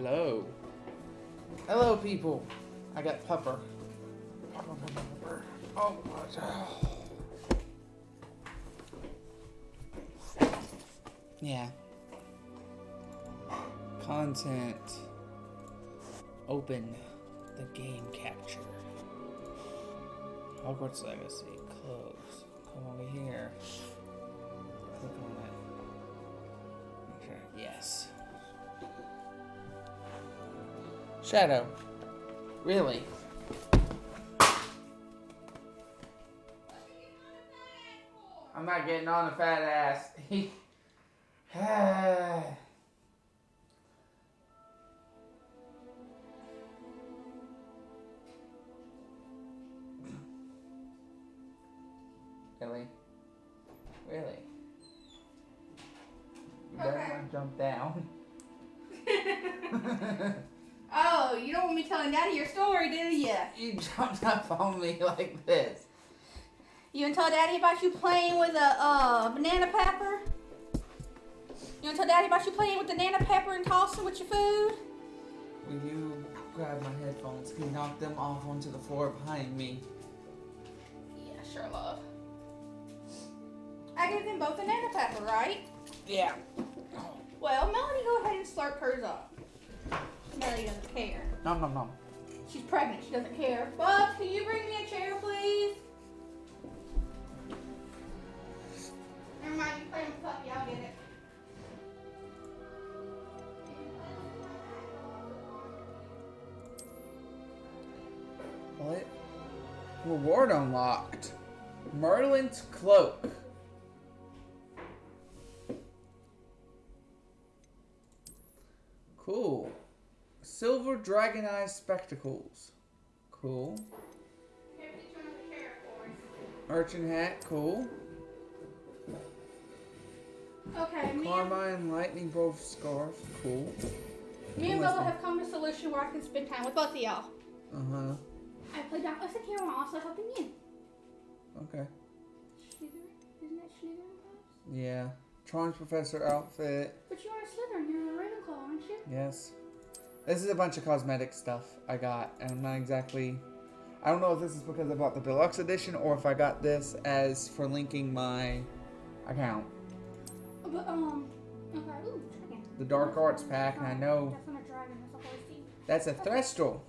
Hello. Hello, people. I got pepper. Oh my god. Yeah. Content. Open the game capture. Hogwarts Legacy. Close. Come over here. Click on it. Make sure. Yes. Shadow. Really? I'm not getting on a fat ass. Really? Really? You better not jump down. Oh, you don't want me telling Daddy your story, do you? You jumped up on me like this. You want to tell Daddy about you playing with a banana pepper? You want to tell Daddy about you playing with the banana pepper and tossing with your food? Will you grab my headphones? Can you knock them off onto the floor behind me? Yeah, sure, love. I gave them both banana pepper, right? Yeah. Well, Melody, go ahead and slurp hers up. Melody doesn't care. Nom nom nom. She's pregnant. She doesn't care. Bubs, can you bring me a chair, please? Never mind, you playing with puppy. I'll get it. What? Reward unlocked. Merlin's cloak. Cool. Silver dragon eye spectacles. Cool. Here, get you another chair for us. Merchant hat. Cool. Okay, Carmine lightning bolt scarf. Cool. me and Bella have come to a solution where I can spend time with both of y'all. Uh-huh. I play Doc Listen here while also helping you. Okay. Slytherin? Isn't that Slytherin, Pops? Yeah. Charms professor outfit. But you are a Slytherin. You're a Ravenclaw, aren't you? Yes. This is a bunch of cosmetic stuff I got, and I'm not exactly... I don't know if this is because I bought the deluxe edition or if I got this as for linking my account. But, okay. Ooh, dragon. The Dark Arts pack, and I know... That's not a dragon, that's a horsey. That's a Threstal.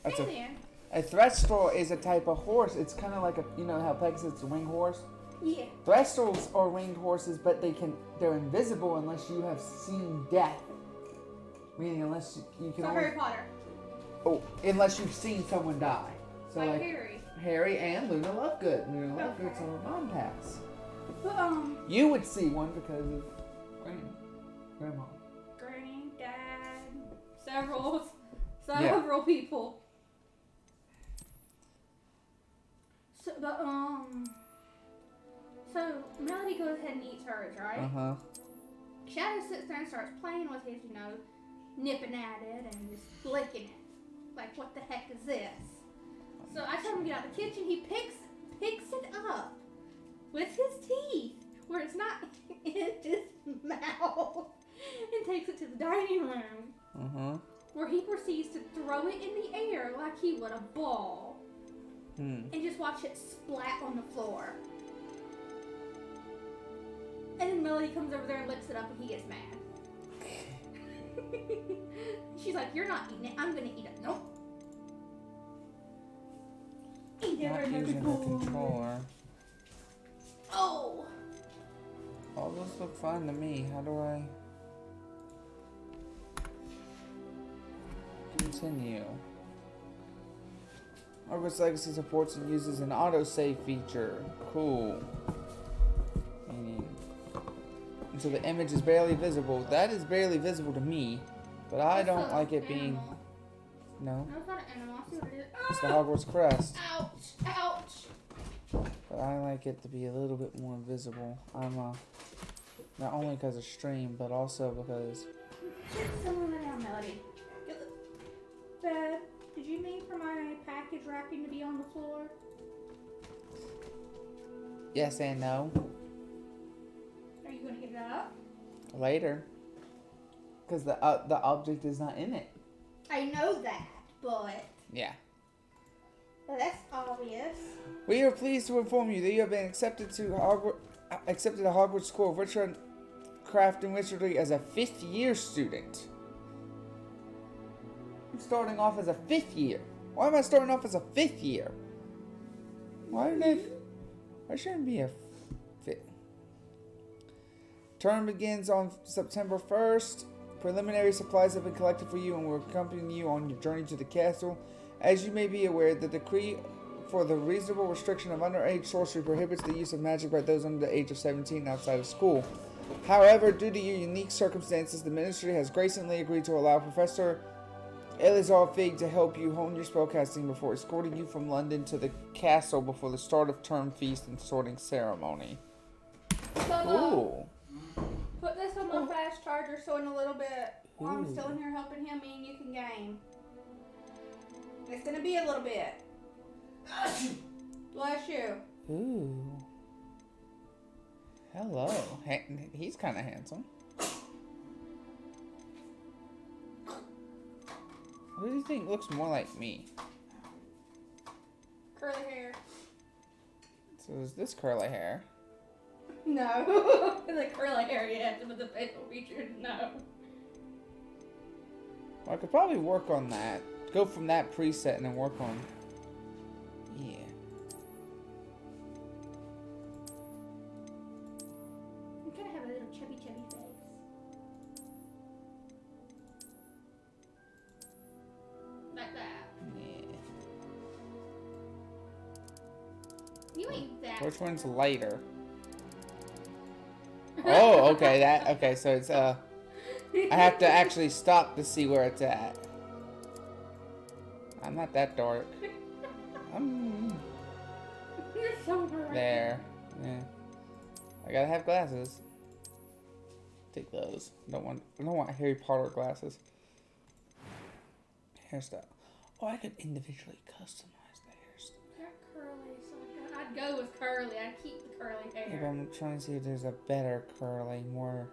That's Hey, a Threstal is a type of horse. It's kind of like a... You know how Pegasus is a winged horse? yeah. Threstals are winged horses, but they're invisible unless you have seen death. Meaning unless you can So only... Harry Potter. Oh, unless you've seen someone die. So Like Harry. Harry and Luna Lovegood. Luna Okay. Lovegood's on her mom pass. But, You would see one because of grandma. Granny, Dad, several people. So, but, so Melody goes ahead and eats hers, right? Uh-huh. Shadow sits there and starts playing with his, nipping at it and just licking it. Like, what the heck is this? So I tell him to get out of the kitchen. He picks it up with his teeth, where it's not in his mouth, and takes it to the dining room, Uh-huh. where he proceeds to throw it in the air like he would a ball, and just watch it splat on the floor. And then Melody comes over there and licks it up, and he gets mad. She's like, "You're not eating it. I'm gonna eat it." Nope. Eat it Not right using the controller. Oh. All those look fine to me. How do I... Continue. Hogwarts Legacy supports and uses an autosave feature. Cool. Meaning... So the image is barely visible. That is barely visible to me, but I don't like it being... No? No, it's not an animal. I see what it is. It's the Hogwarts crest. Ouch! Ouch! But I like it to be a little bit more visible. Not only because of stream, but also because... Someone lay down, Melody. Dad, did you mean for my package wrapping to be on the floor? Yes and no. Are you going to get it up? Later. Because the object is not in it. I know that, but Yeah. that's obvious. We are pleased to inform you that you have been accepted to Hogwarts School of Witchcraft and Wizardry as a 5th year student. I'm starting off as a 5th year. Why am I starting off as a 5th year? Why shouldn't it be a 5th? Term begins on September 1st. Preliminary supplies have been collected for you and will accompany you on your journey to the castle. As you may be aware, the decree for the reasonable restriction of underage sorcery prohibits the use of magic by those under the age of 17 outside of school. However, due to your unique circumstances, the ministry has graciously agreed to allow Professor Elizar Fig to help you hone your spellcasting before escorting you from London to the castle before the start of term feast and sorting ceremony. Ooh. Put this on my fast charger so in a little bit, while I'm still in here helping him, me and you can game. It's gonna be a little bit. Bless you. Ooh. Hello. He's kind of handsome. Who do you think looks more like me? Curly hair. So is this curly hair? No. The curly hair, yes, but the facial features, no. Well, I could probably work on that. Go from that preset and then work on... Yeah. I'm gonna have a little chubby face. Like that. Yeah. You ain't that. Which one's lighter? Oh, okay, okay, so it's, I have to actually stop to see where it's at. I'm not that dark. You're so bright. There. Yeah. I gotta have glasses. Take those. I don't want Harry Potter glasses. Hairstyle. Oh, I could individually customize the hairstyle. That curly, so I'd go with curly. I'd keep the curly hair. Yeah, but I'm trying to see if there's a better curly, more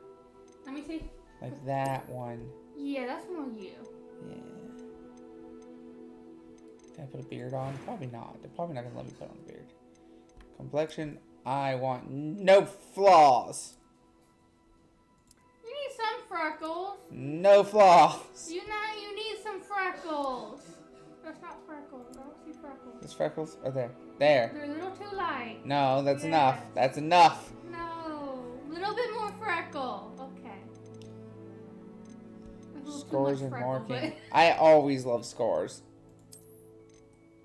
Let me see. like that one. Yeah, that's more you. Yeah. Can I put a beard on? Probably not. They're probably not gonna let me put on a beard. Complexion. I want no flaws. You need some freckles. No flaws. You need some freckles. That's not freckles. I don't see freckles. There's freckles? Oh, there. There. They're a little too light. No, that's Yes. enough. That's enough. No. A little bit more freckle. Okay. A little too Scores much and freckle, marking. but- I always love scores.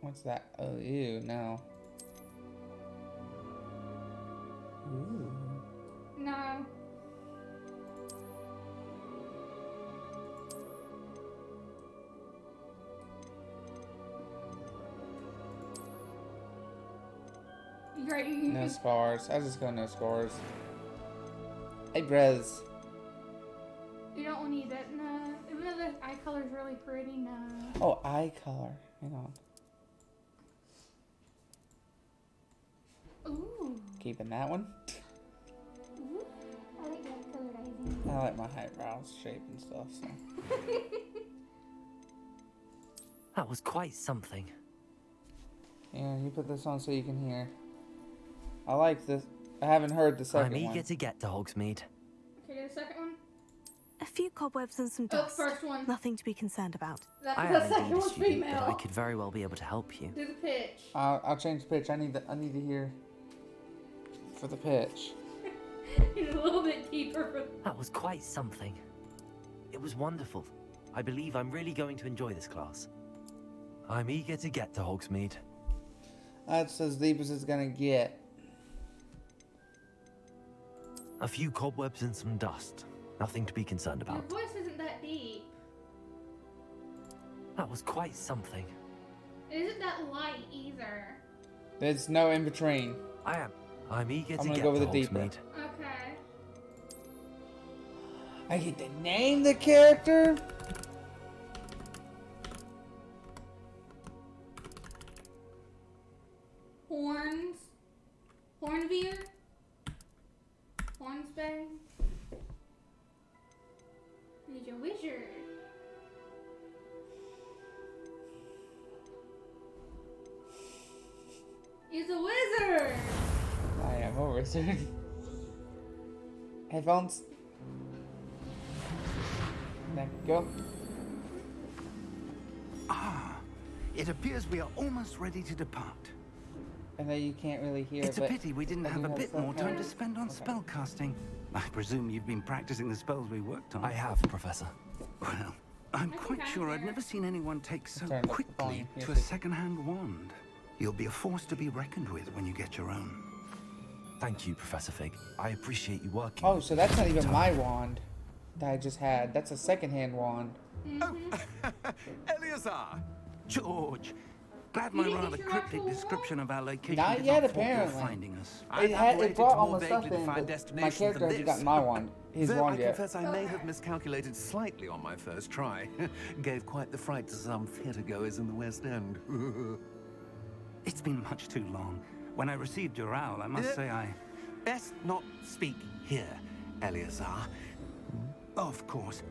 What's that? Oh, ew, no. Ooh. No. Great. No scars. I just go no scores. Hey, Brez. You don't need that. No. Even though the eye color is really pretty, no. Oh, eye color. Hang on. Ooh. Keeping that one. Ooh. I like that colored eyes. I like my eyebrows shape and stuff, so. That was quite something. Yeah, you put this on so you can hear. I like this. I haven't heard the second I'm one. eager to get to Hogsmeade. Okay, the second one. A few cobwebs and some Oh, dust. first one. Nothing to be concerned about. That, I the am second indeed a one's student, female. but I could very well be able to help you. Do the pitch. I'll change the pitch. I need to hear for the pitch. He's a little bit deeper for. That was quite something. It was wonderful. I believe I'm really going to enjoy this class. I'm eager to get to Hogsmeade. That's as deep as it's gonna get. A few cobwebs and some dust. Nothing to be concerned Your about. voice isn't that deep. That was quite something. It isn't that light either. There's no in between. I'm eager I'm to gonna get go to with the deeper. Hogsmeade. Okay. I get to name the character. Horns. Hornveer. Hornsbane. Need your He's a wizard. I am a wizard. Headphones. There we go. It appears we are almost ready to depart. I know you can't really hear. It's a but pity we didn't I have do a bit some more time to cards. spend on Okay. spellcasting. I presume you've been practicing the spells we worked on. I have, Professor. Well, I'm I think quite I sure I've hear. never seen anyone take so Turn up the quickly volume. to a Yes, it- second-hand wand. You'll be a force to be reckoned with when you get your own. Thank you, Professor Fig. I appreciate you working. Oh, so that's not even my wand that I just had. That's a second-hand wand. Eleazar! George! Glad You my didn't rather get your cryptic actual description of our location Not did yet, not fault your apparently. finding us. It brought all my stuff in, but my character hasn't gotten my wand. His Though I wand yet. confess I may have miscalculated slightly on my first try. Gave quite the fright to some theatregoers in the West End. It's been much too long. When I received your owl, I must say I... Best not speak here, Eleazar. Of course.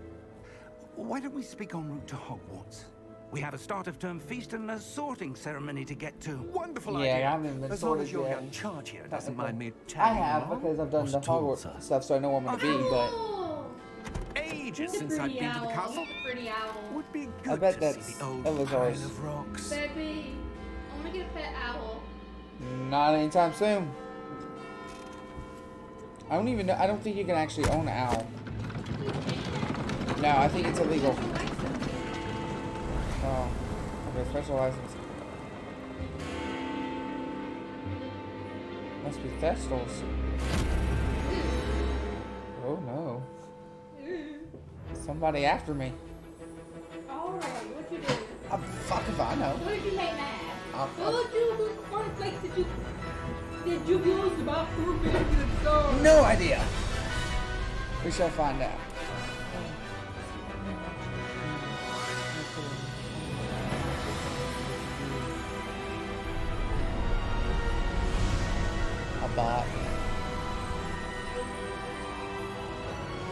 Why don't we speak en route to Hogwarts? We have a start-of-term feast and a sorting ceremony to get to. Wonderful Yeah, I idea. haven't been As long sorted as your yet. young charge here doesn't Technically. mind me I tagging have along. because I've done Was the told, Hogwarts sir. stuff, so I know where I'm gonna be. But Oh, Ages he's a since I've pretty been to the owl. castle. He's a pretty owl. Would be I good bet to that's see the old Eleazar's. pile of rocks. Baby, I want to get a pet owl. not anytime soon. I don't even know. I don't think you can actually own an owl. No, I think it's illegal. Oh, okay, special license. Must be Thestals. Oh no. Somebody after me. Alright, what you do? Fuck if I know. What did you make mad? I'll- What did you cornflakes did you use about proving to the store? No idea. We shall find out. A bot.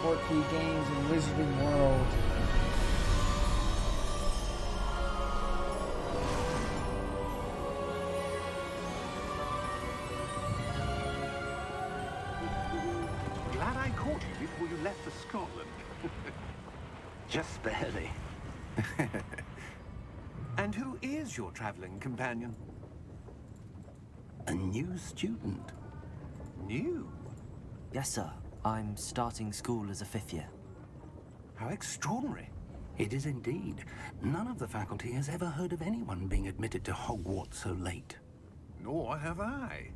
4K games and Wizarding World. Glad I caught you before you left for Scotland. Just barely. And who is your traveling companion? A new student. New? Yes, sir. I'm starting school as a 5th year. How extraordinary. It is indeed. None of the faculty has ever heard of anyone being admitted to Hogwarts so late. Nor have I.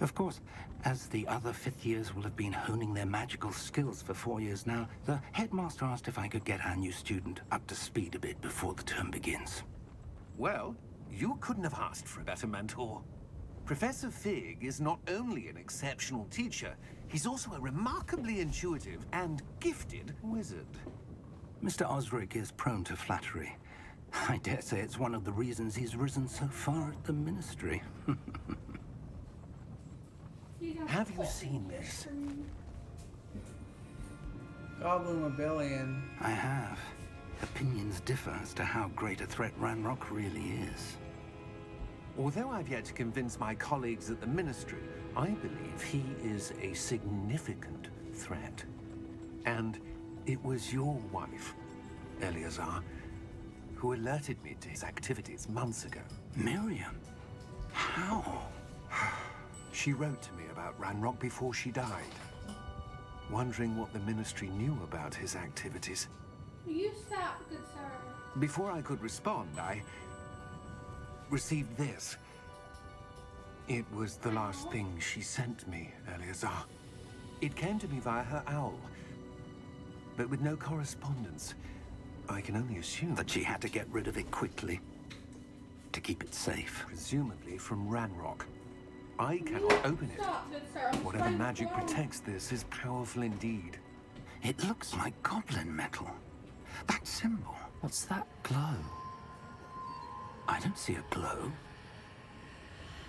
Of course, as the other 5th years will have been honing their magical skills for 4 years now, the headmaster asked if I could get our new student up to speed a bit before the term begins. Well, you couldn't have asked for a better mentor. Professor Fig is not only an exceptional teacher, he's also a remarkably intuitive and gifted wizard. Mr. Osric is prone to flattery. I dare say it's one of the reasons he's risen so far at the Ministry. Have you seen this? Goblin Rebellion. I have. Opinions differ as to how great a threat Ranrock really is. Although I've yet to convince my colleagues at the Ministry, I believe he is a significant threat. And it was your wife, Eleazar, who alerted me to his activities months ago. Miriam? How? She wrote to me about Ranrock before she died, wondering what the Ministry knew about his activities. You stop, good sir. Before I could respond, I received this. It was the last thing she sent me, Eleazar. It came to me via her owl, but with no correspondence. I can only assume That she had to get rid of it quickly to keep it safe. presumably from Ranrock. I cannot open it. Stop, good sir. I'm Whatever trying to magic warn you. protects this is powerful indeed. It looks like goblin metal. That symbol. What's that glow? I don't see a glow.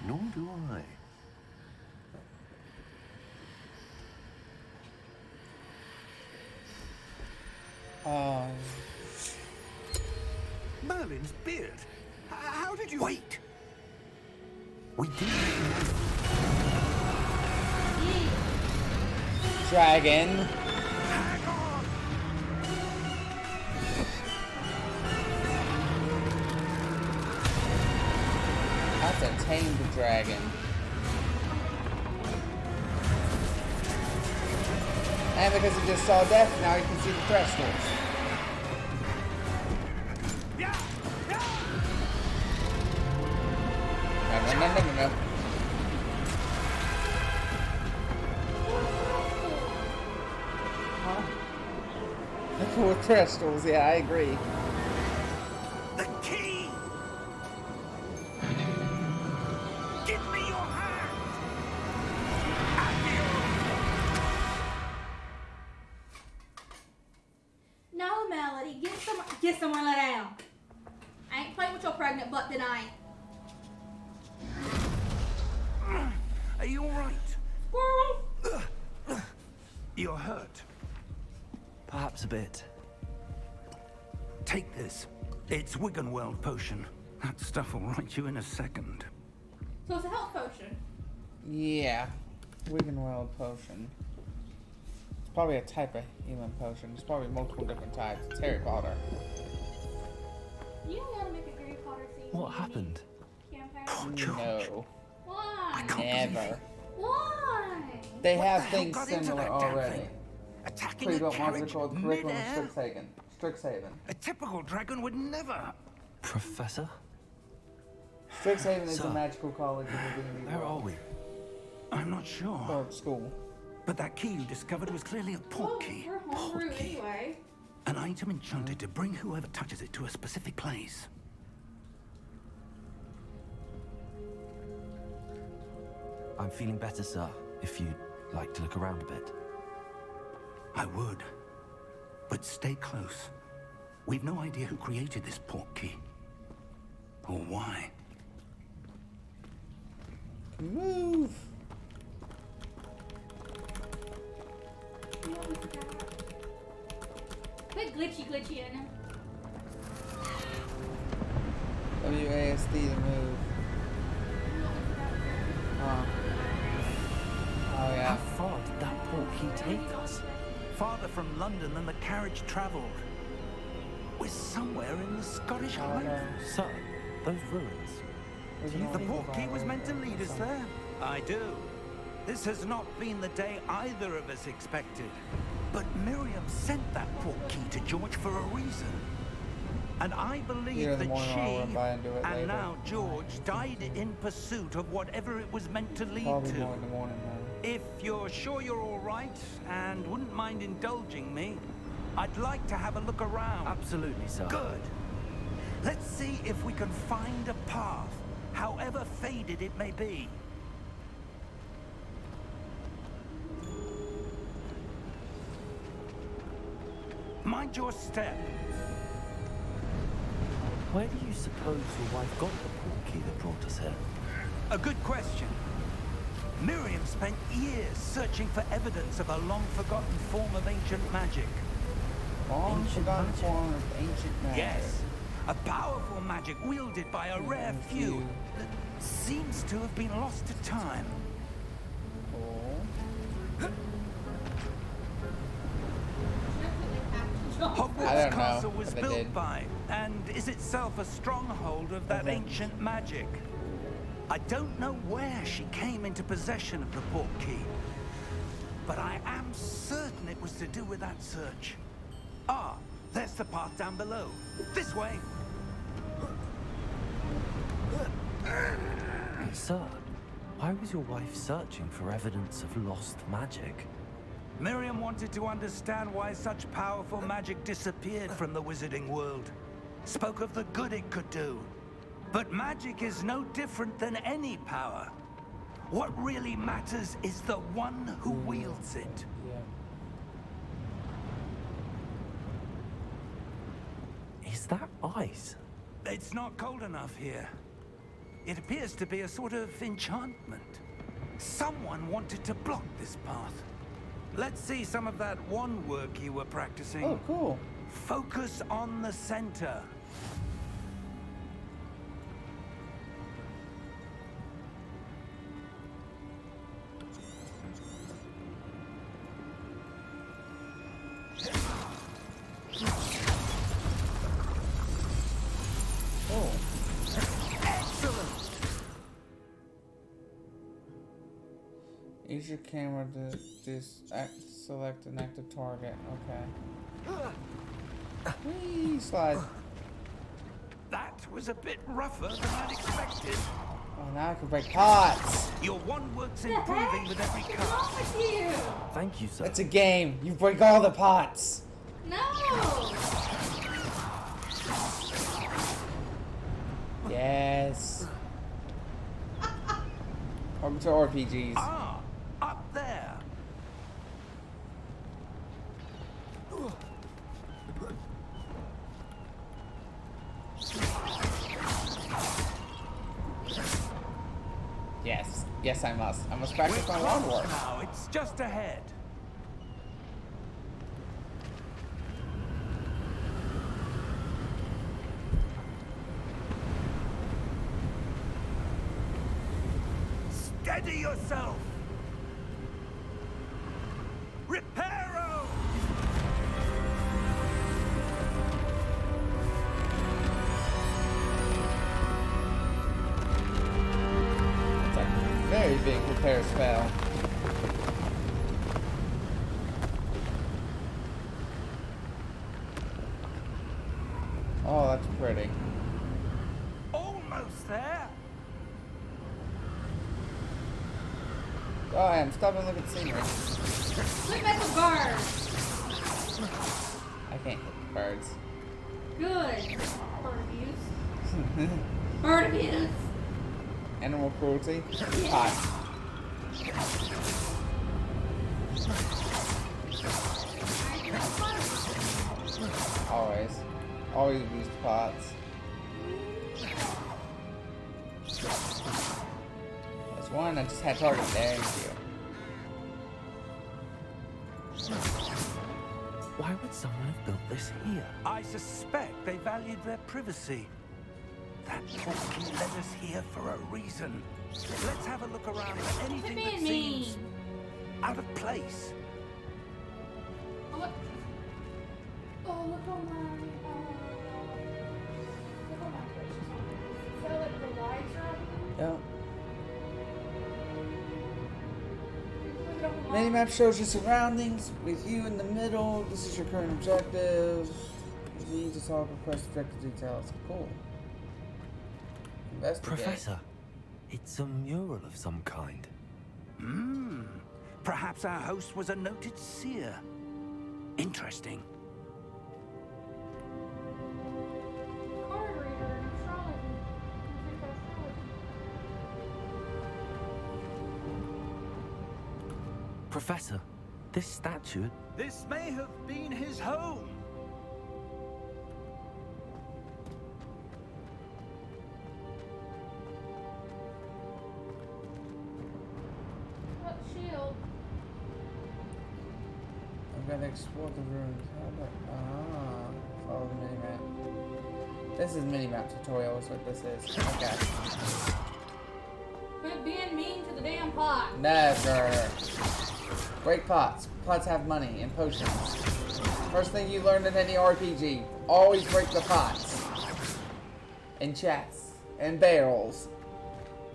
Nor do I. Merlin's beard. How did you... Wait! We did make an dragon. That's a tamed dragon. And because he just saw death, now he can see the thresholds. No. Huh? The cool crystals, yeah, I agree. The key! Give me your hand! No, Melody, get somewhere let down. I ain't playing with your pregnant butt tonight. Are you alright? Squirrel! You're hurt. Perhaps a bit. Take this. It's Wiggenweld potion. That stuff will right you in a second. So it's a health potion. Yeah. Wiggenweld potion. It's probably a type of healing potion. There's probably multiple different types. It's Harry Potter. You know how to make a Harry Potter theme. What happened? Campaign? No. Why? Never. Why? They What have the hell things got into similar that damn already. thing? Attacking Pretty a good modular carriage called Curriculum mid-air? Strixhaven. A typical dragon would never. Professor? Strixhaven is Sir. a magical college in the D&D Where are world. we? I'm not sure. Or school. But that key you discovered was clearly a Well, port key. we're homebrew Portkey. anyway. An item enchanted to bring whoever touches it to a specific place. I'm feeling better, sir. If you'd like to look around a bit. I would. But stay close. We've no idea who created this port key. Or why. Move! You know what we forgot? Quit glitchy in him. WASD to move. You know what we forgot? Oh How yeah. far did that portkey take us? Farther from London than the carriage traveled. We're somewhere in the Scottish Oh, Highlands. Sir, those ruins. The port key was meant to lead us there. I do. This has not been the day either of us expected. But Miriam sent that port key to George for a reason. And I believe Either in the that morning or I'll she, run by and do it later. and now George, died in pursuit of whatever it was meant to lead Probably to. more in the morning then. If you're sure you're all right and wouldn't mind indulging me, I'd like to have a look around. Absolutely, sir. Good. Let's see if we can find a path, however faded it may be. Mind your step. Where do you suppose your wife got the portkey that brought us here? A good question. Miriam spent years searching for evidence of a long-forgotten form of ancient magic. Long Ancient forgotten magic. form of ancient magic. Yes, a powerful magic wielded by a rare few that seems to have been lost to time. Cool. I Hogwarts don't know Castle was if they built did. by, and is itself a stronghold of that Okay. ancient magic. I don't know where she came into possession of the port key, but I am certain it was to do with that search. Ah, there's the path down below. This way. Sir, why was your wife searching for evidence of lost magic? Miriam wanted to understand why such powerful magic disappeared from the wizarding world. Spoke of the good it could do. But magic is no different than any power. What really matters is the one who wields it. Yeah. Is that ice? It's not cold enough here. It appears to be a sort of enchantment. Someone wanted to block this path. Let's see some of that wand work you were practicing. Oh, cool. Focus on the center. Use your camera to select an active target. Okay. Whee! Slide. That was a bit rougher than I'd expected. Oh, now I can break pots. Your one work's What the improving heck? with every What's cut. wrong with you? Thank you, sir. It's a game. You break all the pots. No. Yes. Welcome to RPGs. Ah, up there. Yes. Yes, I must. I must practice my lawn close work. now. It's just ahead. Steady yourself. Reparo. It's a very big repair spell. Oh, that's pretty. Almost there. Oh, I am. Stop and look at the scenery. Look at the birds. I can't hit the birds. Good. Bird abuse. Bird abuse. Animal cruelty. Yeah. Pot. Always. Always use pots. There's one I just had target. Thank you. Why would someone have built this here? I suspect they valued their privacy. That portkey led us here for a reason. Let's have a look around for Quit anything that being mean. seems out of place. Oh, look. Oh, look on my. Look on my Twitch. So like the lights are up. Yeah. Look at all the Minimap shows your surroundings with you in the middle. This is your current objective. V to solve request objective details. Cool. Investigate. Professor, it's a mural of some kind. Perhaps our host was a noted seer. Interesting. card reader and astrology. I think that's astrology. Professor, this statue... This may have been his home. What shield? I'm gonna explore the ruins. Follow the minimap. This is minimap tutorial is what this is. Okay. Quit being mean to the damn pot. Never. Break pots. Pots have money and potions. First thing you learn in any RPG. Always break the pots. And chests. And barrels.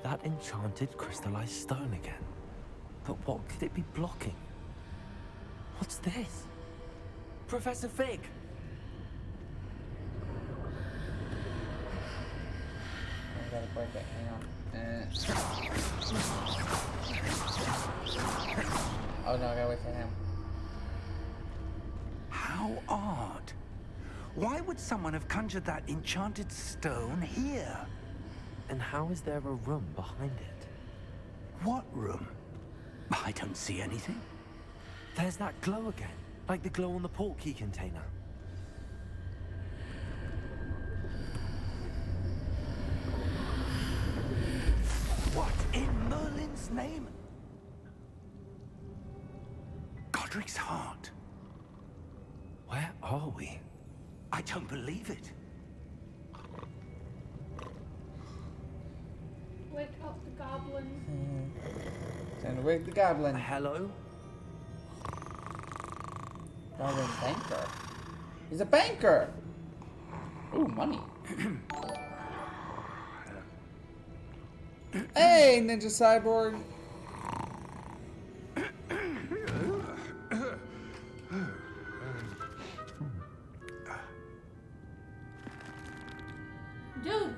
That enchanted crystallized stone again. But what could it be blocking? What's this? Professor Fig! I gotta break it. Hang on. Oh no, I gotta wait for him. How odd. Why would someone have conjured that enchanted stone here? And how is there a room behind it? What room? I don't see anything. There's that glow again, like the glow on the portkey container. What in Merlin's name? Godric's heart. Where are we? I don't believe it. Wake up the goblin. Time to wake the goblin. Hello? Goblin banker. He's a banker! Ooh, money. Hey, Ninja Cyborg!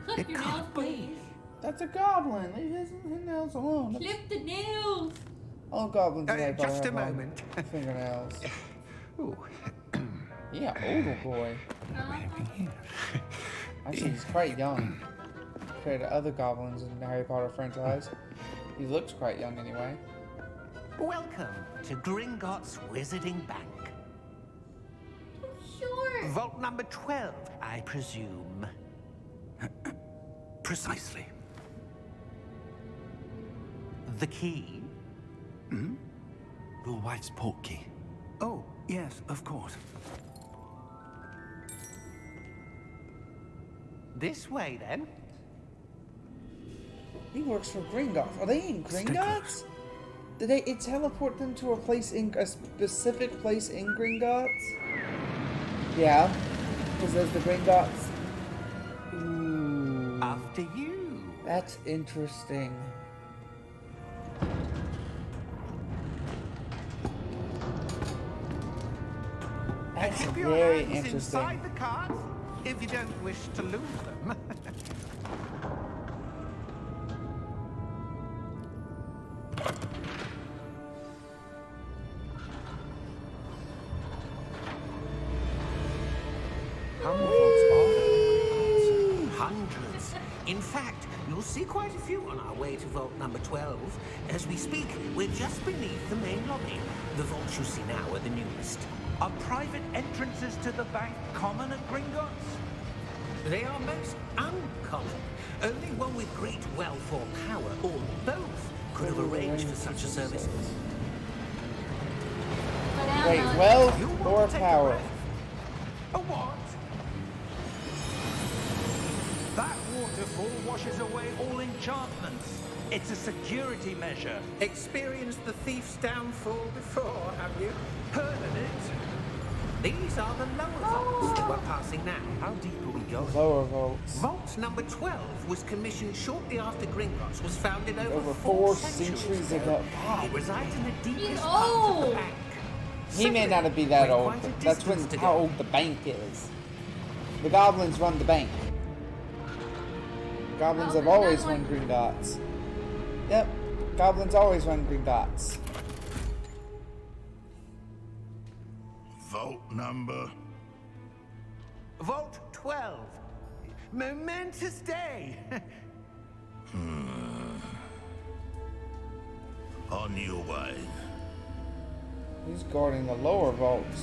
Clip It your nails, can't be. please. That's a goblin. Leave his nails alone. Clip the nails. All goblins in Harry Potter Just a have long moment. fingernails. Ooh. Yeah, older boy. Actually, he's quite young compared to other goblins in the Harry Potter franchise. He looks quite young anyway. Welcome to Gringotts Wizarding Bank. Sure. Vault number 12, I presume. Precisely. The key? Your wife's portkey. Oh, yes, of course. This way, then. He works for Gringotts. Are they in Gringotts? Did it teleport them to a place a specific place in Gringotts? Yeah, because there's the Gringotts. Ooh, After you. that's interesting. That's Keep your very hands interesting. inside the cards if you don't wish to lose them. How many vaults are there? Hundreds. In fact, you'll see quite a few on our way to vault number 12. As we speak, we're just beneath the main lobby. The vaults you see now are the newest. Are private entrances to the bank common at Gringotts? They are most uncommon. Only one with great wealth or power, or both, could have arranged for such a service. Go down, Wait, Molly. wealth You want or to take a power? breath? A what? That waterfall washes away all enchantments. It's a security measure. Experienced the thief's downfall before, have you? Heard of it? These are the lower vaults that we're passing now. How deep are we going? Lower votes. Vault number 12 was commissioned shortly after Gringotts was founded over Over 4 centuries centuries ago. It resides in the deepest He's parts of the old. bank. He may Simply, not be that we're old, quite a but that's when distance to how go. old the bank is. The goblins run the bank. Goblins have Oh, always that run one. green dots. Yep, goblins always run green dots. Vault number. Vault 12. Momentous day. On your way. He's guarding the lower vaults.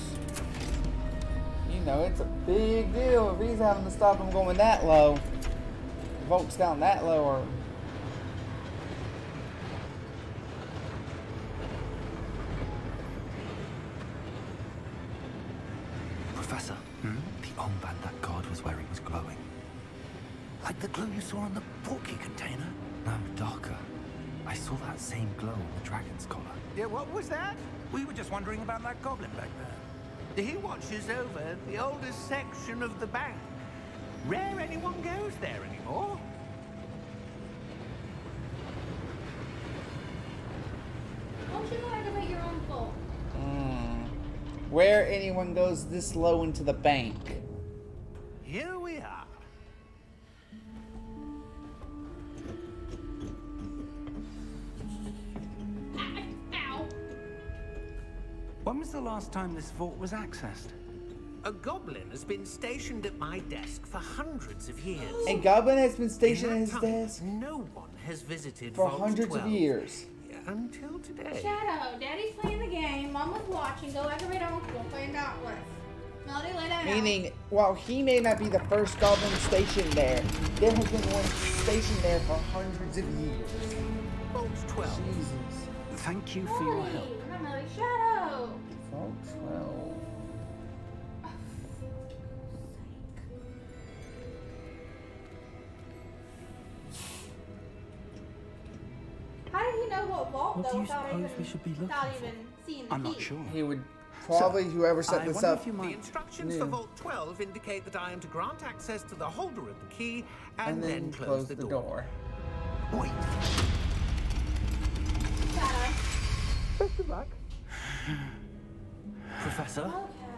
You know, it's a big deal if he's having to stop him going that low. The vault's down that low or... Professor, the armband that guard was wearing was glowing. Like the glue you saw on the portkey container? No, darker. I saw that same glow on the dragon's collar. Yeah, what was that? We were just wondering about that goblin back there. He watches over the oldest section of the bank. Rare anyone goes there anymore. Don't you go activate your own vault? Where anyone goes this low into the bank. Here we are. Ow. When was the last time this vault was accessed? A goblin has been stationed at my desk for hundreds of years. A goblin has been stationed at In his that time, desk no one has visited for Vault hundreds 12. of years. Until today. Shadow, Daddy's playing the game. Mama's watching. Go activate on. We'll find out what. Melody, lay down. Meaning, while he may not be the first goblin stationed there, there has been one stationed there for hundreds of years. Vault 12. Jesus. Thank you for your help. Melody, not Melody. Shadow. Vault 12. How did he know what vault What though do you without suppose even, we should be looking without for? even seeing the I'm not key? sure. He would probably, whoever set I this wonder up, if you The might... instructions Yeah. for Vault 12 indicate that I am to grant access to the holder of the key and then close the door. Wait. Shadow. Best of luck. Professor? Okay.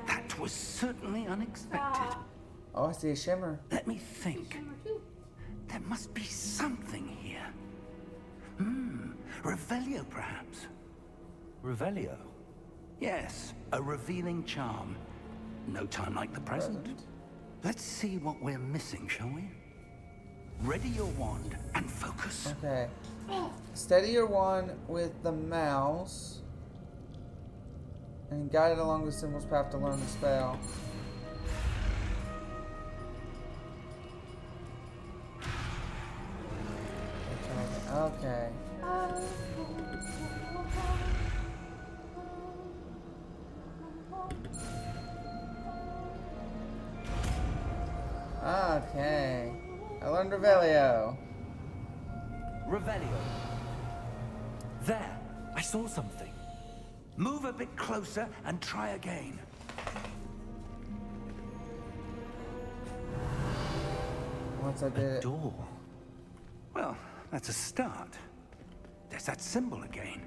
That was certainly unexpected. Stop. Oh, I see a shimmer. Let me think. Number 2. must be something here. Revelio, perhaps? Revelio? Yes, a revealing charm. No time like the present. Let's see what we're missing, shall we? Ready your wand and focus. Okay. Steady your wand with the mouse. And guide it along the symbol's path to learn the spell. Okay. Okay. I learned Revelio. Revelio. There, I saw something. Move a bit closer and try again. Once I did A it. door. Well, that's a start. There's that symbol again.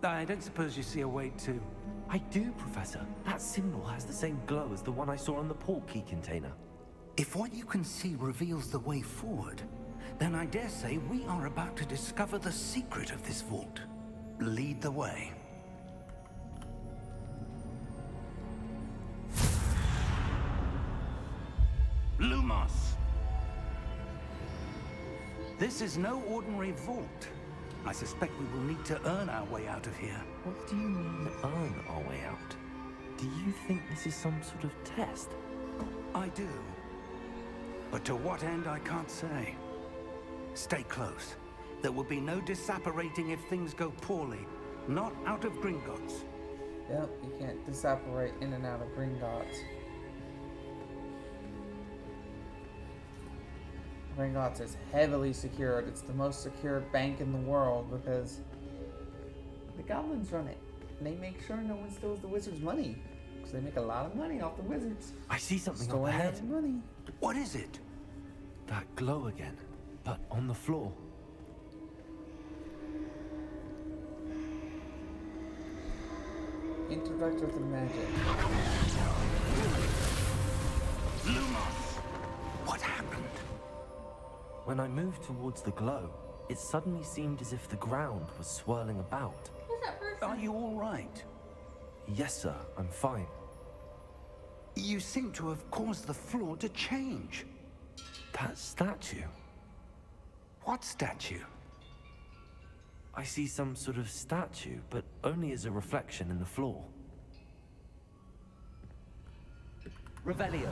I don't suppose you see a way to... I do, Professor. That symbol has the same glow as the one I saw on the port key container. If what you can see reveals the way forward, then I dare say we are about to discover the secret of this vault. Lead the way. Lumos! This is no ordinary vault. I suspect we will need to earn our way out of here. What do you mean, earn our way out? Do you think this is some sort of test? I do. But to what end, I can't say. Stay close. There will be no disapparating if things go poorly. Not out of Gringotts. Yep, you can't disapparate in and out of Gringotts. Gringotts is heavily secured. It's the most secured bank in the world because the goblins run it. And they make sure no one steals the wizards' money. Because they make a lot of money off the wizards. I see something up Storing ahead. that money. What is it? That glow again, but on the floor. Interact with the magic. Lumos! What happened? When I moved towards the glow, it suddenly seemed as if the ground was swirling about. Who's that person? Are you all right? Yes, sir, I'm fine. You seem to have caused the floor to change. That statue. What statue? I see some sort of statue, but only as a reflection in the floor. Revelio.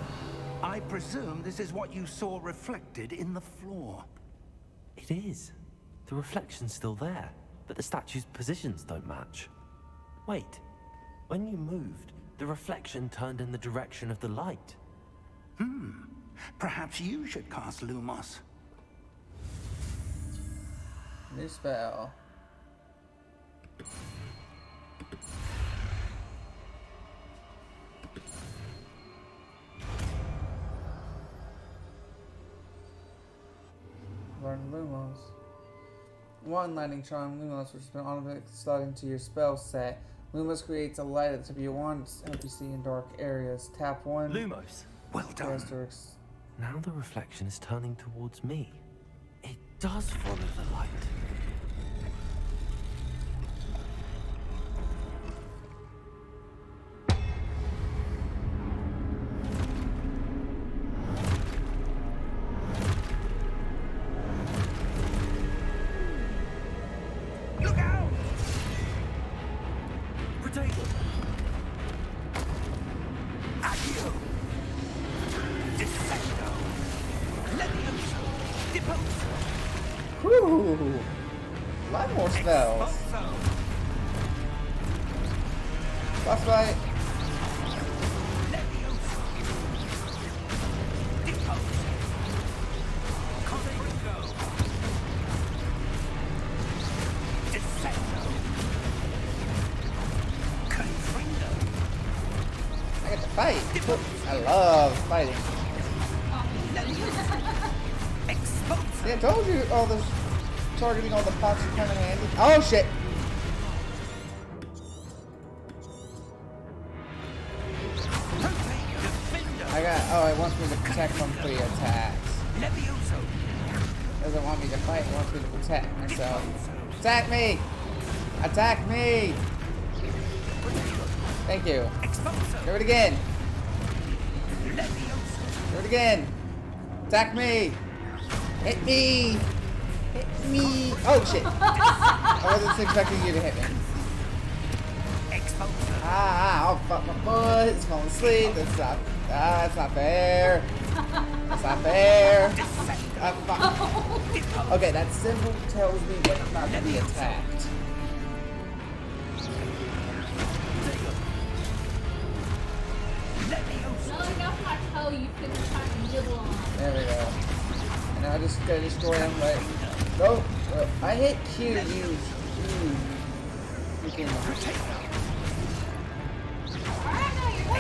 I presume this is what you saw reflected in the floor. It is. The reflection's still there, but the statue's positions don't match. Wait, when you moved, the reflection turned in the direction of the light. Perhaps you should cast Lumos. New spell. Learn Lumos. One lightning charm, Lumos, which has been automatically slotted into your spell set. Lumos creates a light at the tip of your wand to help you see in dark areas. Tap one. Lumos. Well done. Asterisks. Now the reflection is turning towards me. It does follow the light. Look out! Potato! Accio! Dissecto! Levioso! Deposo! Whew! A lot more spells. Expulso! Boss fight. Levioso! Deposo! Confringo! Dissecto! Confringo! I get to fight. I love fighting. Expulso! See, I told you all this targeting all the pots are kind of handy. Oh shit! Defendo! I got. Oh, it wants me to protect from 3 attacks. Levioso! doesn't want me to fight, it wants me to protect myself. Attack me! Attack me! Thank you. Do it again. Do it again. Attack me! Hit me! Hit me! Oh shit! I wasn't expecting you to hit me. Ah, oh fuck my foot, it's falling asleep, that's not fair. That's not fair. Fuck. Okay, that symbol tells me when I'm not to be attacked. There we go. And now I just gotta destroy him, right? Nope. I hit Q, you freaking.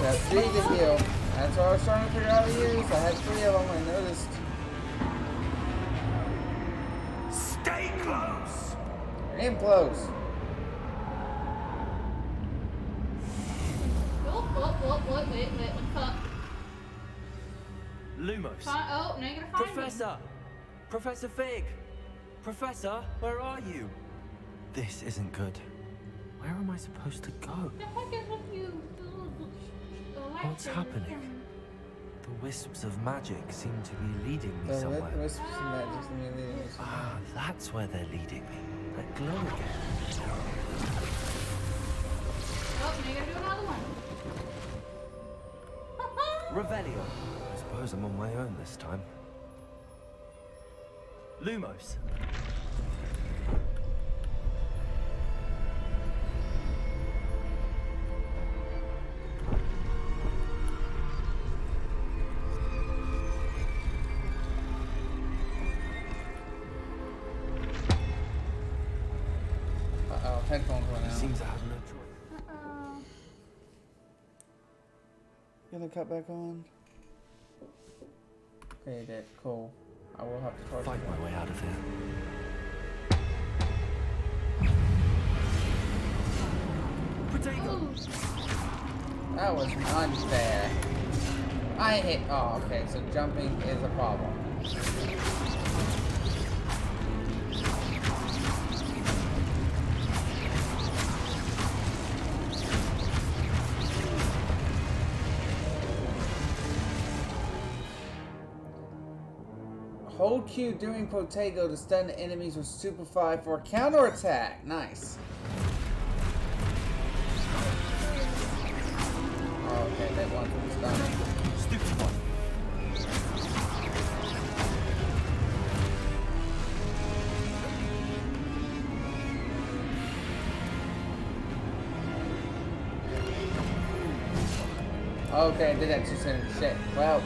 Got 3 to heal. That's what I was trying to figure out how to use. I had 3 of them, I noticed. Stay close! Aim close. Wait, fuck. Lumos. Oh, now you're gonna find Professor! me. Professor Fig! Professor, where are you? This isn't good. Where am I supposed to go? What the heck is with you? What's happening? The wisps of magic seem to be leading me The somewhere. wisps of magic seem to be leading me somewhere. Ah, that's where they're leading me. That glow again. Oh, now you gotta do another one. Revelio. I suppose I'm on my own this time. Lumos. Uh-oh, headphones went out. Seems I have no choice. Uh-oh. Gonna cut back on? Okay, you did. Cool. I will have to charge Fight it. my way out of here. Potato! That was unfair. I hit. Oh, okay. So jumping is a problem. Hold Q during Protego to stun enemies with Super 5 for a counterattack. Nice. Oh, okay, that one was stunning. Stupid one. Okay, I did that too soon. Shit. Well.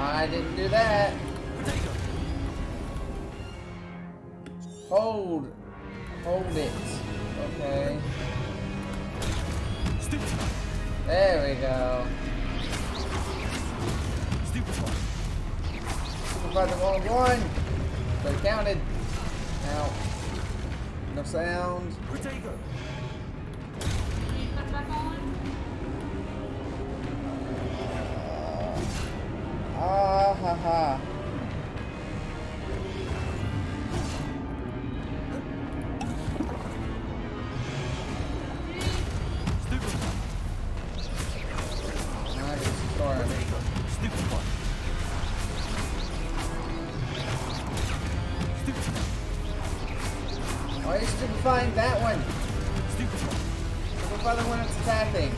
I didn't do that. Hold it. Okay. There we go. Super fight the wrong one. But it counted. Ow. No sound. Potato. Cut back on. Ah ha ha. Why are you stupefying that one? Stupefy the one that's attacking.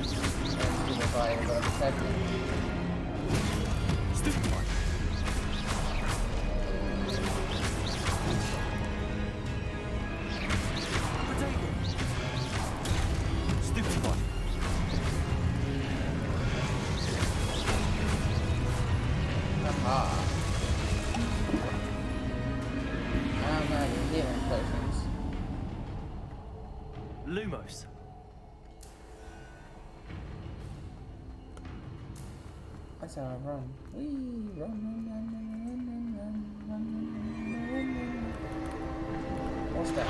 Stupefy it, but I'm attacking. Stupefy. Aha. I'm not even healing potions. Lumos. That's how I run. Wee, run. What's that?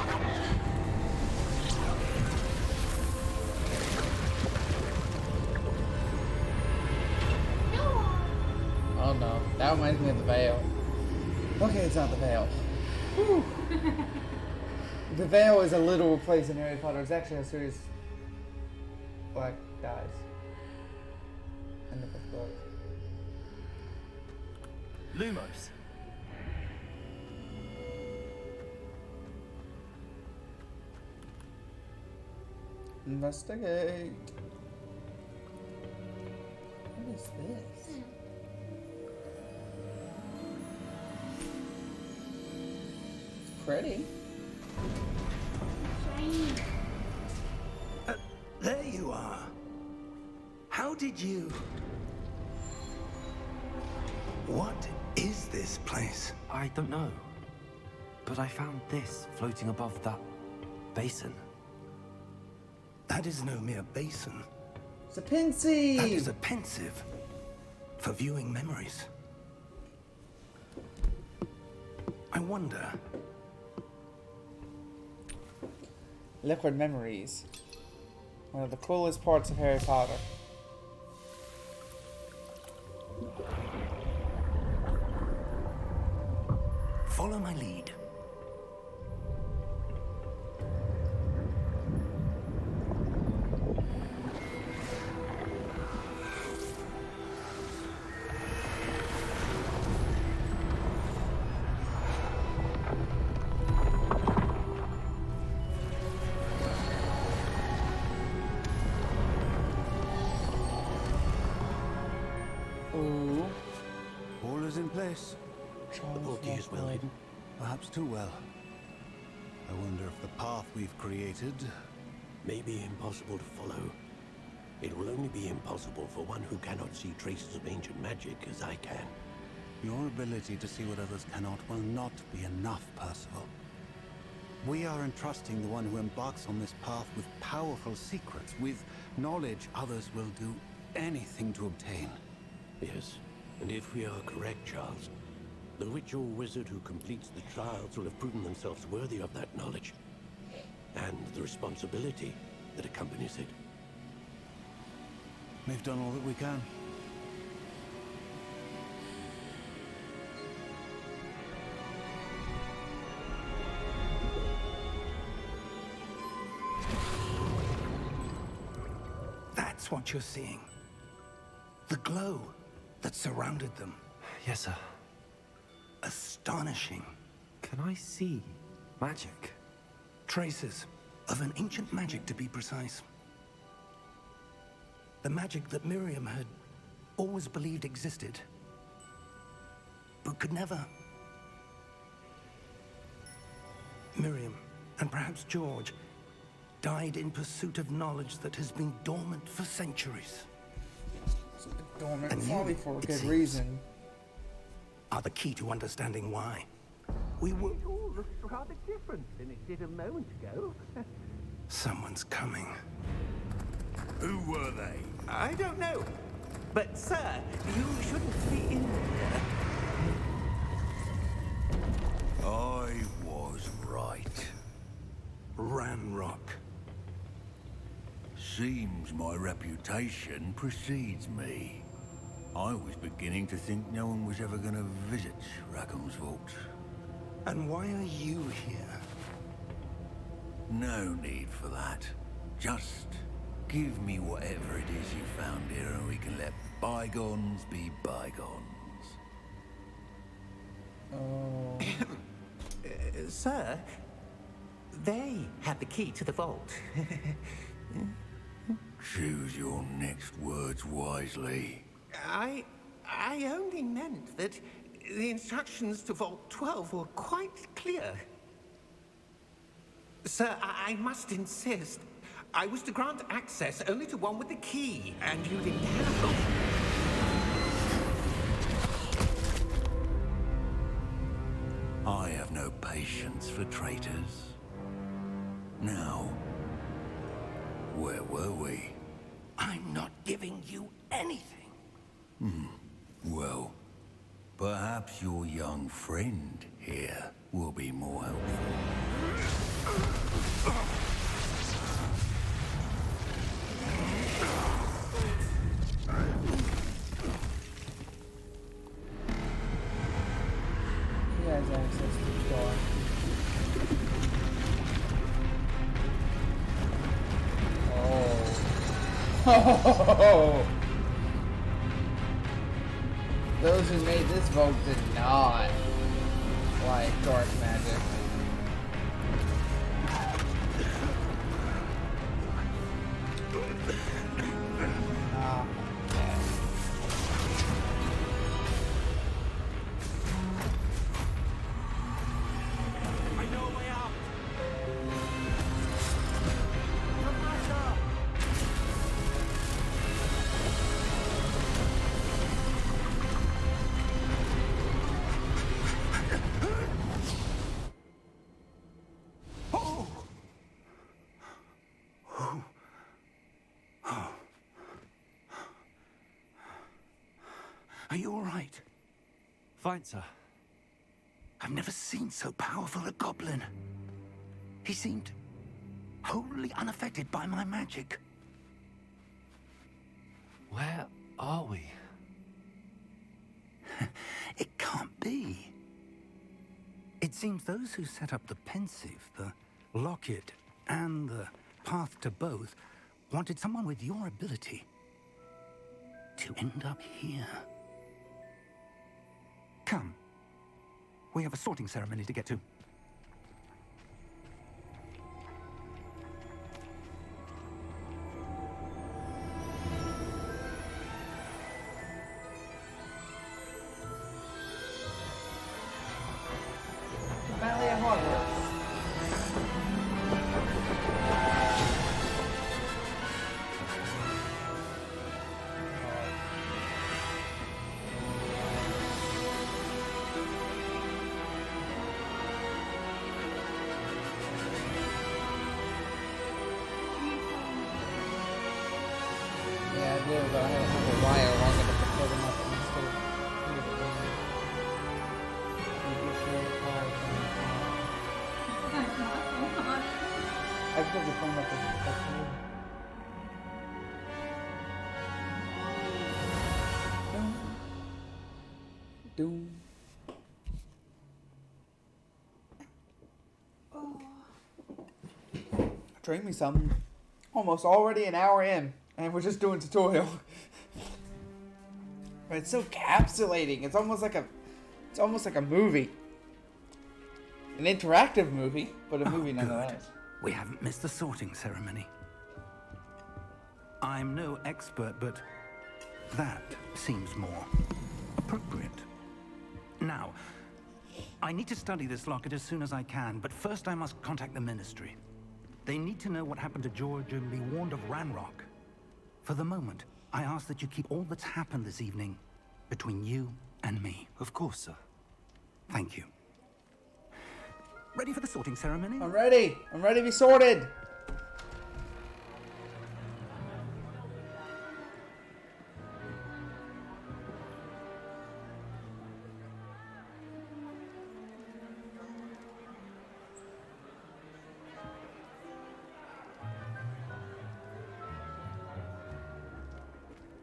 Oh no, that reminds me of the Veil. Okay, it's not the Veil. Whew. The Veil is a literal place in Harry Potter. It's actually how Sirius Black dies in the fifth book. Lumos. Investigate. What is this? It's pretty. Shame. There you are. How did you... What is this place? I don't know. But I found this floating above that basin. That is no mere basin. It's a pensive. That is a pensive for viewing memories. I wonder. Liquid memories. One of the coolest parts of Harry Potter. Follow my lead. Ooh. All is in place. Charles bookie is well Lockwood. hidden. Perhaps too well. I wonder if the path we've created... May be impossible to follow. It will only be impossible for one who cannot see traces of ancient magic as I can. Your ability to see what others cannot will not be enough, Percival. We are entrusting the one who embarks on this path with powerful secrets, with knowledge others will do anything to obtain. Yes, and if we are correct, Charles, the ritual wizard who completes the trials will have proven themselves worthy of that knowledge, and the responsibility that accompanies it. We've done all that we can. That's what you're seeing. The glow that surrounded them. Yes, sir. Astonishing. Can I see magic? Traces of an ancient magic, to be precise. The magic that Miriam had always believed existed, but could never. Miriam, and perhaps George, died in pursuit of knowledge that has been dormant for centuries. Dormant, And you, probably for a it good seems, reason. Are the key to understanding why. We will. It all looks rather different than it did a moment ago. Someone's coming. Who were they? I don't know. But, sir, you shouldn't be in here. I was right. Ranrock. Seems my reputation precedes me. I was beginning to think no one was ever going to visit Rackham's vault. And why are you here? No need for that. Just give me whatever it is you found here and we can let bygones be bygones. Oh. Sir, they have the key to the vault. Choose your next words wisely. I only meant that the instructions to Vault 12 were quite clear. Sir, I must insist. I was to grant access only to one with the key, and you didn't have it. I have no patience for traitors. Now, where were we? I'm not giving you anything. Well, perhaps your young friend here will be more helpful. Oh! Those who made this vote did not like dark magic. Ah, yeah. I know a way out. Are you all right? Fine, sir. I've never seen so powerful a goblin. He seemed wholly unaffected by my magic. Where are we? It can't be. It seems those who set up the pensive, the locket, and the path to both wanted someone with your ability to end up here. Come. We have a sorting ceremony to get to. Valley of Hogwarts. Yeah, I do, but I don't have a wire long enough to plug them up instead of I can plug the phone up with Doom. Drink me something. Almost already an hour in, and we're just doing tutorial. But it's so capsulating. It's almost like a movie. An interactive movie, but a movie nonetheless. We haven't missed the sorting ceremony. I'm no expert, but that seems more appropriate. Now, I need to study this locket as soon as I can, but first I must contact the Ministry. They need to know what happened to George and be warned of Ranrock. For the moment, I ask that you keep all that's happened this evening between you and me. Of course, sir. Thank you. Ready for the sorting ceremony? I'm ready. I'm ready to be sorted.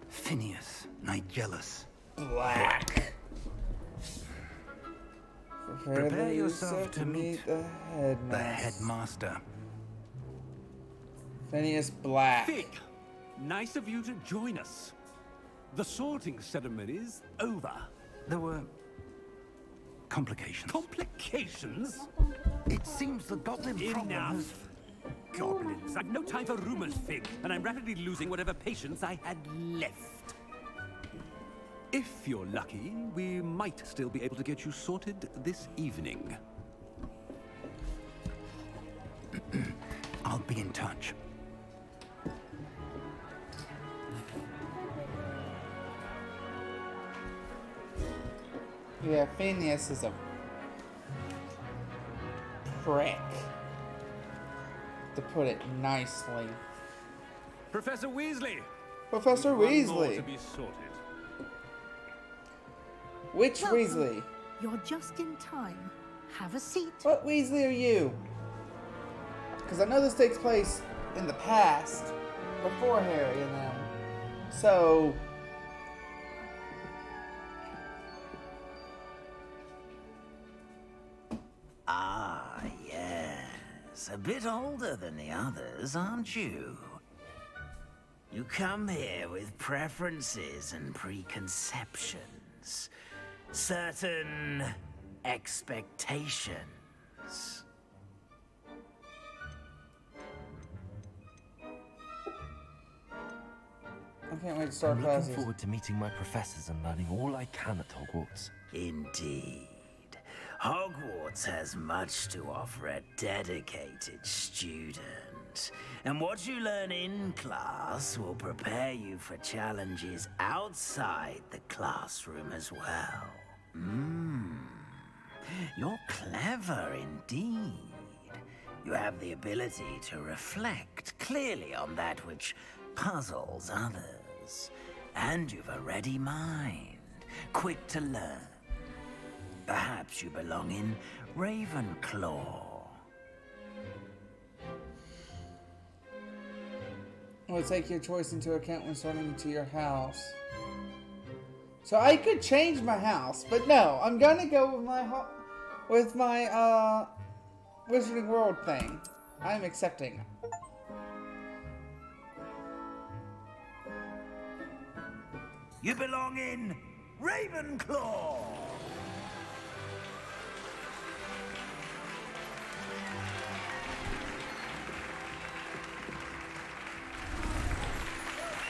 Phineas, Nigellus. Black. Prepare yourself to meet the headmaster. the headmaster. Phineas Black. Fig, nice of you to join us. The sorting ceremony's over. There were complications. Complications? It seems the goblin problem has... Enough. Goblins. I've no time for rumors, Fig, and I'm rapidly losing whatever patience I had left. If you're lucky, we might still be able to get you sorted this evening. I'll be in touch. Yeah, Phineas is a prick. To put it nicely. Professor Weasley! Professor One more Weasley. to be sorted. Which Welcome. Weasley? You're just in time. Have a seat. What Weasley are you? Because I know this takes place in the past, before Harry and them. So... Ah, yes. A bit older than the others, aren't you? You come here with preferences and preconceptions. Certain expectations. I can't wait to start I'm classes. looking forward to meeting my professors and learning all I can at Hogwarts. Indeed. Hogwarts has much to offer a dedicated student. And what you learn in class will prepare you for challenges outside the classroom as well. You're clever indeed. You have the ability to reflect clearly on that which puzzles others. And you've a ready mind, quick to learn. Perhaps you belong in Ravenclaw. We'll take your choice into account when sorting into your house. So I could change my house, but no, I'm gonna go with my Wizarding World thing. I'm accepting. You belong in Ravenclaw.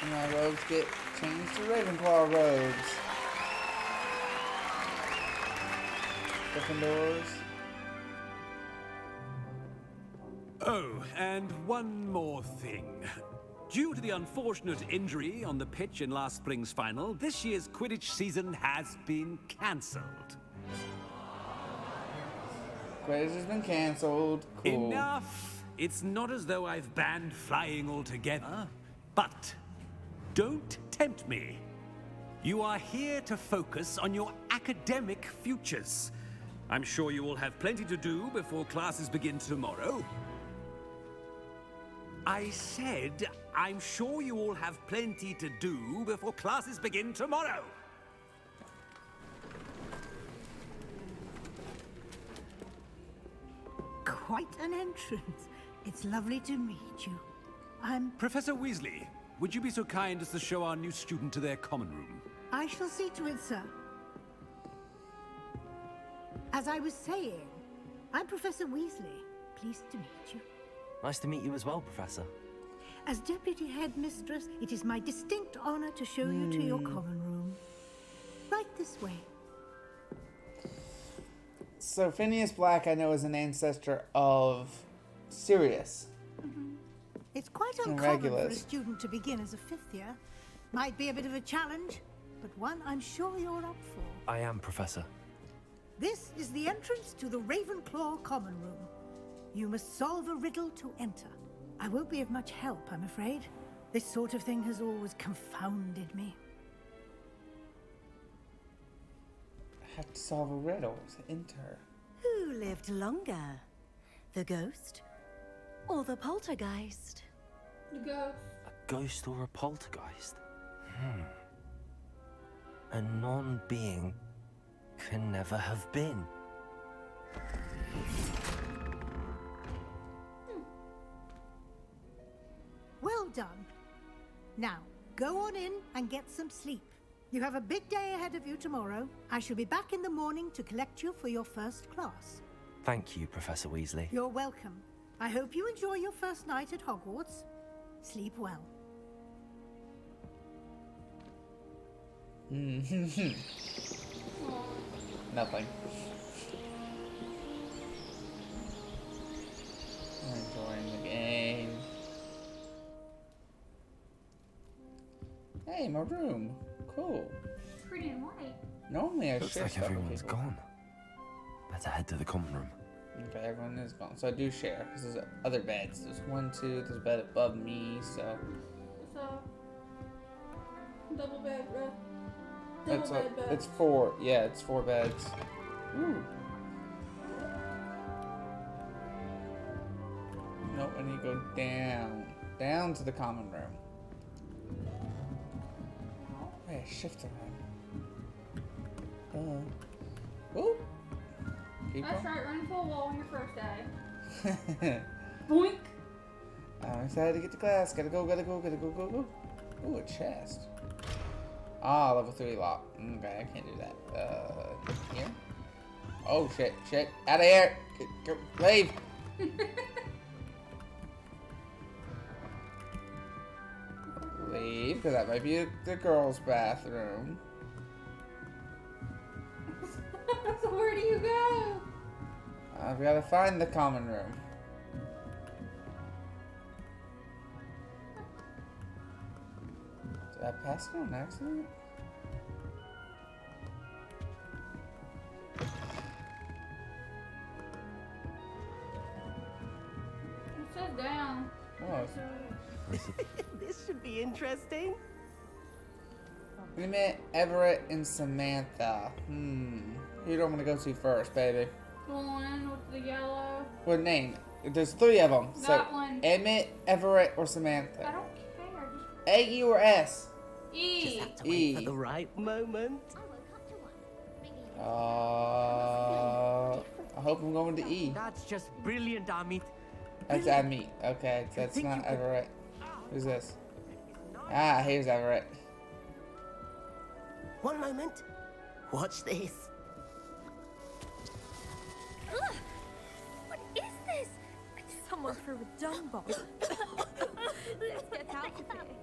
And my robes get changed to Ravenclaw robes. Gryffindors. Oh, and one more thing. Due to the unfortunate injury on the pitch in last spring's final, this year's Quidditch season has been cancelled. Quidditch has been cancelled. Cool. Enough! It's not as though I've banned flying altogether, but don't tempt me. You are here to focus on your academic futures. I'm sure you will have plenty to do before classes begin tomorrow. I said, I'm sure you all have plenty to do before classes begin tomorrow. Quite an entrance. It's lovely to meet you. I'm... Professor Weasley, would you be so kind as to show our new student to their common room? I shall see to it, sir. As I was saying, I'm Professor Weasley. Pleased to meet you. Nice to meet you as well, Professor. As Deputy Headmistress, it is my distinct honor to show you to your common room. Right this way. So Phineas Black, I know, is an ancestor of Sirius. It's quite And uncommon for a Regulus. student to begin as a fifth year. Might be a bit of a challenge, but one I'm sure you're up for. I am, Professor. This is the entrance to the Ravenclaw common room. You must solve a riddle to enter. I won't be of much help, I'm afraid. This sort of thing has always confounded me. I have to solve a riddle to enter. Who lived longer? The ghost or the poltergeist? The ghost. A ghost or a poltergeist? A non-being can never have been. Well done. Now, go on in and get some sleep. You have a big day ahead of you tomorrow. I shall be back in the morning to collect you for your first class. Thank you, Professor Weasley. You're welcome. I hope you enjoy your first night at Hogwarts. Sleep well. Nothing. I'm enjoying the game. Hey, my room. Cool. Pretty and white. Normally I Looks share like stuff with everyone's people. gone. Better head to the common room. Okay, everyone is gone. So I do share, because there's other beds. There's one, two, there's a bed above me, so... It's a double bed, bro. It's, it's four. Yeah, it's 4 beds. Ooh. Nope, I need to go down. Down to the common room. Wait, shift around. Whoop. Keep That's going. right, running full wall on your first day. Boink! I'm excited to get to class. Gotta go, gotta go, gotta go, go, go. Ooh, a chest. Ah, level 3 lock. Okay, I can't do that. Here? Oh, shit. Out of here! Leave! Leave, because that might be the girls' bathroom. So where do you go? I've got to find the common room. Did I pass it on accident? It says down. Oh. This should be interesting. Emmett, Everett, and Samantha. Who do I want to go to first, baby? The one with the yellow. What name? There's 3 of them. That so, one. Emmett, Everett, or Samantha? I don't care. A, E, or S? E. Just have to wait for the right moment. I hope I'm going to E. That's just brilliant, Amit. That's Amit. Okay, that's not Everett. Who's this? Ah, here's Everett. One moment. Watch this. Ugh! What is this? Someone threw a dung bomb. Let's get out of here.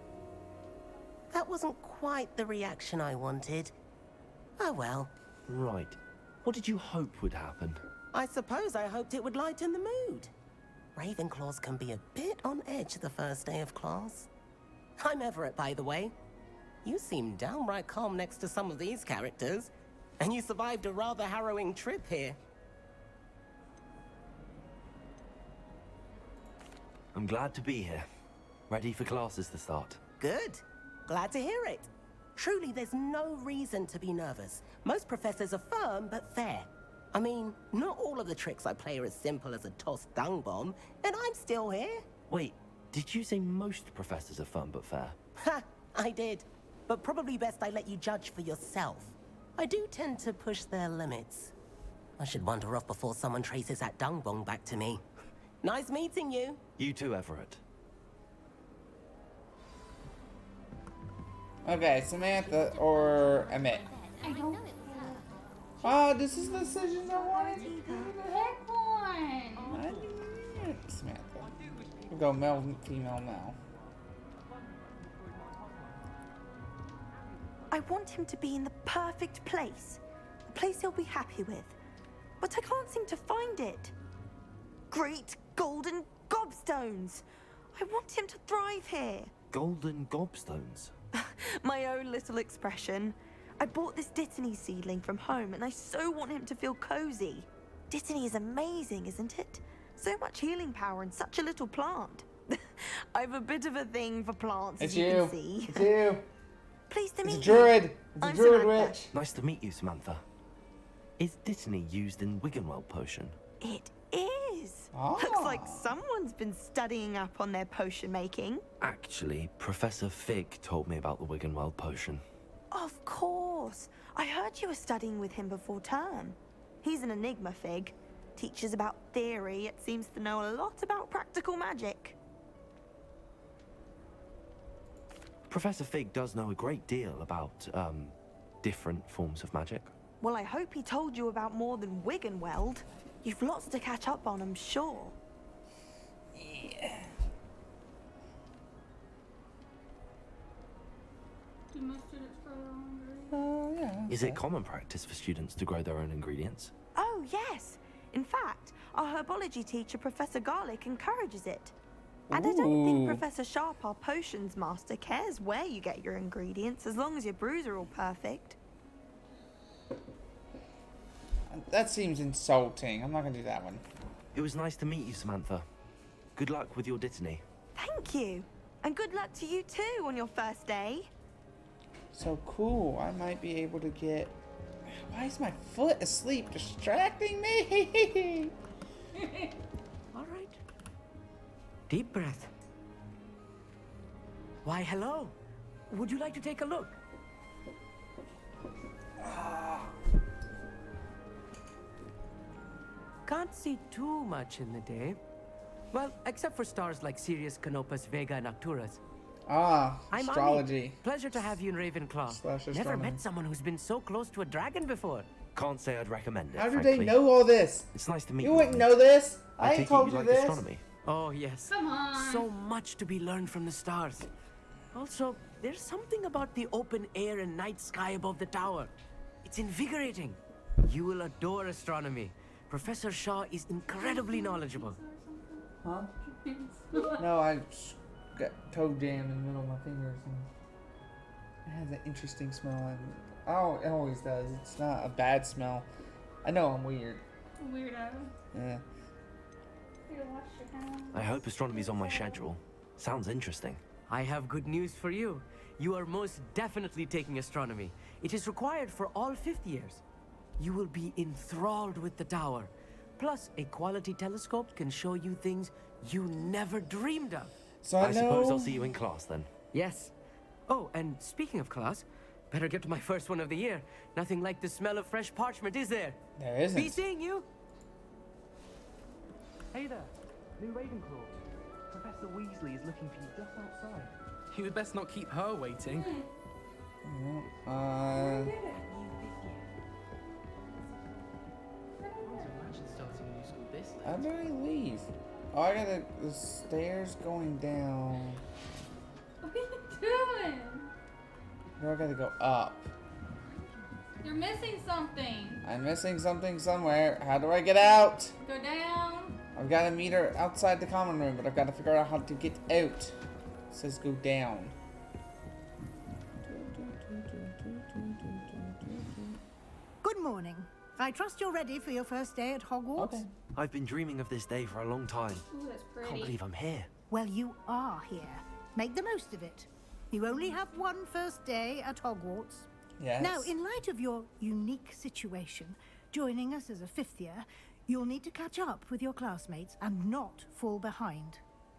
That wasn't quite the reaction I wanted. Oh well. Right. What did you hope would happen? I suppose I hoped it would lighten the mood. Ravenclaws can be a bit on edge the first day of class. I'm Everett, by the way. You seem downright calm next to some of these characters, and you survived a rather harrowing trip here. I'm glad to be here. Ready for classes to start. Good. Glad to hear it. Truly, there's no reason to be nervous. Most professors are firm but fair. I mean, not all of the tricks I play are as simple as a tossed dung bomb, and I'm still here. Wait, did you say most professors are fun but fair? Ha! I did. But probably best I let you judge for yourself. I do tend to push their limits. I should wander off before someone traces that dung bomb back to me. Nice meeting you. You too, Everett. Okay, Samantha or Emmett? I don't. Oh, this is the decision I wanted. Pick one. Samantha. We'll go male, female now. I want him to be in the perfect place. A place he'll be happy with. But I can't seem to find it. Great golden gobstones! I want him to thrive here. Golden gobstones? My own little expression. I bought this Dittany seedling from home and I so want him to feel cozy. Dittany is amazing, isn't it? So much healing power in such a little plant. I've a bit of a thing for plants, as you can see. It's you. Pleased to meet you. It's a druid. It's a I'm druid Samantha. witch. Nice to meet you, Samantha. Is Dittany used in Wiggenweld potion? It is. Ah. Looks like someone's been studying up on their potion making. Actually, Professor Fig told me about the Wiggenweld potion. Of course. I heard you were studying with him before term. He's an enigma, Fig. Teaches about theory, yet seems to know a lot about practical magic. Professor Fig does know a great deal about, different forms of magic. Well, I hope he told you about more than Wiggenweld. You've lots to catch up on, I'm sure. Yeah. Do most students grow their own ingredients? Oh, yeah. Is it common practice for students to grow their own ingredients? Oh, yes. In fact, our herbology teacher, Professor Garlick, encourages it. And I don't think Professor Sharp, our potions master, cares where you get your ingredients, as long as your brews are all perfect. That seems insulting. I'm not gonna do that one. It was nice to meet you, Samantha. Good luck with your Dittany. Thank you. And good luck to you too on your first day. So cool. I might be able to get... Why is my foot asleep distracting me? All right. Deep breath. Why, hello. Would you like to take a look? Can't see too much in the day. Well, except for stars like Sirius, Canopus, Vega, and Arcturus. Ah, I'm astrology. Ani. Pleasure to have you in Ravenclaw. Slash Never astronomy. met someone who's been so close to a dragon before. Can't say I'd recommend it. How do frankly. they know all this? It's nice to meet You you. wouldn't Ani. know this. I I take ain't it told you you like this. astronomy. Oh, yes. Come on. So much to be learned from the stars. Also, there's something about the open air and night sky above the tower. It's invigorating. You will adore astronomy. Professor Shaw is incredibly knowledgeable. Huh? No, I just got toe jammed in the middle of my fingers, and it has an interesting smell. And oh, it always does. It's not a bad smell. I know I'm weird. Weirdo. Yeah. Here, wash your hands. I hope astronomy's on my schedule. Sounds interesting. I have good news for you. You are most definitely taking astronomy. It is required for all fifth years. You will be enthralled with the tower. Plus, a quality telescope can show you things you never dreamed of. So I suppose I'll see you in class then. Yes. Oh, and speaking of class, better get to my first one of the year. Nothing like the smell of fresh parchment, is there? There isn't. Be seeing you. Hey there, new Ravenclaw. Professor Weasley is looking for you just outside. You had best not keep her waiting. How do I leave? Oh, I gotta. The stairs going down. What are you doing? No, I gotta go up. You're missing something. I'm missing something somewhere. How do I get out? Go down. I've got a meter outside the common room, but I've got to figure out how to get out. It says go down. Good morning. I trust you're ready for your first day at Hogwarts. Okay. I've been dreaming of this day for a long time. Ooh, that's pretty. Can't believe I'm here. Well, you are here. Make the most of it. You only have one first day at Hogwarts. Yes. Now, in light of your unique situation, joining us as a fifth year, you'll need to catch up with your classmates and not fall behind.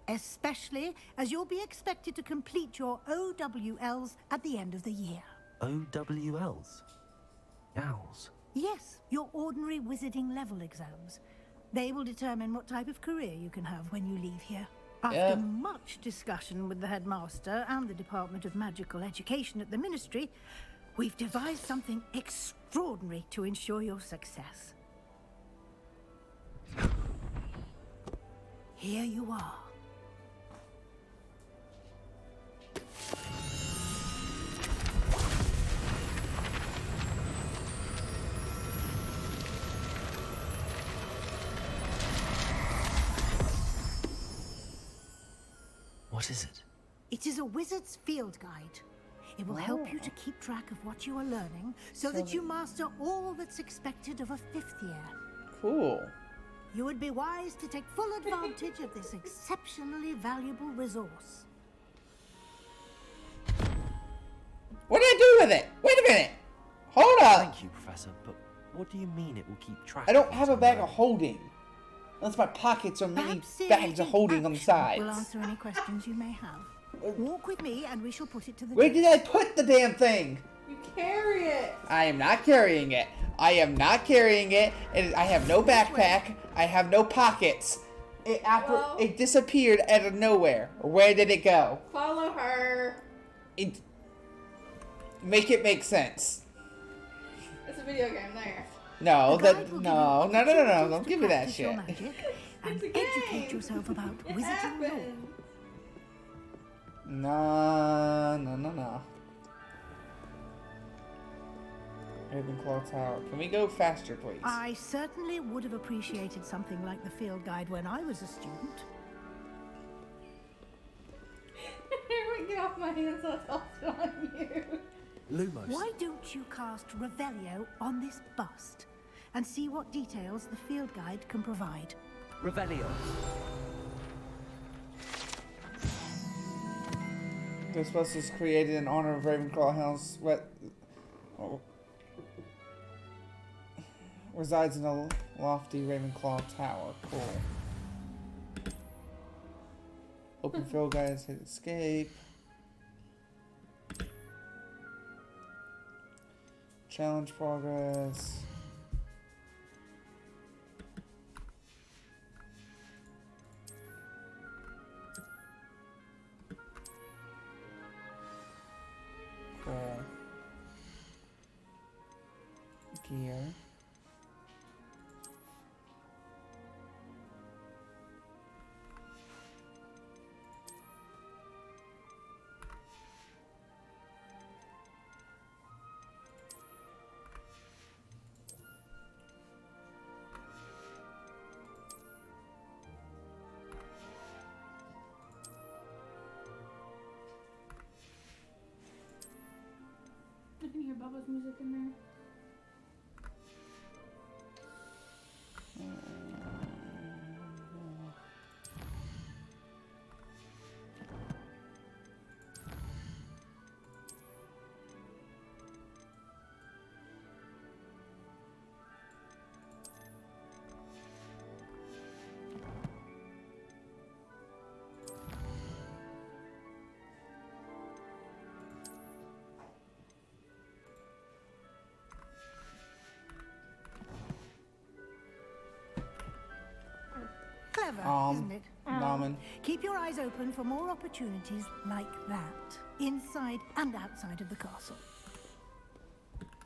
Especially as you'll be expected to complete your OWLs at the end of the year. OWLs? Owls. Yes, your ordinary wizarding level exams. They will determine what type of career you can have when you leave here. After much discussion with the headmaster and the Department of Magical Education at the Ministry, we've devised something extraordinary to ensure your success. Here you are. What is it? It is a wizard's field guide. It will help you to keep track of what you are learning so that you master all that's expected of a fifth year. Cool. You would be wise to take full advantage of this exceptionally valuable resource. What do I do with it? Wait a minute. Hold up. Thank you, Professor, but what do you mean it will keep track? I don't have a bag of holding. That's my pockets or many bags of holding on the sides. We'll answer any questions you may have. Walk with me and we shall put it to the Where test. did I put the damn thing? You carry it. I am not carrying it. I am not carrying it. I have no backpack. I have no pockets. It disappeared out of nowhere. Where did it go? Follow her. Make it make sense. It's a video game there. No, no. Don't give me that Practice shit. your magic and educate yourself about wizarding lore. No. Ravenclaw Tower. Can we go faster, please? I certainly would have appreciated something like the field guide when I was a student. Here we get off my hands, so I'll toss it on you. Lumos. Why don't you cast Revelio on this bust and see what details the field guide can provide? Revelio. This bus is created in honor of Ravenclaw House. Resides in a lofty Ravenclaw tower. Cool. Open field guides, hit escape. Challenge progress. gear. I can hear Bubba's music in there. Clever, isn't it? Norman. Keep your eyes open for more opportunities like that, inside and outside of the castle.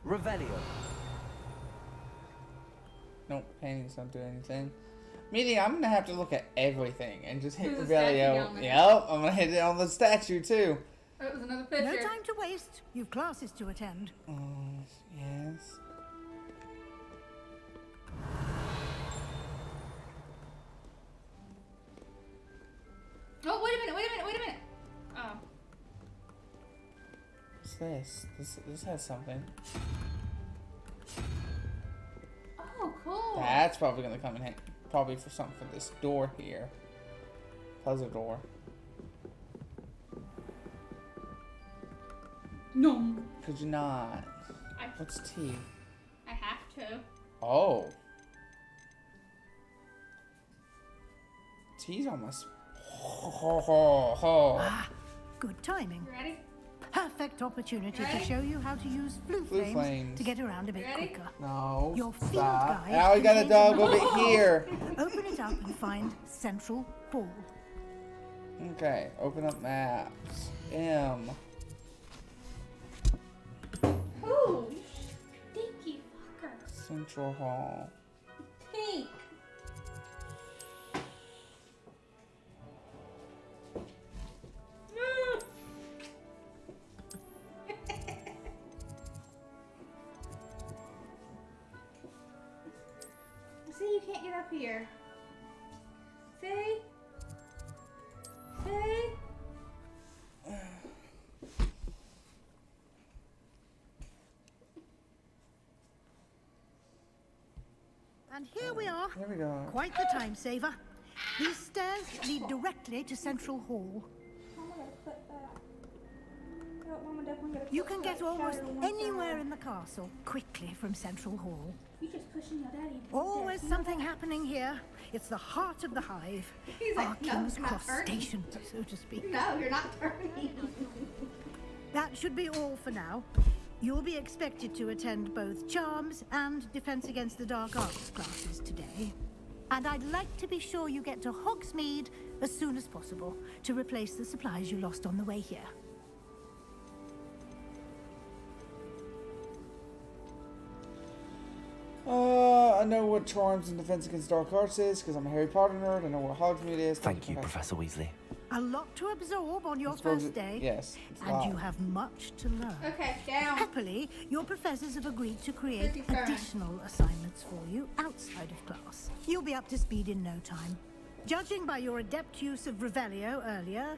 Revelio. Nope, paintings don't do anything. Meaning I'm gonna have to look at everything and just hit There's a statue Revelio. down there. Yep, I'm gonna hit it on the statue too. That was another picture. No time to waste. You've classes to attend. Yes. Oh, wait a minute, wait a minute, wait a minute. Oh. What's this? This has something. Oh, cool. That's probably gonna come in handy. Probably for something for this door here. Puzzle door. No. Could you not? What's T? I have to. Oh. T's almost. Good timing. You ready? Perfect opportunity Ready? to show you how to use flue Flue flames to get around a bit Ready? quicker. No. Your field Stop. guide Now we got a contains dog a- over here. Open it up and find Central Hall. Okay, open up maps. M. Ooh, you stinky fucker. Central Hall. Pink. See, you can't get up here. See? See? And here we are. Here we go. Quite the time saver. These stairs lead directly to Central Hall. You can get almost anywhere in the castle quickly from Central Hall. You just pushing your daddy. Always something happening here. It's the heart of the hive. He's Our like, no, King's I'm not Cross turning. Station, so to speak. No, you're not turning. That should be all for now. You'll be expected to attend both Charms and Defense Against the Dark Arts classes today. And I'd like to be sure you get to Hogsmeade as soon as possible to replace the supplies you lost on the way here. I know what Charms and Defense Against Dark Arts is because I'm a Harry Potter nerd. I know what Hogsmeade is. Thank you, Professor Weasley. A lot to absorb on your I suppose first day. yes, it's a And lot. you have much to learn. Okay, down. Happily, your professors have agreed to create Chrissy's turn. additional assignments for you outside of class. You'll be up to speed in no time. Judging by your adept use of Revelio earlier,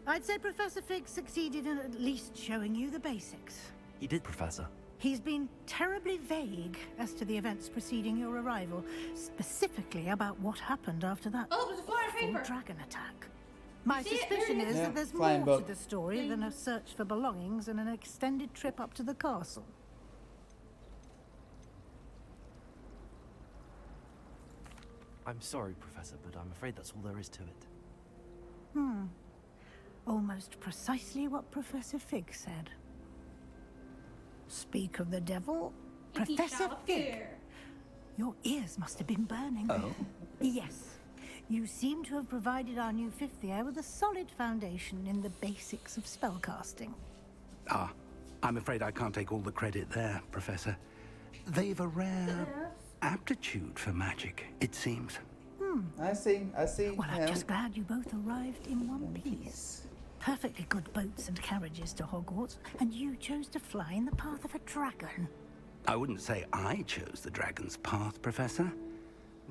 I'd say Professor Fig succeeded in at least showing you the basics. He did, Professor. He's been terribly vague as to the events preceding your arrival, specifically about what happened after that Oh, there's a flying awful paper. dragon attack. My See it? suspicion There it is is. Yeah, that there's flying more book. to the story than a search for belongings and an extended trip up to the castle. I'm sorry, Professor, but I'm afraid that's all there is to it. Almost precisely what Professor Fig said. Speak of the devil, He Professor shall Fig. appear. Your ears must have been burning. Oh? Yes. You seem to have provided our new fifth year with a solid foundation in the basics of spellcasting. Ah, I'm afraid I can't take all the credit there, Professor. They've a rare aptitude for magic, it seems. I see. Well, I'm him. just glad you both arrived in one piece. Perfectly good boats and carriages to Hogwarts, and you chose to fly in the path of a dragon. I wouldn't say I chose the dragon's path, Professor.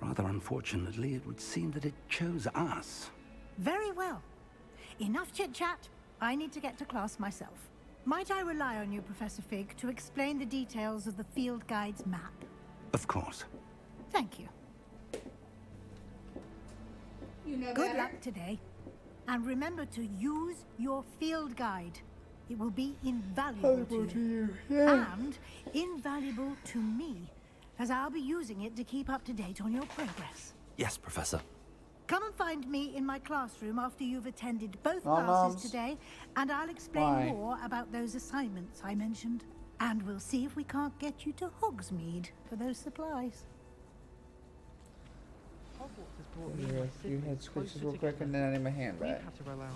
Rather unfortunately, it would seem that it chose us. Very well. Enough chit-chat. I need to get to class myself. Might I rely on you, Professor Fig, to explain the details of the field guide's map? Of course. Thank you. You know Good better. luck today. And remember to use your field guide. It will be invaluable to you. And invaluable to me, as I'll be using it to keep up to date on your progress. Yes, Professor. Come and find me in my classroom after you've attended both Nom-noms. classes today, and I'll explain Why? more about those assignments I mentioned. And we'll see if we can't get you to Hogsmeade for those supplies. Yeah, a few head scratches real quick, and then I need my hand back. Had to rely on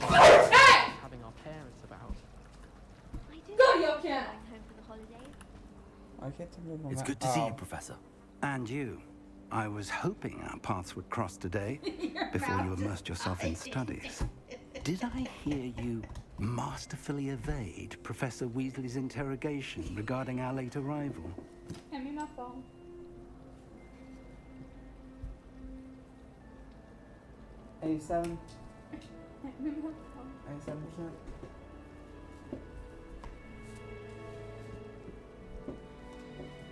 having our parents about. Go to your kennel. I can't think of my It's map. good to see you, Professor. And you. I was hoping our paths would cross today, before you immersed yourself in studies. Did I hear you masterfully evade Professor Weasley's interrogation regarding our late arrival? Hand me my phone. $87%. Hand me my phone. 87%.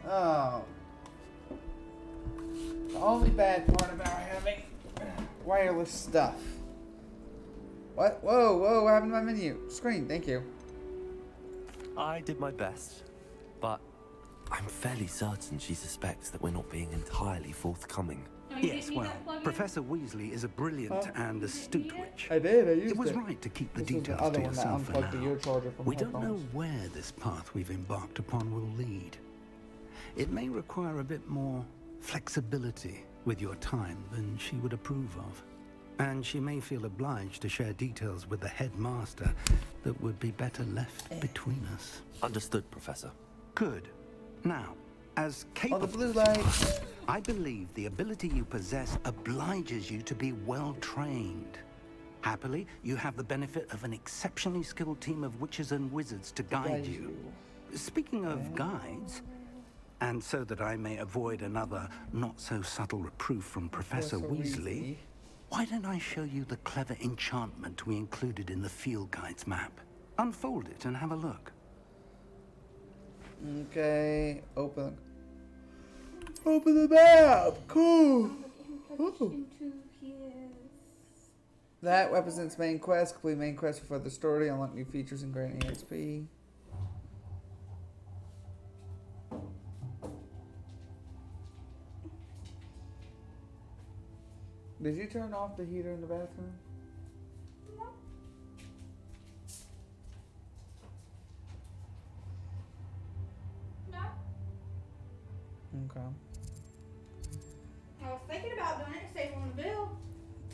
Oh. The only bad part about having wireless stuff. What? Whoa, what happened to my menu? Screen, thank you. I did my best, but I'm fairly certain she suspects that we're not being entirely forthcoming. Yes, well, Professor Weasley is a brilliant and astute witch. I did, I used It was it. right to keep the This was the details other to one that yourself for unplugged the now. ear charger from We don't know headphones. where this path we've embarked upon will lead. It may require a bit more flexibility with your time than she would approve of. And she may feel obliged to share details with the headmaster that would be better left between us. Understood, Professor. Good. Now, as capable the blue as you light. are, I believe the ability you possess obliges you to be well trained. Happily, you have the benefit of an exceptionally skilled team of witches and wizards to guide you. Speaking of guides, and so that I may avoid another not-so-subtle reproof from Professor Weasley, why don't I show you the clever enchantment we included in the field guide's map? Unfold it and have a look. Okay, open the map. Cool. Ooh. That represents main quest. Complete main quest for further story. Unlock new features and grant EXP. Did you turn off the heater in the bathroom? No. Okay. I was thinking about doing it to save on the bill.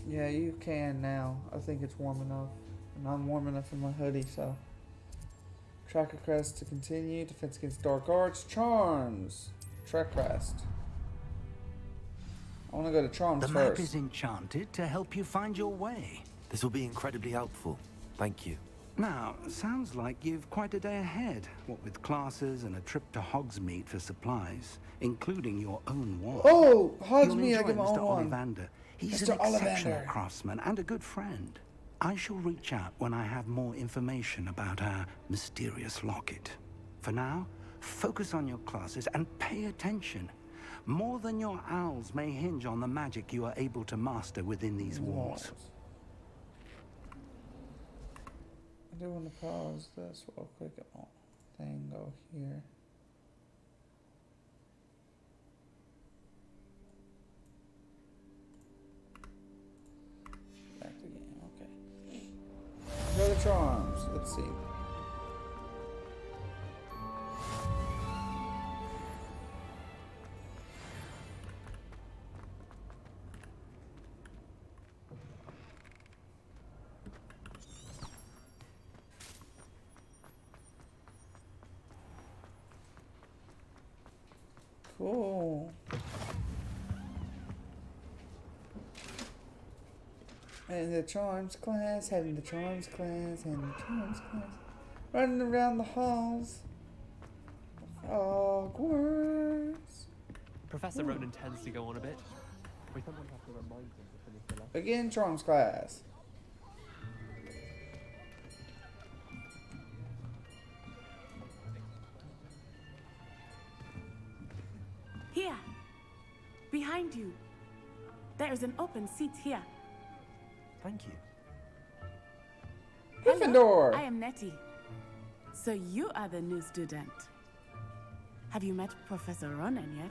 Yeah, you can now. I think it's warm enough. And I'm warm enough in my hoodie, so. Tracker crest to continue. Defense against dark arts. Charms. Trek crest. I want to go to Charms The first. map is enchanted to help you find your way. This will be incredibly helpful. Thank you. Now, sounds like you've quite a day ahead, what with classes and a trip to Hogsmeade for supplies, including your own wand. Oh, Hogsmeade, You'll I enjoy get my Mr. own wand. Ollivander. He's Mr. an exceptional Ollivander. craftsman and a good friend. I shall reach out when I have more information about our mysterious locket. For now, focus on your classes and pay attention. More than your owls may hinge on the magic you are able to master within these walls. I do want to pause this real quick. It won't thing go here. Back to the game. Okay. Go to Charms. Let's see. Cool. And the charms class, having the charms class, and the charms class. Running around the halls. Hogwarts. Professor Ronan tends to go on a bit. We sometimes have to remind him to finish the lesson. Begin charms class. Here, behind you. There is an open seat here. Thank you. Gryffindor. I am Nettie. So you are the new student. Have you met Professor Ronan yet?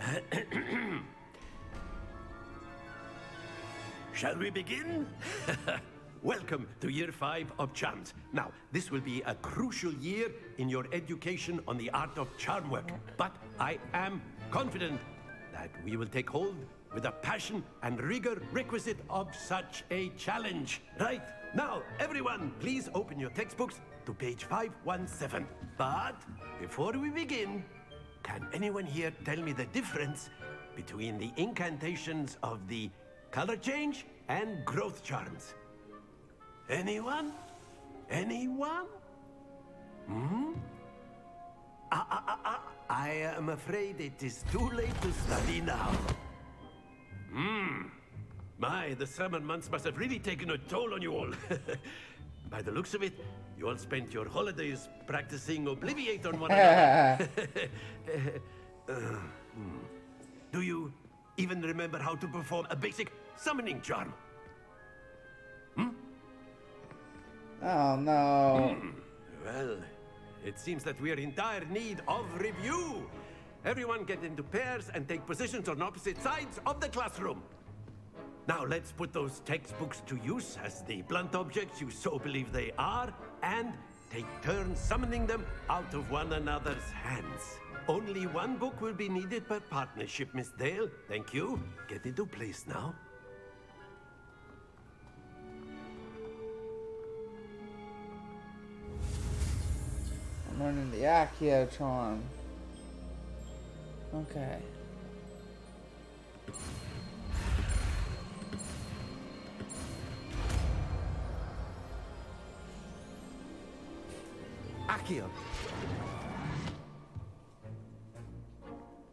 Shall we begin? Welcome to Year 5 of Charms. Now, this will be a crucial year in your education on the art of charm work. But I am confident that we will take hold with the passion and rigor requisite of such a challenge. Right, now, everyone, please open your textbooks to page 517. But before we begin, can anyone here tell me the difference between the incantations of the color change and growth charms? Anyone? Anyone? Hmm? I am afraid it is too late to study now. My, the summer months must have really taken a toll on you all. By the looks of it, you all spent your holidays practicing Obliviate on one another. Do you even remember how to perform a basic summoning charm? Oh no. Well, it seems that we are in dire need of review. Everyone get into pairs and take positions on opposite sides of the classroom. Now let's put those textbooks to use as the blunt objects you so believe they are, and take turns summoning them out of one another's hands. Only one book will be needed per partnership, Miss Dale. Thank you. Get into place now. I'm learning the Accio charm. Okay. Accio.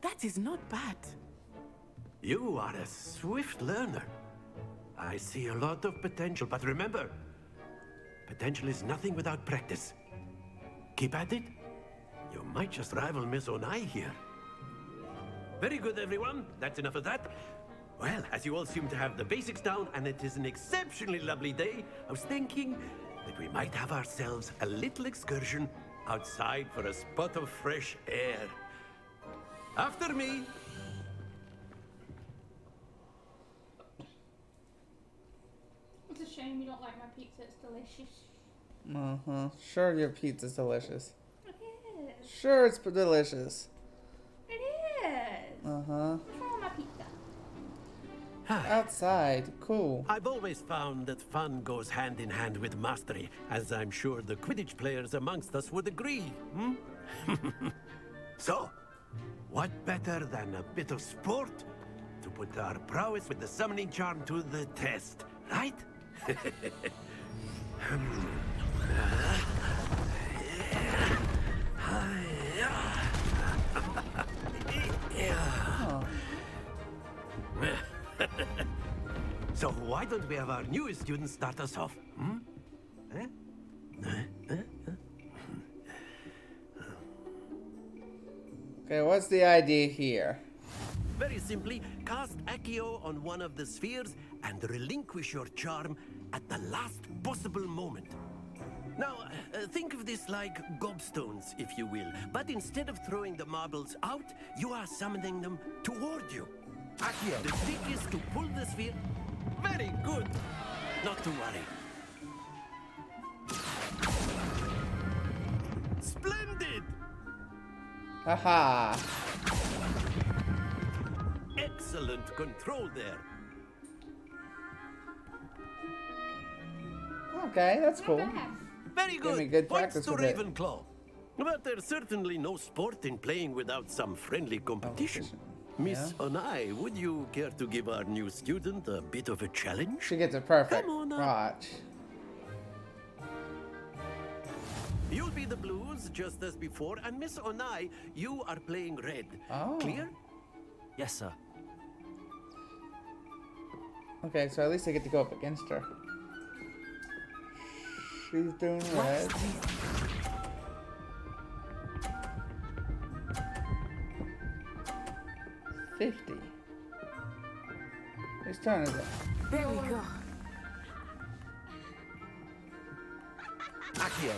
That is not bad. You are a swift learner. I see a lot of potential, but remember, potential is nothing without practice. Keep at it. You might just rival Miss Onai here. Very good, everyone. That's enough of that. Well, as you all seem to have the basics down, and it is an exceptionally lovely day, I was thinking that we might have ourselves a little excursion outside for a spot of fresh air. After me. It's a shame you don't like my pizza. It's delicious. Sure, your pizza's delicious. It is. Sure, it's delicious. It is. What's wrong with my pizza? Outside. Cool. I've always found that fun goes hand in hand with mastery, as I'm sure the Quidditch players amongst us would agree. So, what better than a bit of sport to put our prowess with the summoning charm to the test, right? So why don't we have our newest student start us off? Okay, what's the idea here? Very simply, cast Accio on one of the spheres and relinquish your charm at the last possible moment. Now, think of this like gobstones, if you will. But instead of throwing the marbles out, you are summoning them toward you. Accio. The trick is to pull the sphere. Very good. Not to worry. Splendid! Haha. Excellent control there. Okay, that's cool. Very Give me good. good Points practice to with it. Ravenclaw. But there's certainly no sport in playing without some friendly competition. Miss Onai, would you care to give our new student a bit of a challenge? She gets it perfect. Come on up. Watch. You'll be the blues just as before, and Miss Onai, you are playing red. Oh. Clear? Yes, sir. Okay, so at least I get to go up against her. She's doing red. 50. Whose turn is it? There we go. Accio.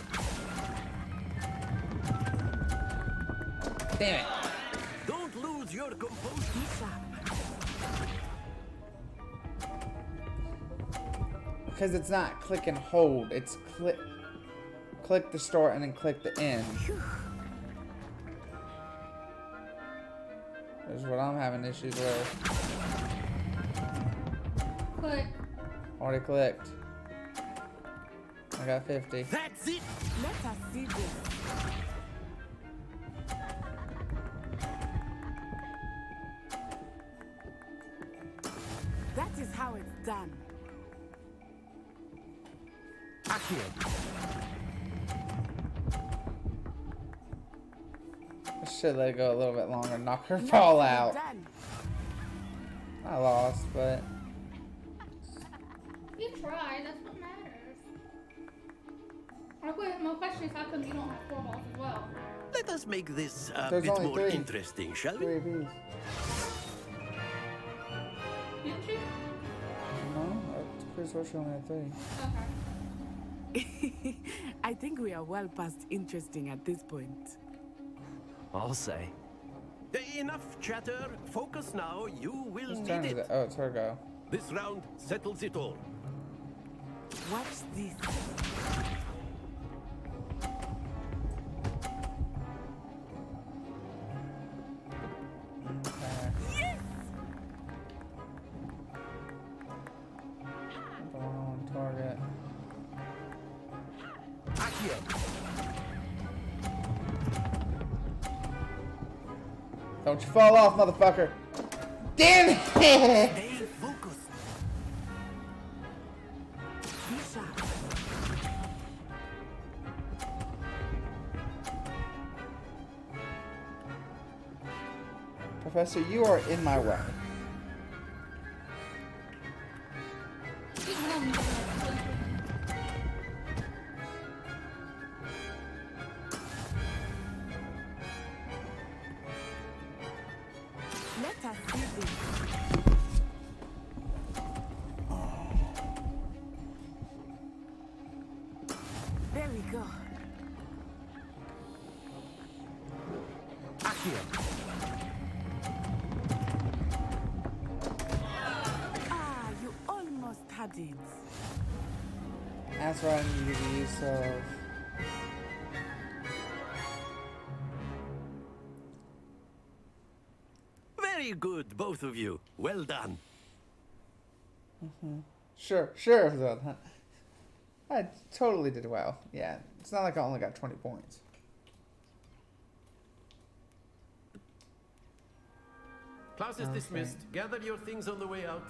Damn it. Don't lose your composure. Because it's not click and hold, it's click the start and then click the end. That's what I'm having issues with. Click. Already clicked. I got 50. That's it! Let us see this. That is how it's done. Accio. I should let it go a little bit longer, knock her ball out. I lost, but You tried, that's what matters. My question is, how come you don't have 4 balls as well? Let us make this a There's bit only more 3. interesting, shall we? 3 apiece. Didn't you? No, Chris Horsham only had 3. Okay. I think we are well past interesting at this point. I'll say. Enough chatter. Focus now. You will Whose need turn is it. it? Oh, it's her go. This round settles it all. Watch this. Yes! The one on target. Don't you fall off, motherfucker! Damn it! Stay focused. Be sharp. Professor, you are in my way. Let us see this. There we go. Ah, you almost had it. That's what I needed the use of. Very good, both of you. Well done. Sure, though. I totally did well. Yeah, it's not like I only got 20 points. Class is dismissed. Gather your things on the way out.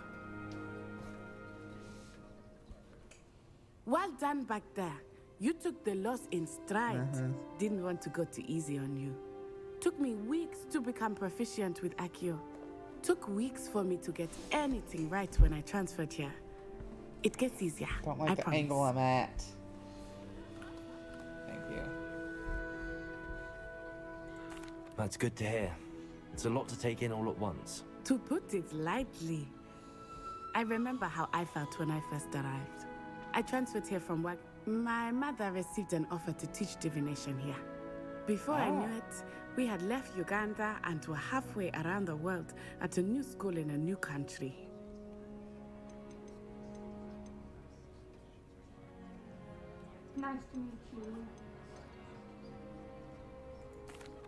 Well done back there. You took the loss in stride. Didn't want to go too easy on you. Took me weeks to become proficient with Accio. Took weeks for me to get anything right when I transferred here. It gets easier. Don't like I the promise. angle I'm at. Thank you. That's good to hear. It's a lot to take in all at once. To put it lightly, I remember how I felt when I first arrived. I transferred here from work. My mother received an offer to teach divination here. Before I knew it, we had left Uganda and were halfway around the world at a new school in a new country. Nice to meet you.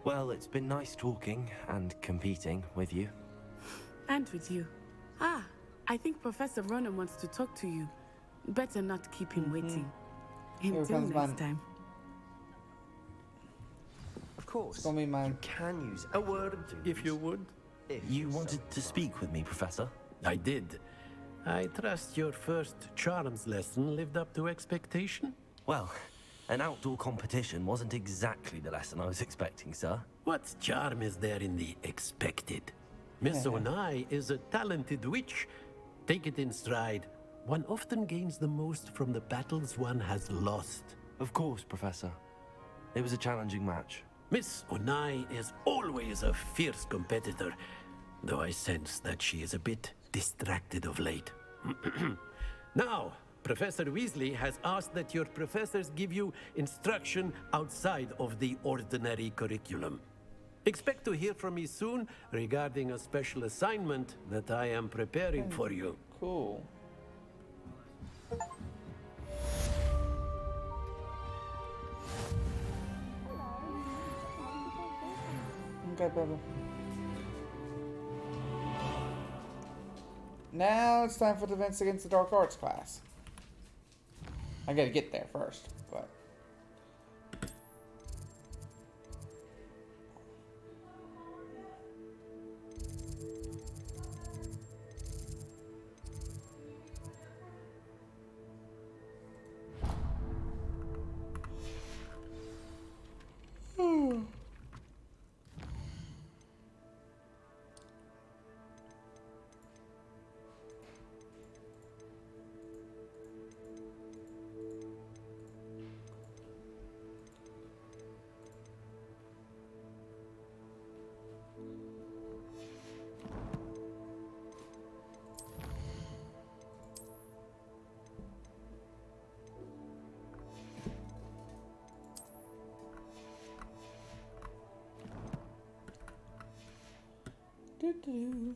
Well, it's been nice talking and competing with you. And with you. Ah, I think Professor Ronan wants to talk to you. Better not keep him waiting. Until comes next mine. time. Of course. It's gonna be mine. You can use A word, if you would. You wanted to speak with me, Professor? I did. I trust your first charms lesson lived up to expectation? Well, an outdoor competition wasn't exactly the lesson I was expecting, sir. What charm is there in the expected? Miss Onai is a talented witch. Take it in stride. One often gains the most from the battles one has lost. Of course, Professor. It was a challenging match. Miss Onai is always a fierce competitor, though I sense that she is a bit distracted of late. Now, Professor Weasley has asked that your professors give you instruction outside of the ordinary curriculum. Expect to hear from me soon regarding a special assignment that I am preparing for you. Cool. Okay, baby. Now it's time for Defense Against the Dark Arts class. I gotta get there first, but... Doo-doo.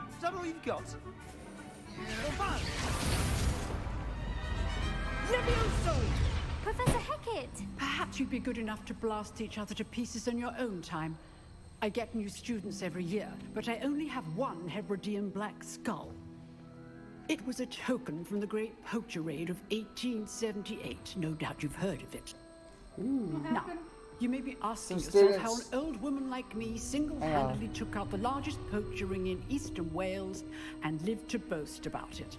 Is that all you've got? Levioso! Professor Hecat! Perhaps you'd be good enough to blast each other to pieces in your own time. I get new students every year, but I only have one Hebridean black skull. It was a token from the Great Poacher Raid of 1878. No doubt you've heard of it. Now, you may be asking yourself how an old woman like me single-handedly took out the largest poacher ring in eastern Wales and lived to boast about it.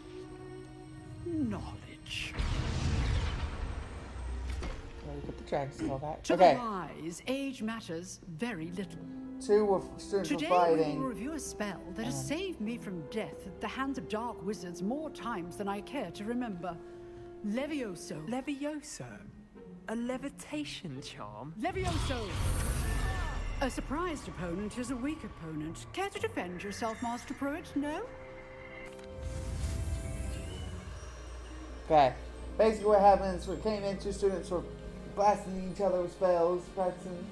Knowledge. Put the dragon skull back. To the wise, age matters very little. Two students were fighting. Today we will review a spell that has saved me from death at the hands of dark wizards more times than I care to remember. Levioso. Levioso? A levitation charm? Levioso! A surprised opponent is a weak opponent. Care to defend yourself, Master Pruitt? No? Okay. Basically what happened is we came in, two students were blasting each other with spells, practicing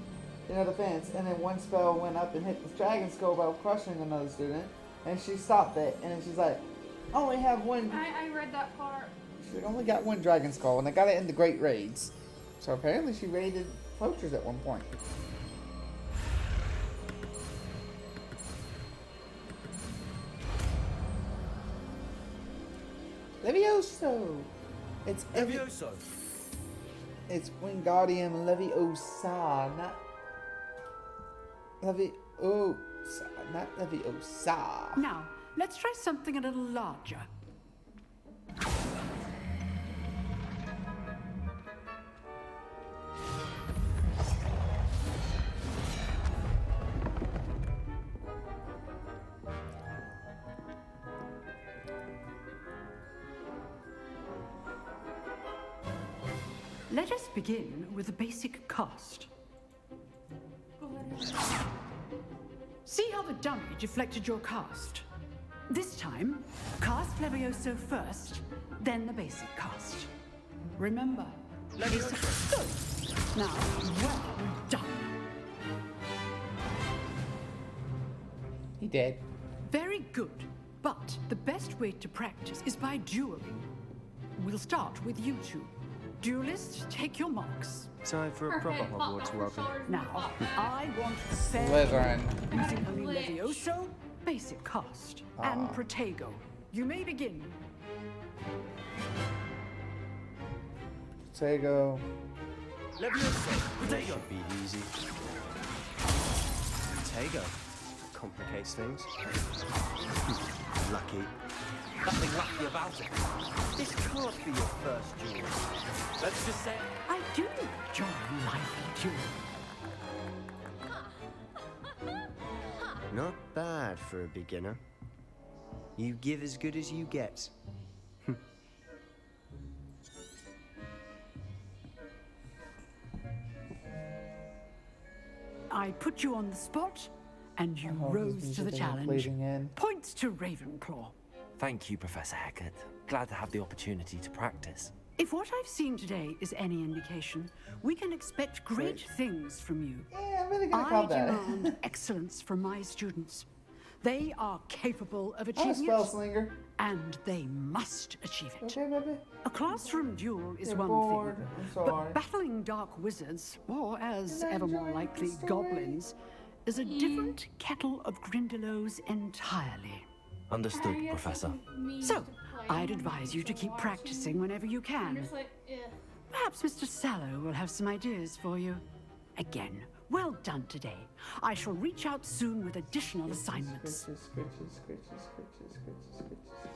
defense, and then one spell went up and hit the dragon skull while crushing another student, and she stopped it, and then she's like, I only have one. I read that part. She only got one dragon skull, and I got it in the Great Raids. So apparently she raided poachers at one point. Levioso! It's Levioso! It's Wingardium Leviosa, not Leviosa, not Leviosa. Now, let's try something a little larger. Let us begin with the basic cast. See how the dummy deflected your cast? This time, cast Levioso first, then the basic cast. Remember, Levioso. Good. Now, well done. He did. Very good. But the best way to practice is by dueling. We'll start with you two. Duelists, take your marks. Time for a proper Hogwarts welcome. Now, I want fair Slytherin. using only Levioso, basic cast, and Protego. You may begin. Protego. Levioso, Protego. Be easy. Protego. Complicates things. Lucky. Nothing lucky about it. This can't be your first duel. Let's just say I do enjoy lively duel. Not bad for a beginner. You give as good as you get. I put you on the spot, and you rose to the challenge. Points to Ravenclaw. Thank you, Professor Hecat. Glad to have the opportunity to practice. If what I've seen today is any indication, we can expect great things from you. Yeah, I'm really gonna I call that. demand excellence from my students. They are capable of I'm a achieving spell it, slinger. and they must achieve it. Okay, baby. A classroom duel is You're one bored. thing, I'm sorry. but battling dark wizards, or as You're not ever more enjoying likely, the story. goblins, is a different kettle of Grindylows entirely. Understood, Professor. So, I'd advise you to keep practicing whenever you I'm can. just like, yeah. Perhaps Mr. Sallow will have some ideas for you. Again, well done today. I shall reach out soon with additional assignments.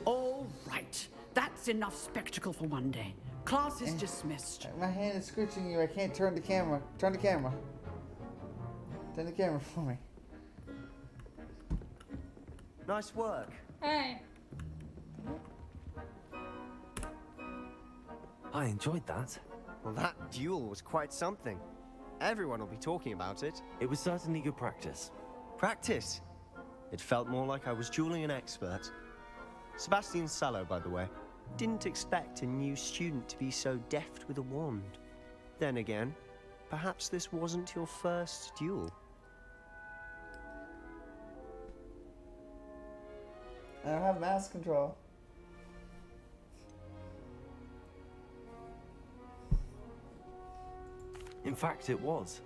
All right, that's enough spectacle for one day. Class is dismissed. My hand is scratching you. I can't turn the camera. Turn the camera. Turn the camera for me. Nice work. Hey. I enjoyed that. Well, that duel was quite something. Everyone will be talking about it. It was certainly good practice. Practice? It felt more like I was dueling an expert. Sebastian Sallow, by the way. Didn't expect a new student to be so deft with a wand. Then again, perhaps this wasn't your first duel. I don't have mass control. In fact, it was.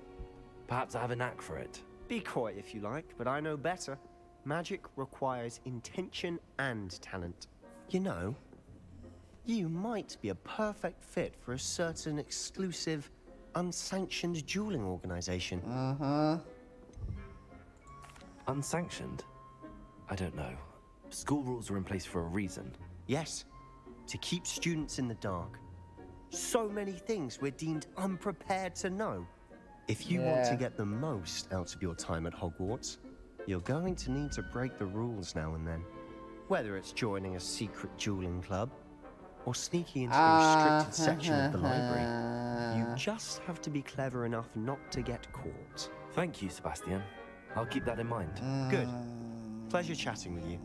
Perhaps I have a knack for it. Be coy if you like, but I know better. Magic requires intention and talent. You know, you might be a perfect fit for a certain exclusive, unsanctioned dueling organization. Uh-huh. Unsanctioned? I don't know. School rules are in place for a reason. Yes, to keep students in the dark. So many things we're deemed unprepared to know. If you want to get the most out of your time at Hogwarts, you're going to need to break the rules now and then. Whether it's joining a secret dueling club, or sneaking into the restricted section of the library, you just have to be clever enough not to get caught. Thank you, Sebastian. I'll keep that in mind. Good. Pleasure chatting with you.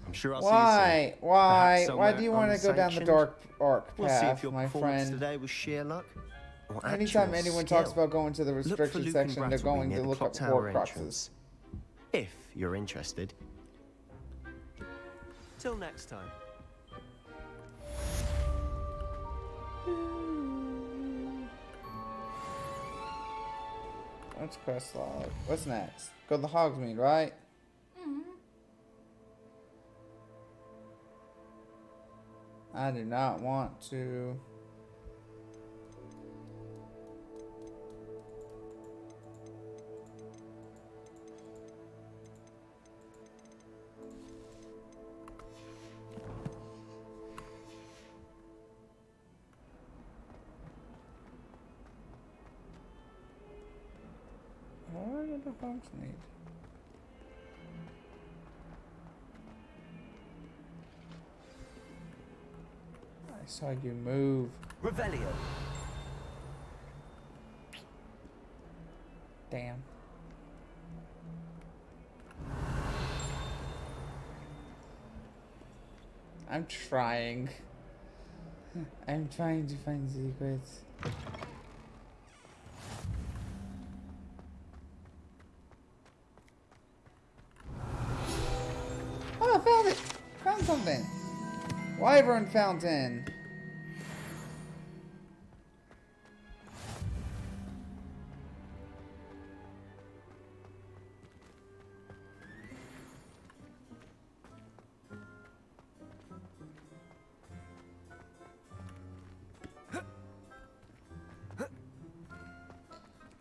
I'm sure I'll Why? see you soon. Why? Perhaps Why do you want to go down the unsanctioned? dark arc We'll see path, if your my performance friend? today was sheer luck or Anytime actual anyone skill. talks about going to the Look for restricted Luke and section, they're Brattleby going near to the look clock up tower Horcruxes. entrance. If you're interested. Till next time. What's quest log? What's next? Go to the Hogsmeade, right? I do not want to. Where did the Hogsmeade? I saw you move. I'm trying. I'm trying to find secrets. Oh, I found it! Found something. Wyvern fountain.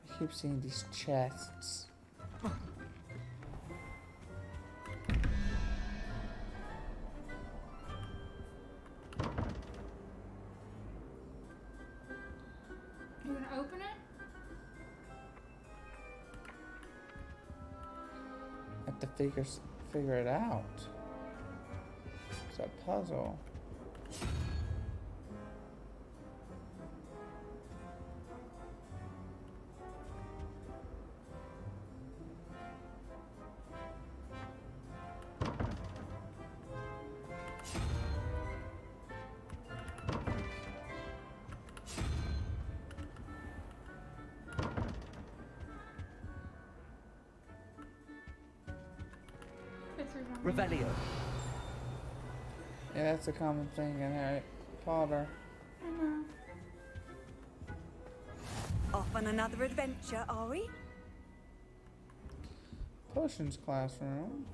I keep seeing these chests. You gonna open it? I have to figure it out. It's a puzzle. Revelio. Yeah, that's a common thing in Harry Potter. Off on another adventure, are we? Potions classroom.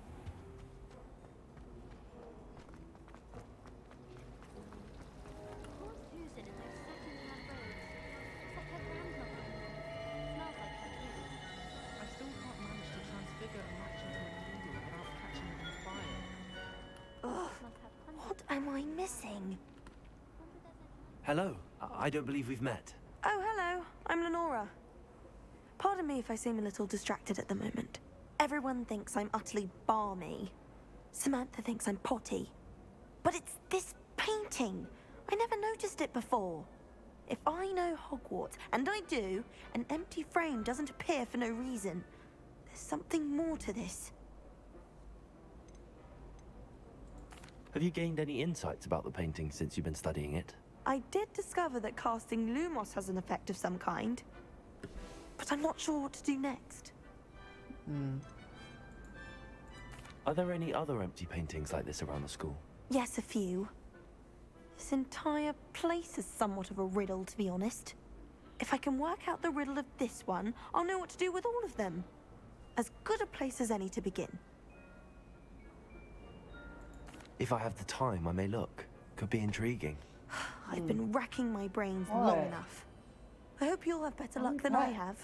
I still can't manage to transfigure a match into a needle without catching it on fire. Ugh, what am I missing? Hello. I don't believe we've met. Oh, hello. I'm Lenora. Pardon me if I seem a little distracted at the moment. Everyone thinks I'm utterly balmy. Samantha thinks I'm potty. But it's this painting. I never noticed it before. If I know Hogwarts, and I do, an empty frame doesn't appear for no reason. There's something more to this. Have you gained any insights about the painting since you've been studying it? I did discover that casting Lumos has an effect of some kind. But I'm not sure what to do next. Are there any other empty paintings like this around the school? Yes, a few. This entire place is somewhat of a riddle, to be honest. If I can work out the riddle of this one, I'll know what to do with all of them. As good a place as any to begin. If I have the time, I may look. Could be intriguing. I've been racking my brains Why? long enough. I hope you'll have better luck than I have.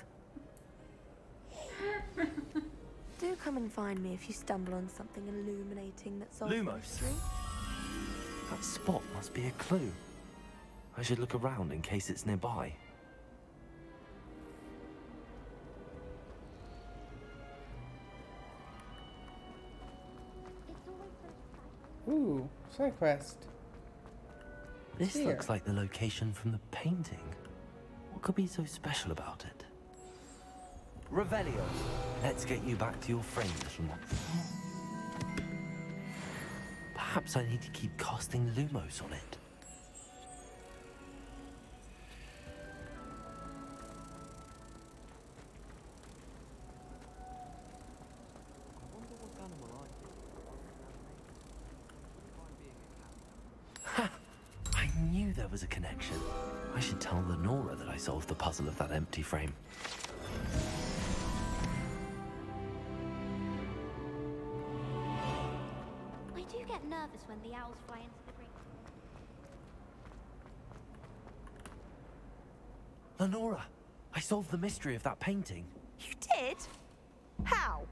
Do come and find me if you stumble on something illuminating that solves the Lumos. mystery. That spot must be a clue. I should look around in case it's nearby. Ooh, side quest. This Here. looks like the location from the painting. What could be so special about it? Revelio. Let's get you back to your frame, little one. Perhaps I need to keep casting Lumos on it. Ha! I knew there was a connection. I should tell Lenora that I solved the puzzle of that empty frame. I do get nervous when the owls fly into the ring. Lenora, I solved the mystery of that painting. You did? How?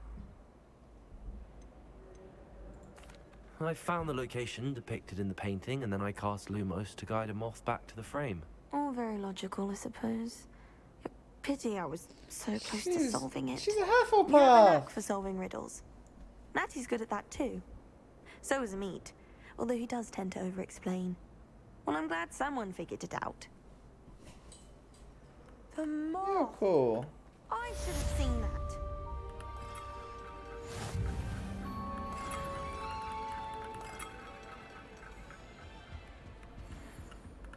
I found the location depicted in the painting, and then I cast Lumos to guide a moth back to the frame. All very logical, I suppose. Pity I was so close to She's- solving it. she's a You have a Hufflepuff. knack for solving riddles. Natty's good at that too. So is Amit, although he does tend to over-explain. Well, I'm glad someone figured it out. The moth! Cool. I should have seen that.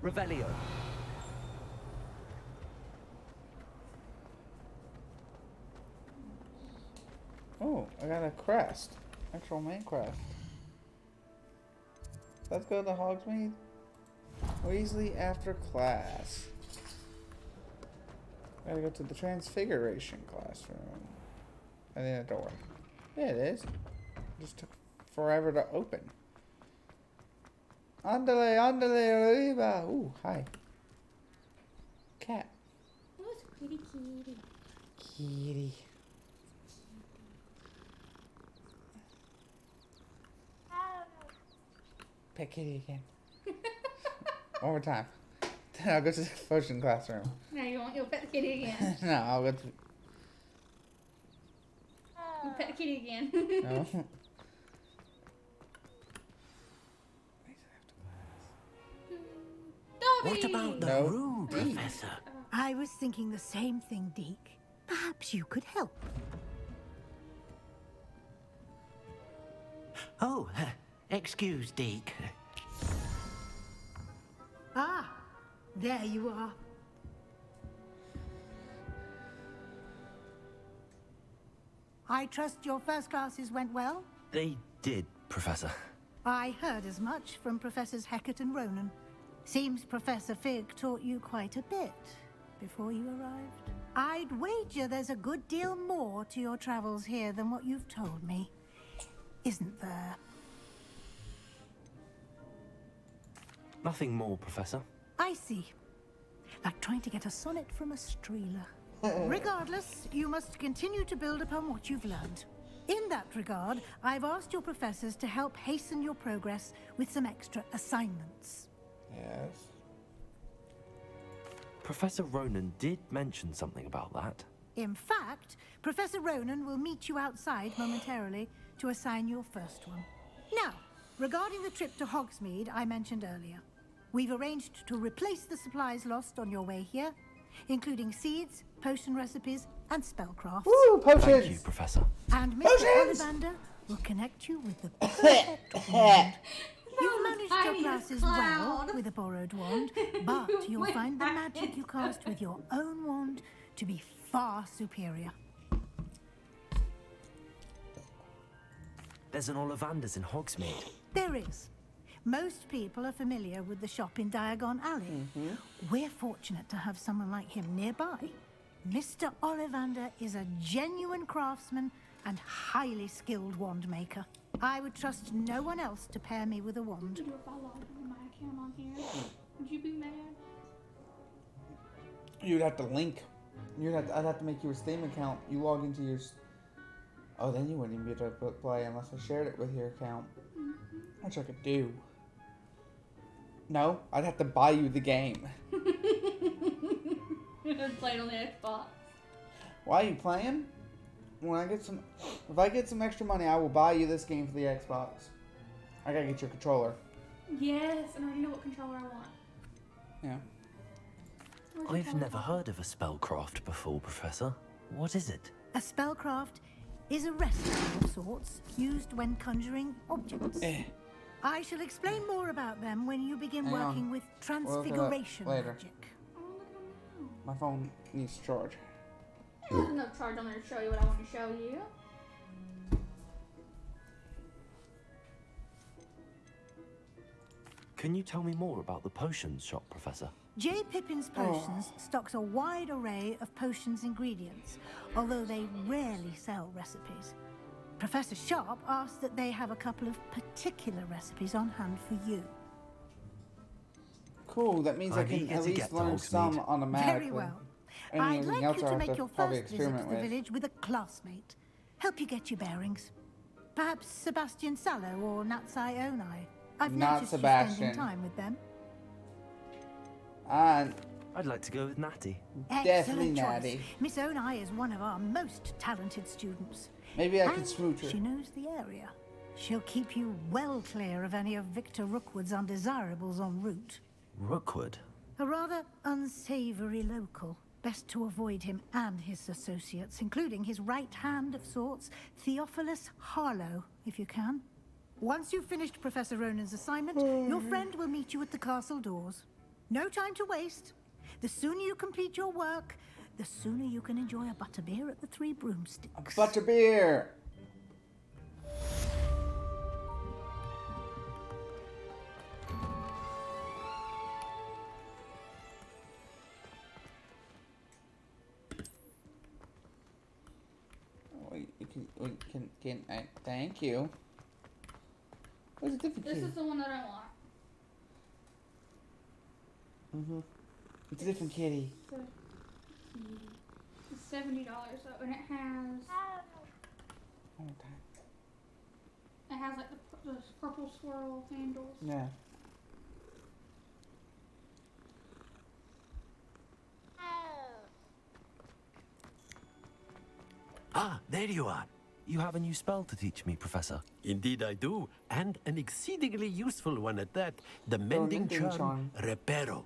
Revelio. Oh, I got a crest. Actual main crest. Let's go to Hogsmeade. Weasley after class. Gotta go to the Transfiguration classroom. And then a door. Yeah, it is. Just took forever to open. Andale, andale, arriba. Ooh, hi. Cat. Oh, it's a pretty kitty. Kitty. Pet kitty again. One more time. Then I'll go to the potion classroom. No, you'll pet the kitty again. No, I'll go to... You'll pet the kitty again. No. What about the room, Professor? I was thinking the same thing, Deke. Perhaps you could help. Oh, excuse, Deke. Ah, there you are. I trust your first classes went well? They did, Professor. I heard as much from Professors Hecat and Ronan. Seems Professor Fig taught you quite a bit before you arrived. I'd wager there's a good deal more to your travels here than what you've told me. Isn't there? Nothing more, Professor. I see. Like trying to get a sonnet from a streeler. Regardless, you must continue to build upon what you've learned. In that regard, I've asked your professors to help hasten your progress with some extra assignments. Yes. Professor Ronan did mention something about that. In fact, Professor Ronan will meet you outside momentarily to assign your first one. Now, regarding the trip to Hogsmeade I mentioned earlier, we've arranged to replace the supplies lost on your way here, including seeds, potion recipes, and spellcrafts. Woo, potions! Thank you, Professor. And Mr. Ollivander will connect you with the perfect wand. You've managed your classes well with a borrowed wand, but you'll find the magic you cast with your own wand to be far superior. There's an Ollivander's in Hogsmeade. There is. Most people are familiar with the shop in Diagon Alley. We're fortunate to have someone like him nearby. Mr. Ollivander is a genuine craftsman and highly skilled wand maker. I would trust no one else to pair me with a wand. If I logged in my account on here, would you be mad? You'd have to link. I'd have to make you a Steam account. You log into your... Oh, then you wouldn't even be able to play unless I shared it with your account. Which I could do. No, I'd have to buy you the game. Play it on the Xbox. Why are you playing? When I get some... If I get some extra money, I will buy you this game for the Xbox. I gotta get your controller. Yes, and I already know what controller I want. Yeah. I've never heard of a spellcraft before, Professor. What is it? A spellcraft is a recipe of sorts used when conjuring objects. I shall explain more about them when you begin Hang on. working with We'll look it up transfiguration later. magic. My phone needs charge. There's no charge on there to show you what I want to show you. Can you tell me more about the potions shop, Professor? J. Pippin's Potions stocks a wide array of potions ingredients, although they rarely sell recipes. Professor Sharp asked that they have a couple of particular recipes on hand for you. Cool, that means I I'm can eager at to least get learn Hogsmeade. some automatically. Very well. Anything I'd like else you I'll to have make your probably first visit to experiment the with. village with a classmate. Help you get your bearings. Perhaps Sebastian Sallow or Natsai Onai. I've Not noticed you Sebastian. spending time with them. I'd like to go with Natty. Definitely Excellent choice. Natty. Miss Onai is one of our most talented students. Maybe I And could smooch her. she knows the area. She'll keep you well clear of any of Victor Rookwood's undesirables en route. Rookwood? A rather unsavory local. Best to avoid him and his associates, including his right hand of sorts, Theophilus Harlow, if you can. Once you've finished Professor Ronan's assignment, your friend will meet you at the castle doors. No time to waste. The sooner you complete your work, the sooner you can enjoy a butterbeer at the Three Broomsticks. Butterbeer! Thank you. Where's the different This kitty? is the one that I want. Mm-hmm. It's a different kitty. It's $70 though, and it has. One more time. It has like the purple swirl handles. Yeah. Ah, there you are. You have a new spell to teach me, Professor. Indeed I do, and an exceedingly useful one at that. The mending charm, Reparo.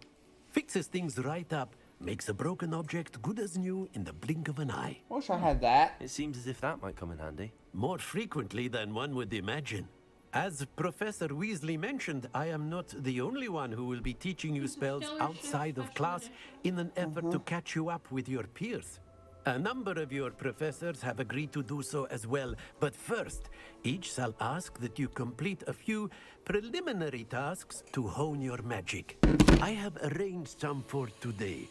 Fixes things right up, makes a broken object good as new in the blink of an eye. Wish I had that. It seems as if that might come in handy. More frequently than one would imagine. As Professor Weasley mentioned, I am not the only one who will be teaching you spells outside of class in an effort to catch you up with your peers. A number of your professors have agreed to do so as well, but first, each shall ask that you complete a few preliminary tasks to hone your magic. I have arranged some for today.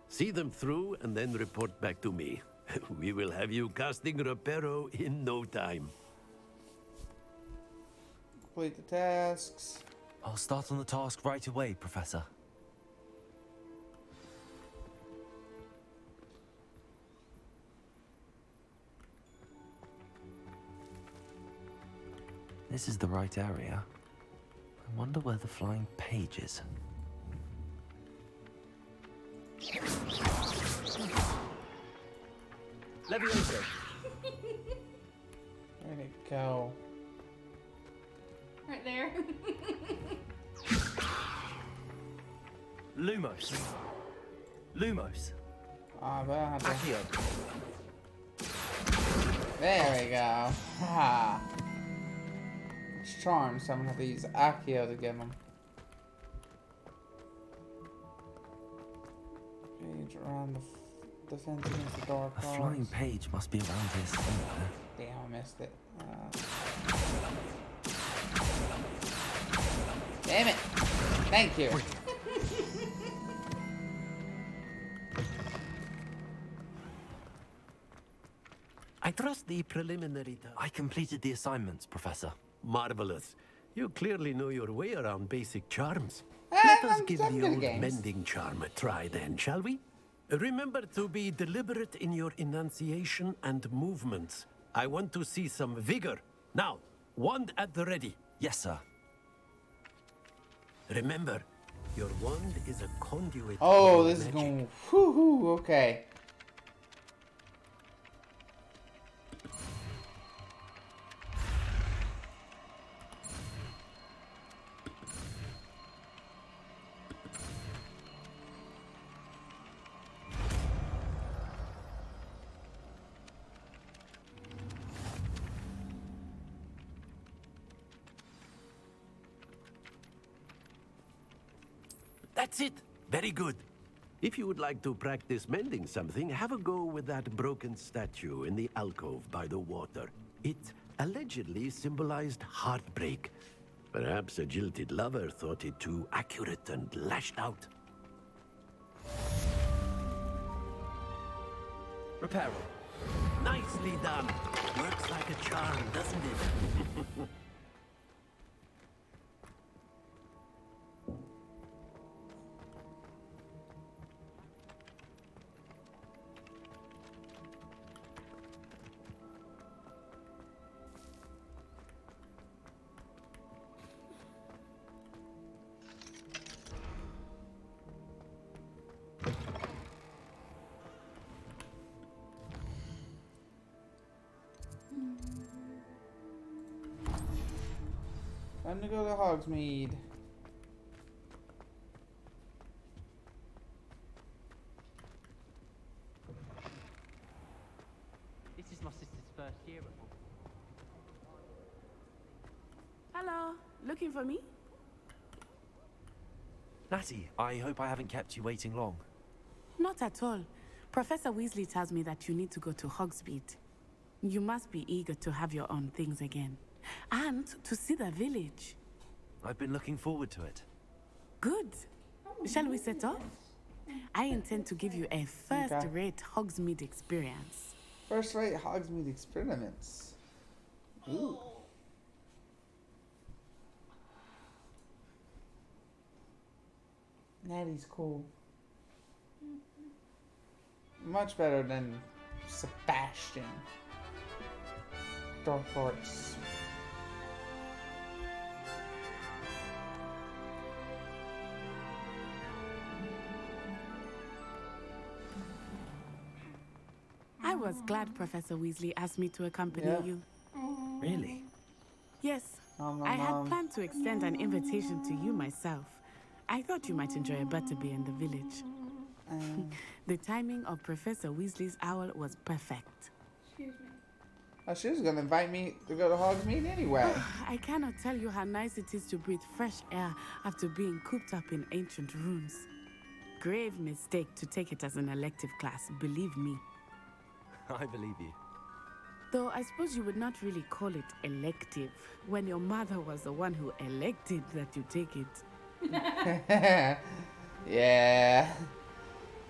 See them through and then report back to me. We will have you casting Reparo in no time. Complete the tasks. I'll start on the task right away, Professor. This is the right area. I wonder where the flying page is. Levioso. Where'd it go? Right there. Lumos. Lumos. Ah, but I have to... Accio. There we go. Ha! It's charmed, so I'm gonna have to use Accio to get them. Page around the defense against the dark A arts. flying page must be around here somewhere. Damn, I missed it. Damn it! Thank you. I trust the preliminary task. I completed the assignments, Professor. Marvelous. You clearly know your way around basic charms. Let us give the old mending charm a try then, shall we? Remember to be deliberate in your enunciation and movements. I want to see some vigor. Now, wand at the ready. Yes, sir. Remember, your wand is a conduit. Oh, of this is magic. going... Whoo-hoo, okay. That's it. Very good. If you would like to practice mending something, have a go with that broken statue in the alcove by the water. It allegedly symbolized heartbreak. Perhaps a jilted lover thought it too accurate and lashed out. Reparo. Nicely done. Works like a charm, doesn't it? Time to go to Hogsmeade. This is my sister's first year at Hogwarts. Hello, looking for me? Natty, I hope I haven't kept you waiting long. Not at all. Professor Weasley tells me that you need to go to Hogsmeade. You must be eager to have your own things again. And to see the village. I've been looking forward to it. Good. Shall we set off? I intend to give you a first-rate Hogsmeade experience. First-rate Hogsmeade experiments. Ooh. Natty's cool. Much better than Sebastian. Dark Arts. I was glad Professor Weasley asked me to accompany you. Really? Yes. I had planned to extend an invitation to you myself. I thought you might enjoy a butterbeer in the village. The timing of Professor Weasley's owl was perfect. Excuse me. Oh, she was gonna invite me to go to Hogsmeade anyway. I cannot tell you how nice it is to breathe fresh air after being cooped up in ancient rooms. Grave mistake to take it as an elective class, believe me. I believe you. Though I suppose you would not really call it elective when your mother was the one who elected that you take it. Yeah.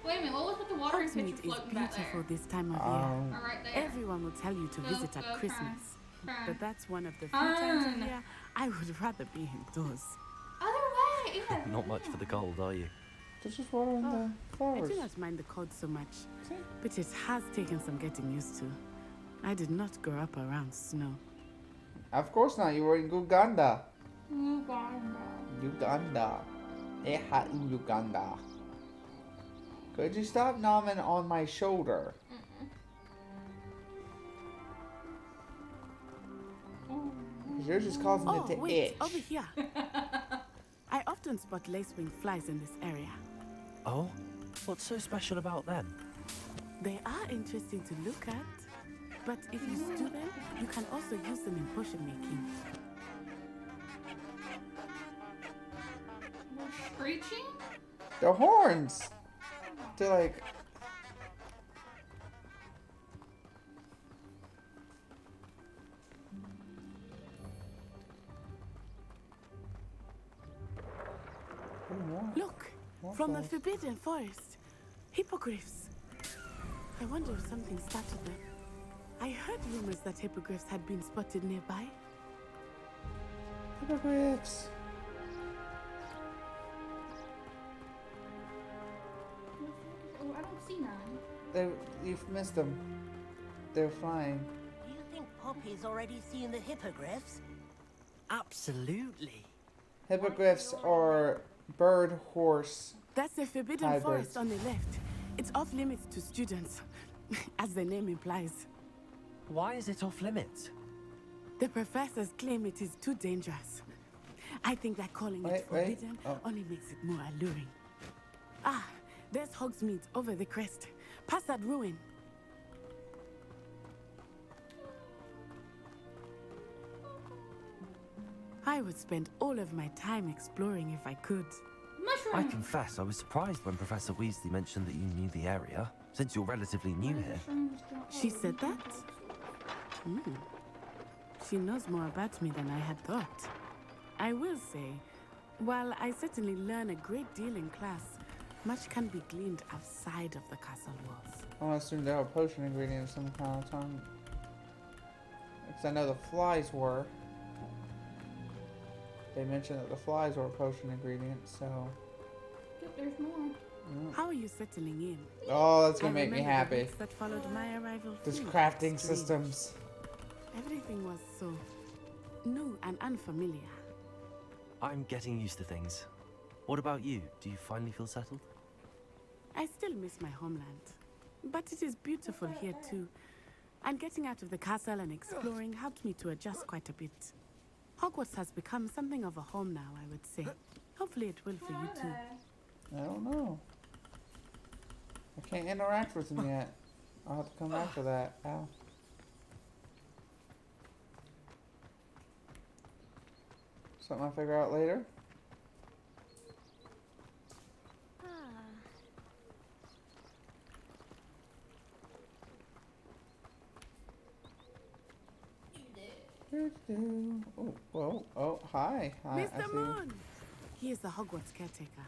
Wait a minute, what was with the watering pitcher Hogsmeade is floating back beautiful there? this time of year. Oh, right there. Everyone will tell you to Go, visit go, at Christmas. try. But that's one of the few times of year I would rather be indoors. Other way, yeah. Not much for the cold, are you? There's just water in the I flowers. do not mind the cold so much, but it has taken some getting used to. I did not grow up around snow. Of course not. You were in Uganda. Uganda. Uganda. Eha in Uganda. Could you stop nomming on my shoulder? Because you're just causing it to wait, itch. over here. I often spot lacewing flies in this area. Oh? What's so special about them? They are interesting to look at, but if you stew them, you can also use them in potion making. They're screeching? The horns! They're like... Look, from the Forbidden Forest. Hippogriffs. I wonder if something started them. I heard rumors that hippogriffs had been spotted nearby. Hippogriffs. Oh, I don't see none. You've missed them. They're flying. Do you think Poppy's already seen the hippogriffs? Absolutely. Hippogriffs are bird horse. That's the Forbidden hybrids. Forest on the left. It's off limits to students, as the name implies. Why is it off limits? The professors claim it is too dangerous. I think that calling it forbidden only makes it more alluring. Ah, there's Hogsmeade over the crest. Past that ruin. I would spend all of my time exploring if I could. I confess, I was surprised when Professor Weasley mentioned that you knew the area, since you're relatively new here. She said that? She knows more about me than I had thought. I will say, while I certainly learn a great deal in class, much can be gleaned outside of the castle walls. I want to assume they're a potion ingredient of some kind of time. Because I know the flies were. They mentioned that the flies were a potion ingredient, so... Yep, there's more. How are you settling in? Oh, that's gonna I make me remember the happy. weeks that followed my arrival. There's flew crafting strange. systems. Everything was so new and unfamiliar. I'm getting used to things. What about you? Do you finally feel settled? I still miss my homeland, but it is beautiful here too. And getting out of the castle and exploring helped me to adjust quite a bit. Hogwarts has become something of a home now, I would say. Hopefully it will for you too. I don't know. I can't interact with them yet. I'll have to come back to that. Ow. Something I'll figure out later. Oh, whoa, oh, hi. Hi, I Mr. see. Moon! He is the Hogwarts caretaker.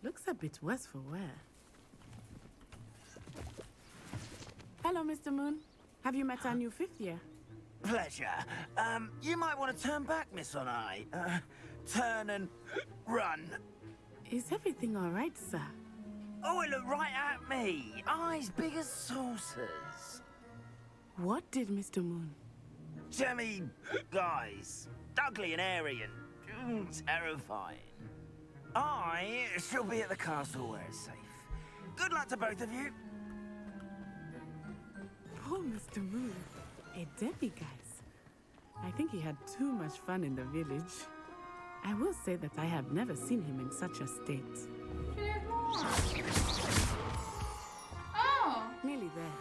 Looks a bit worse for wear. Hello, Mr. Moon. Have you met our new fifth year? Pleasure. You might want to turn back, Miss Onai. Turn and run. Is everything all right, sir? Oh, it looked right at me. Eyes big as saucers. What did Mr. Moon? Jemmy guys. Ugly and airy and terrifying. I shall be at the castle where it's safe. Good luck to both of you. Poor Mr. Moon. A Debbie, guys. I think he had too much fun in the village. I will say that I have never seen him in such a state. Oh! Nearly there.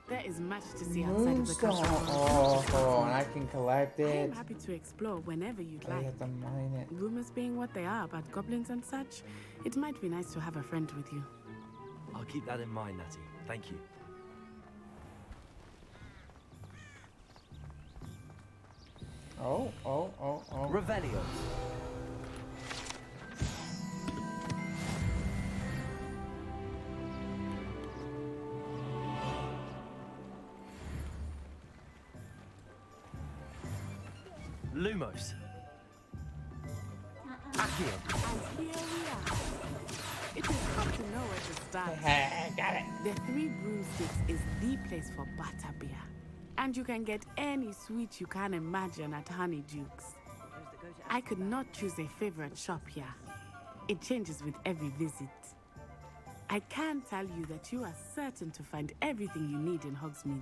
There is much to see outside of the Moonstone. castle. Oh, and I can collect I it. am happy to explore whenever you'd I like. have to mine it. Rumors being what they are about goblins and such, it might be nice to have a friend with you. I'll keep that in mind, Natty. Thank you. Oh. Revelio. Lumos. Accio. And here we are. It is hard to know where to start. Got it. The Three Broomsticks is the place for butterbeer. And you can get any sweet you can imagine at Honeydukes. I could not choose a favorite shop here. It changes with every visit. I can tell you that you are certain to find everything you need in Hogsmeade.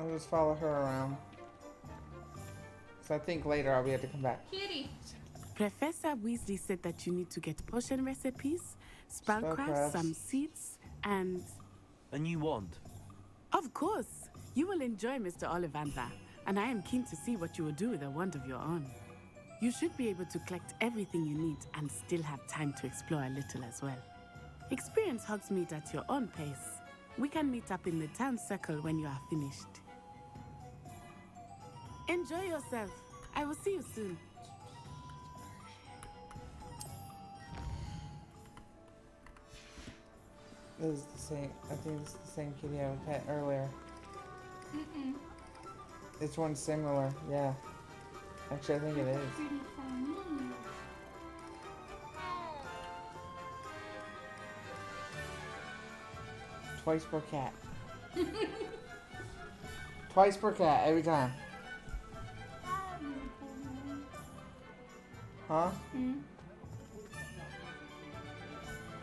I'll just follow her around. So I think later I'll be able to come back. Kitty. Professor Weasley said that you need to get potion recipes, spellcrafts, Spellcrafts. some seeds, and... A new wand. Of course! You will enjoy Mr. Ollivander, and I am keen to see what you will do with a wand of your own. You should be able to collect everything you need and still have time to explore a little as well. Experience Hogsmeade at your own pace. We can meet up in the town circle when you are finished. Enjoy yourself. I will see you soon. This is the same. I think this is the same kitty I pet earlier. Mm-mm. This one's similar. Yeah. Actually, I think it is. Pretty funny. Twice per cat. Twice per cat every time. Huh?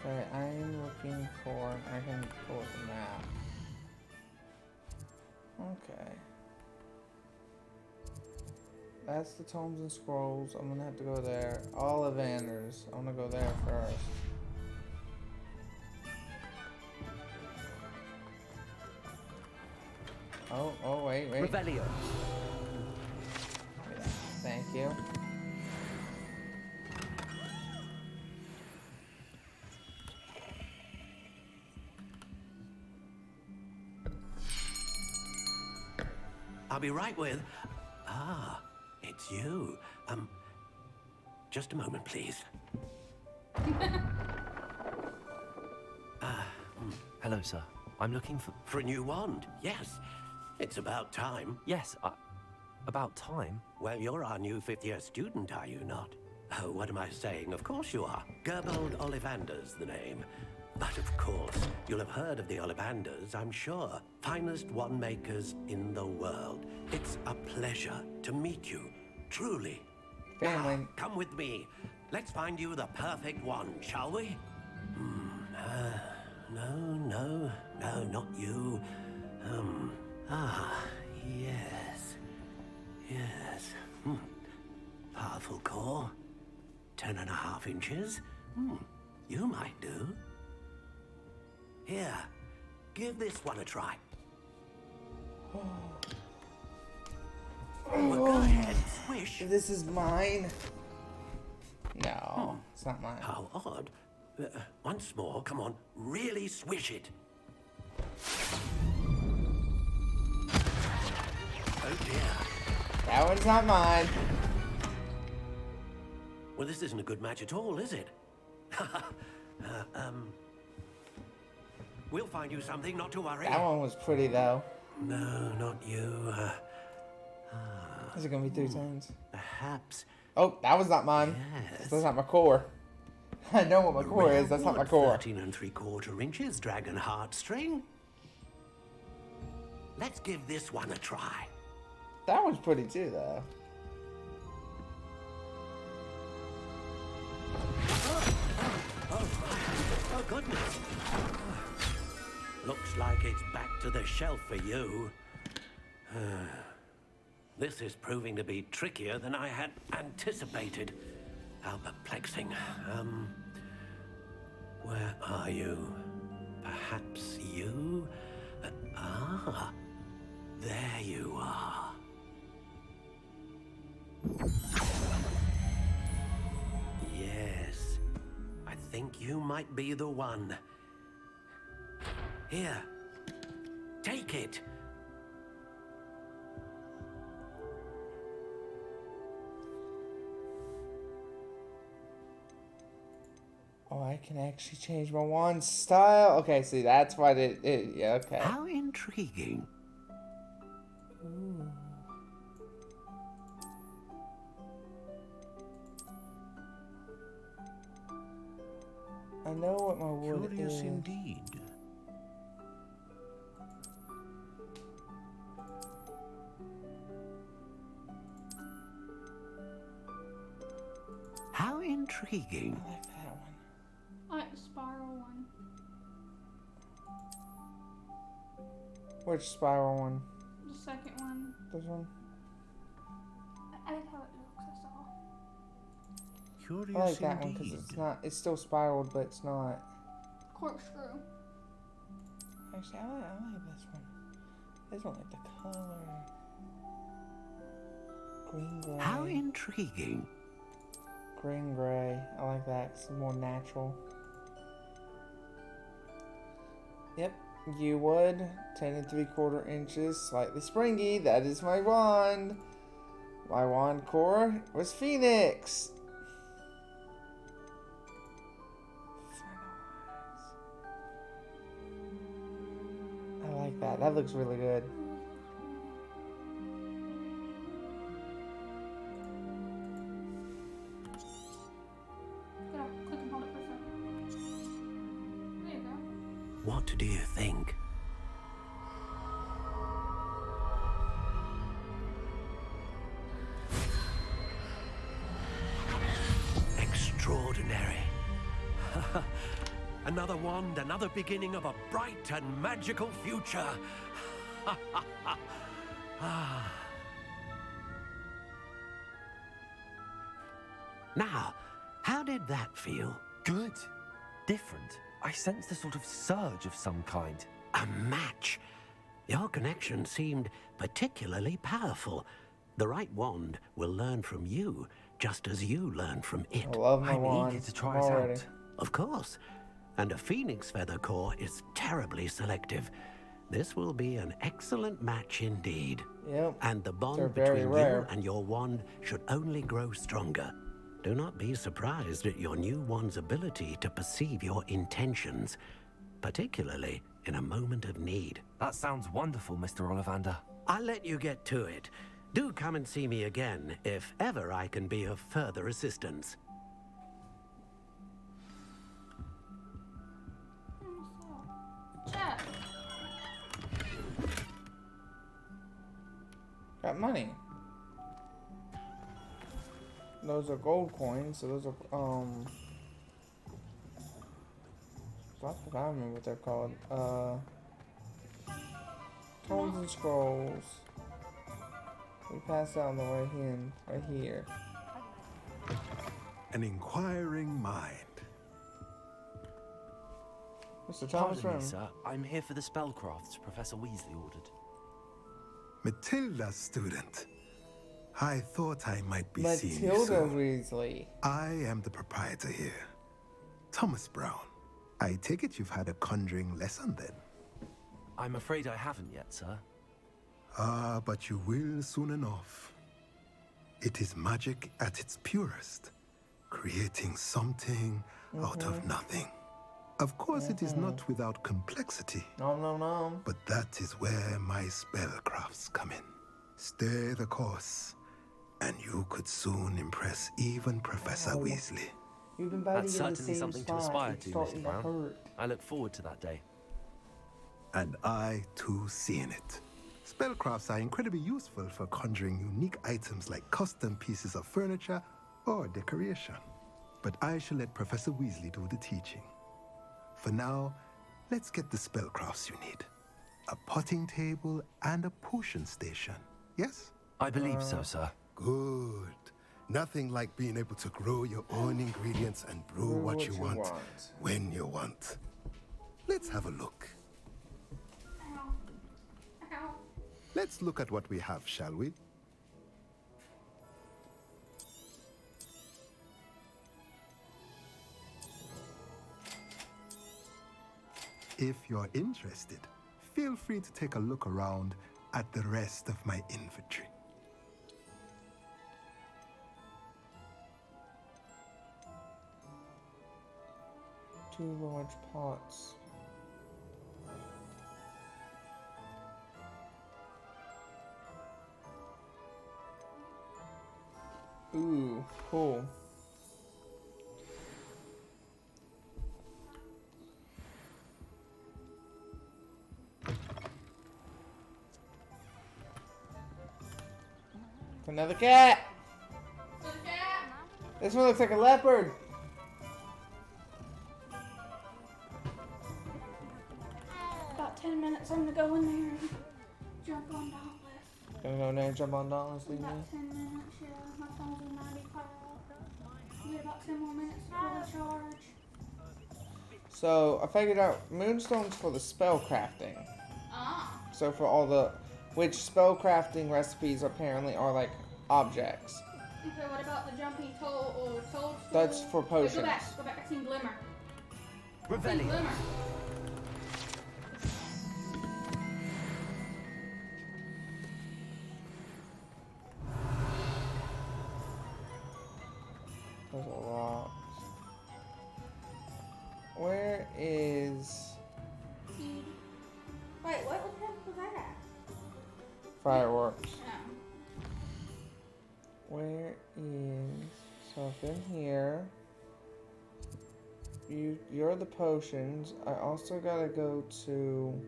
Okay, I'm looking for. I can pull up the map. Okay. That's the Tomes and Scrolls. I'm gonna have to go there. Ollivanders. I'm gonna go there first. Oh, wait. Revelio. Yeah, thank you. I'll be right with... Ah, it's you. Just a moment, please. Hello, sir. I'm looking for... For a new wand, yes. It's about time. Yes, about time? Well, you're our new fifth-year student, are you not? Oh, what am I saying? Of course you are. Gerbold Ollivander's the name. But of course, you'll have heard of the Ollivanders, I'm sure. Finest wand makers in the world. It's a pleasure to meet you, truly. Family. Now, come with me. Let's find you the perfect wand, shall we? No, not you. Yes. Powerful core. 10.5 inches. You might do. Here, give this one a try. Well, go ahead, swish. This is mine. No, it's not mine. How odd. Once more, come on, really swish it. Oh dear. That one's not mine. Well, this isn't a good match at all, is it? We'll find you something, not to worry. That one was pretty though. No, not you. Is it gonna be 3 turns? Perhaps. Oh, that was not mine. Yes. That's not my core. I know what my core is. That's not my core. 13 3/4 inches, dragon heartstring. Let's give this one a try. That one's pretty too, though. Oh, goodness. Looks like it's back to the shelf for you. This is proving to be trickier than I had anticipated. How perplexing. Where are you? Perhaps you? There you are. Yes, I think you might be the one. Here, take it. Oh, I can actually change my wand style. Okay, see, that's what it yeah, okay. How intriguing. Ooh. I know what my wood Curious is. indeed. How intriguing. I like that one. I like the spiral one. Which spiral one? The second one. This one? I like how it looks, that's all. Curious I like that one indeed. because it's still spiraled, but it's not. Corkscrew. Actually, I like this one. This one, like the color. Green gray. How intriguing. Green gray. I like that 'cause it's more natural. Yep. You would. 10 3/4 inches. Slightly springy. That is my wand. My wand core was Phoenix. I like that. That looks really good. Click and hold it for a second. There you go. What do you think? Extraordinary. Another wand, another beginning of a bright and magical future. Now, how did that feel? Good. Different. I sensed a sort of surge of some kind. A match. Your connection seemed particularly powerful. The right wand will learn from you, just as you learn from it. I love my I'm wand. eager to try it already. out. Of course. And a phoenix feather core is terribly selective. This will be an excellent match indeed. Yep. And the They're bond very between rare. you and your wand should only grow stronger. Do not be surprised at your new wand's ability to perceive your intentions, particularly in a moment of need. That sounds wonderful, Mr. Ollivander. I'll let you get to it. Do come and see me again if ever I can be of further assistance. Chat. Got money. Those are gold coins, so those are I forgot what they're called. Tomes and scrolls. We passed out on the way in, right here. An inquiring mind. Mr. Thomas Pardon me, Room. sir. I'm here for the spellcrafts Professor Weasley ordered. Matilda's student. I thought I might be seeing you Matilda soon. Weasley. I am the proprietor here. Thomas Brown. I take it you've had a conjuring lesson then? I'm afraid I haven't yet, sir. Ah, but you will soon enough. It is magic at its purest, creating something out of nothing. Of course, it is not without complexity. No. But that is where my spellcrafts come in. Stay the course, and you could soon impress even Professor Weasley. You've been That's certainly something to aspire to, Mr. Brown. I look forward to that day. And I, too, see in it. Spellcrafts are incredibly useful for conjuring unique items like custom pieces of furniture or decoration. But I shall let Professor Weasley do the teaching. For now, let's get the spellcrafts you need. A potting table and a potion station, yes? I believe so, sir. Good. Nothing like being able to grow your own ingredients and brew what you want when you want. Let's have a look. Let's look at what we have, shall we? If you're interested, feel free to take a look around at the rest of my inventory. Two large pots. Ooh, cool. Another cat! This one looks like a leopard. About 10 minutes, I'm gonna go in there and jump on Dauntless. Gonna go in there and jump on Dauntless, leave me? About 10 minutes, yeah. My phone's in 95. We got about 10 more minutes to fully charge. So, I figured out moonstones for the spell crafting. Ah. So for all the, which spell crafting recipes apparently are like objects. Okay, what about the jumping toadstool? That's for potions. Wait, go back. I seen Glimmer. Revelio. Glimmer. There's a lot. Where is Wait, what the heck was that? fireworks? Yeah. Where is, so I've been here. You're the potions. I also gotta go to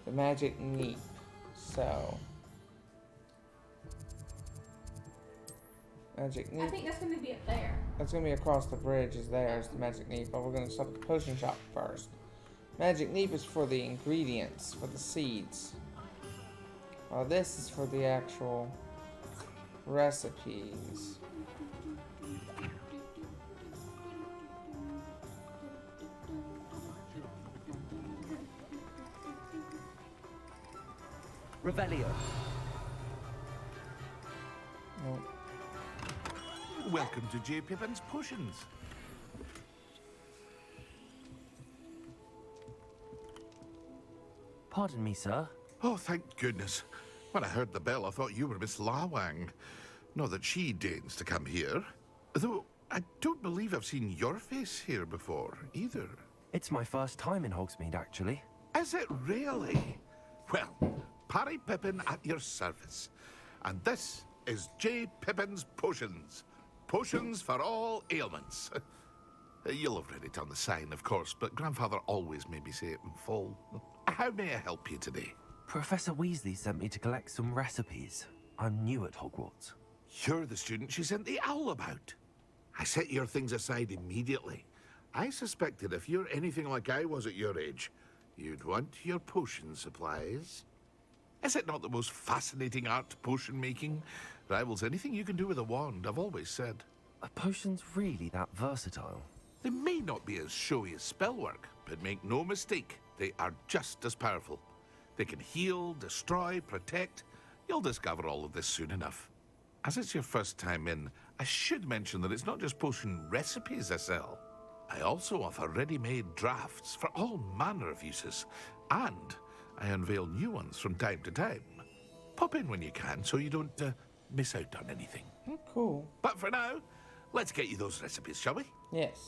the magic neep. So magic neep. I think that's gonna be up there. That's gonna be across the bridge. Is there's the magic neep, but we're gonna stop at the potion shop first. Magic neep is for the ingredients, for the seeds. While this is for the actual recipes. Revelio. Nope. Welcome to J. Pippin's Potions. Pardon me, sir. Oh, thank goodness. When I heard the bell, I thought you were Miss Lawang. Not that she deigns to come here. Though, I don't believe I've seen your face here before, either. It's my first time in Hogsmeade, actually. Is it really? Well, Parry Pippin at your service. And this is J. Pippin's Potions. Potions for all ailments. You'll have read it on the sign, of course, but Grandfather always made me say it in full. How may I help you today? Professor Weasley sent me to collect some recipes. I'm new at Hogwarts. You're the student she sent the owl about. I set your things aside immediately. I suspected if you're anything like I was at your age, you'd want your potion supplies. Is it not the most fascinating art, potion making? Rivals anything you can do with a wand, I've always said. Are potions really that versatile? They may not be as showy as spellwork, but make no mistake, they are just as powerful. They can heal, destroy, protect. You'll discover all of this soon enough. As it's your first time in, I should mention that it's not just potion recipes I sell. I also offer ready-made drafts for all manner of uses, and I unveil new ones from time to time. Pop in when you can so you don't miss out on anything. Cool. But for now, let's get you those recipes, shall we? Yes.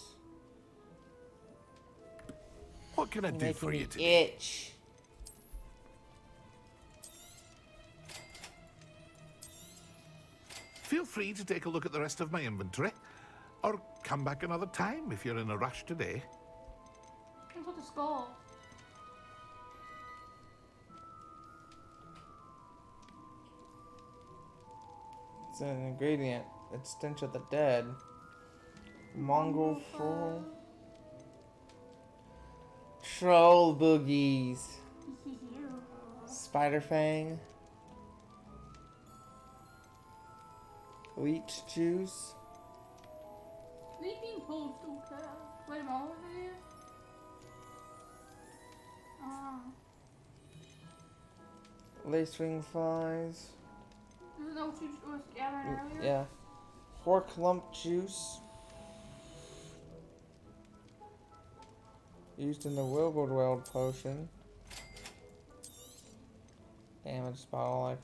What can I do for you today? Itch. Feel free to take a look at the rest of my inventory, or come back another time if you're in a rush today. What's with the skull? It's an ingredient. It's stench of the dead. Mongol fool. Troll boogies. Spider fang. Leech juice. Sleeping pools don't care. Wait a moment, what is it? Lacewing flies. Isn't that what you was gathering earlier? Yeah. Pork lump juice. Used in the Wilbur potion. Damage bottle life.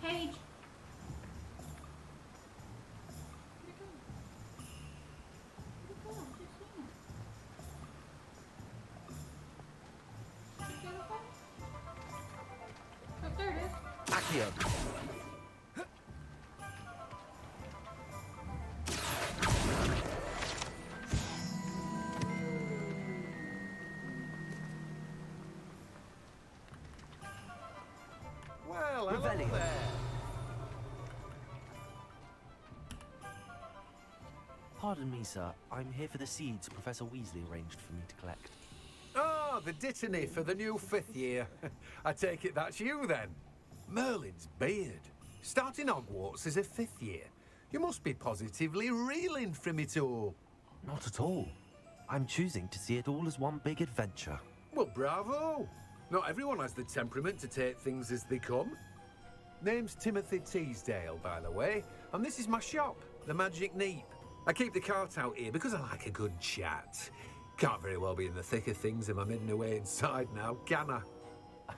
Page. Oh, there it is. Accio. Well, hello Revelio. there. Pardon me, sir. I'm here for the seeds Professor Weasley arranged for me to collect. Ah, the dittany for the new 5th year. I take it that's you then. Merlin's beard. Starting Hogwarts as a 5th year. You must be positively reeling from it all. Not at all. I'm choosing to see it all as one big adventure. Well, bravo. Not everyone has the temperament to take things as they come. Name's Timothy Teasdale, by the way, and this is my shop, the Magic Neep. I keep the cart out here because I like a good chat. Can't very well be in the thick of things if I'm hidden away inside now, can I?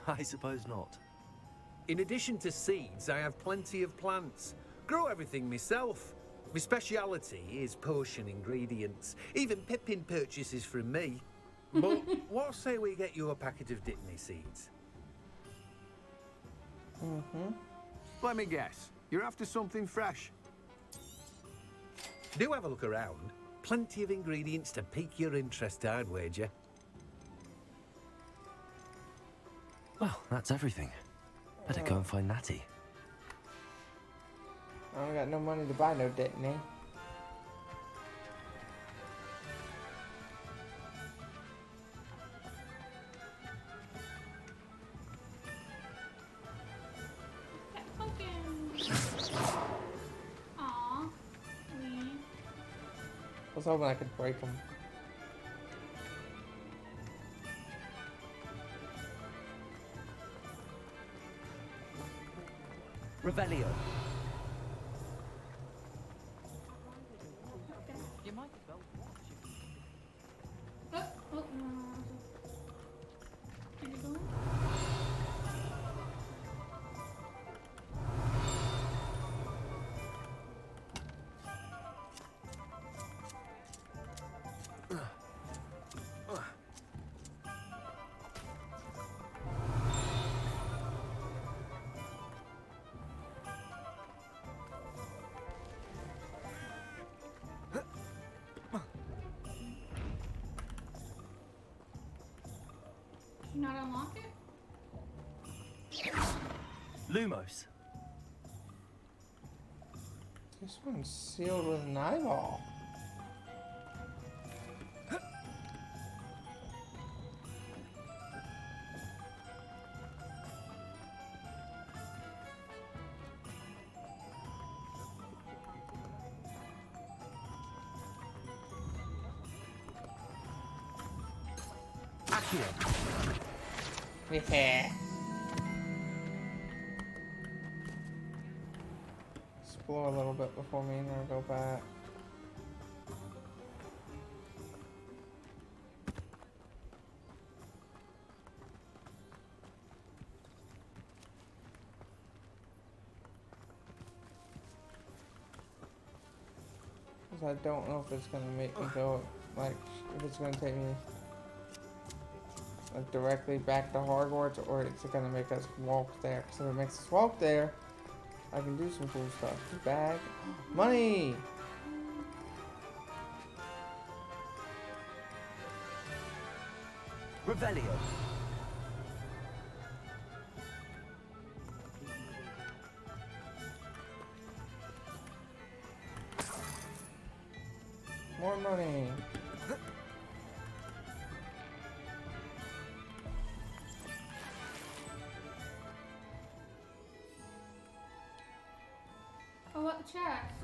I suppose not. In addition to seeds, I have plenty of plants. Grow everything myself. My speciality is potion ingredients. Even Pippin purchases from me. But what say we get you a packet of dittany seeds? Let me guess. You're after something fresh. Do have a look around. Plenty of ingredients to pique your interest, I'd wager. Well, that's everything. Better go and find Natty. I don't got no money to buy no dittany. Aw. Sweet. I was hoping I could break them. Revelio. You might as well watch it. Oh, no. Did you go in? you not unlock it? Lumos. This one's sealed with an eyeball. Yeah. Explore a little bit before me and her go back. Because I don't know if it's gonna make me go, like, if it's gonna take me like directly back to Hogwarts, or it's gonna make us walk there. Because if it makes us walk there, I can do some cool stuff. Bag. Money! Revelio. More money. Oh, what the chest?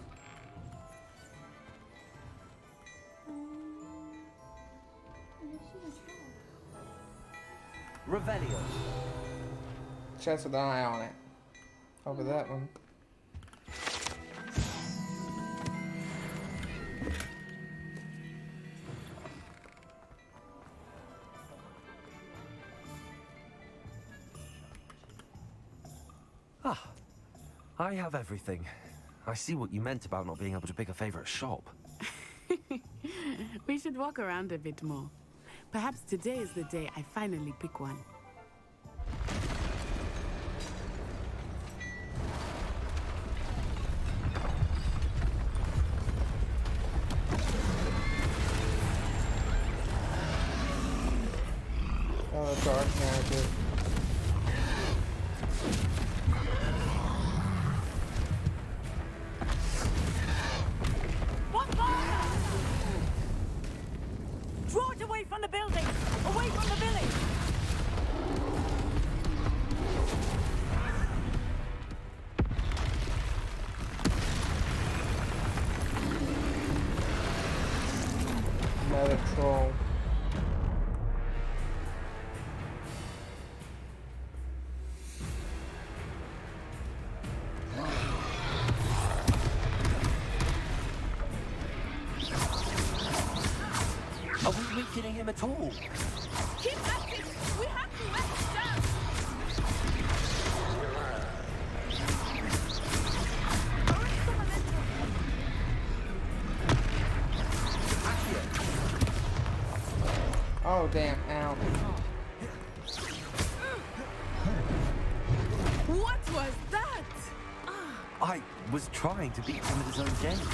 Revelio. Chest with an eye on it. Over that one. Ah, I have everything. I see what you meant about not being able to pick a favorite shop. We should walk around a bit more. Perhaps today is the day I finally pick one. Oh, the dark narrative. Draw it away from the building! Away from the village! Another troll. Are we weakening him at all? Keep at it! We have to let it down! Oh, damn. Ow. What was that? I was trying to beat him at his own game.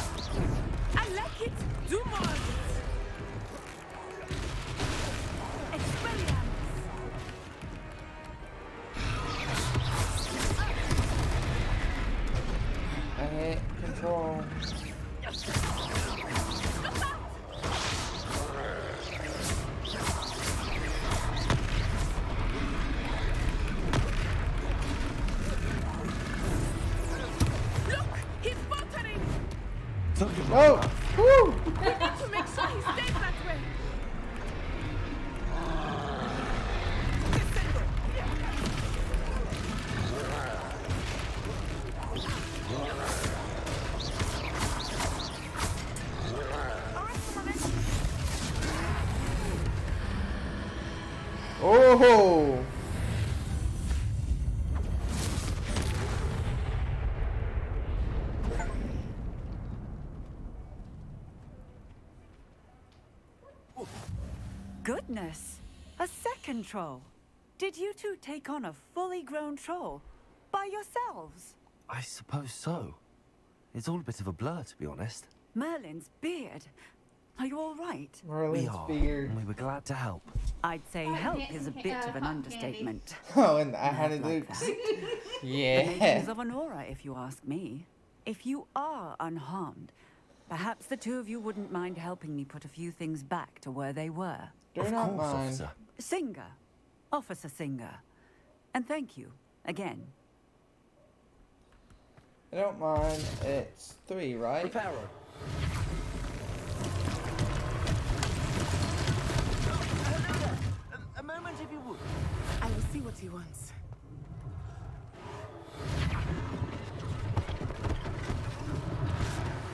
I like it. Do more of it. I hit control. Look, he's faltering. Oh! Woo! We need to make sure he stays that way. Oh! Goodness, a second troll. Did you two take on a fully grown troll by yourselves? I suppose so. It's all a bit of a blur, to be honest. Merlin's beard. Are you all right? Merlin's we are, beard. and we were glad to help. I'd say help is a bit of an understatement. Oh, and I had Love to like do. that. Yeah. The makings of an aura, if you ask me. If you are unharmed, perhaps the two of you wouldn't mind helping me put a few things back to where they were. Do not mind. Singer. Officer Singer. And thank you, again. I don't mind. It's 3, right? Repairer. A moment, if you would. I will see what he wants.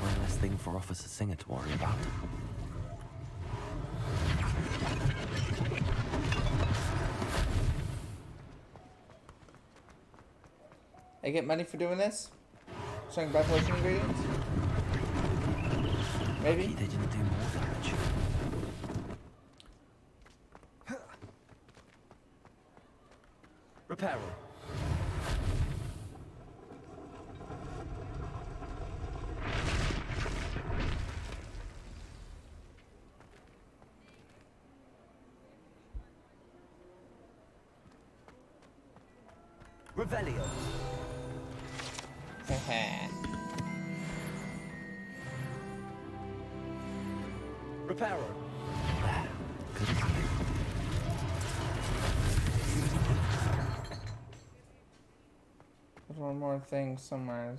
One less thing for Officer Singer to worry about. I get money for doing this? Showing bad potion ingredients? Maybe? They didn't do more damage. Repairer. Revelio. Repairer. Good as new. There's one more thing somewhere.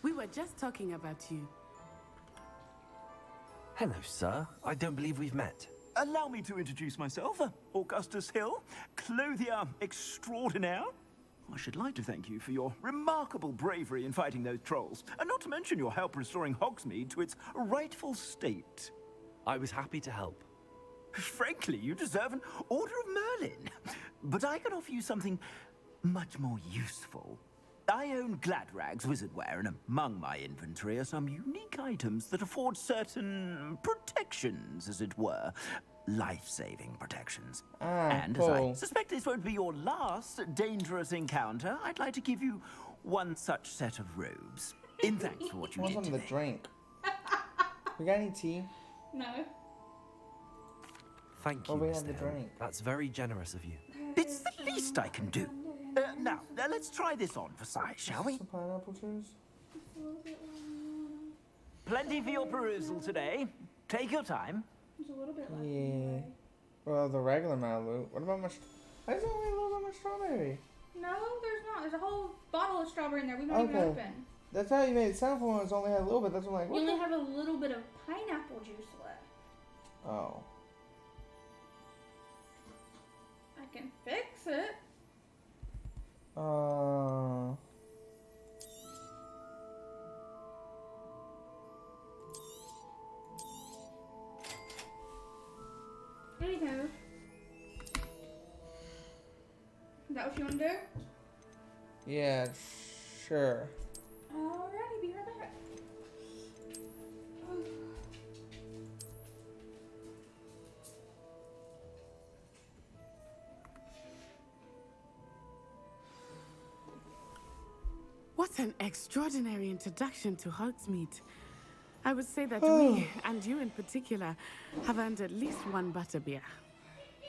We were just talking about you. Hello, sir. I don't believe we've met. Allow me to introduce myself, Augustus Hill, clothier extraordinaire. I should like to thank you for your remarkable bravery in fighting those trolls, and not to mention your help restoring Hogsmeade to its rightful state. I was happy to help. Frankly, you deserve an Order of Merlin. But I can offer you something much more useful. I own Gladrag's wizardware, and among my inventory are some unique items that afford certain protections, as it were. Life-saving protections. And as I suspect this won't be your last dangerous encounter, I'd like to give you one such set of robes. In thanks for what you What's did on the today. drink? We got any tea? No. Thank you, Well, we have Mr. the Hill. drink. That's very generous of you. It's the least I can do. Now, let's try this on for size, shall we? Some pineapple juice? Plenty for your perusal today. Take your time. It's a little bit left. Yeah. Well, the regular amount of loot. What about my... Why is there only a little bit of my strawberry? No, there's not. There's a whole bottle of strawberry in there. We've not even Okay. opened. That's how you made it sound for when it's only had a little bit. That's what I'm like, You what only the... have a little bit of pineapple juice left. Oh. I can fix it. Anywho. Is that what you want to do? Yeah, sure. Alrighty, be right back. What an extraordinary introduction to Hogsmeade. I would say that we, and you in particular, have earned at least one butterbeer.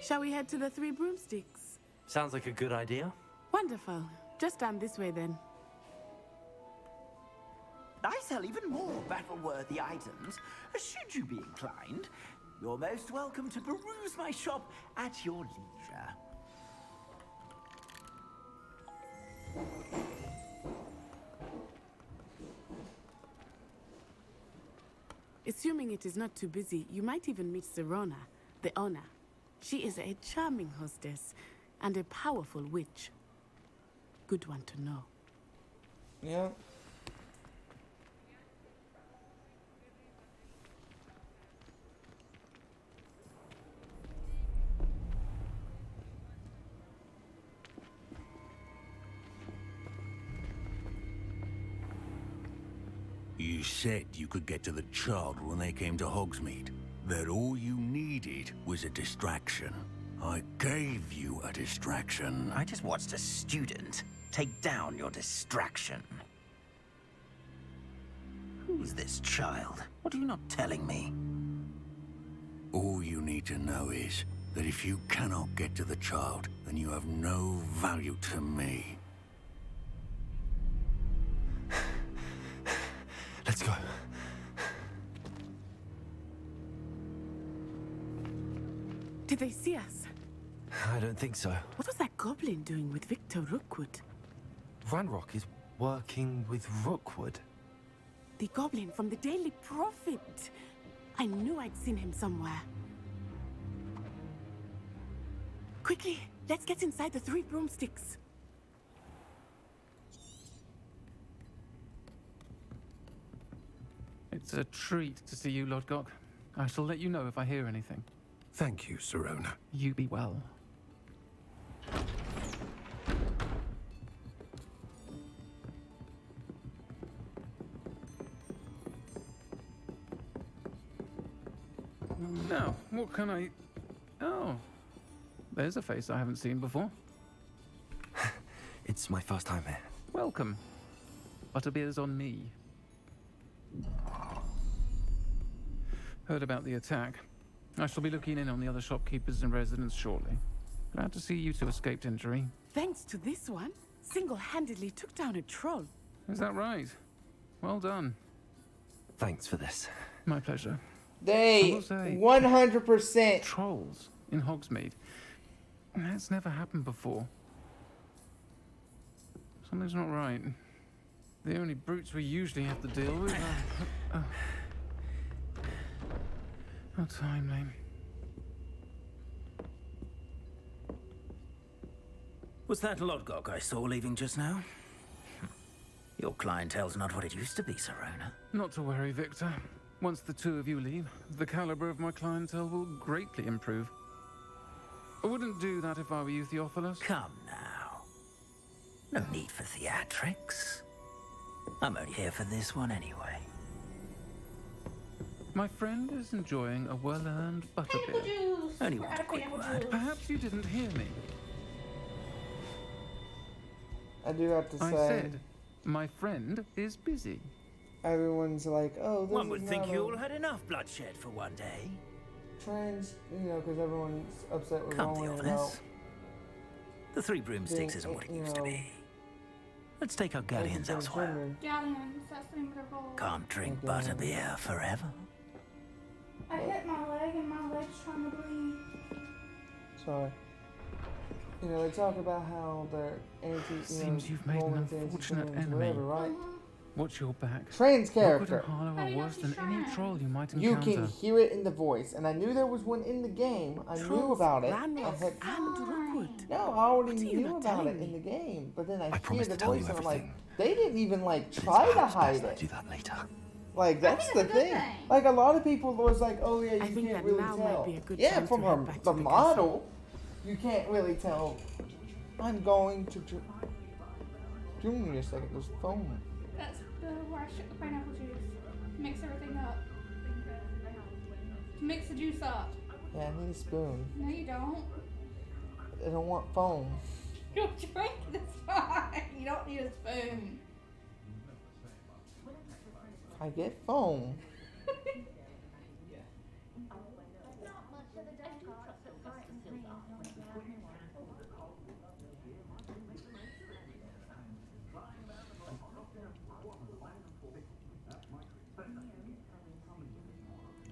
Shall we head to the Three Broomsticks? Sounds like a good idea. Wonderful. Just down this way then. I sell even more battle-worthy items. Should you be inclined, you're most welcome to peruse my shop at your leisure. Assuming it is not too busy, you might even meet Serona, the owner. She is a charming hostess and a powerful witch. Good one to know. Yeah. You said you could get to the child when they came to Hogsmeade. That all you needed was a distraction. I gave you a distraction. I just watched a student take down your distraction. Who's this child? What are you not telling me? All you need to know is that if you cannot get to the child, then you have no value to me. Let's go. Did they see us? I don't think so. What was that goblin doing with Victor Rookwood? Ranrock is working with Rookwood. The goblin from the Daily Prophet. I knew I'd seen him somewhere. Quickly, let's get inside the 3 broomsticks. It's a treat to see you, Lodgok. I shall let you know if I hear anything. Thank you, Sirona. You be well. Now, what can I... Oh, there's a face I haven't seen before. It's my first time here. Welcome. Butterbeer's on me. Heard about the attack. I shall be looking in on the other shopkeepers and residents shortly. Glad to see you two escaped injury. Thanks to this one, single-handedly took down a troll. Is that right? Well done. Thanks for this. My pleasure. They 100% trolls in Hogsmeade. That's never happened before. Something's not right. The only brutes we usually have to deal with are... How timely. Was that Lodgok I saw leaving just now? Your clientele's not what it used to be, Sirona. Not to worry, Victor. Once the two of you leave, the caliber of my clientele will greatly improve. I wouldn't do that if I were you, Theophilus. Come now. No need for theatrics. I'm only here for this one anyway. My friend is enjoying a well-earned butterbeer. Juice. Only want a quick word. Perhaps you didn't hear me. I do have to I say, said, my friend is busy. Everyone's like, oh, this One would is think not you a all had enough bloodshed for one day. trans, you know, because everyone's upset with Come, Rowan about Theophilus. The 3 broomsticks being, isn't what it you used to know, be. Let's take our galleons elsewhere. Galleons, that's the name of their bowl. Can't drink butterbeer forever. I hit my leg and my leg's trying to bleed. Sorry. You know, they talk about how they're Seems you've made an unfortunate enemy. Whatever, right? Watch your back. Trans Rookwood character. and Harlow are worse than any troll you might You encounter. can hear it in the voice, and I knew there was one in the game. I knew about it. I had, no, I already knew about it in the game, but then I hear the voice, and I'm like, they didn't even like try to hide it. Do that later. Like that's the thing. Like a lot of people was like, oh yeah, you think can't that really now tell. might be a good Yeah, time from to her head back the to the model, you can't really tell. I'm going to Junior second. There's foam. That's where I shook the pineapple juice. Mix everything up. Mix the juice up. Yeah, I need a spoon. No, you don't. I don't want foam. You'll drink this fine. You don't need a spoon. I get foam.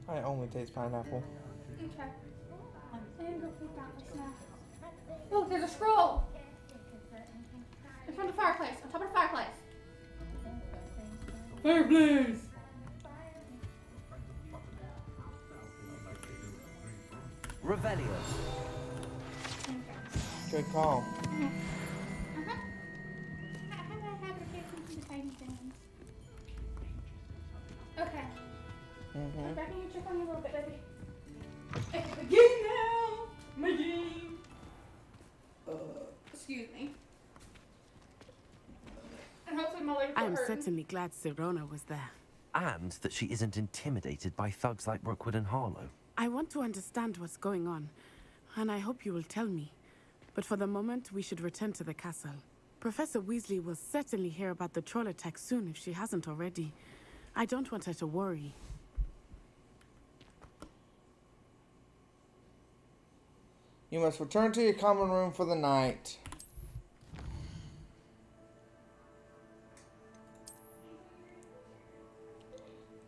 I only taste pineapple. Okay. And go put that for snack. Oh, there's a scroll! In front of the fireplace. On top of the fireplace. Fireplace! Revelio. Good call. Uh-huh. How do I have to pay attention to tiny things? Okay. I'm back in your check on you a little bit, baby. It's the game now! My game! Excuse me. And hopefully my legs I are am hurting. certainly glad Sirona was there. And that she isn't intimidated by thugs like Rookwood and Harlow. I want to understand what's going on. and I hope you will tell me. But for the moment, we should return to the castle. Professor Weasley will certainly hear about the troll attack soon if she hasn't already. I don't want her to worry. You must return to your common room for the night.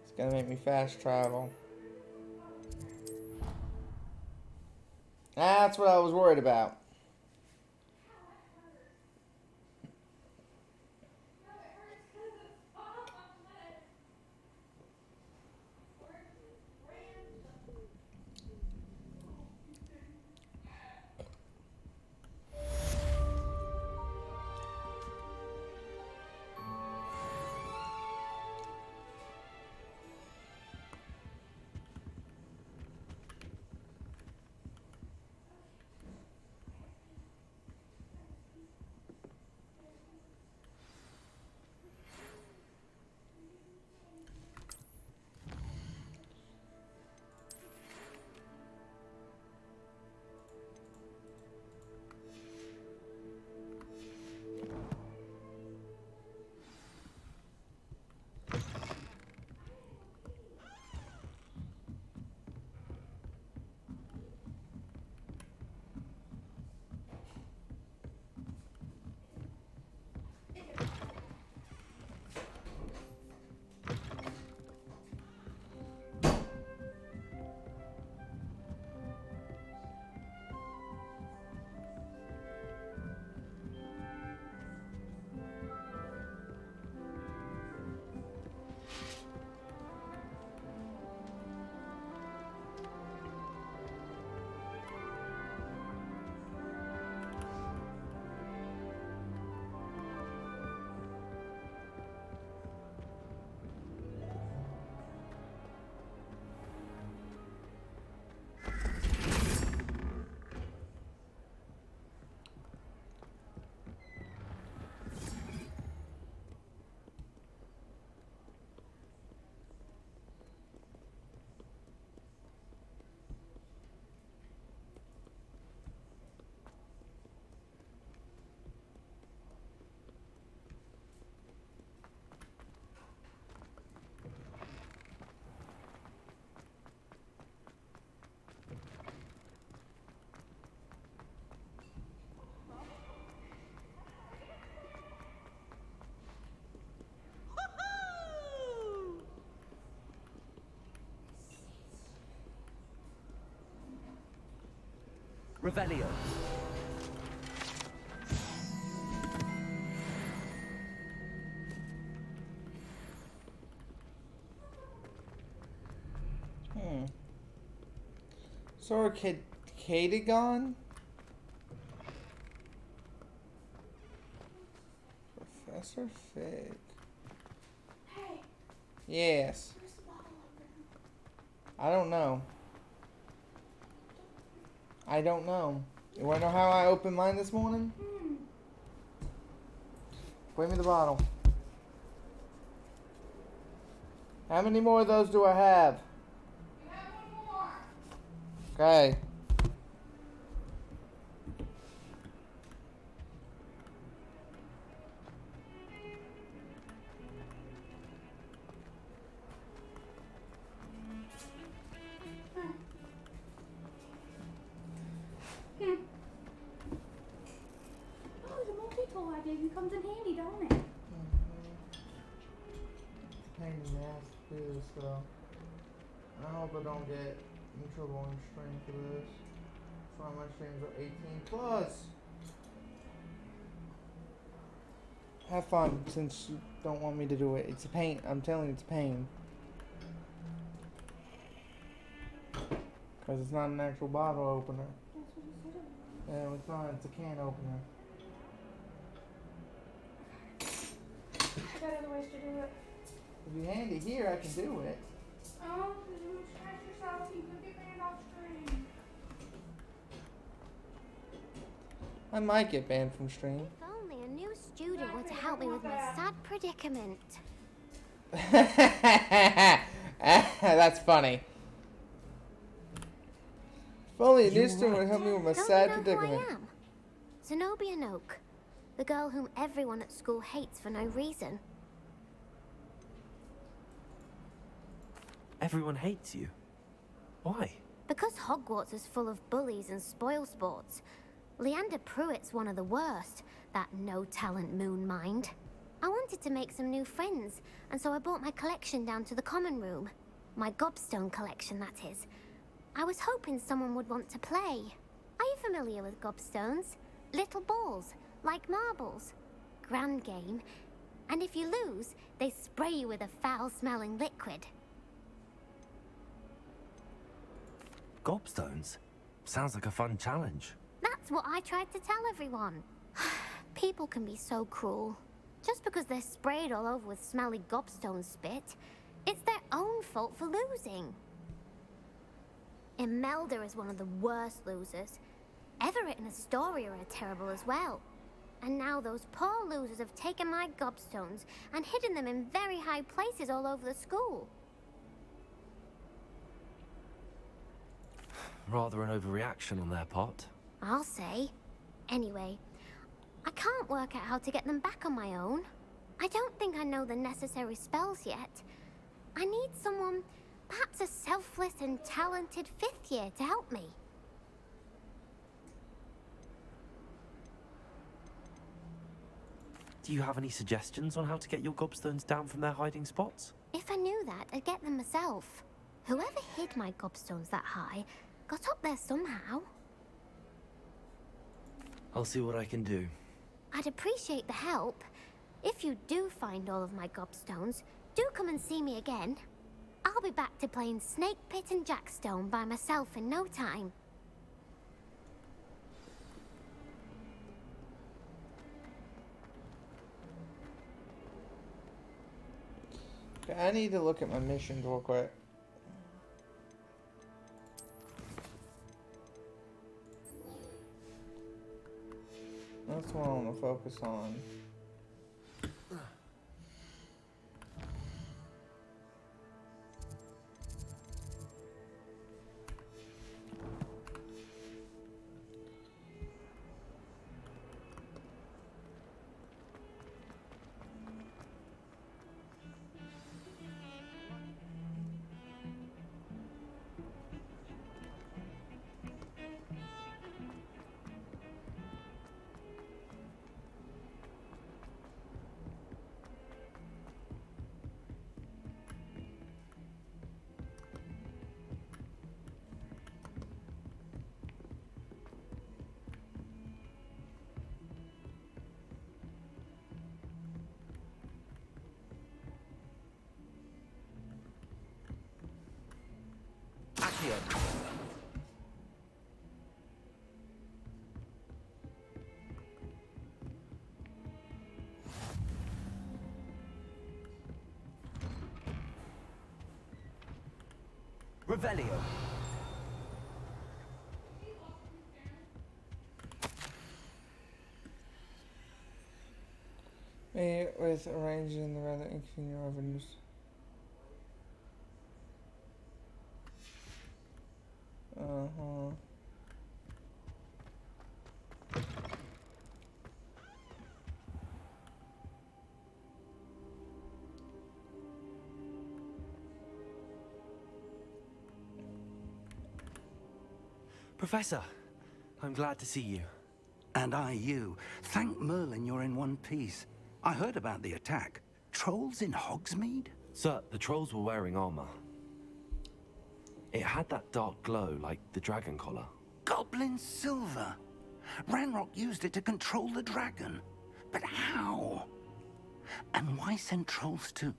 It's gonna make me fast travel. That's what I was worried about. Revelio. Sora Cadogan? Professor Fig. Hey. Yes. Where's the bottle opener? I don't know. I don't know. You wanna know how I opened mine this morning? Bring me the bottle. How many more of those do I have? You have one more. Okay. Oh, the multi-tool I gave you comes in handy, don't it? Pain in the ass to do this, so I hope I don't get in trouble on stream for this. That's why my streams are 18 plus. Have fun since you don't want me to do it. It's a pain. I'm telling you, it's a pain. Because it's not an actual bottle opener. That's what you said. Yeah, it's not. It's a can opener. I got other ways to do it. If you hand it here, I can do it. Oh, you scratch yourself. You could get banned off stream. I might get banned from stream. If only a new student were to help me with my sad predicament. That's funny. If only a new student would help me with my Don't sad you know predicament. who I am? Zenobia Noak, the girl whom everyone at school hates for no reason. Everyone hates you. Why? Because Hogwarts is full of bullies and spoilsports. Leander Pruitt's one of the worst, that no-talent moon mind. I wanted to make some new friends, and so I brought my collection down to the common room. My gobstone collection, that is. I was hoping someone would want to play. Are you familiar with gobstones? Little balls, like marbles. Grand game. And if you lose, they spray you with a foul-smelling liquid. Gobstones? Sounds like a fun challenge. That's what I tried to tell everyone. People can be so cruel. Just because they're sprayed all over with smelly gobstone spit, it's their own fault for losing. Imelda is one of the worst losers. Everett and Astoria are terrible as well. And now those poor losers have taken my gobstones and hidden them in very high places all over the school. Rather an overreaction on their part. I'll say. Anyway, I can't work out how to get them back on my own. I don't think I know the necessary spells yet. I need someone, perhaps a selfless and talented 5th year to help me. Do you have any suggestions on how to get your gobstones down from their hiding spots? If I knew that, I'd get them myself. Whoever hid my gobstones that high got up there somehow. I'll see what I can do. I'd appreciate the help. If you do find all of my gobstones, do come and see me again. I'll be back to playing Snake Pit and Jackstone by myself in no time. Okay, I need to look at my missions real quick. That's what I want to focus on. Revelio. With arranging the rather inconvenient revenues. Professor, I'm glad to see you. And I you. Thank Merlin you're in one piece. I heard about the attack. Trolls in Hogsmeade? Sir, the trolls were wearing armor. It had that dark glow like the dragon collar. Goblin silver. Ranrock used it to control the dragon. But how? And why send trolls to...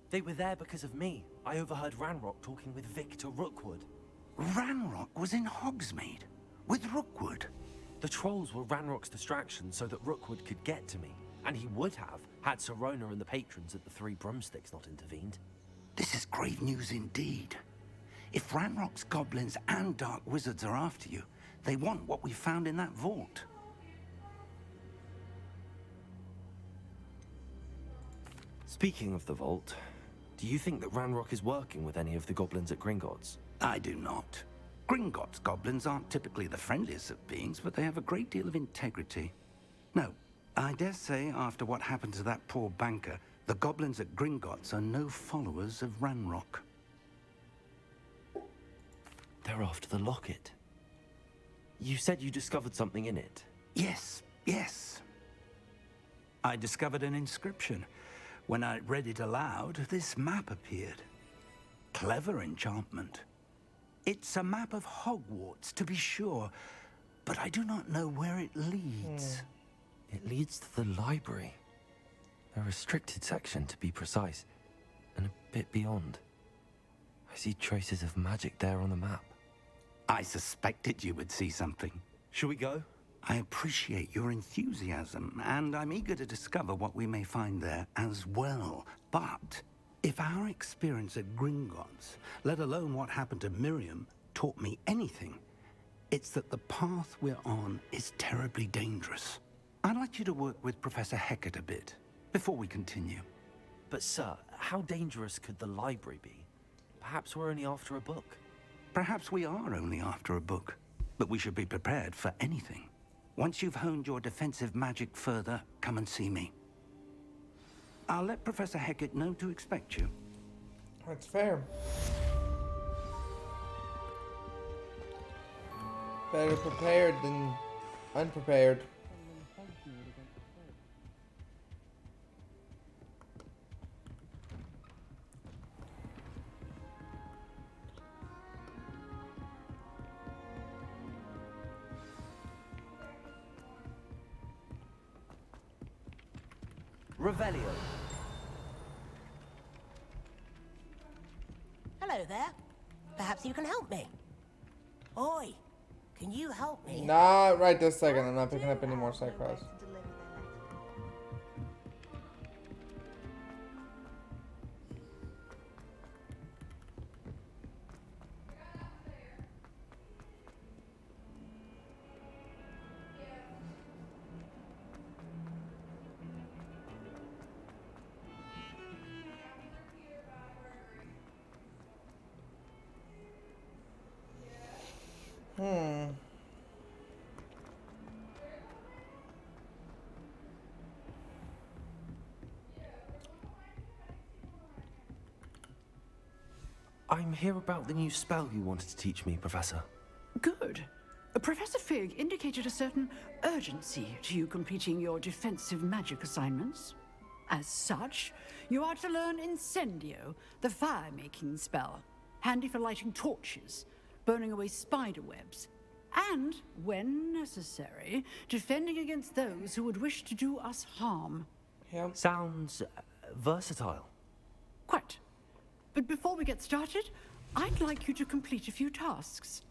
They were there because of me. I overheard Ranrock talking with Victor Rookwood. Ranrock was in Hogsmeade with Rookwood. The trolls were Ranrock's distraction so that Rookwood could get to me. And he would have, had Sirona and the patrons at the Three Broomsticks not intervened. This is grave news indeed. If Ranrock's goblins and dark wizards are after you, they want what we found in that vault. Speaking of the vault, do you think that Ranrock is working with any of the goblins at Gringotts? I do not. Gringotts goblins aren't typically the friendliest of beings, but they have a great deal of integrity. No, I dare say after what happened to that poor banker, the goblins at Gringotts are no followers of Ranrock. They're after the locket. You said you discovered something in it. Yes, yes. I discovered an inscription. When I read it aloud, this map appeared. Clever enchantment. It's a map of Hogwarts, to be sure, but I do not know where it leads. It leads to the library. A restricted section, to be precise, and a bit beyond. I see traces of magic there on the map. I suspected you would see something. Shall we go? I appreciate your enthusiasm, and I'm eager to discover what we may find there as well. But if our experience at Gringotts, let alone what happened to Miriam, taught me anything, it's that the path we're on is terribly dangerous. I'd like you to work with Professor Hecat a bit before we continue. But sir, how dangerous could the library be? Perhaps we're only after a book. Perhaps we are only after a book, but we should be prepared for anything. Once you've honed your defensive magic further, come and see me. I'll let Professor Hecat know to expect you. That's fair. Better prepared than unprepared. Revelio. Hello there. Perhaps you can help me. Oi, can you help me? Not right this second. I'm not picking up any more side quests. I'm here about the new spell you wanted to teach me, Professor. Good. Professor Fig indicated a certain urgency to you completing your defensive magic assignments. As such, you are to learn Incendio, the fire-making spell, handy for lighting torches, burning away spider webs, and, when necessary, defending against those who would wish to do us harm. Sounds versatile. Quite. But before we get started, I'd like you to complete a few tasks.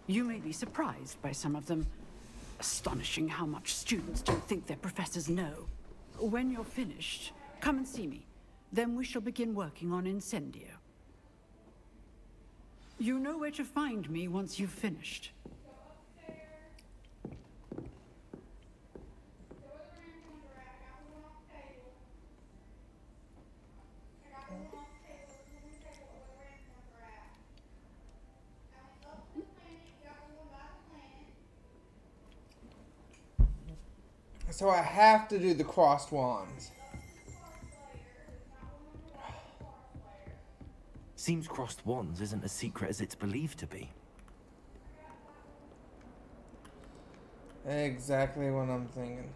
You may be surprised by some of them. Astonishing how much students don't think their professors know. When you're finished, come and see me. Then we shall begin working on Incendio. You know where to find me once you've finished. So I have to do the crossed wands. Seems crossed wands isn't as secret as it's believed to be. Exactly what I'm thinking.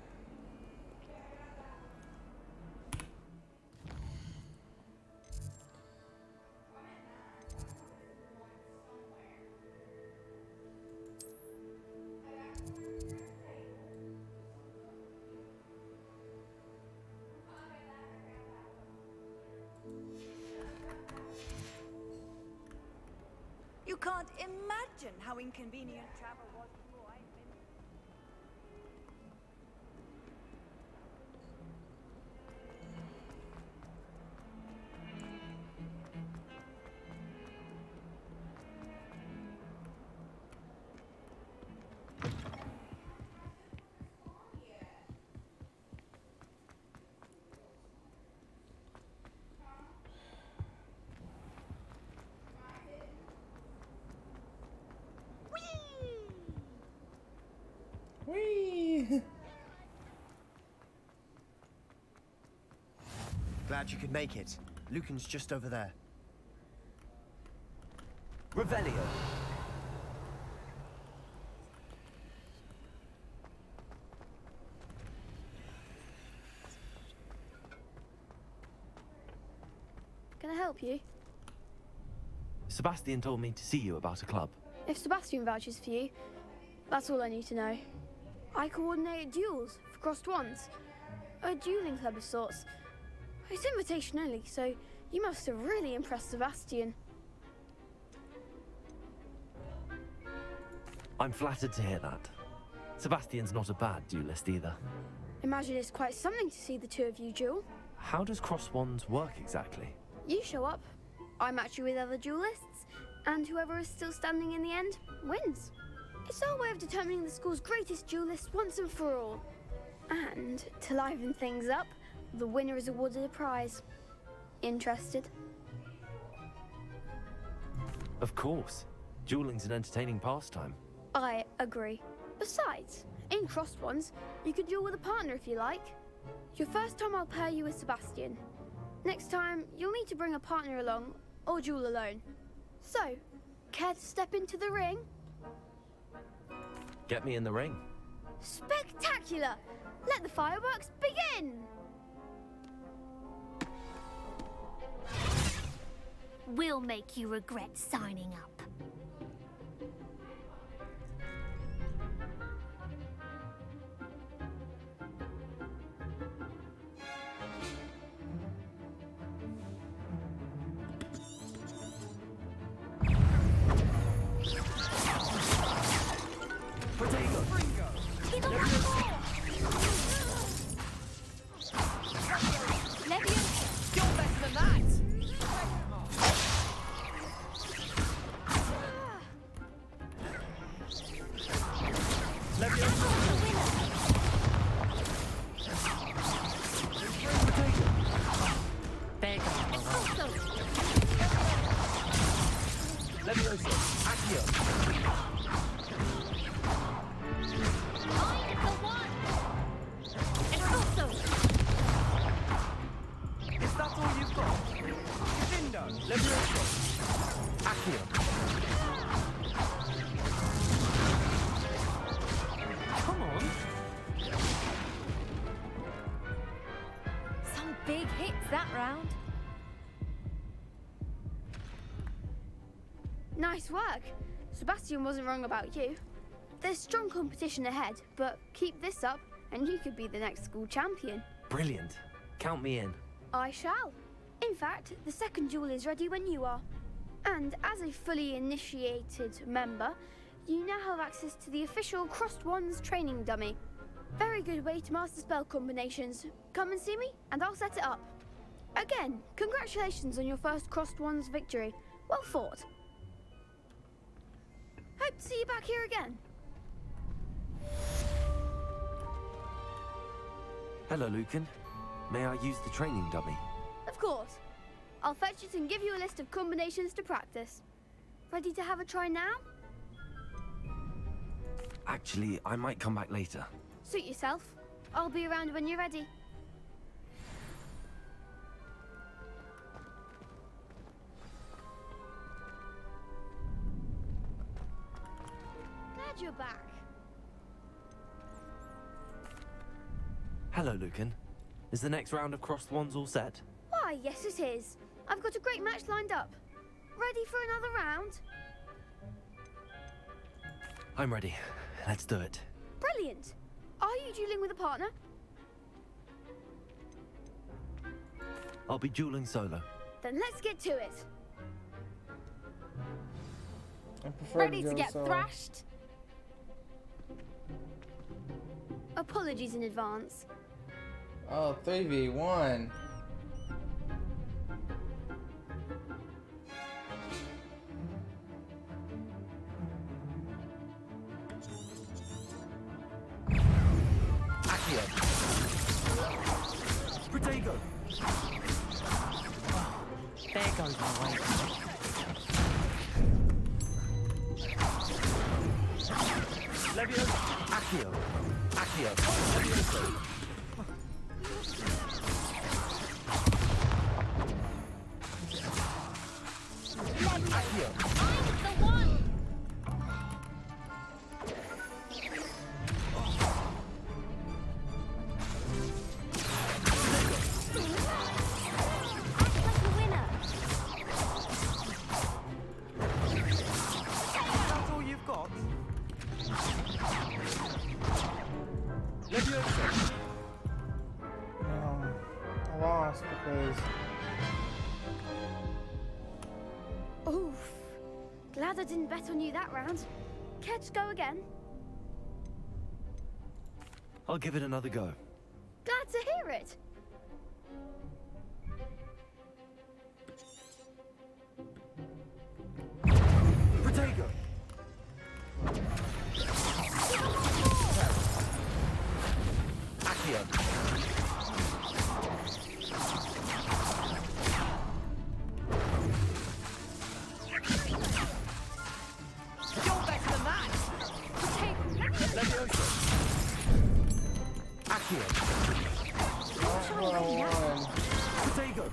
You can't imagine how inconvenient travel was before I finished. Glad you could make it. Lucan's just over there. Revelio. Can I help you? Sebastian told me to see you about a club. If Sebastian vouches for you, that's all I need to know. I coordinate duels for crossed wands. A dueling club of sorts. It's invitation only, so you must have really impressed Sebastian. I'm flattered to hear that. Sebastian's not a bad duelist either. Imagine it's quite something to see the two of you duel. How does cross wands work exactly? You show up, I match you with other duelists, and whoever is still standing in the end wins. It's our way of determining the school's greatest duelist once and for all. And to liven things up, the winner is awarded a prize. Interested? Of course. Dueling's an entertaining pastime. I agree. Besides, in crossed ones, you can duel with a partner if you like. Your first time I'll pair you with Sebastian. Next time, you'll need to bring a partner along, or duel alone. So, care to step into the ring? Get me in the ring. Spectacular! Let the fireworks begin! We'll make you regret signing up. Big hits that round. Nice work. Sebastian wasn't wrong about you. There's strong competition ahead, but keep this up and you could be the next school champion. Brilliant. Count me in. I shall. In fact, the second duel is ready when you are. And as a fully initiated member, you now have access to the official Crossed Wands training dummy. Very good way to master spell combinations. Come and see me, and I'll set it up. Again, congratulations on your first Crossed Wands victory. Well fought. Hope to see you back here again. Hello, Lucan. May I use the training dummy? Of course. I'll fetch it and give you a list of combinations to practice. Ready to have a try now? Actually, I might come back later. Suit yourself. I'll be around when you're ready. Glad you're back. Hello, Lucan. Is the next round of Crossed Wands all set? Why, yes it is. I've got a great match lined up. Ready for another round? I'm ready. Let's do it. Brilliant. Are you dueling with a partner? I'll be dueling solo. Then let's get to it. I prefer Ready to duel get solo. thrashed? Apologies in advance. Oh, 3v1. Protego! There goes my way. Levioso! Accio! Accio! Levioso! Accio. I'm the one! Act like a winner! That's all you've got? Leviosa. I lost because... Oof. Glad I didn't bet on you that round. Care to go again? I'll give it another go. Glad to hear it. Protego. Accio. You're better than that! Leviosa. Accio. Protego.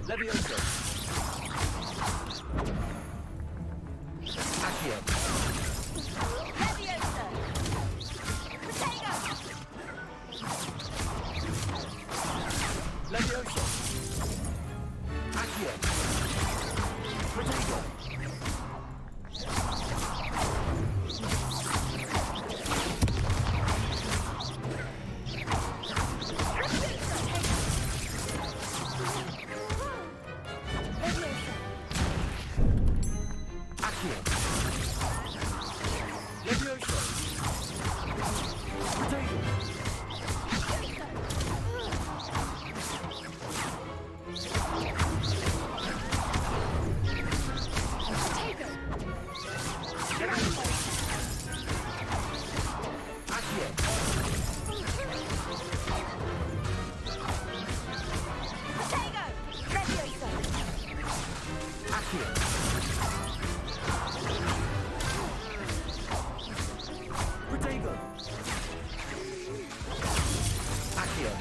Leviosa. Accio. Leviosa! Protego! Leviosa. Accio. Protego. Accio. Leviosa. Protego. Protego. Accio.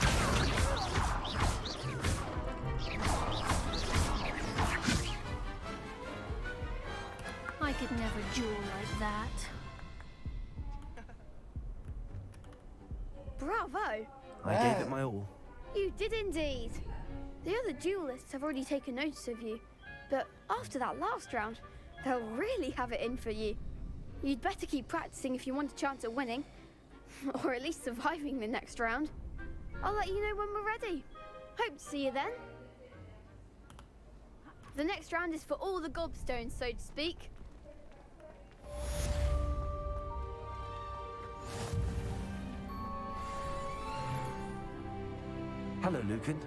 I could never duel like that. Bravo! I gave it my all. You did indeed. The other duelists have already taken notice of you, but after that last round, they'll really have it in for you. You'd better keep practicing if you want a chance at winning, or at least surviving the next round. I'll let you know when we're ready. Hope to see you then. The next round is for all the gobstones, so to speak. Hello, Lucan.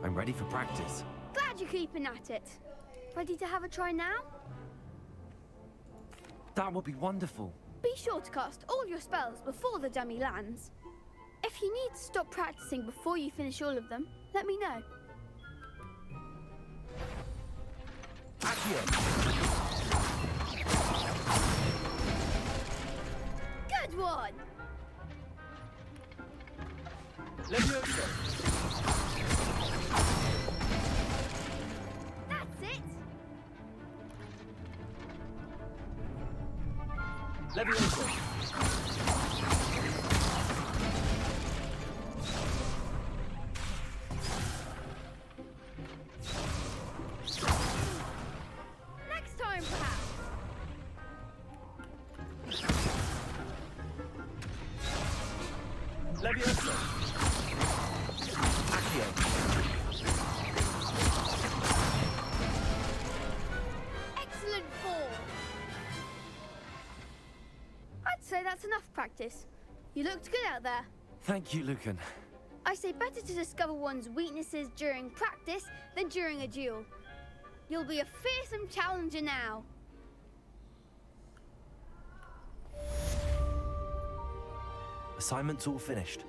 I'm ready for practice. Glad you're keeping at it. Ready to have a try now? That would be wonderful. Be sure to cast all your spells before the dummy lands. If you need to stop practicing before you finish all of them, let me know. Accio. Good one! Leviosa. That's it! Leviosa. Next time, perhaps. Leviosa. Accio. Excellent form. I'd say that's enough practice. You looked good out there. Thank you, Lucan. I say better to discover one's weaknesses during practice than during a duel. You'll be a fearsome challenger now. Assignment's all finished.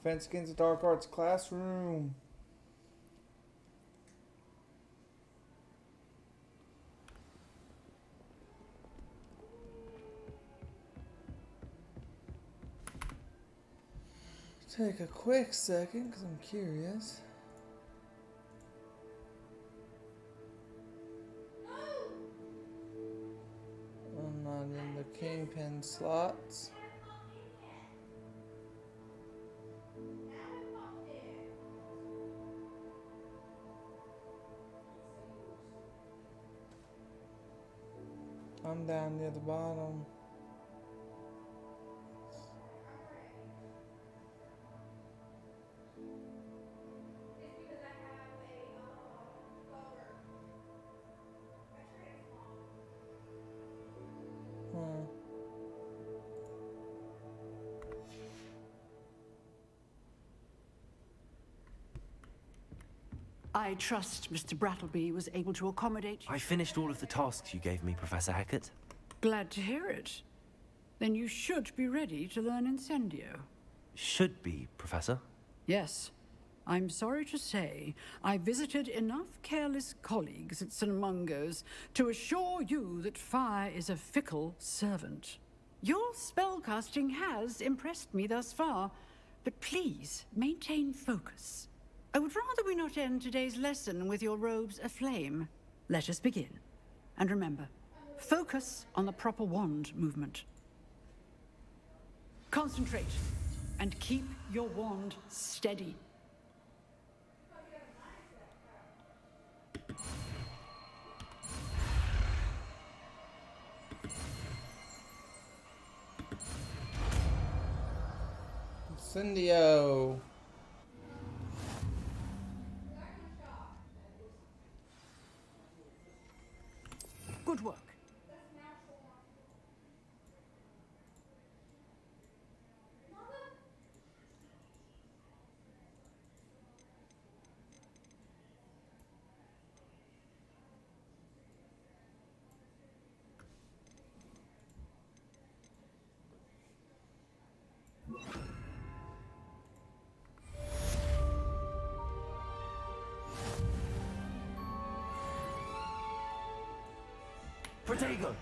Defense against the Dark Arts classroom. Take a quick second because I'm curious. I'm not in the kingpin slots. I'm down near the bottom. I trust Mr. Brattleby was able to accommodate you. I finished all of the tasks you gave me, Professor Hackett. Glad to hear it. Then you should be ready to learn Incendio. Should be, Professor. Yes. I'm sorry to say, I visited enough careless colleagues at St. Mungo's to assure you that fire is a fickle servant. Your spellcasting has impressed me thus far, but please maintain focus. I would rather we not end today's lesson with your robes aflame. Let us begin. And remember, focus on the proper wand movement. Concentrate, and keep your wand steady. Incendio. Good work. Protego!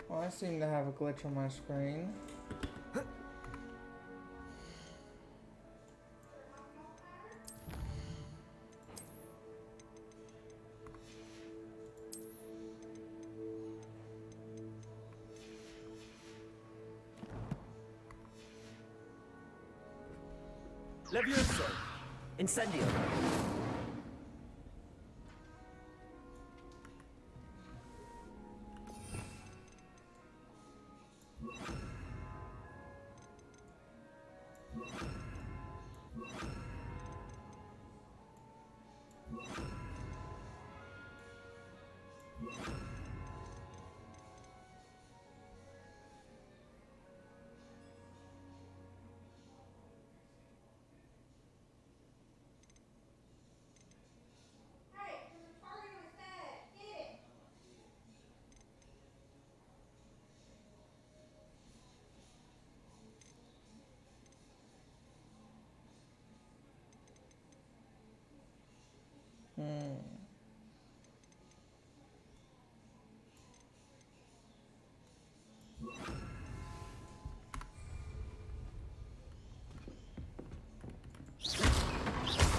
Well, I seem to have a glitch on my screen. Levioso! Incendio!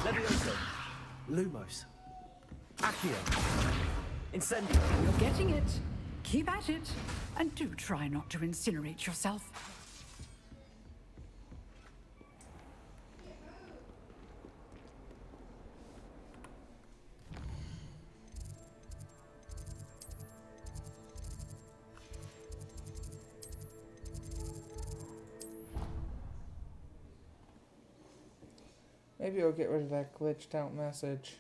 Levioso! Lumos! Accio! Incendio! You're getting it. Keep at it. And do try not to incinerate yourself. Maybe I'll get rid of that glitched out message.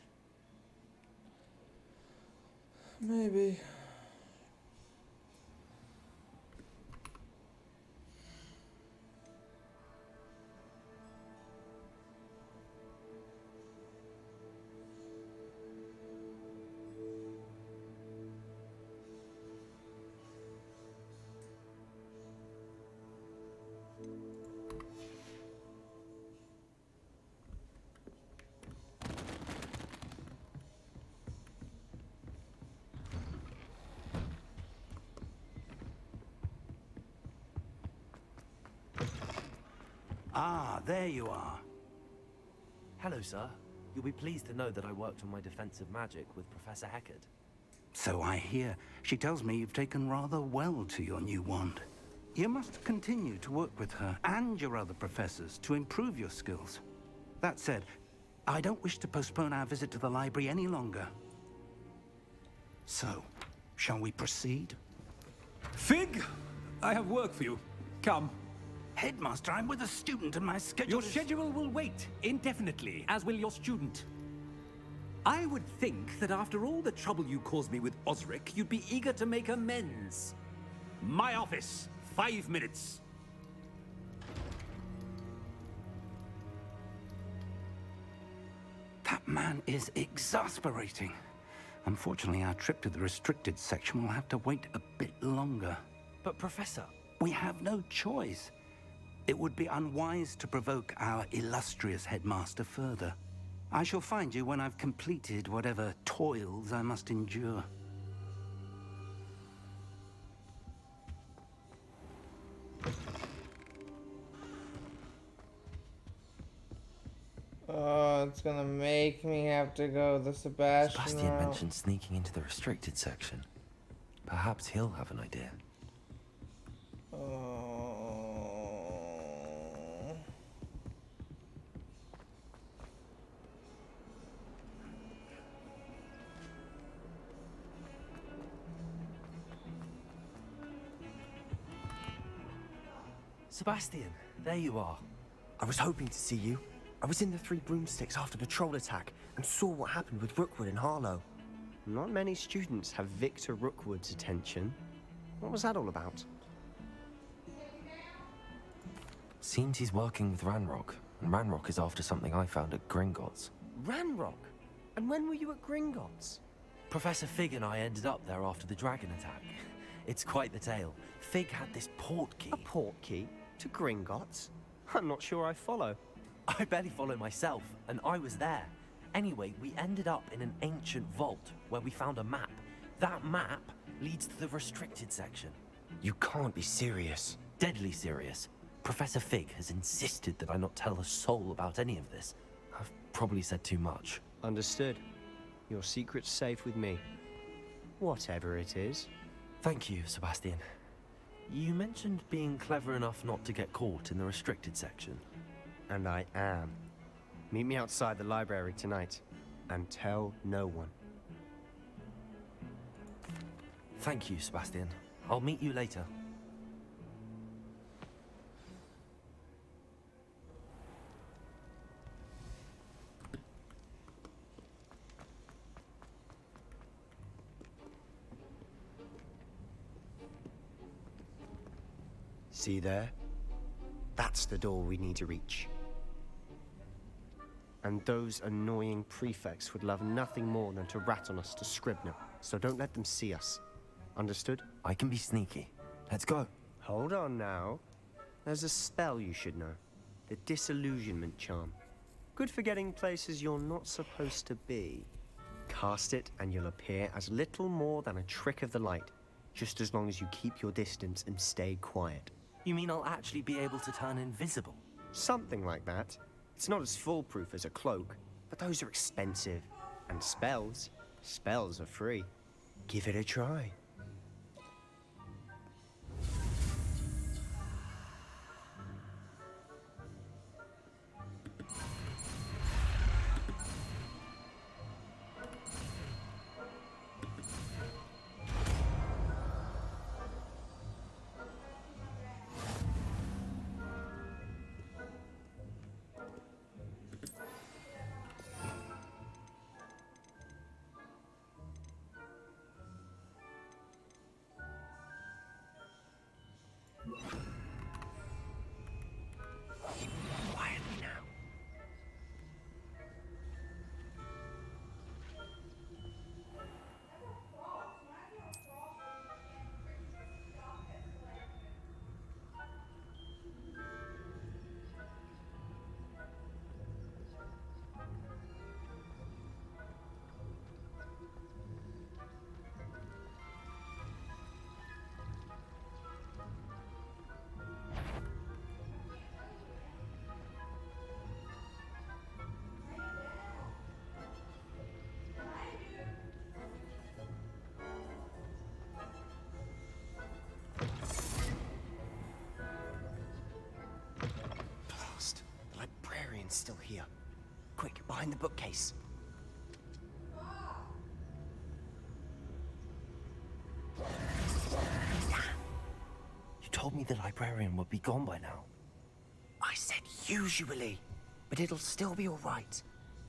Maybe. Ah, there you are. Hello, sir. You'll be pleased to know that I worked on my defensive magic with Professor Heckard. So I hear. She tells me you've taken rather well to your new wand. You must continue to work with her and your other professors to improve your skills. That said, I don't wish to postpone our visit to the library any longer. So, shall we proceed? Fig, I have work for you. Come. Headmaster, I'm with a student and my schedule Your schedule will wait indefinitely, as will your student. I would think that after all the trouble you caused me with Osric, you'd be eager to make amends. My office, 5 minutes. That man is exasperating. Unfortunately, our trip to the restricted section will have to wait a bit longer. But, Professor... We have no choice. It would be unwise to provoke our illustrious headmaster further. I shall find you when I've completed whatever toils I must endure. Oh, it's gonna make me have to go the Sebastian route. mentioned sneaking into the restricted section. Perhaps he'll have an idea. Sebastian, there you are. I was hoping to see you. I was in the Three Broomsticks after the troll attack and saw what happened with Rookwood and Harlow. Not many students have Victor Rookwood's attention. What was that all about? Seems he's working with Ranrock, and Ranrock is after something I found at Gringotts. Ranrock? And when were you at Gringotts? Professor Fig and I ended up there after the dragon attack. It's quite the tale. Fig had this port key. A port key? To Gringotts? I'm not sure I follow. I barely follow myself, and I was there. Anyway, we ended up in an ancient vault where we found a map. That map leads to the restricted section. You can't be serious. Deadly serious. Professor Fig has insisted that I not tell a soul about any of this. I've probably said too much. Understood. Your secret's safe with me. Whatever it is. Thank you, Sebastian. You mentioned being clever enough not to get caught in the restricted section. And I am. Meet me outside the library tonight, and tell no one. Thank you, Sebastian. I'll meet you later. See there? That's the door we need to reach. And those annoying prefects would love nothing more than to rat on us to Scribner, so don't let them see us. Understood? I can be sneaky. Let's go. Hold on now. There's a spell you should know. The Disillusionment Charm. Good for getting places you're not supposed to be. Cast it and you'll appear as little more than a trick of the light, just as long as you keep your distance and stay quiet. You mean I'll actually be able to turn invisible? Something like that. It's not as foolproof as a cloak, but those are expensive. And spells are free. Give it a try. librarian's still here. Quick, behind the bookcase. You told me the librarian would be gone by now. I said usually, but it'll still be all right.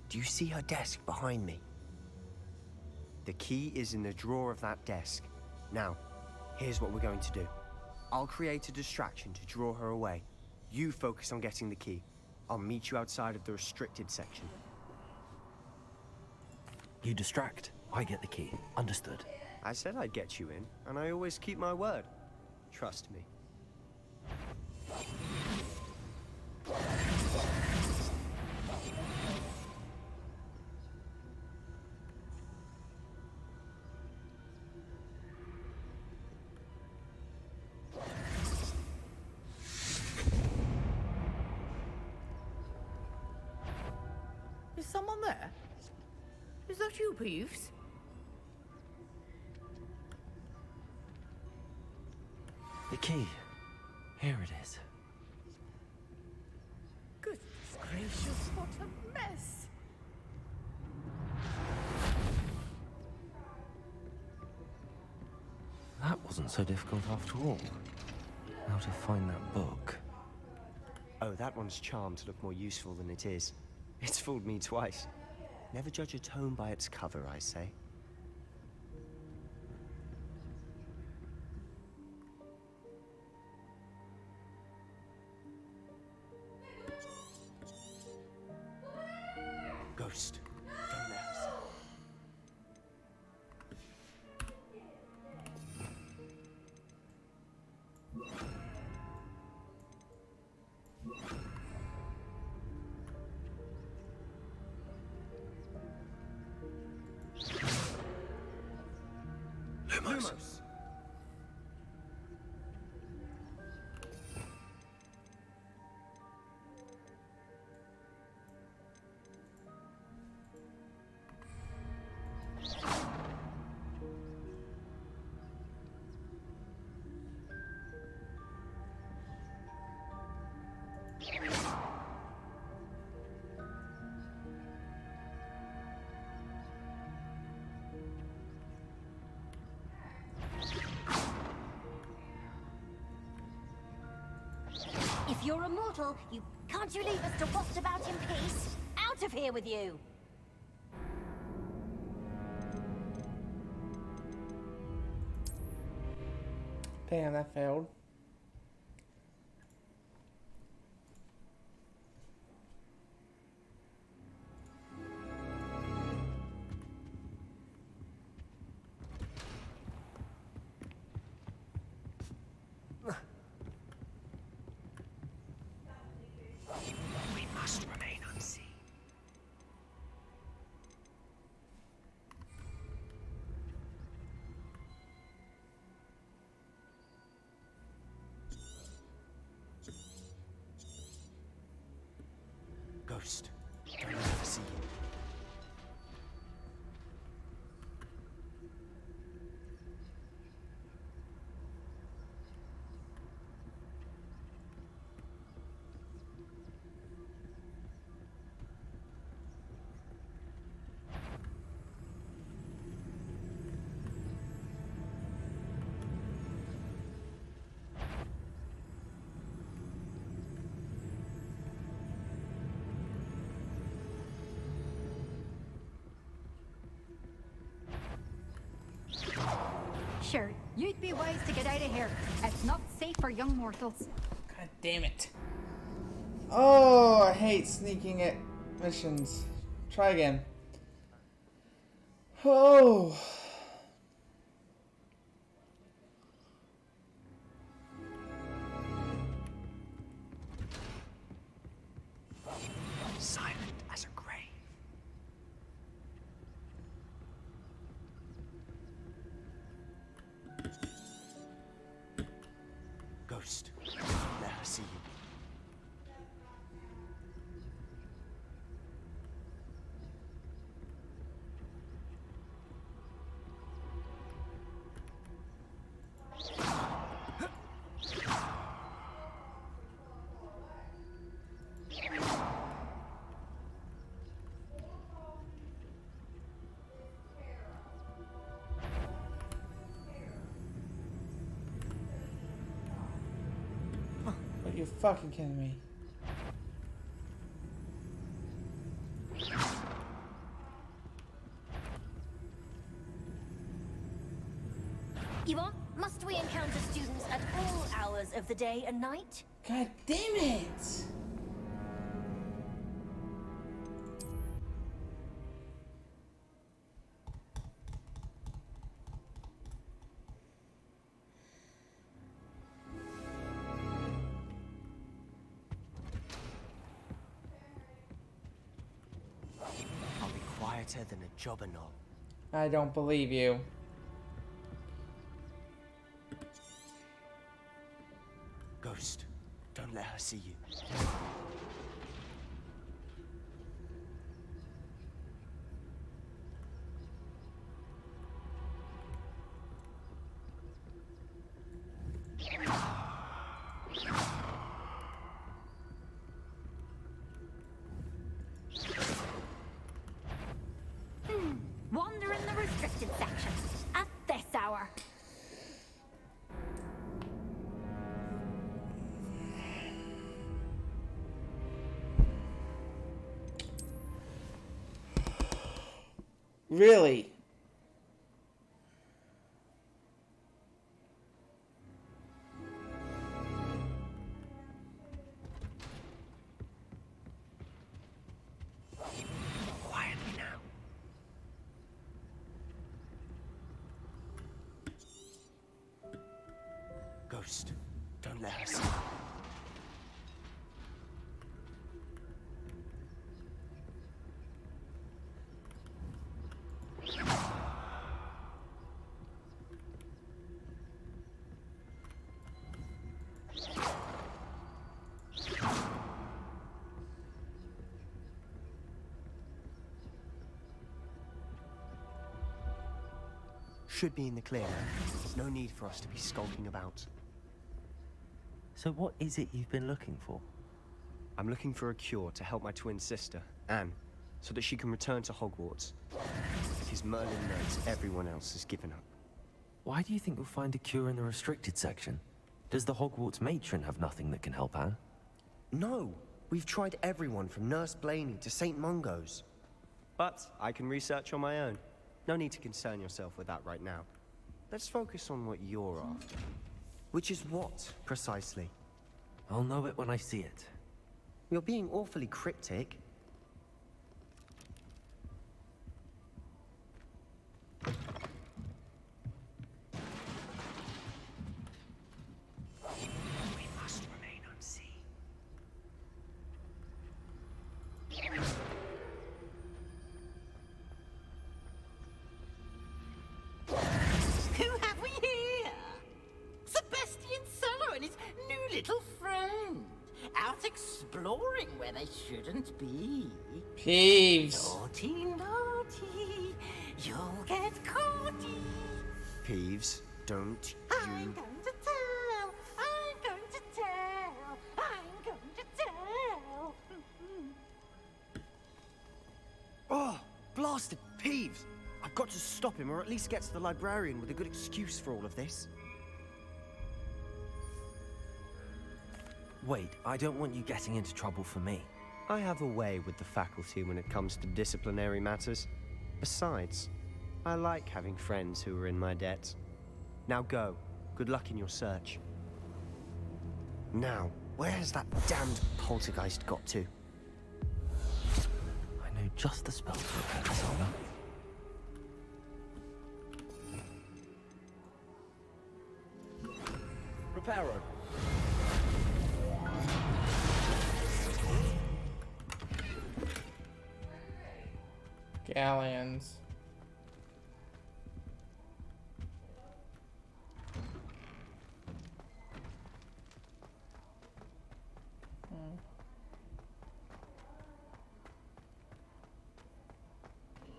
Do you see her desk behind me? The key is in the drawer of that desk. Now, here's what we're going to do. I'll create a distraction to draw her away. You focus on getting the key. I'll meet you outside of the restricted section. You distract, I get the key. Understood. I said I'd get you in, and I always keep my word. Trust me. Is someone there? Is that you, Peeves? The key. Here it is. Goodness gracious, what a mess! That wasn't so difficult after all. How to find that book. Oh, that one's charmed to look more useful than it is. It's fooled me twice. Never judge a tome by its cover, I say. Ghost, don't let us. Lumos. If you're immortal, can't you leave us to waft about in peace? Out of here with you! Damn, that failed. We must remain unseen. Ghost, don't let us see you. Sure, you'd be wise to get out of here. It's not safe for young mortals. God damn it. Oh, I hate sneaking at missions. Try again. Oh. Silent as a grave. Ghost, let us see you. fucking kidding me. Eva, must we encounter students at all hours of the day and night? God damn it! I'll be quieter than a jobber knoll. I don't believe you. Ghost, don't let her see you. Wander in the restricted section at this hour. Really? Quietly now. Ghost, don't let her see you. Should be in the clear now. There's no need for us to be skulking about. So what is it you've been looking for? I'm looking for a cure to help my twin sister, Anne, so that she can return to Hogwarts. Because Merlin knows everyone else has given up. Why do you think you'll find a cure in the restricted section? Does the Hogwarts matron have nothing that can help Anne? No! We've tried everyone from Nurse Blaney to St. Mungo's. But I can research on my own. No need to concern yourself with that right now. Let's focus on what you're after. Which is what, precisely? I'll know it when I see it. You're being awfully cryptic. We must remain unseen. Who have we here? Sebastian Sallow and his new little friend. Out exploring where they shouldn't be. Peeves. Naughty, naughty. You'll get caughty. Peeves, don't I'm you... going to tell. I'm going to tell. I'm going to tell. Oh, blasted Peeves! I've got to stop him, or at least get to the librarian with a good excuse for all of this. Wait, I don't want you getting into trouble for me. I have a way with the faculty when it comes to disciplinary matters. Besides, I like having friends who are in my debt. Now go. Good luck in your search. Now, where has that damned poltergeist got to? I know just the spell to repair this armor. Reparo. Galleons.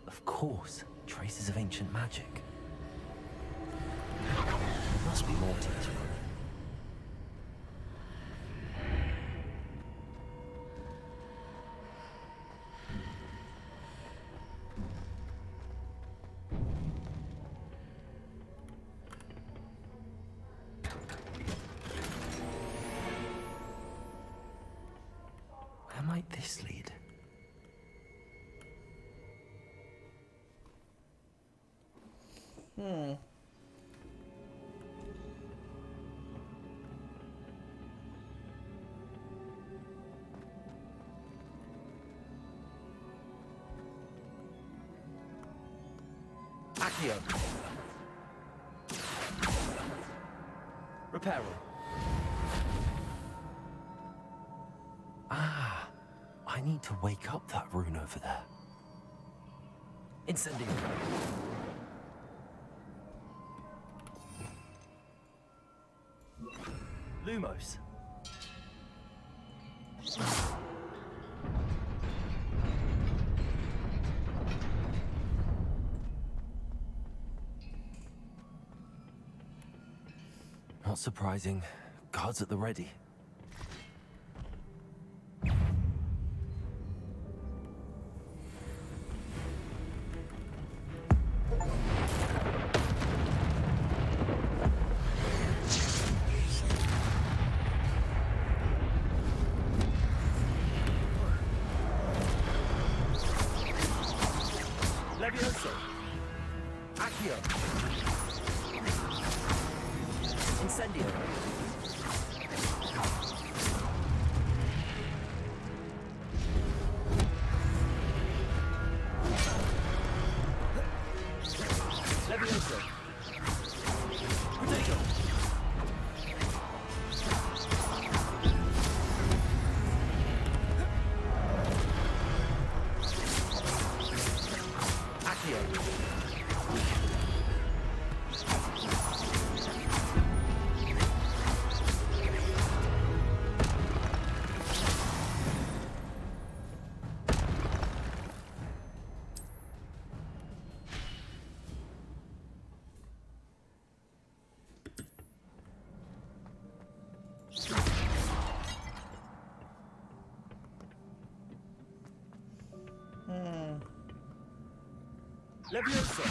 Of course, traces of ancient magic. There must be more to this room. might this lead? Accio. Reparo. Ah, I need to wake up that rune over there. Incendio. Lumos. Not surprising. Guards at the ready. Levioso. Accio. Incendio. Levioso. Potato. Accio. Levioso.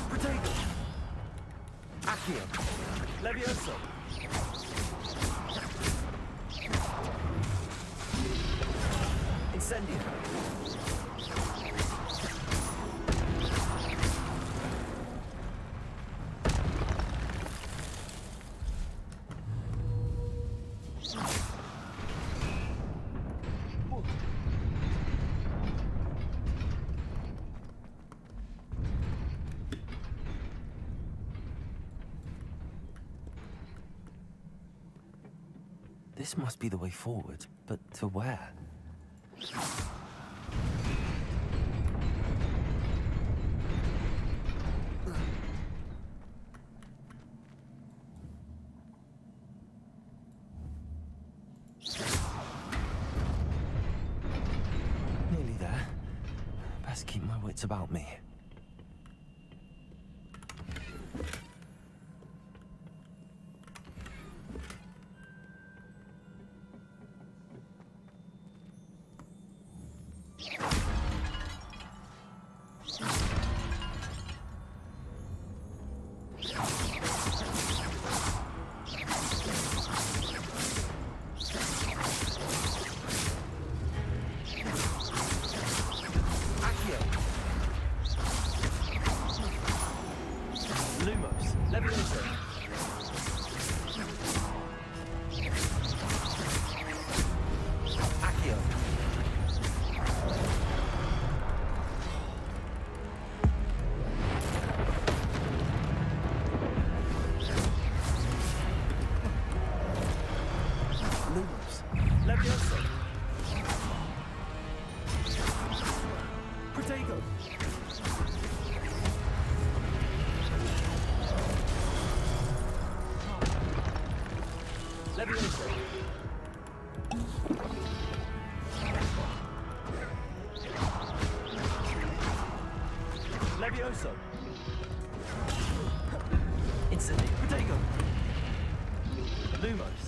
Potato. Accio. Levioso. Incendio. This must be the way forward, but to where? Nearly there. Best keep my wits about me. Accio. Lumos. Levioso. Accio. Lumos. Levioso. Protego. Levioso. Levioso. Incendio. Protego. Lumos.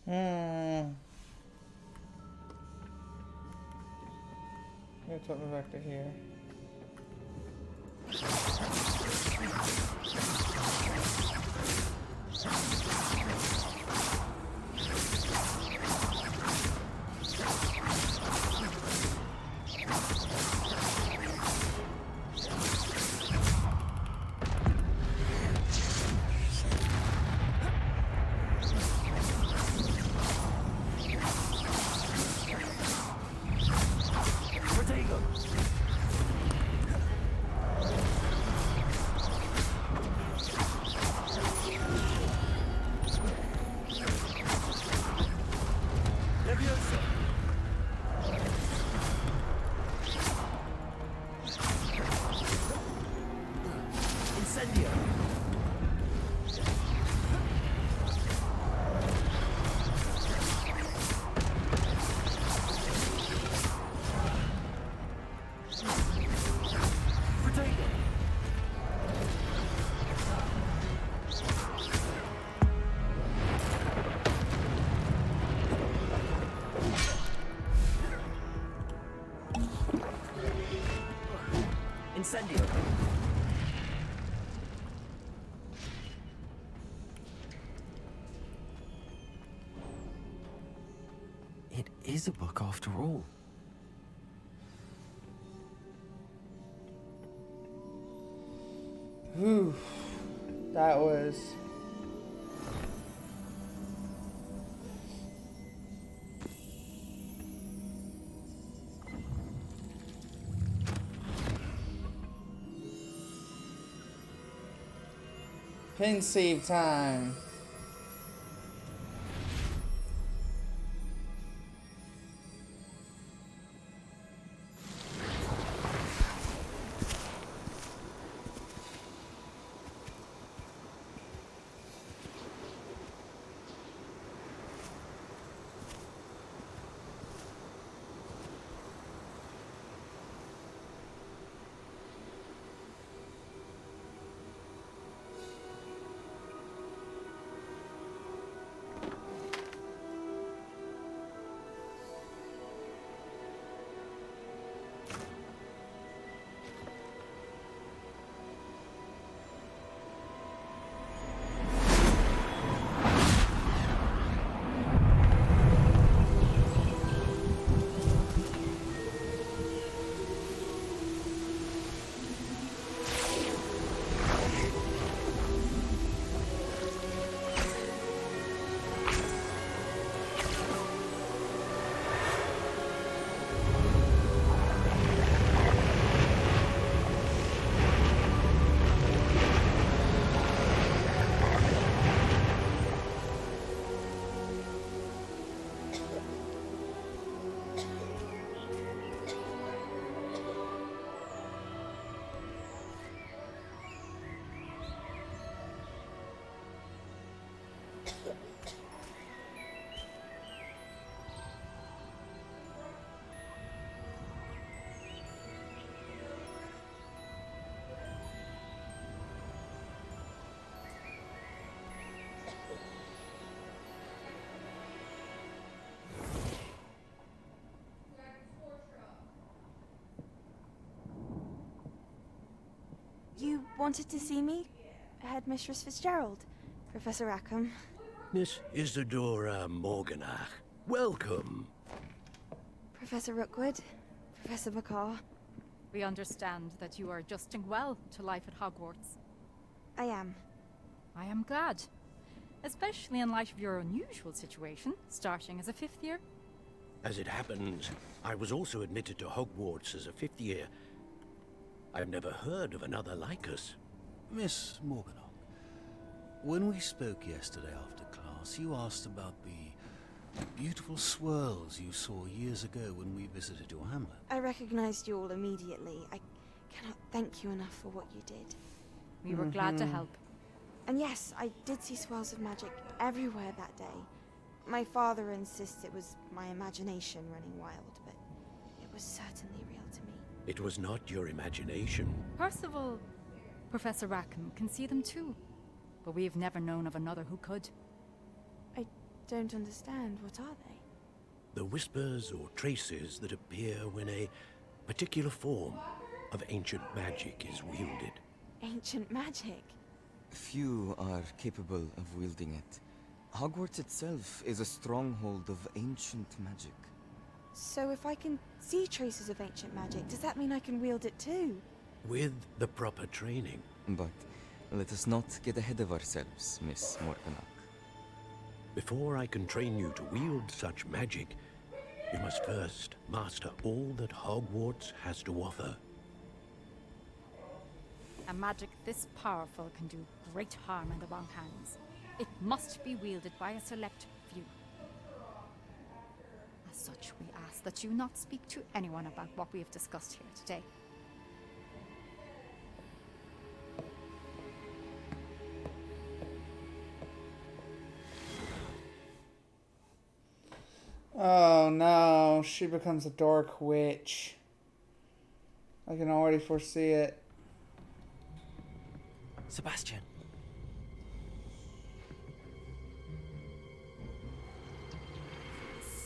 Gonna take me back to here. Incendio. It is a book after all. Whew. That was... Pin save time. You wanted to see me? Headmistress Fitzgerald, Professor Rackham. Miss Isadora Morganach, welcome. Professor Rookwood, Professor McCaw. We understand that you are adjusting well to life at Hogwarts. I am. I am glad. Especially in light of your unusual situation, starting as a 5th year. As it happens, I was also admitted to Hogwarts as a 5th year. I've never heard of another like us. Miss Morganach, when we spoke yesterday after class, you asked about the beautiful swirls you saw years ago when we visited your hamlet. I recognized you all immediately. I cannot thank you enough for what you did. We were glad to help. And yes, I did see swirls of magic everywhere that day. My father insists it was my imagination running wild, but it was certainly real to me. It was not your imagination. Percival, Professor Rackham can see them too. But we have never known of another who could. I don't understand. What are they? The whispers or traces that appear when a particular form of ancient magic is wielded. Ancient magic? Few are capable of wielding it. Hogwarts itself is a stronghold of ancient magic. So if I can see traces of ancient magic, does that mean I can wield it too? With the proper training. But let us not get ahead of ourselves, Miss Morganach. Before I can train you to wield such magic, you must first master all that Hogwarts has to offer. A magic this powerful can do great harm in the wrong hands. It must be wielded by a select few. As such, we ask that you not speak to anyone about what we have discussed here today. Oh no, she becomes a dark witch. I can already foresee it. Sebastian.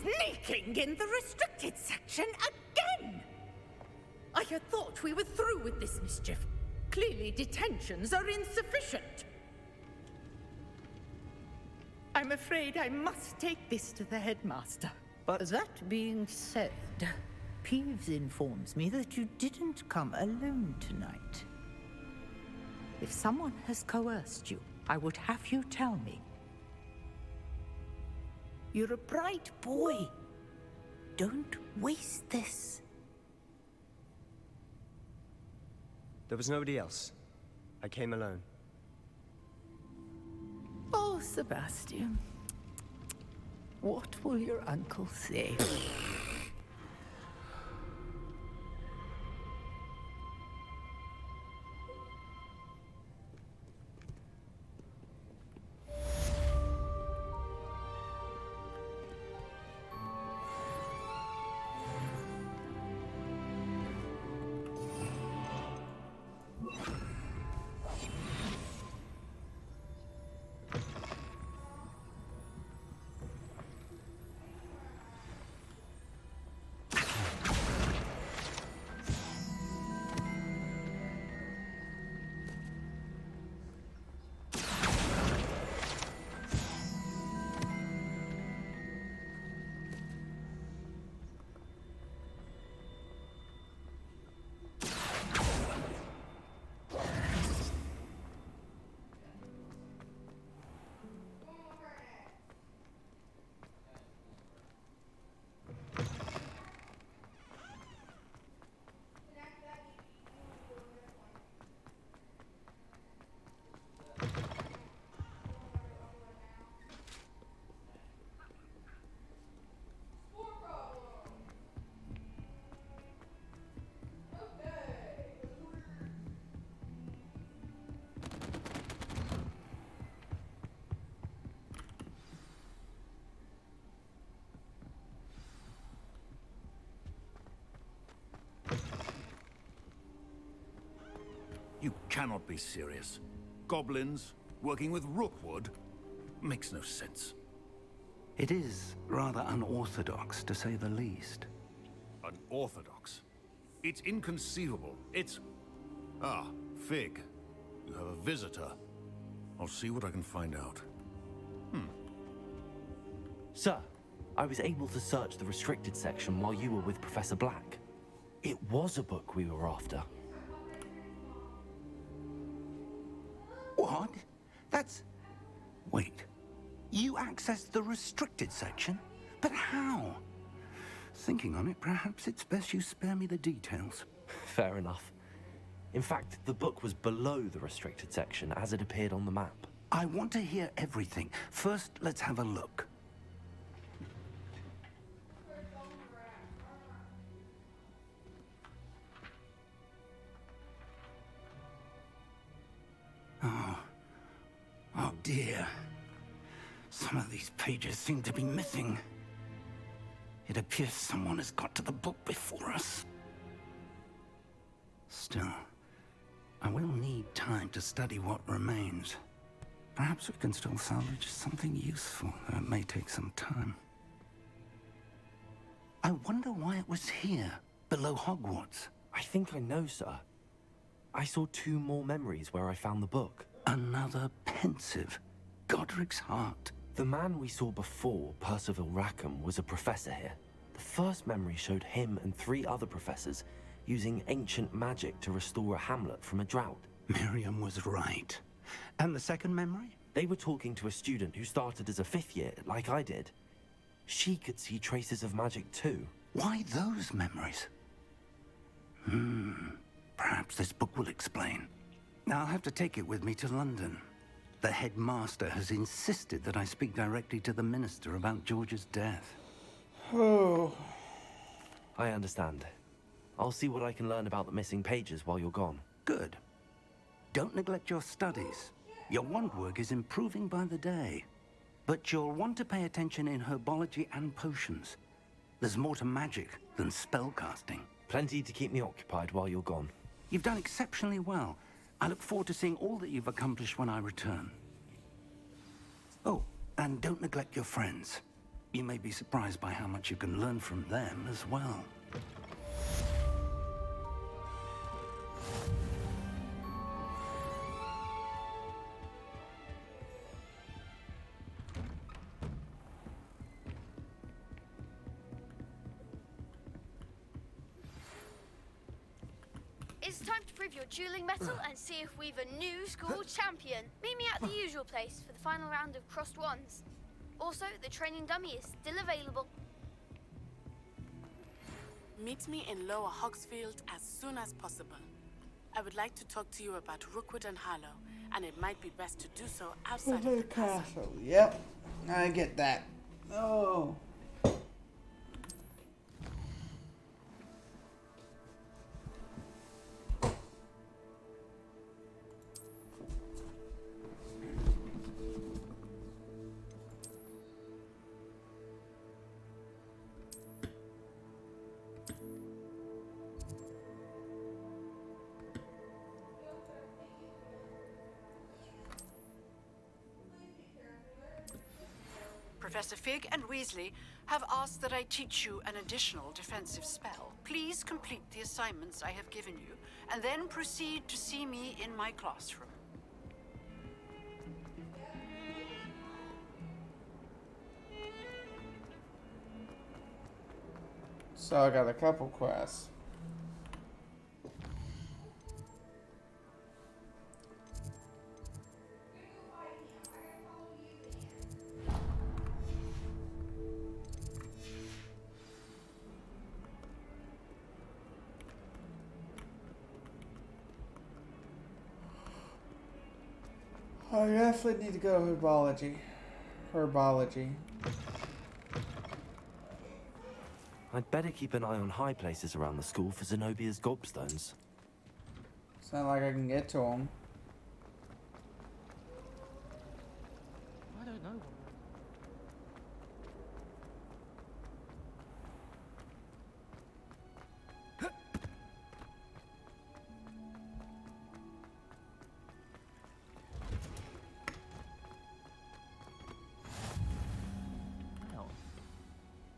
Sneaking in the restricted section again! I had thought we were through with this mischief. Clearly detentions are insufficient. I'm afraid I must take this to the headmaster. But that being said, Peeves informs me that you didn't come alone tonight. If someone has coerced you, I would have you tell me. You're a bright boy. Don't waste this. There was nobody else. I came alone. Oh, Sebastian. What will your uncle say? You cannot be serious. Goblins working with Rookwood makes no sense. It is rather unorthodox, to say the least. Unorthodox? It's inconceivable. It's... Ah, Fig. You have a visitor. I'll see what I can find out. Sir, I was able to search the restricted section while you were with Professor Black. It was a book we were after. What? That's... Wait. You accessed the restricted section? But how? Thinking on it, perhaps it's best you spare me the details. Fair enough. In fact, the book was below the restricted section as it appeared on the map. I want to hear everything. First, let's have a look. Oh dear. Some of these pages seem to be missing. It appears someone has got to the book before us. Still, I will need time to study what remains. Perhaps we can still salvage something useful, though it may take some time. I wonder why it was here, below Hogwarts. I think I know, sir. I saw 2 more memories where I found the book. Another pensive. Godric's heart. The man we saw before, Percival Rackham, was a professor here. The first memory showed him and 3 other professors using ancient magic to restore a hamlet from a drought. Miriam was right. And the second memory? They were talking to a student who started as a 5th year, like I did. She could see traces of magic too. Why those memories? Perhaps this book will explain. Now I'll have to take it with me to London. The headmaster has insisted that I speak directly to the minister about George's death. Oh. I understand. I'll see what I can learn about the missing pages while you're gone. Good. Don't neglect your studies. Your wand work is improving by the day. But you'll want to pay attention in herbology and potions. There's more to magic than spellcasting. Plenty to keep me occupied while you're gone. You've done exceptionally well. I look forward to seeing all that you've accomplished when I return. Oh, and don't neglect your friends. You may be surprised by how much you can learn from them as well. It's time to prove your dueling mettle and see if we've a new school champion. Meet me at the usual place for the final round of crossed wands. Also, the training dummy is still available. Meet me in Lower Hogsfield as soon as possible. I would like to talk to you about Rookwood and Harlow, and it might be best to do so outside of the castle. Yep, I get that. Oh. Professor Fig and Weasley have asked that I teach you an additional defensive spell. Please complete the assignments I have given you, and then proceed to see me in my classroom. So I got a couple quests. I definitely need to go to herbology. I'd better keep an eye on high places around the school for Zenobia's gobstones. It's not like I can get to them. I don't know.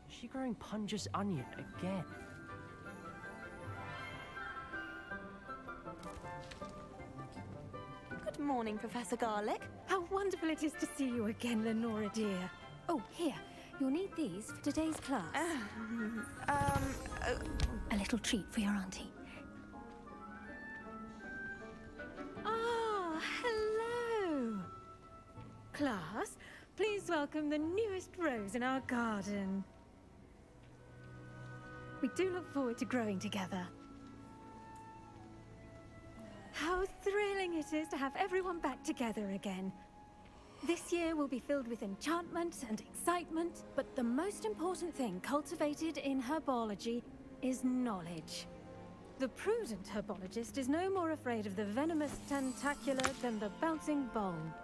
Is she growing Punja's onion again? Good morning, Professor Garlick. How wonderful it is to see you again, Lenora dear. Oh, here. You'll need these for today's class. A little treat for your auntie. Ah, hello. Class, please welcome the newest rose in our garden. We do look forward to growing together. How thrilling it is to have everyone back together again. This year will be filled with enchantment and excitement, but the most important thing cultivated in herbology is knowledge. The prudent herbologist is no more afraid of the venomous tentacular than the bouncing bulb.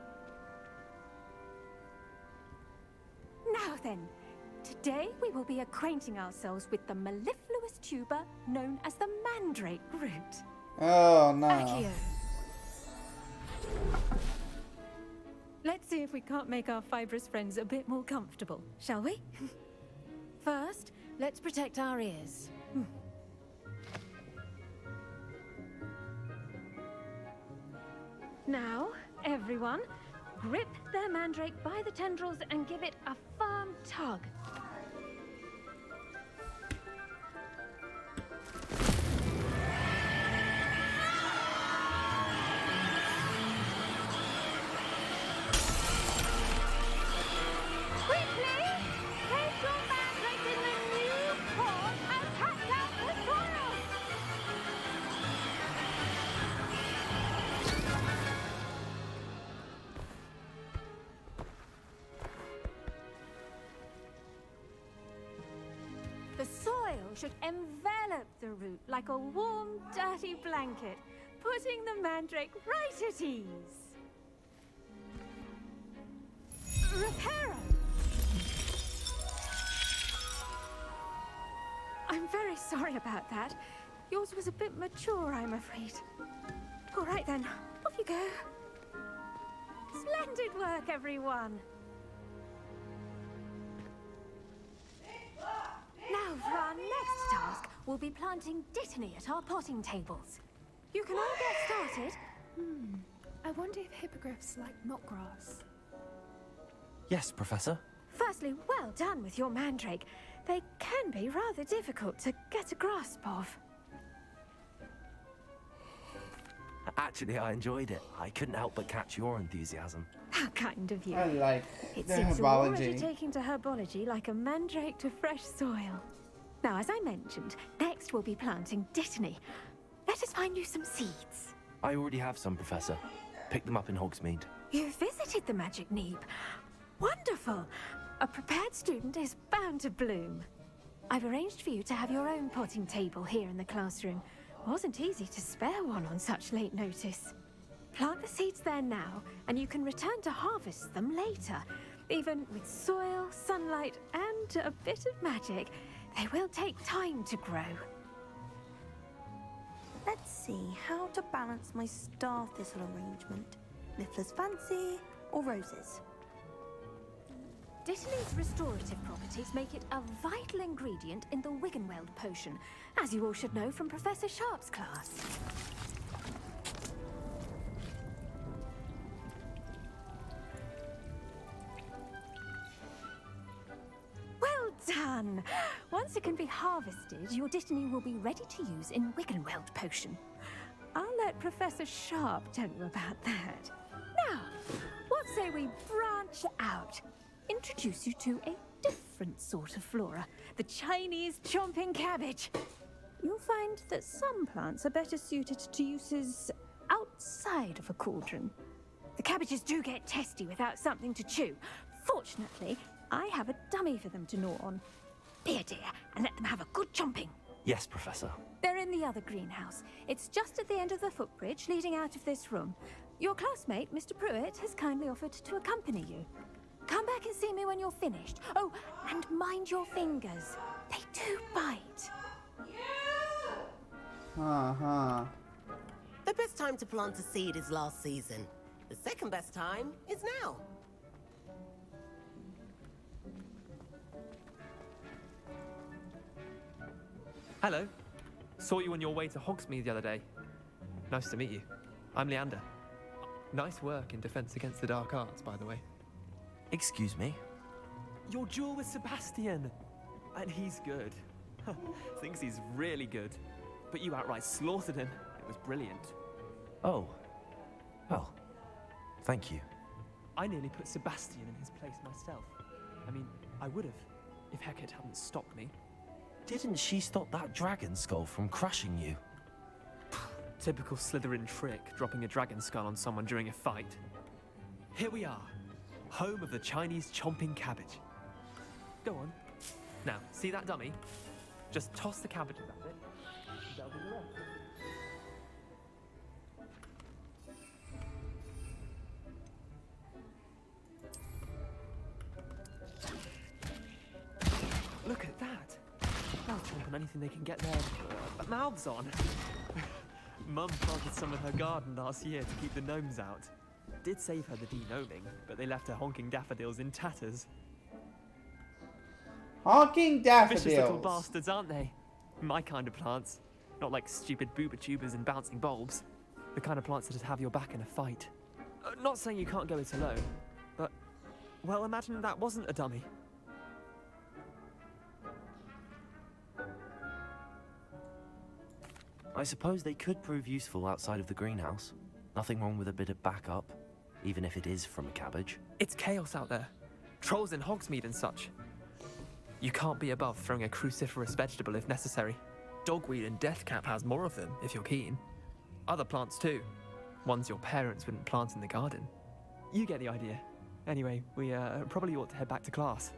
Now then, today we will be acquainting ourselves with the mellifluous tuber known as the mandrake root. Oh no. Accio. see if we can't make our fibrous friends a bit more comfortable, shall we? First, let's protect our ears. Now, everyone, grip their mandrake by the tendrils and give it a firm tug. The soil should envelop the root like a warm, dirty blanket, putting the mandrake right at ease. Reparo! I'm very sorry about that. Yours was a bit mature, I'm afraid. All right then, off you go. Splendid work, everyone. Now for our next task, we'll be planting dittany at our potting tables. You can all get started. I wonder if hippogriffs like knotgrass. Yes, Professor. Firstly, well done with your mandrake. They can be rather difficult to get a grasp of. Actually, I enjoyed it. I couldn't help but catch your enthusiasm. How kind of you. I like It the seems you're already herbology. taking to herbology like a mandrake to fresh soil. Now, as I mentioned, next we'll be planting dittany. Let us find you some seeds. I already have some, Professor. Picked them up in Hogsmeade. You visited the Magic Neep. Wonderful! A prepared student is bound to bloom. I've arranged for you to have your own potting table here in the classroom. Wasn't easy to spare one on such late notice. Plant the seeds there now, and you can return to harvest them later. Even with soil, sunlight, and a bit of magic, they will take time to grow. Let's see how to balance my star thistle arrangement. Niffler's fancy or roses? Dittany's restorative properties make it a vital ingredient in the Wiggenweld potion, as you all should know from Professor Sharp's class. Well done! Once it can be harvested, your dittany will be ready to use in Wiggenweld potion. I'll let Professor Sharp tell you about that. Now, what say we branch out? Introduce you to a different sort of flora, the Chinese chomping cabbage. You'll find that some plants are better suited to uses outside of a cauldron. The cabbages do get testy without something to chew. Fortunately, I have a dummy for them to gnaw on. Be a dear and let them have a good chomping. Yes, Professor. They're in the other greenhouse. It's just at the end of the footbridge leading out of this room. Your classmate, Mr. Pruitt, has kindly offered to accompany you. Come back and see me when you're finished. Oh, and mind your fingers. They do bite. The best time to plant a seed is last season. The second best time is now. Hello. Saw you on your way to Hogsmeade the other day. Nice to meet you. I'm Leander. Nice work in Defense Against the Dark Arts, by the way. Excuse me? Your duel with Sebastian! And he's good. Thinks he's really good. But you outright slaughtered him. It was brilliant. Oh. Well, thank you. I nearly put Sebastian in his place myself. I mean, I would have, if Hecate hadn't stopped me. Didn't she stop that dragon skull from crushing you? Typical Slytherin trick, dropping a dragon skull on someone during a fight. Here we are, home of the Chinese chomping cabbage. Go on. Now, see that dummy? Just toss the cabbages at it. That'll do the rest. Look at that. They'll chomp on anything they can get their mouths on. Mum planted some in her garden last year to keep the gnomes out. did save her the de-gnoming, but they left her honking daffodils in tatters. Honking daffodils! Vicious little bastards, aren't they? My kind of plants. Not like stupid booba tubers and bouncing bulbs. The kind of plants that'd have your back in a fight. Not saying you can't go it alone, but... well, imagine that wasn't a dummy. I suppose they could prove useful outside of the greenhouse. Nothing wrong with a bit of backup, even if it is from a cabbage. It's chaos out there. Trolls in Hogsmeade and such. You can't be above throwing a cruciferous vegetable if necessary. Dogweed and deathcap has more of them, if you're keen. Other plants too. Ones your parents wouldn't plant in the garden. You get the idea. Anyway, we probably ought to head back to class.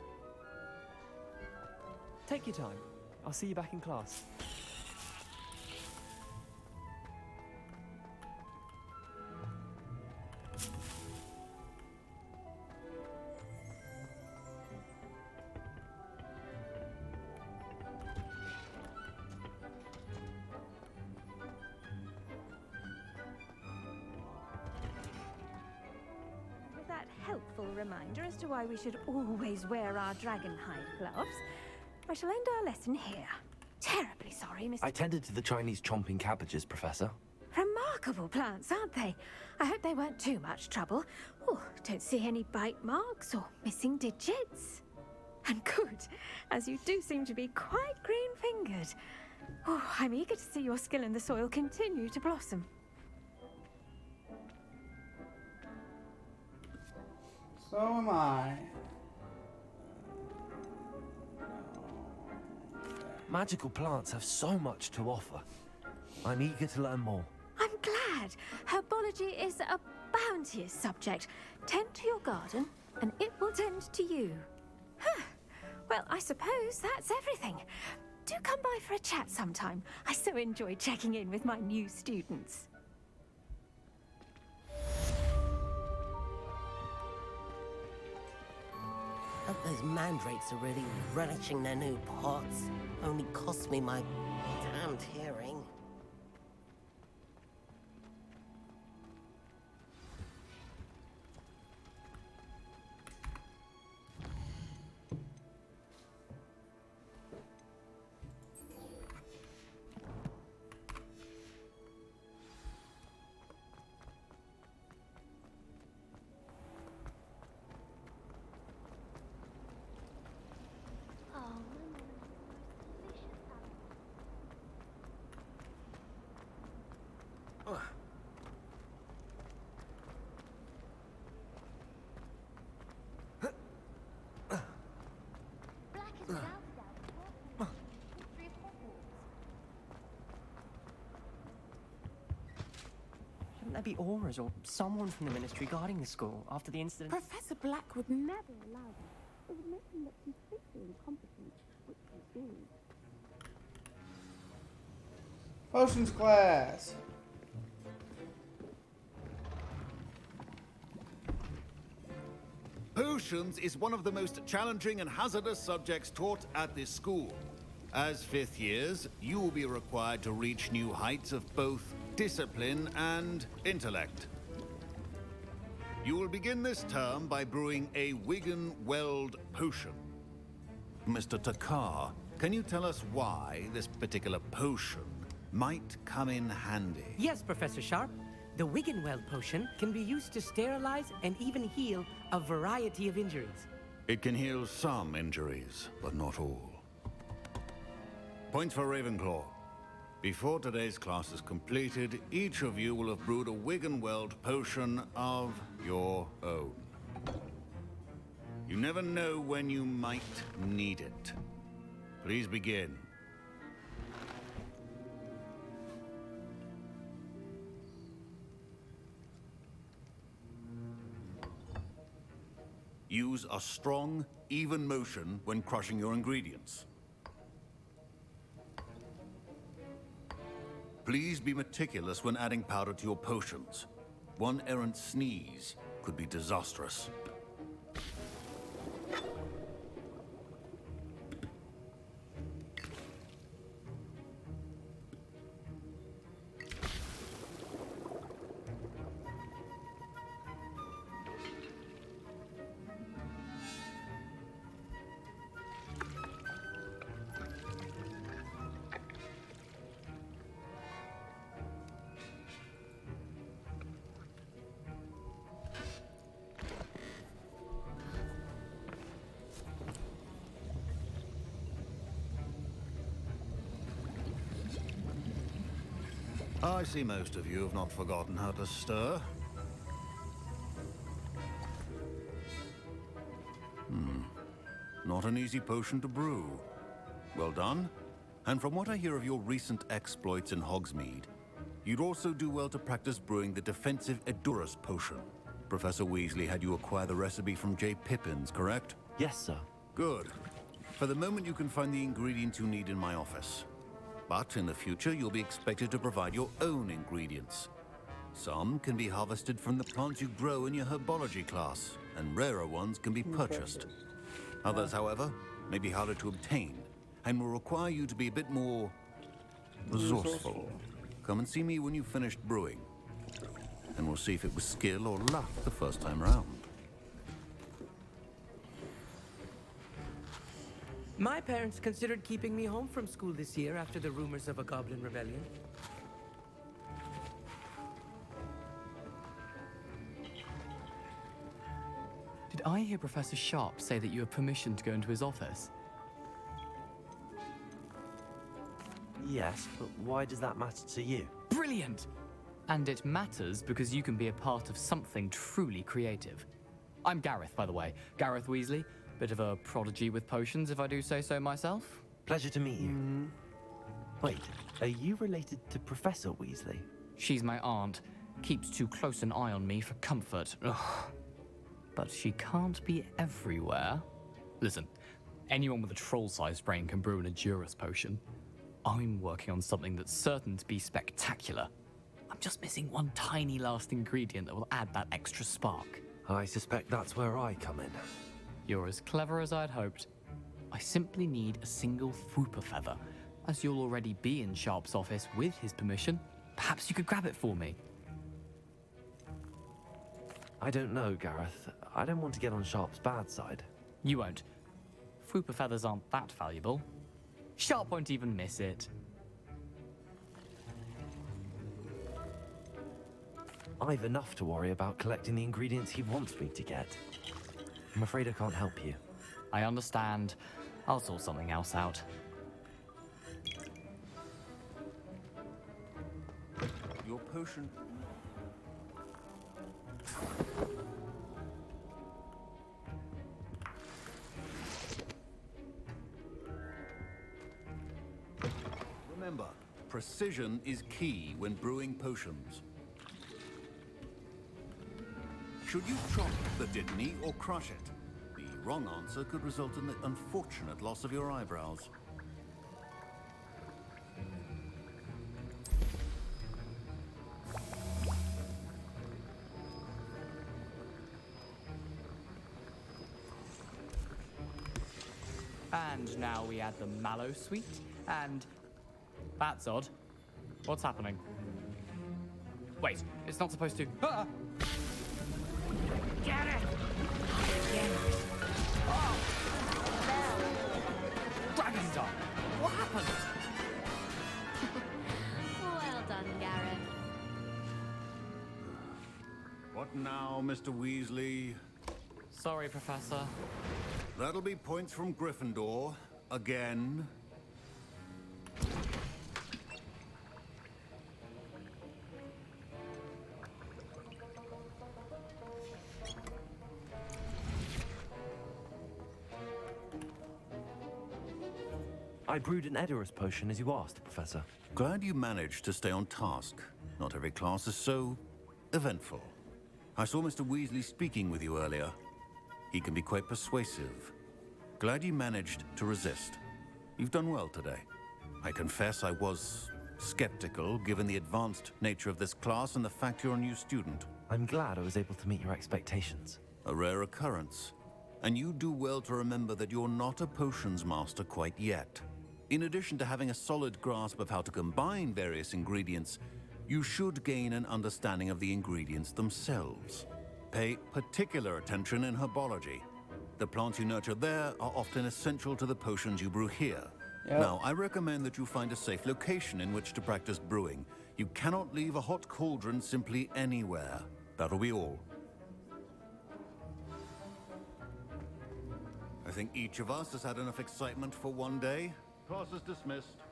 Take your time. I'll see you back in class. Helpful reminder as to why we should always wear our dragonhide gloves, I shall end our lesson here. Terribly sorry, Mr. I tended to the Chinese chomping cabbages, Professor. Remarkable plants, aren't they? I hope they weren't too much trouble. Oh, don't see any bite marks or missing digits. And good, as you do seem to be quite green-fingered. Oh, I'm eager to see your skill in the soil continue to blossom. So am I. Magical plants have so much to offer. I'm eager to learn more. I'm glad. Herbology is a bounteous subject. Tend to your garden, and it will tend to you. Huh. Well, I suppose that's everything. Do come by for a chat sometime. I so enjoy checking in with my new students. Those mandrakes are really relishing their new pots. Only cost me my damned hearing. Shouldn't there be auras or someone from the ministry guarding the school after the incident? Professor Black would never allow that. It would make him look completely incompetent, which he is. Potions class. Potions is one of the most challenging and hazardous subjects taught at this school. As fifth years, you will be required to reach new heights of both discipline and intellect. You will begin this term by brewing a Wigan Weld potion. Mr. Takar, can you tell us why this particular potion might come in handy? Yes, Professor Sharp. The Wiggenweld potion can be used to sterilize and even heal a variety of injuries. It can heal some injuries, but not all. Points for Ravenclaw. Before today's class is completed, each of you will have brewed a Wiggenweld potion of your own. You never know when you might need it. Please begin. Use a strong, even motion when crushing your ingredients. Please be meticulous when adding powder to your potions. One errant sneeze could be disastrous. I see most of you have not forgotten how to stir. Not an easy potion to brew. Well done. And from what I hear of your recent exploits in Hogsmeade, you'd also do well to practice brewing the defensive Edurus potion. Professor Weasley had you acquire the recipe from J. Pippins, correct? Yes, sir. Good. For the moment, you can find the ingredients you need in my office. But in the future, you'll be expected to provide your own ingredients. Some can be harvested from the plants you grow in your herbology class, and rarer ones can be purchased. Others, however, may be harder to obtain, and will require you to be a bit more resourceful. Come and see me when you've finished brewing, and we'll see if it was skill or luck the first time round. My parents considered keeping me home from school this year after the rumors of a goblin rebellion. Did I hear Professor Sharp say that you have permission to go into his office? Yes, but why does that matter to you? Brilliant! And it matters because you can be a part of something truly creative. I'm Gareth, by the way. Gareth Weasley. Bit of a prodigy with potions, if I do say so myself. Pleasure to meet you. Wait, are you related to Professor Weasley? She's my aunt. Keeps too close an eye on me for comfort. Ugh. But she can't be everywhere. Listen, anyone with a troll-sized brain can brew an Edurus potion. I'm working on something that's certain to be spectacular. I'm just missing one tiny last ingredient that will add that extra spark. I suspect that's where I come in. You're as clever as I'd hoped. I simply need a single Fwooper feather. As you'll already be in Sharp's office with his permission, perhaps you could grab it for me. I don't know, Gareth. I don't want to get on Sharp's bad side. You won't. Fwooper feathers aren't that valuable. Sharp won't even miss it. I've enough to worry about collecting the ingredients he wants me to get. I'm afraid I can't help you. I understand. I'll sort something else out. Your potion... Remember, precision is key when brewing potions. Should you chop the Dittany or crush it? The wrong answer could result in the unfortunate loss of your eyebrows. And now we add the mallow sweet, and... That's odd. What's happening? Wait, it's not supposed to... Ah! Get it! Oh! Dragon Dog! What happened? Well done, Gareth. What now, Mr. Weasley? Sorry, Professor. That'll be points from Gryffindor. Again. I brewed an Edurus potion as you asked, Professor. Glad you managed to stay on task. Not every class is so eventful. I saw Mr. Weasley speaking with you earlier. He can be quite persuasive. Glad you managed to resist. You've done well today. I confess I was skeptical, given the advanced nature of this class and the fact you're a new student. I'm glad I was able to meet your expectations. A rare occurrence. And you do well to remember that you're not a potions master quite yet. In addition to having a solid grasp of how to combine various ingredients, you should gain an understanding of the ingredients themselves. Pay particular attention in herbology. The plants you nurture there are often essential to the potions you brew here. Yep. Now, I recommend that you find a safe location in which to practice brewing. You cannot leave a hot cauldron simply anywhere. That'll be all. I think each of us has had enough excitement for one day. Class is dismissed.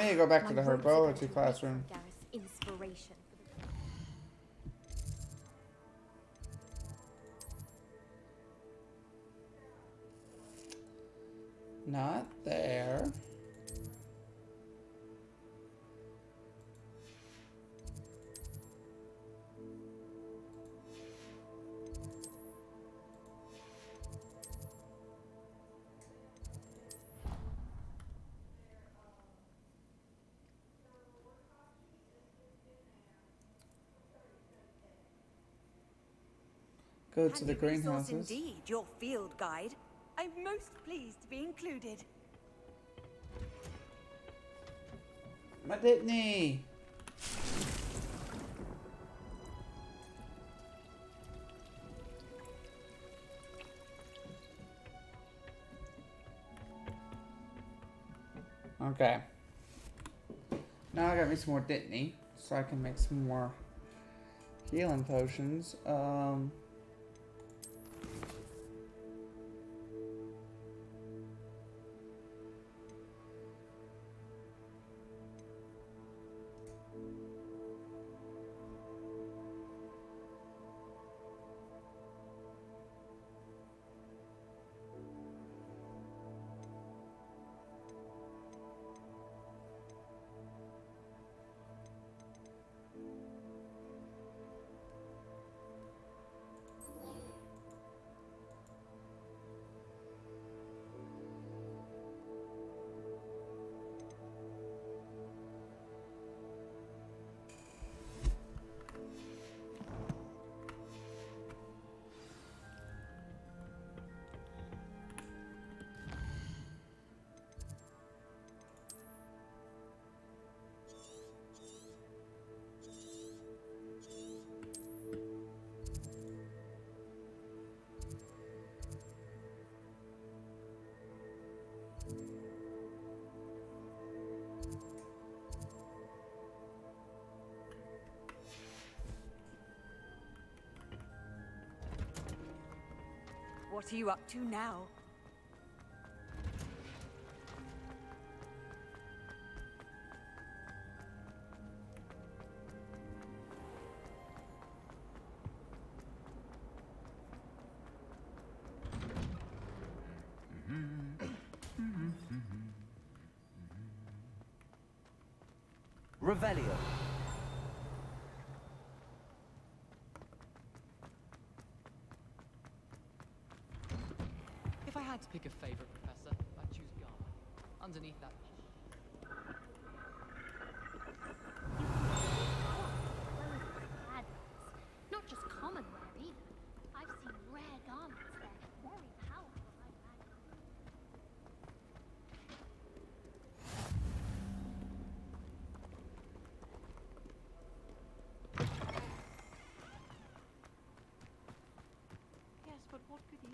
me to go back to My the robes are going herbology to wait classroom. for Gareth's inspiration. Not there. Go to the Handy resource greenhouses. indeed, your field guide. I'm most pleased to be included. My Dittany! Okay. Now I got me some more Dittany, so I can make some more healing potions. What are you up to now? Revelio. If I had to pick a favorite professor, I'd choose Garner. Underneath that. Not just common rare either. I've seen rare garments there. Very powerful, I imagine. Yes, but what could he...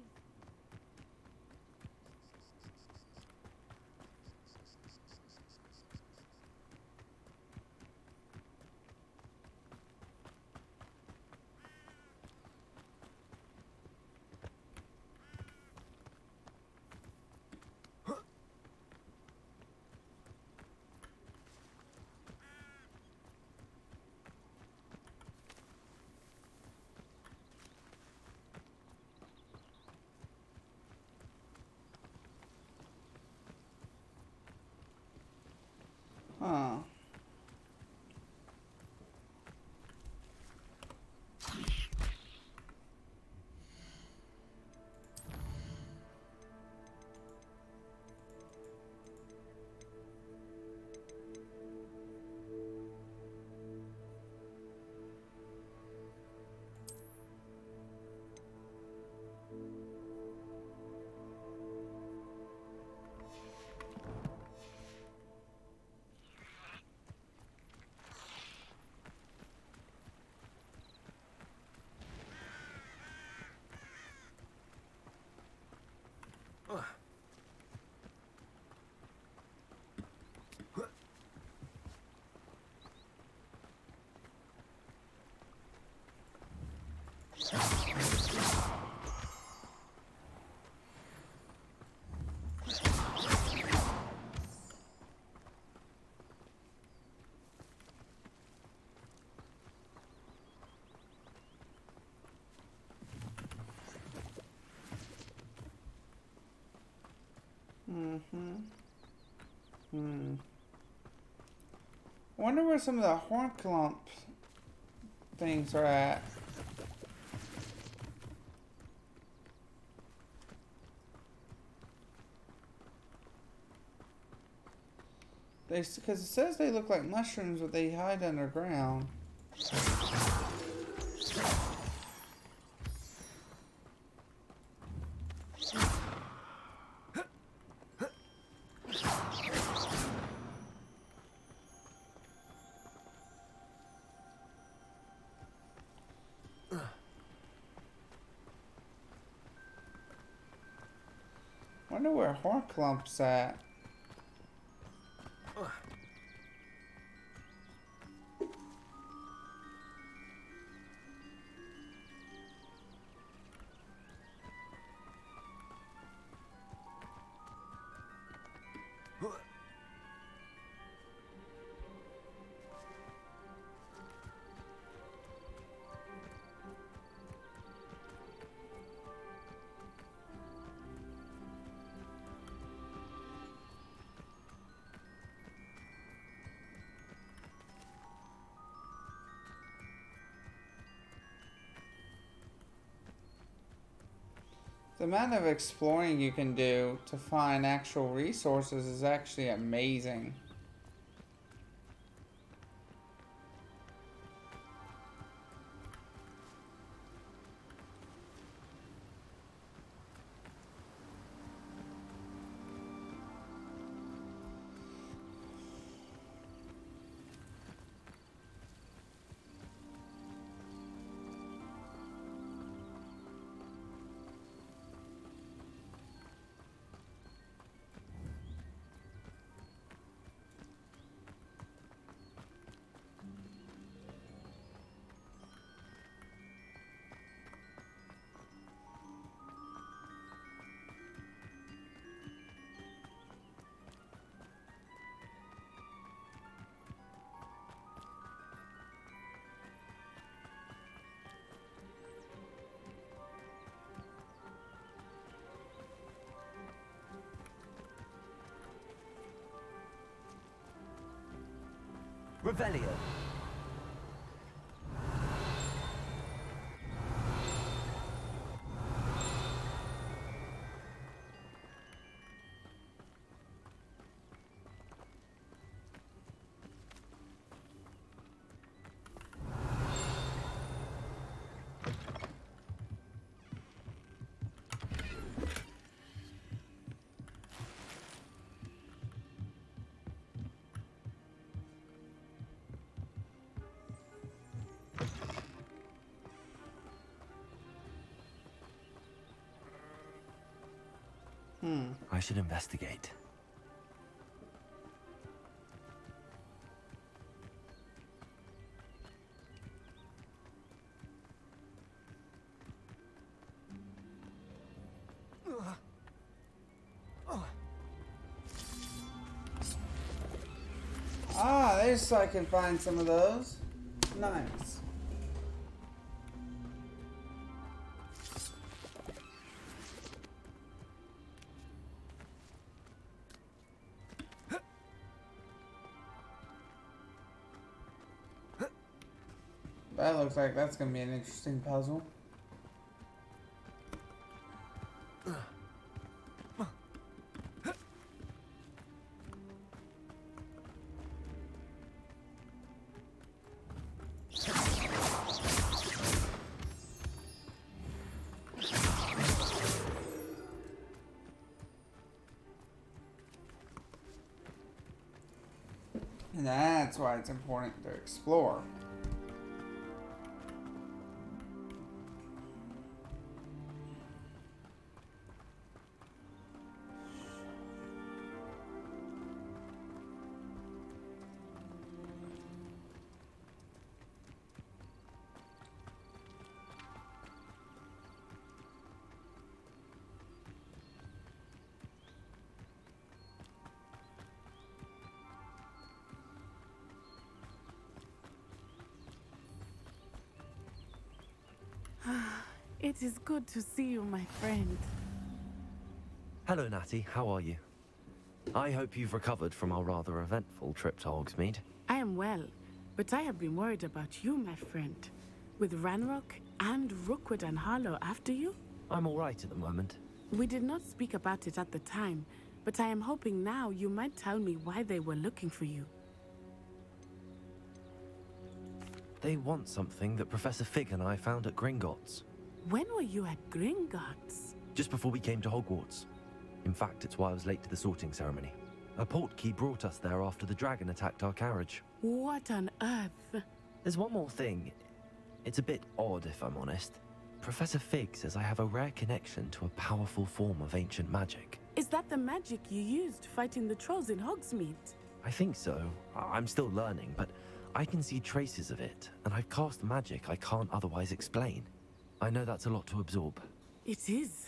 I wonder where some of the hornclump things are at. Because it says they look like mushrooms, but they hide underground. Wonder where Hornclump's at. The amount of exploring you can do to find actual resources is actually amazing. Revelio. I should investigate. Ah, there's so I can find some of those. Nice. That looks like that's gonna be an interesting puzzle. And that's why it's important to explore. It is good to see you, my friend. Hello, Natty. How are you? I hope you've recovered from our rather eventful trip to Hogsmeade. I am well, but I have been worried about you, my friend. With Ranrock and Rookwood and Harlow after you? I'm all right at the moment. We did not speak about it at the time, but I am hoping now you might tell me why they were looking for you. They want something that Professor Fig and I found at Gringotts. When were you at Gringotts? Just before we came to Hogwarts. In fact, it's why I was late to the sorting ceremony. A portkey brought us there after the dragon attacked our carriage. What on earth? There's one more thing. It's a bit odd, if I'm honest. Professor Fig says I have a rare connection to a powerful form of ancient magic. Is that the magic you used fighting the trolls in Hogsmeade? I think so. I'm still learning, but I can see traces of it, and I've cast magic I can't otherwise explain. I know that's a lot to absorb. It is.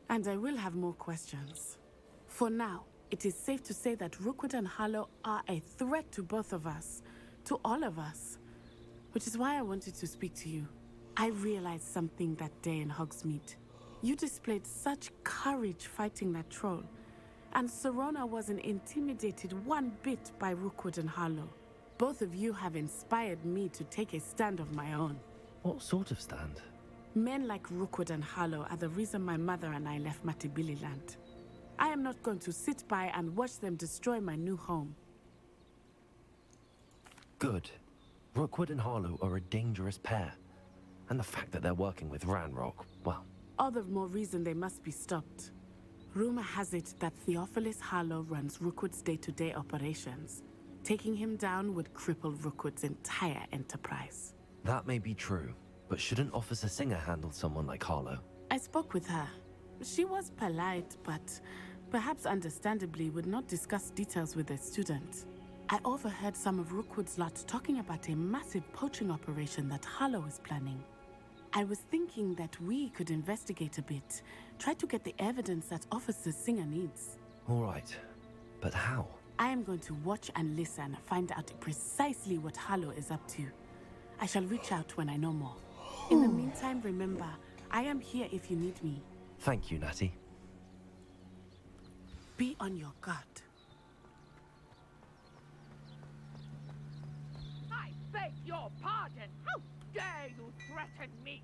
And I will have more questions. For now, it is safe to say that Rookwood and Harlow are a threat to both of us. To all of us. Which is why I wanted to speak to you. I realized something that day in Hogsmeade. You displayed such courage fighting that troll. And Serona wasn't intimidated one bit by Rookwood and Harlow. Both of you have inspired me to take a stand of my own. What sort of stand? Men like Rookwood and Harlow are the reason my mother and I left Matabeleland. I am not going to sit by and watch them destroy my new home. Good. Rookwood and Harlow are a dangerous pair. And the fact that they're working with Ranrock, well... All the more reason they must be stopped. Rumor has it that Theophilus Harlow runs Rookwood's day-to-day operations. Taking him down would cripple Rookwood's entire enterprise. That may be true, but shouldn't Officer Singer handle someone like Harlow? I spoke with her. She was polite, but perhaps understandably would not discuss details with a student. I overheard some of Rookwood's lot talking about a massive poaching operation that Harlow is planning. I was thinking that we could investigate a bit, try to get the evidence that Officer Singer needs. All right, but how? I am going to watch and listen, find out precisely what Harlow is up to. I shall reach out when I know more. In the meantime, remember, I am here if you need me. Thank you, Natty. Be on your guard. I beg your pardon. How dare you threaten me?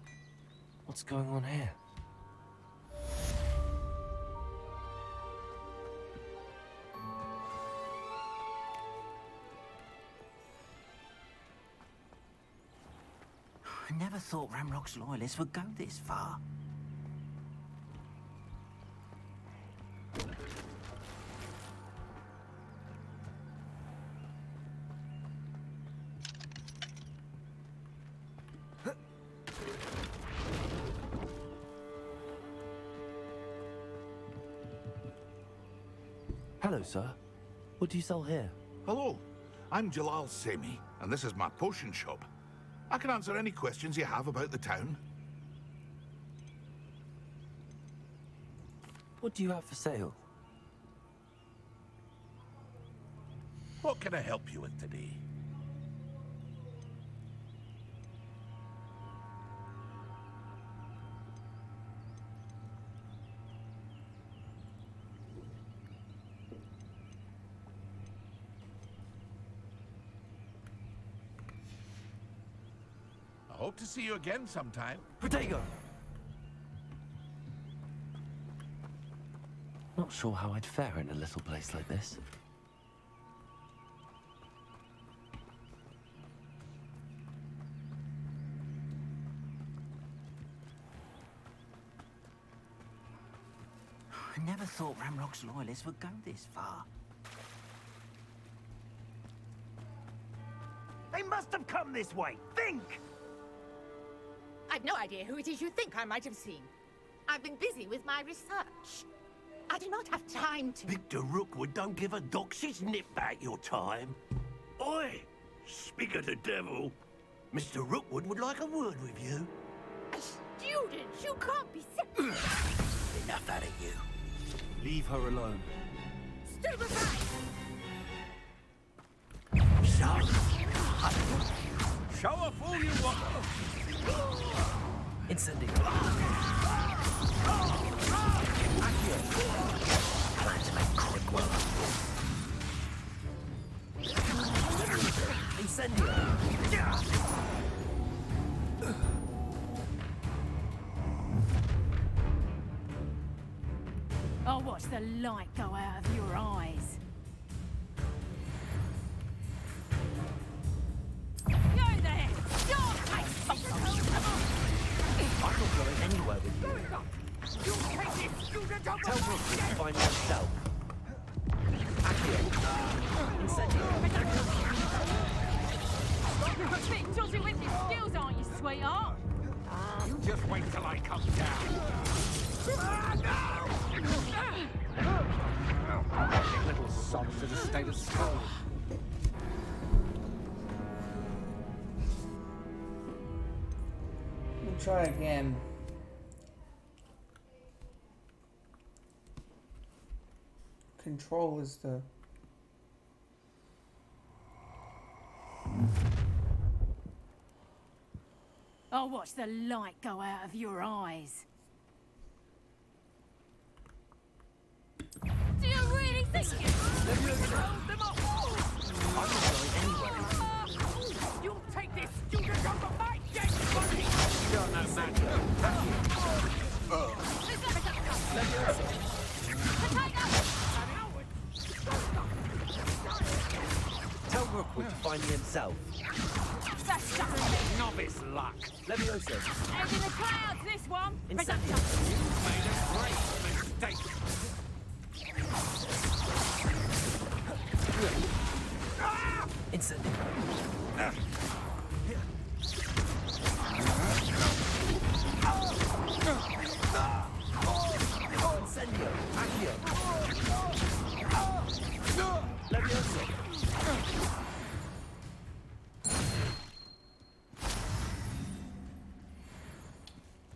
What's going on here? I never thought Ranrock's loyalists would go this far. Hello, sir. What do you sell here? Hello, I'm Jalal Semi, and this is my potion shop. I can answer any questions you have about the town. What do you have for sale? What can I help you with today? I hope to see you again sometime. Protego! Not sure how I'd fare in a little place like this. I never thought Ranrock's loyalists would go this far. They must have come this way! Think! I've no idea who it is you think I might have seen. I've been busy with my research. I do not have time to... Victor Rookwood don't give a doxy's nip back your time. Oi! Speak of the devil. Mr. Rookwood would like a word with you. A student! You can't be sick! Enough out of you. Leave her alone. Stupefy! Show a fool you want. Incendio. Plan to make quick work light go out of your eyes? Go there! Stop! I'm not going anywhere with you. Tell Brooklyn to find me himself. Accio. Incendio. You're a bit dodgy with your skills, aren't you, sweetheart? You just wait till I come down. Little sod to the state of school. We'll try again. Control is the... I'll watch the light go out of your eyes. Do you really think you control them all? I'm not going anywhere. You'll take this student over my dead body! You're no match. Tell Rookwood to find me himself. That's just Novice luck. Levioso. head in the clouds, this one! Incendio. You've made a great mistake. Incendio. Incendio. Accio. Levioso.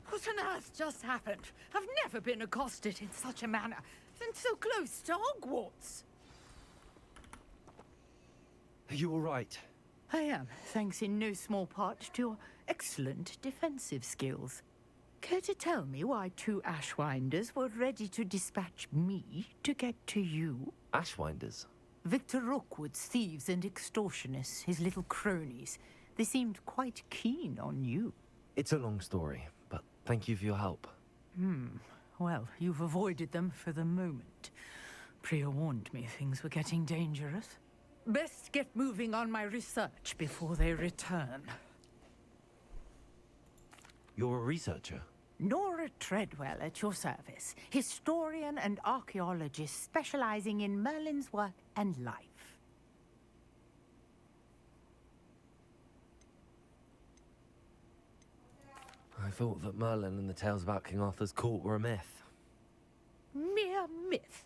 What on earth just happened? I've never been accosted in such a manner, and so close to Hogwarts. Are you all right? I am, thanks in no small part to your excellent defensive skills. Care to tell me why two Ashwinders were ready to dispatch me to get to you? Ashwinders? Victor Rookwood's thieves and extortionists, his little cronies. They seemed quite keen on you. It's a long story, but thank you for your help. Well, you've avoided them for the moment. Priya warned me things were getting dangerous. Best get moving on my research before they return. You're a researcher? Nora Treadwell at your service, historian and archaeologist specializing in Merlin's work and life. I thought that Merlin and the tales about King Arthur's court were a myth. Mere myth.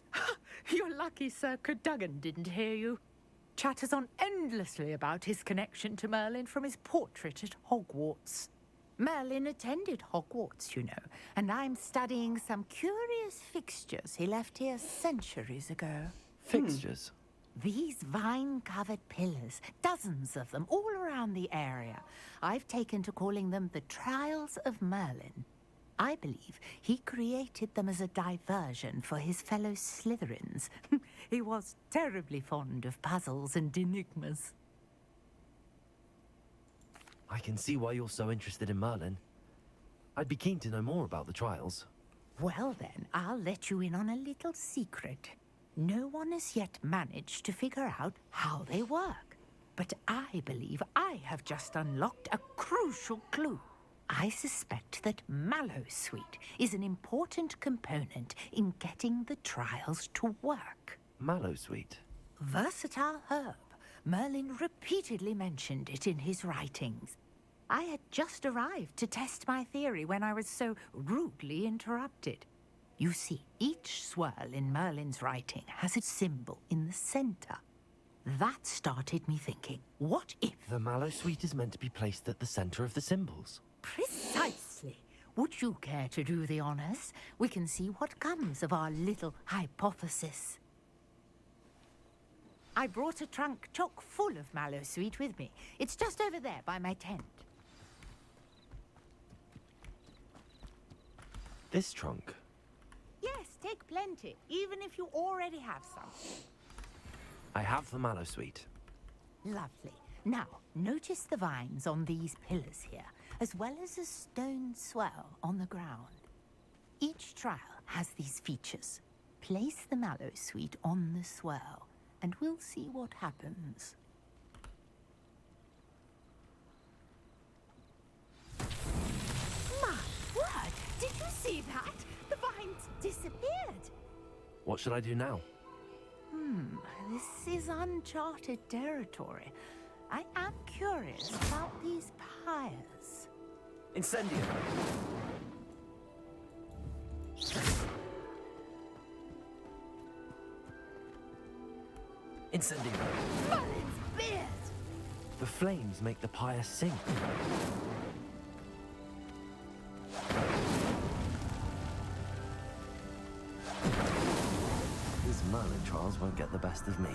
You're lucky Sir Cadogan didn't hear you. Chatters on endlessly about his connection to Merlin from his portrait at Hogwarts. Merlin attended Hogwarts, you know, and I'm studying some curious fixtures he left here centuries ago. Fixtures? These vine-covered pillars, dozens of them, all around the area. I've taken to calling them the Trials of Merlin. I believe he created them as a diversion for his fellow Slytherins. He was terribly fond of puzzles and enigmas. I can see why you're so interested in Merlin. I'd be keen to know more about the trials. Well then, I'll let you in on a little secret. No one has yet managed to figure out how they work. But I believe I have just unlocked a crucial clue. I suspect that Mallowsweet is an important component in getting the trials to work. Mallowsweet? Versatile herb. Merlin repeatedly mentioned it in his writings. I had just arrived to test my theory when I was so rudely interrupted. You see, each swirl in Merlin's writing has a symbol in the center. That started me thinking, what if... The Mallowsweet is meant to be placed at the center of the symbols. Precisely. Would you care to do the honors? We can see what comes of our little hypothesis. I brought a trunk chock full of Mallowsweet with me. It's just over there by my tent. This trunk? Yes, take plenty, even if you already have some. I have the Mallowsweet. Lovely. Now, notice the vines on these pillars here, as well as a stone swell on the ground. Each trial has these features. Place the mallow sweet on the swirl, and we'll see what happens. My word! Did you see that? The vines disappeared. What should I do now? This is uncharted territory. I am curious about these pyres. Incendio! Incendio! Merlin's beard! The flames make the pyre sink. These Merlin trials won't get the best of me.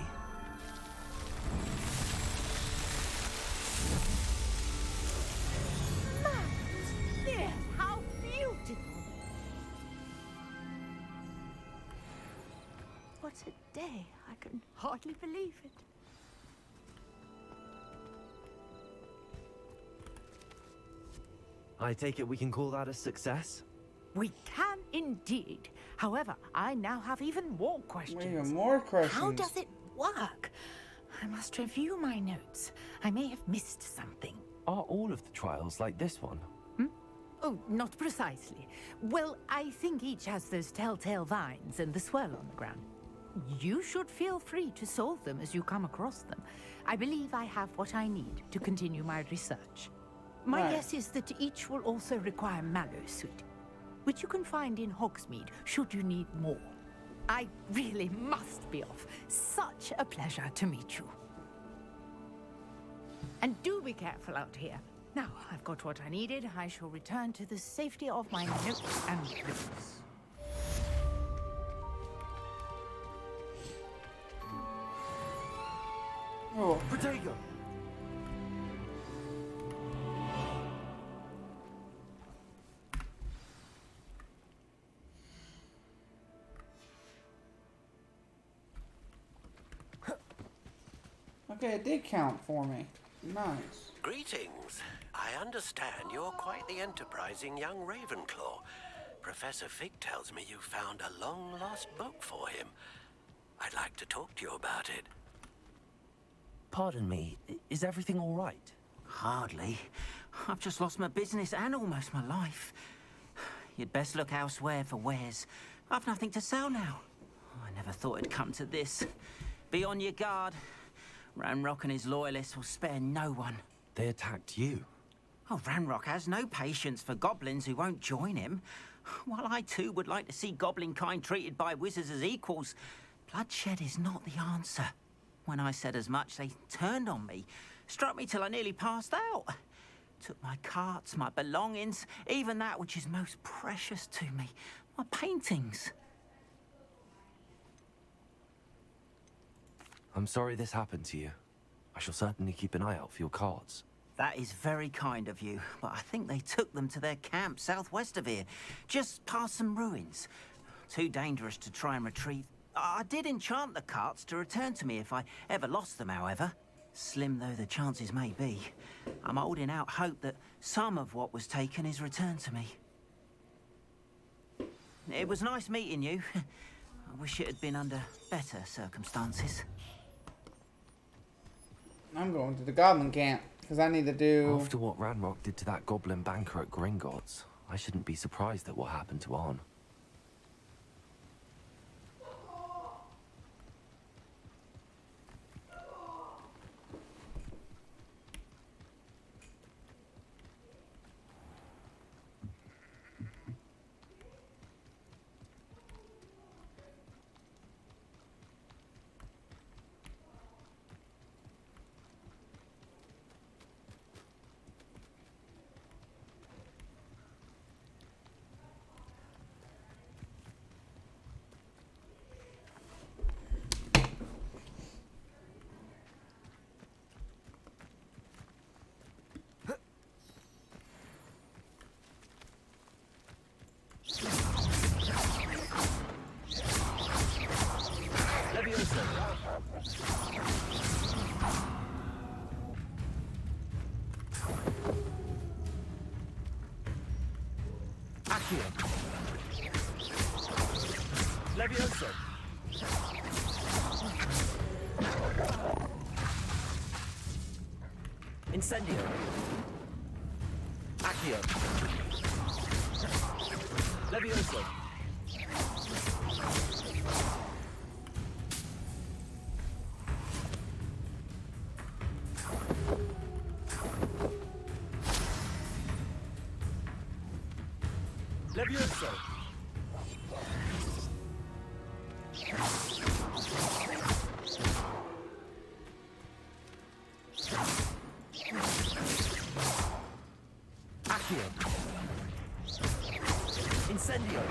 Merlin's beard! How beautiful! What a day! I can hardly believe it. I take it we can call that a success? We can indeed. However, I now have even more questions. Even more questions. How does it work? I must review my notes. I may have missed something. Are all of the trials like this one? Oh, not precisely. Well, I think each has those telltale vines and the swirl on the ground. You should feel free to solve them as you come across them. I believe I have what I need to continue my research. My Right. guess is that each will also require mallow sweet, which you can find in Hogsmeade should you need more. I really must be off. Such a pleasure to meet you. And do be careful out here. Now, I've got what I needed. I shall return to the safety of my notes and books. Oh. Protego! Okay, it did count for me. Nice. Greetings. I understand you're quite the enterprising young Ravenclaw. Professor Fig tells me you found a long-lost book for him. I'd like to talk to you about it. Pardon me, is everything all right? Hardly. I've just lost my business and almost my life. You'd best look elsewhere for wares. I've nothing to sell now. I never thought it'd come to this. Be on your guard. Ranrock and his loyalists will spare no one. They attacked you? Oh, Ranrock has no patience for goblins who won't join him. While I too would like to see goblin kind treated by wizards as equals, bloodshed is not the answer. When I said as much, they turned on me, struck me till I nearly passed out. Took my carts, my belongings, even that which is most precious to me, my paintings. I'm sorry this happened to you. I shall certainly keep an eye out for your cards. That is very kind of you, but I think they took them to their camp southwest of here, just past some ruins. Too dangerous to try and retrieve. I did enchant the carts to return to me if I ever lost them, however. Slim though the chances may be, I'm holding out hope that some of what was taken is returned to me. It was nice meeting you. I wish it had been under better circumstances. I'm going to the goblin camp, because I need to do... After what Ranrock did to that goblin banker at Gringotts, I shouldn't be surprised at what happened to Arn. Levioso! Incendio. Accio. Levioso. Levioso. Accio. Incendio.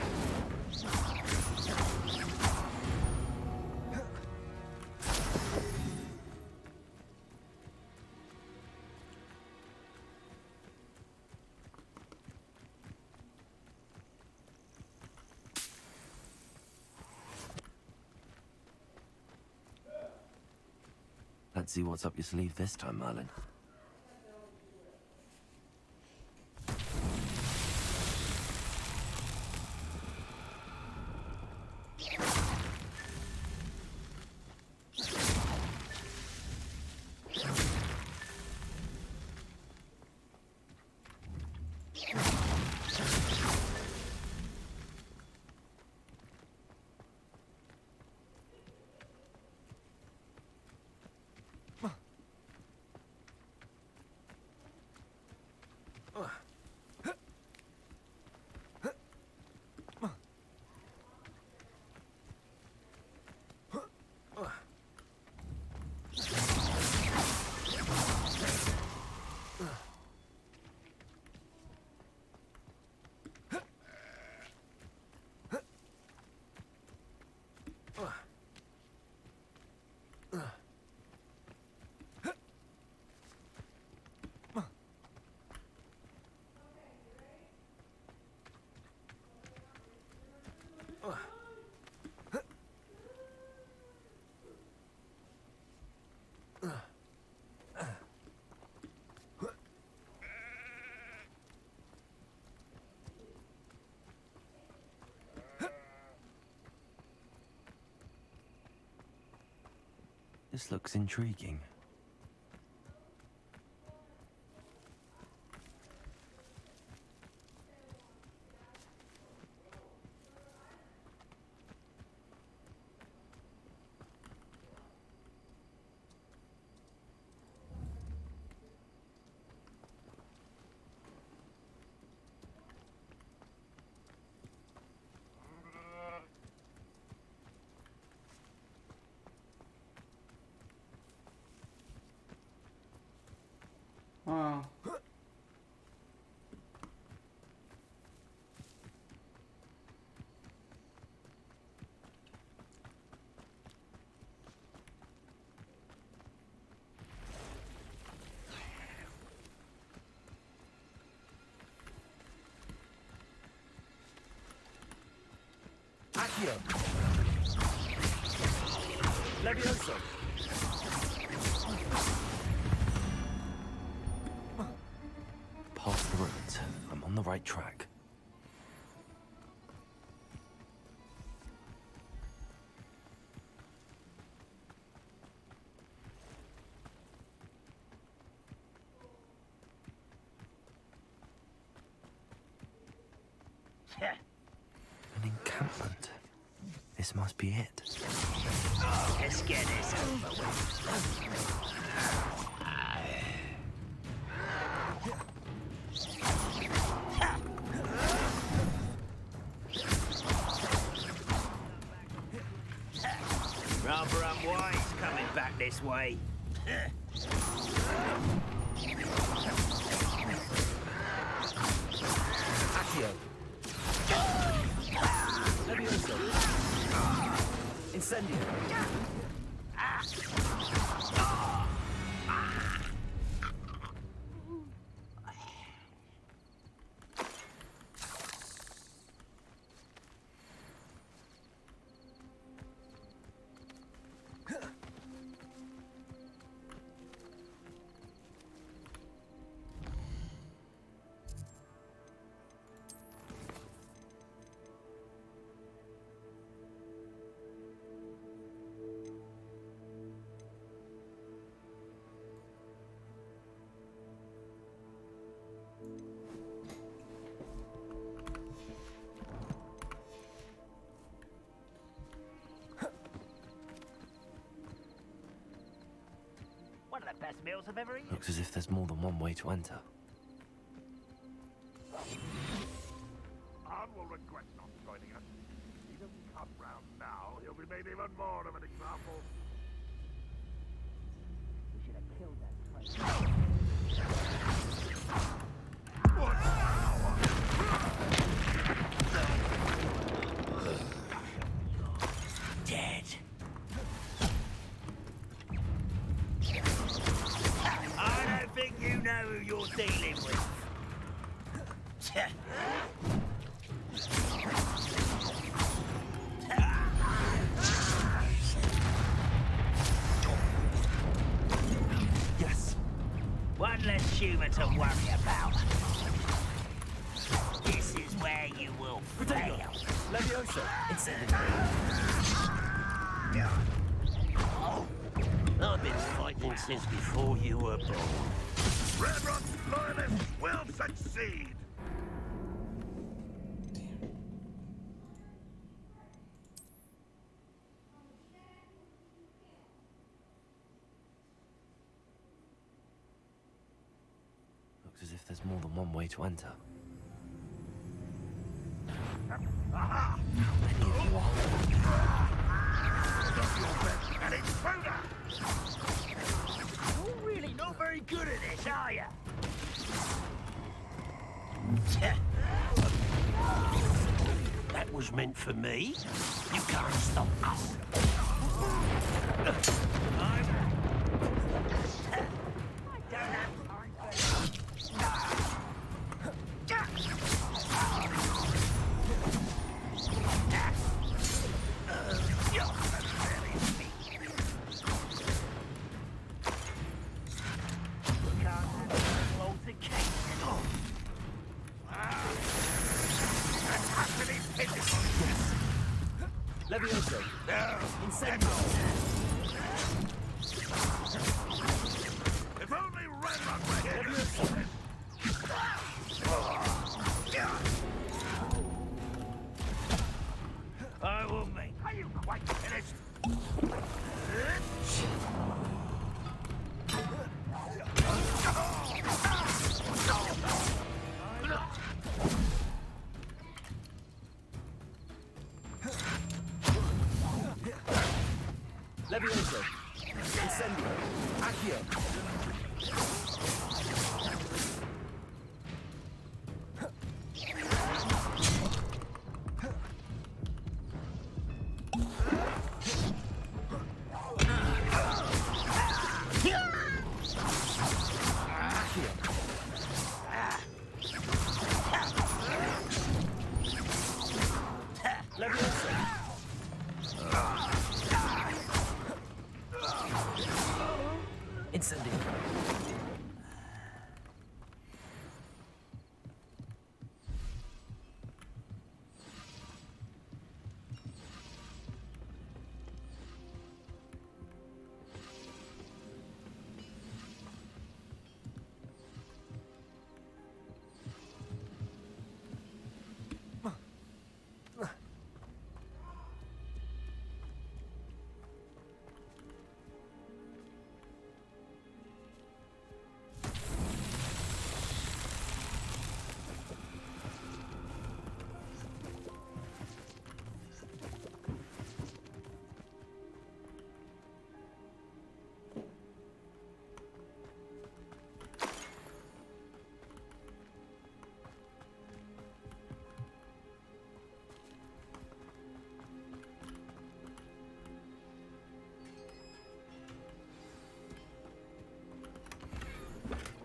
Let's see what's up your sleeve this time, Merlin. This looks intriguing. Oh. Accio. Levioso. Past the ruins. I'm on the right track. An encampment. This must be it. Let's get this over with. Rather unwise coming back this way. Accio. Levioso. Incendio. best meals I've ever eaten. Looks as if there's more than one way to enter. Anne will regret not joining us. If he doesn't come round now, he'll be made even more of an example. We should have killed that dead. I don't think you know who you're dealing with. Yes. One less human to worry about. This is where you will fail. Levioso, I've been fighting since before you were born. Red Rock's loyalists will succeed! Looks as if there's more than one way to enter. Aha! How many of you are? Stop your bet, an intruder! You're really not very good at this, are you? That was meant for me. You can't stop us. Levioso. Incendio. If only Red Rock were here! I will make. Are you quite finished? Levioso. Incendio. Accio. Incendio.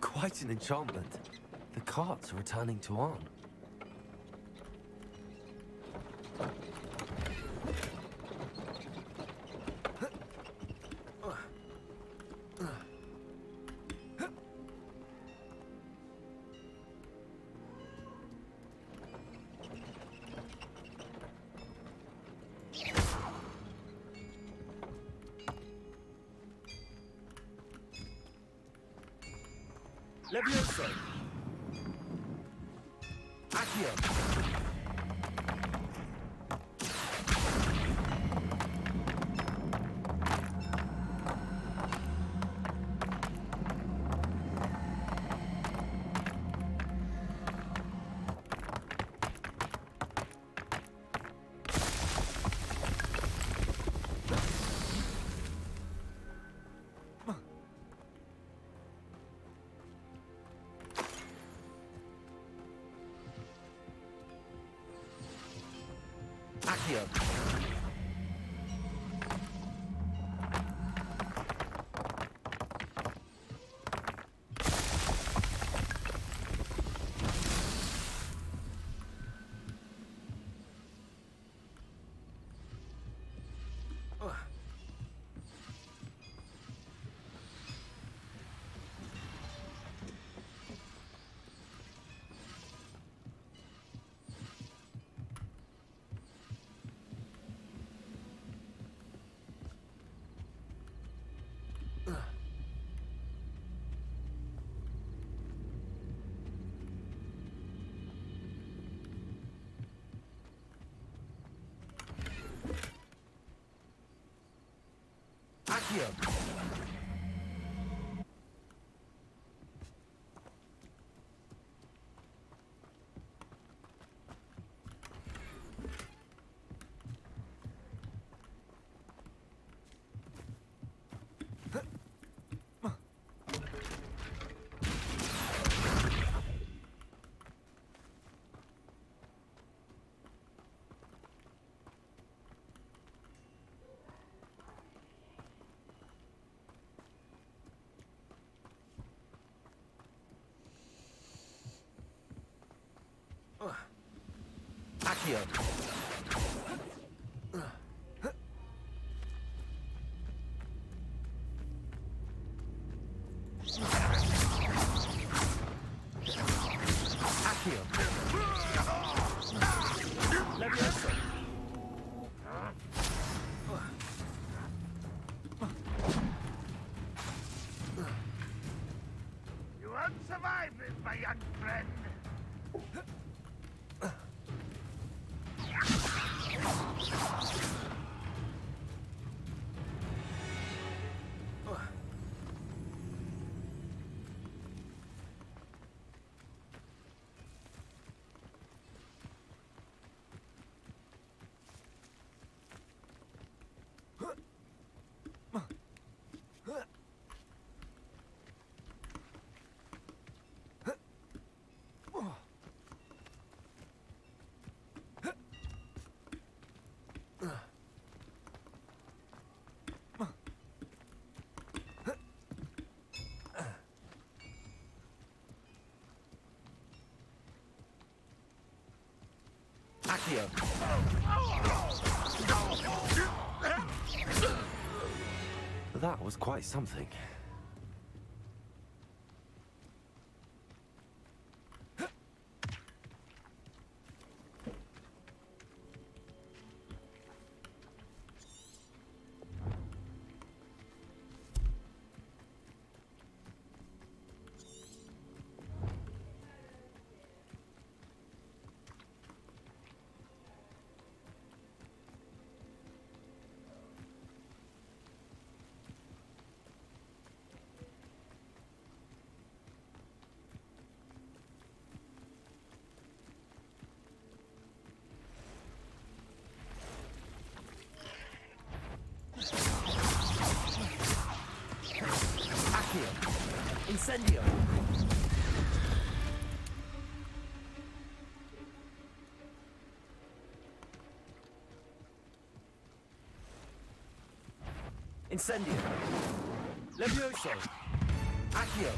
Quite an enchantment. The carts are returning to Arn. Levioso. Accio. Accio. Accio. Accio. Accio. Levioso. You won't survive this, my young friend. Accio. That was quite something. Incendio! Incendio! Levioso! Accio!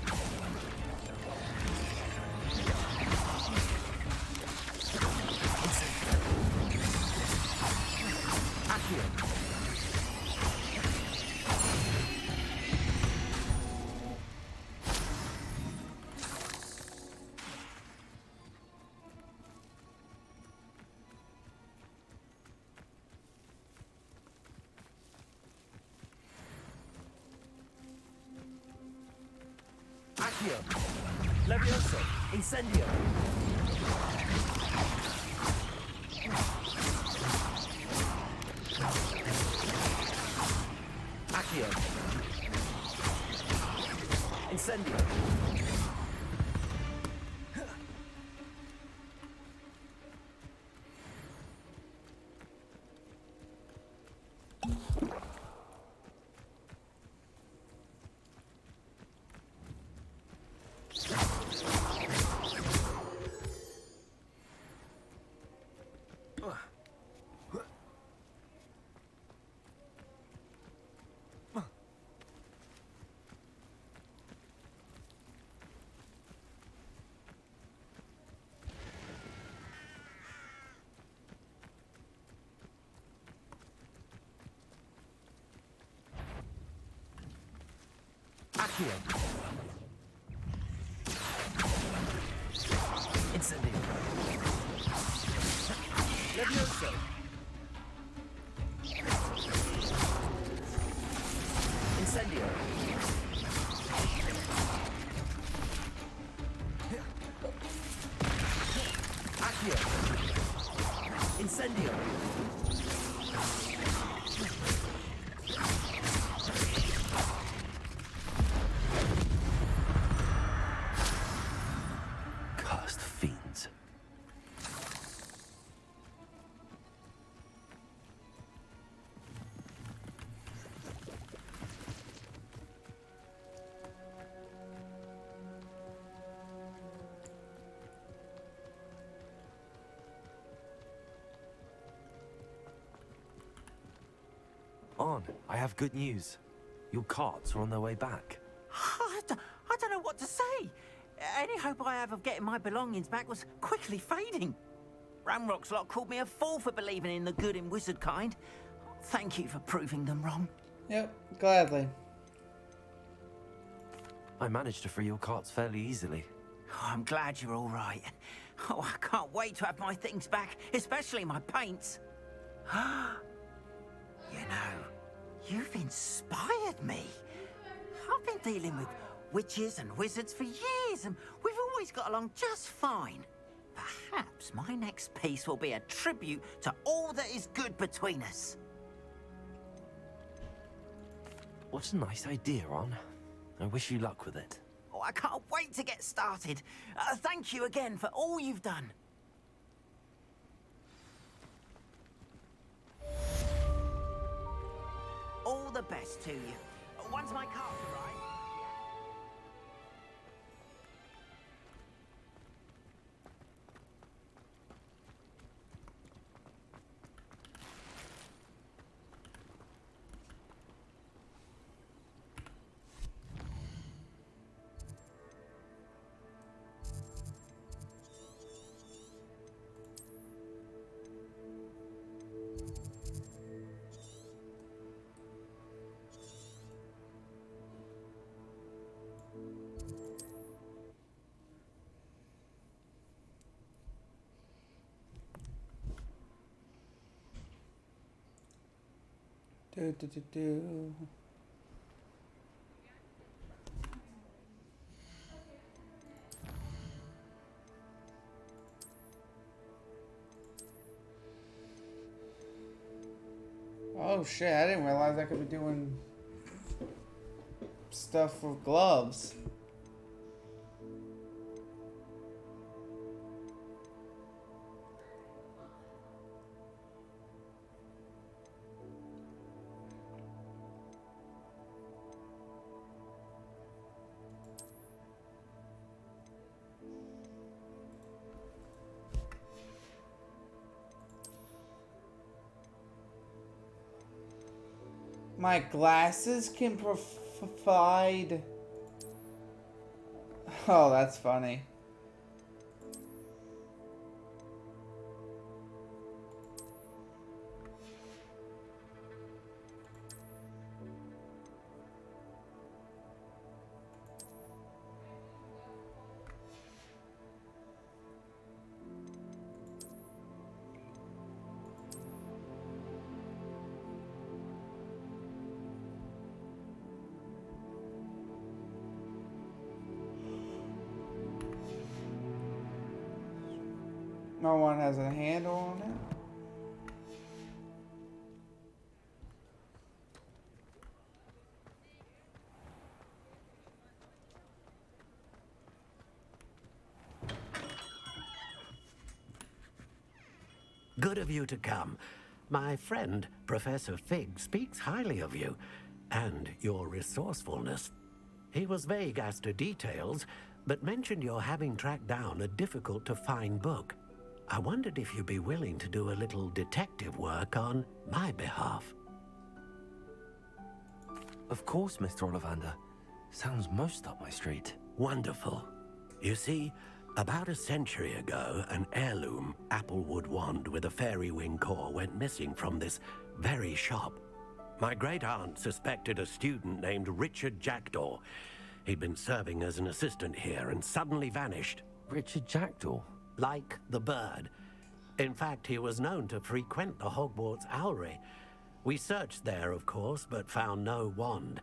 Accio! Accio! Levioso! Incendio! Accio! Incendio! Accio. Incendio. Levioso. Incendio. Accio. Incendio. Cursed fiends. On, I have good news. Your carts are on their way back. I don't know what to say. Any hope I have of getting my belongings back was quickly fading. Ramrock's lot called me a fool for believing in the good in wizard kind. Thank you for proving them wrong. Yep, gladly. I managed to free your carts fairly easily. Oh, I'm glad you're all right. Oh, I can't wait to have my things back, especially my paints. You know, you've inspired me. I've been dealing with witches and wizards for years, and we've always got along just fine. Perhaps my next piece will be a tribute to all that is good between us. What a nice idea, Ron. I wish you luck with it. Oh, I can't wait to get started. Thank you again for all you've done. All the best to you. Once my car's arrived... Do. Oh shit, I didn't realize I could be doing stuff with gloves. My glasses can provide... Oh, that's funny. No one has a handle on it. Good of you to come. My friend, Professor Fig, speaks highly of you and your resourcefulness. He was vague as to details, but mentioned your having tracked down a difficult-to-find book. I wondered if you'd be willing to do a little detective work on my behalf. Of course, Mr. Ollivander. Sounds most up my street. Wonderful. You see, about a century ago, an heirloom applewood wand with a fairy wing core went missing from this very shop. My great-aunt suspected a student named Richard Jackdaw. He'd been serving as an assistant here and suddenly vanished. Richard Jackdaw? Like the bird. In fact, he was known to frequent the Hogwarts Owlery. We searched there, of course, but found no wand.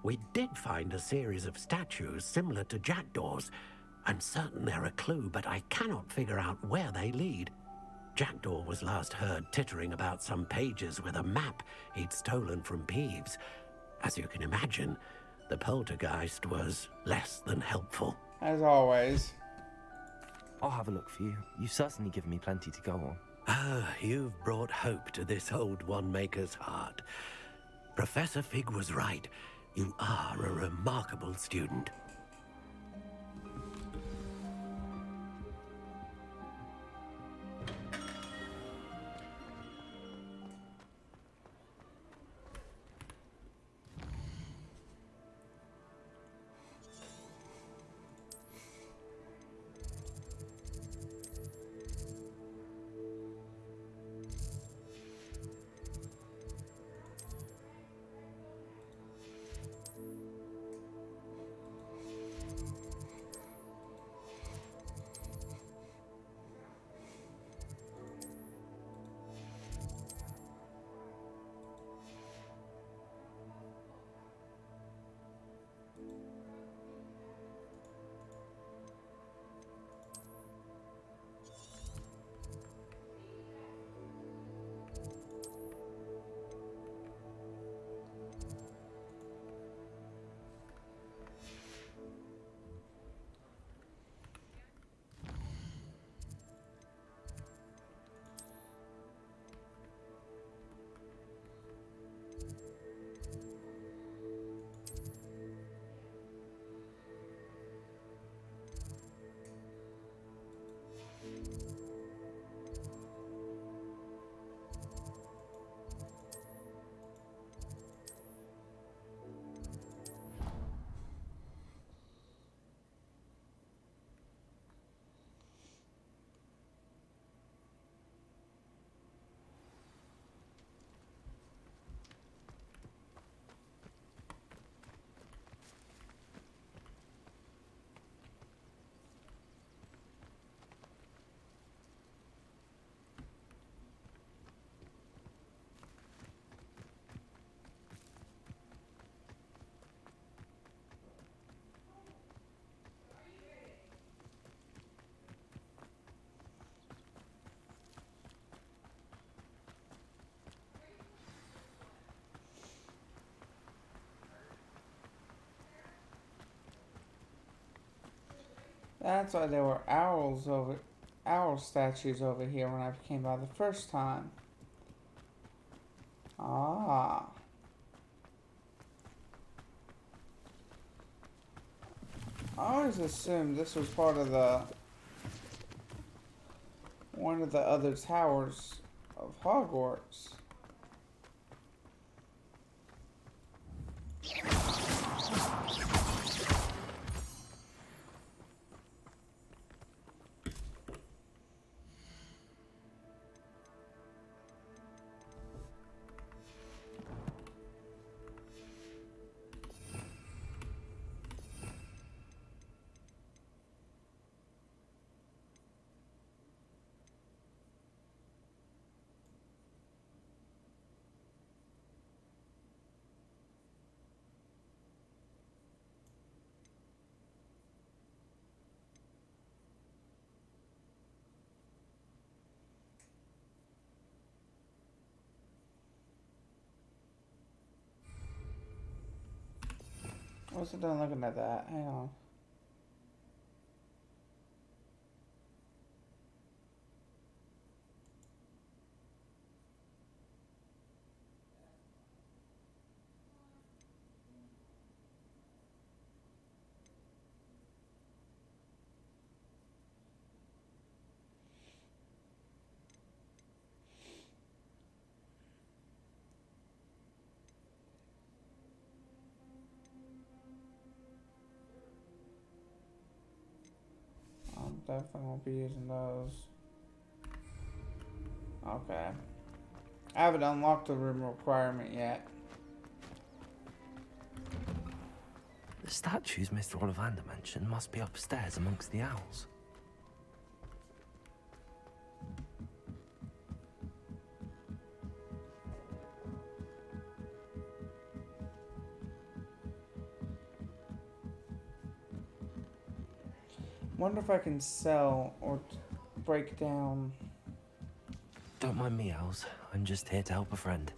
We did find a series of statues similar to Jackdaw's. I'm certain they're a clue, but I cannot figure out where they lead. Jackdaw was last heard tittering about some pages with a map he'd stolen from Peeves. As you can imagine, the poltergeist was less than helpful. As always. I'll have a look for you. You've certainly given me plenty to go on. Ah, you've brought hope to this old one-maker's heart. Professor Fig was right. You are a remarkable student. That's why there were owl statues over here when I came by the first time. Ah. I always assumed this was part of one of the other towers of Hogwarts. What's it done looking at that? Hang on. Definitely won't be using those. Okay. I haven't unlocked the room requirement yet. The statues Mr. Ollivander mentioned must be upstairs amongst the owls. Wonder if I can sell or break down. Don't mind me, owls. I'm just here to help a friend.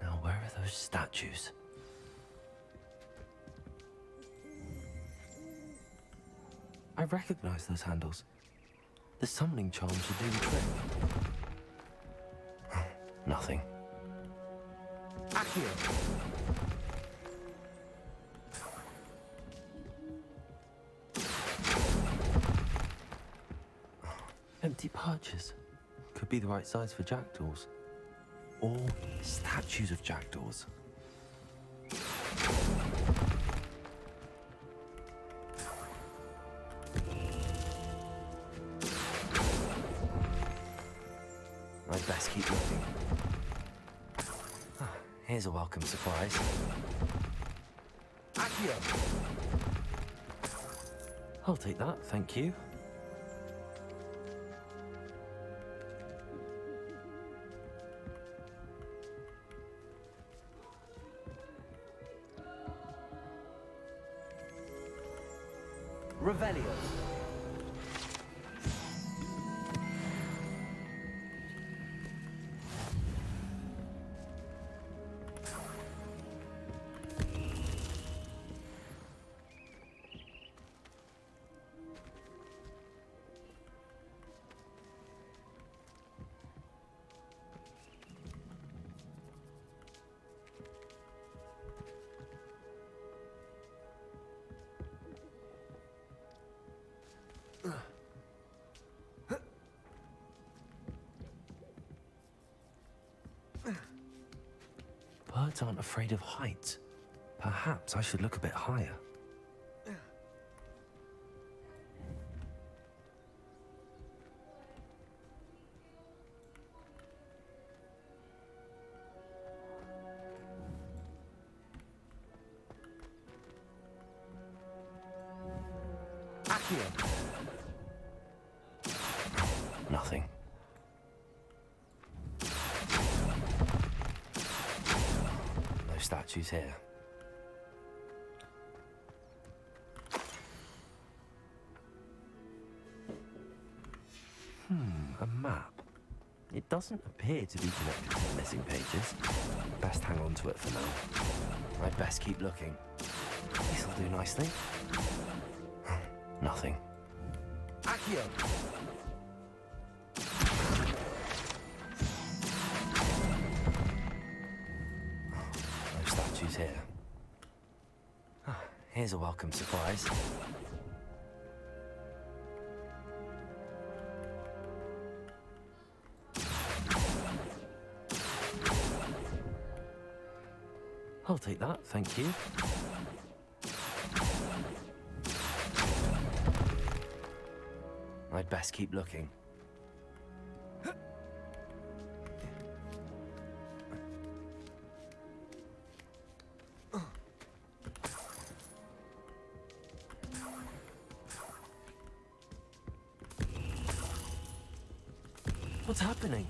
Now, where are those statues? I recognize those handles. The summoning charm should do the trick. Nothing. Accio! Empty perches. Could be the right size for jackdaws. Or statues of jackdaws. I'd best keep looking. Here's a welcome surprise. Accio! I'll take that, thank you. Revelio. Birds aren't afraid of heights. Perhaps I should look a bit higher. Accio! Nothing. No statues here. A map. It doesn't appear to be connected to the missing pages. Best hang on to it for now. I'd best keep looking. This'll do nicely. Nothing. Accio! No statues here. Here's a welcome surprise. I'll take that, thank you. I'd best keep looking. What's happening?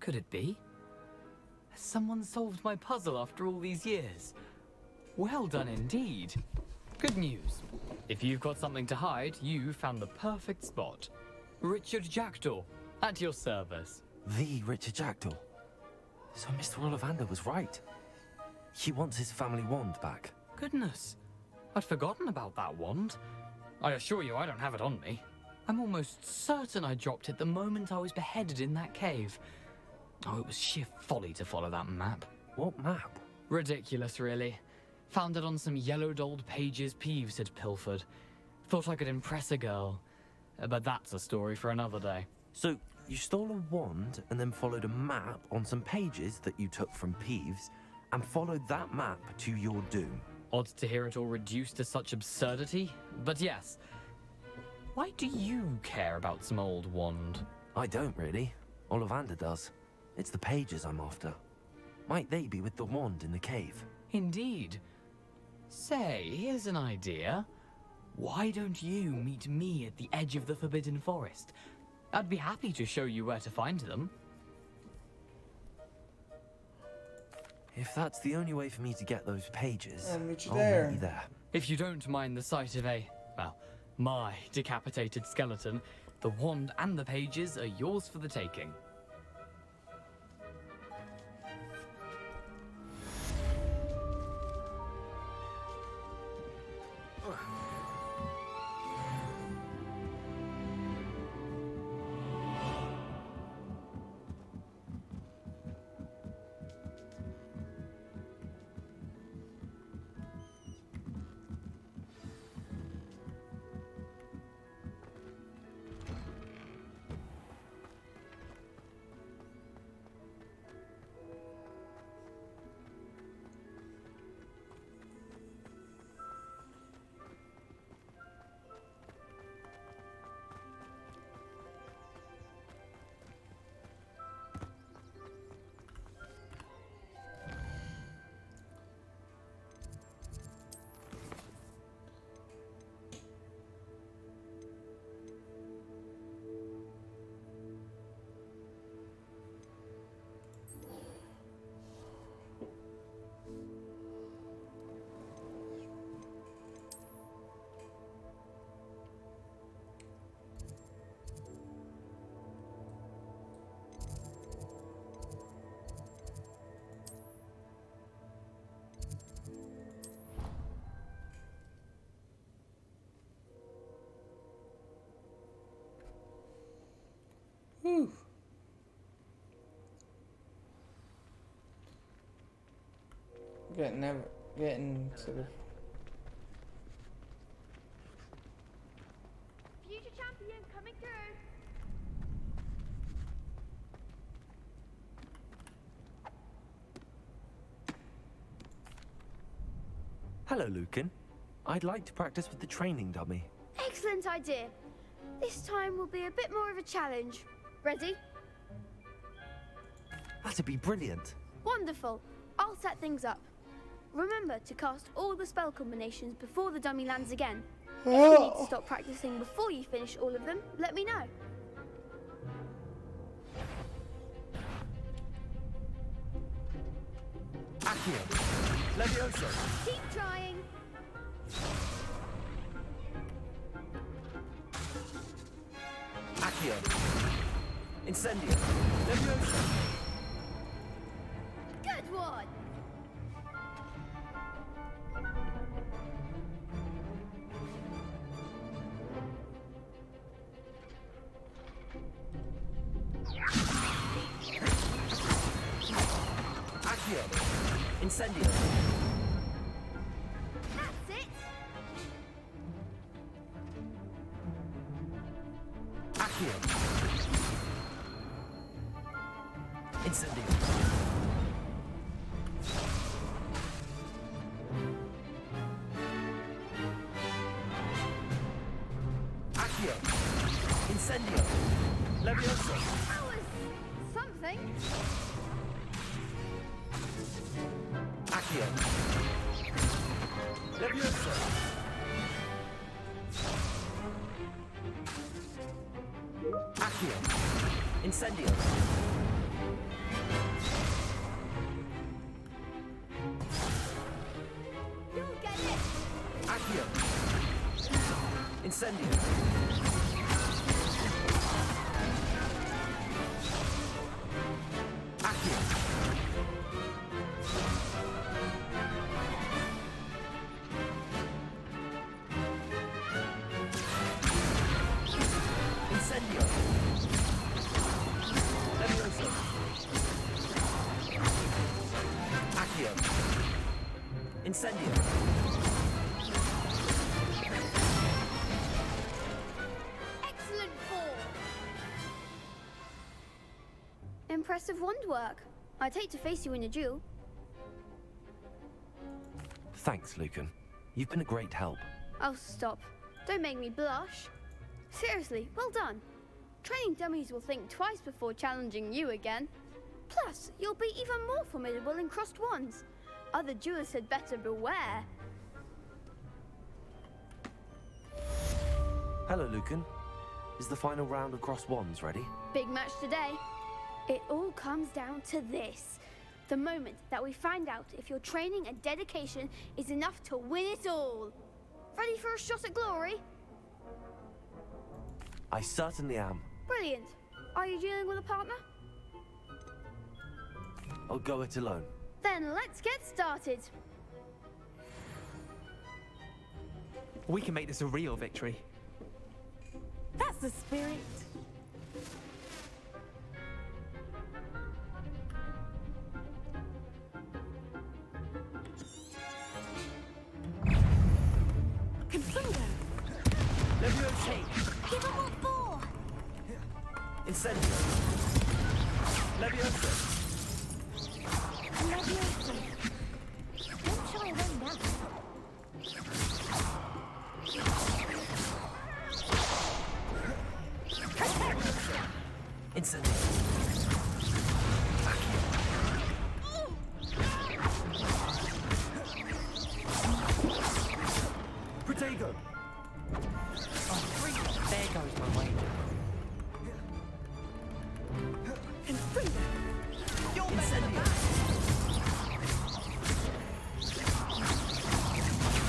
Could it be? Has someone solved my puzzle after all these years? Well done indeed. Good news. If you've got something to hide, you found the perfect spot. Richard Jackdaw, at your service. The Richard Jackdaw. So Mr. Ollivander was right. He wants his family wand back. Goodness, I'd forgotten about that wand. I assure you I don't have it on me. I'm almost certain I dropped it the moment I was beheaded in that cave. Oh, it was sheer folly to follow that map. What map? Ridiculous, really. Found it on some yellowed old pages Peeves had pilfered. Thought I could impress a girl. But that's a story for another day. So, you stole a wand and then followed a map on some pages that you took from Peeves and followed that map to your doom. Odd to hear it all reduced to such absurdity, but yes. Why do you care about some old wand? I don't really. Ollivander does. It's the pages I'm after. Might they be with the wand in the cave? Indeed. Say, here's an idea. Why don't you meet me at the edge of the Forbidden Forest? I'd be happy to show you where to find them. If that's the only way for me to get those pages, I'll meet you I'll there. meet you there. If you don't mind the sight of my decapitated skeleton, the wand and the pages are yours for the taking. Whew. Getting sort of. Future champion coming through. Hello, Lucan. I'd like to practice with the training dummy. Excellent idea. This time will be a bit more of a challenge. Ready? That'd be brilliant. Wonderful. I'll set things up. Remember to cast all the spell combinations before the dummy lands again. If you need to stop practicing before you finish all of them, let me know. Accio. Levioso. Keep trying. Accio. Incendio. Levioso. Good one. Accio. Incendio. That's it. Accio. Incendio. Accio. Incendio. Levioso. That was something. Accio. Levioso. Accio. Incendio. You'll get it. Accio. Incendio. Accio. Incendio. Levioso. Accio. Incendio. impressive wand work. I'd hate to face you in a duel. Thanks, Lucan. You've been a great help. Oh, stop. Don't make me blush. Seriously, well done. Training dummies will think twice before challenging you again. Plus, you'll be even more formidable in crossed wands. Other duelists had better beware. Hello, Lucan. Is the final round of cross wands ready? Big match today. It all comes down to this. The moment that we find out if your training and dedication is enough to win it all. Ready for a shot at glory? I certainly am. Brilliant. Are you dealing with a partner? I'll go it alone. Then let's get started. We can make this a real victory. That's the spirit. Confringo. Leviosa. Give him what for? Incendio. Leviosa. Leviosa. Don't try away now. Incendio. Protego. Oh, there goes my wager. Confringo. Incendio.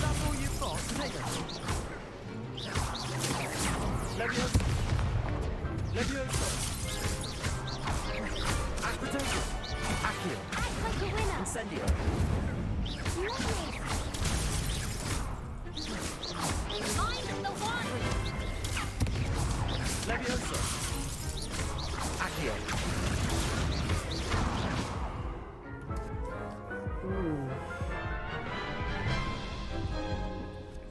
That's all you've got, Protego. Leviosa. Leviosa. Protego. Accio. Act like a winner. Incendio. I'm the one. Leviosa. Accio.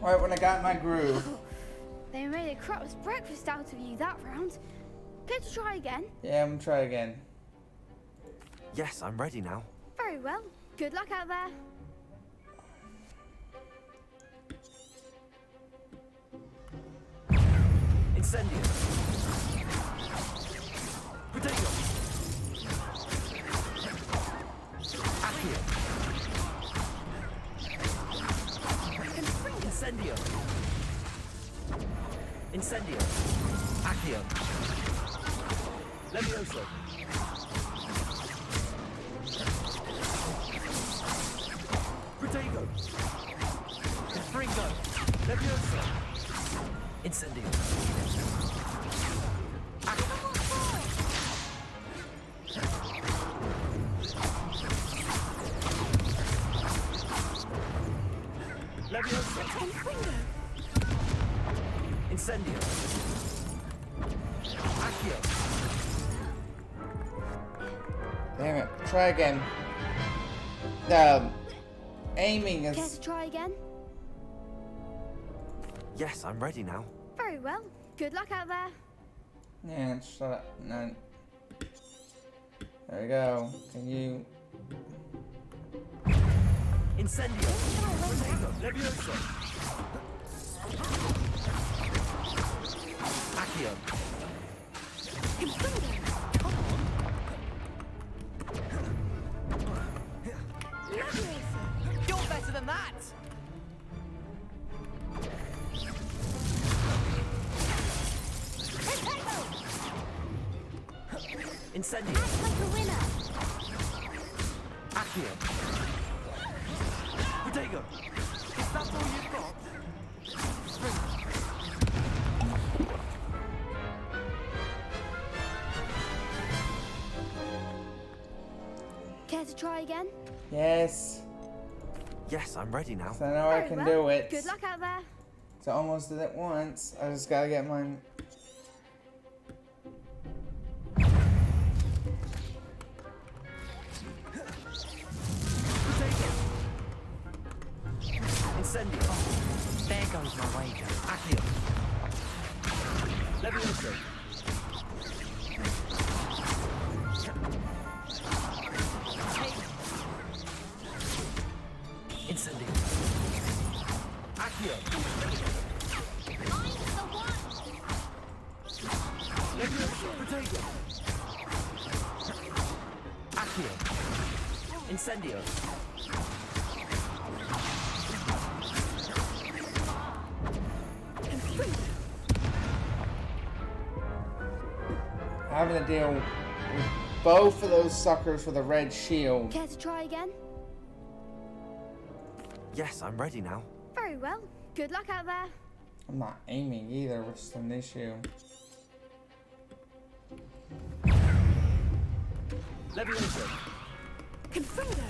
Right when I got my groove. They made a crup's breakfast out of you that round. Care to try again? Yeah, I'm gonna try again. Yes, I'm ready now. Very well. Good luck out there. Incendio. Protego. Accio. Incendio. Incendio. Accio. Levioso. Protego. Confringo. Levioso. Incendio. Leviosa. Incendio. Accio. Damn it. Try again. Aiming Care is... to try again? Yes, I'm ready now. Very well. Good luck out there. Yeah, shut up. No. There we go. Can you... Incendio. Leviosa. Accio. Come on. You're better than that. Incendio. Act like a winner. Accio. Protego. Is that all you've got? Care to try again? Yes. Yes, I'm ready now. So I know I Very can well. do it. Good luck out there. So I almost did it once. I just gotta get mine. Incendio. Oh, there goes my wager. Accio. Levioso. Levioso. Protego. Accio. Incendio. Having to deal with both of those suckers with a red shield. Care to try again? Yes, I'm ready now. Very well. Good luck out there. I'm not aiming either, which is an issue. Levioso. Confundo.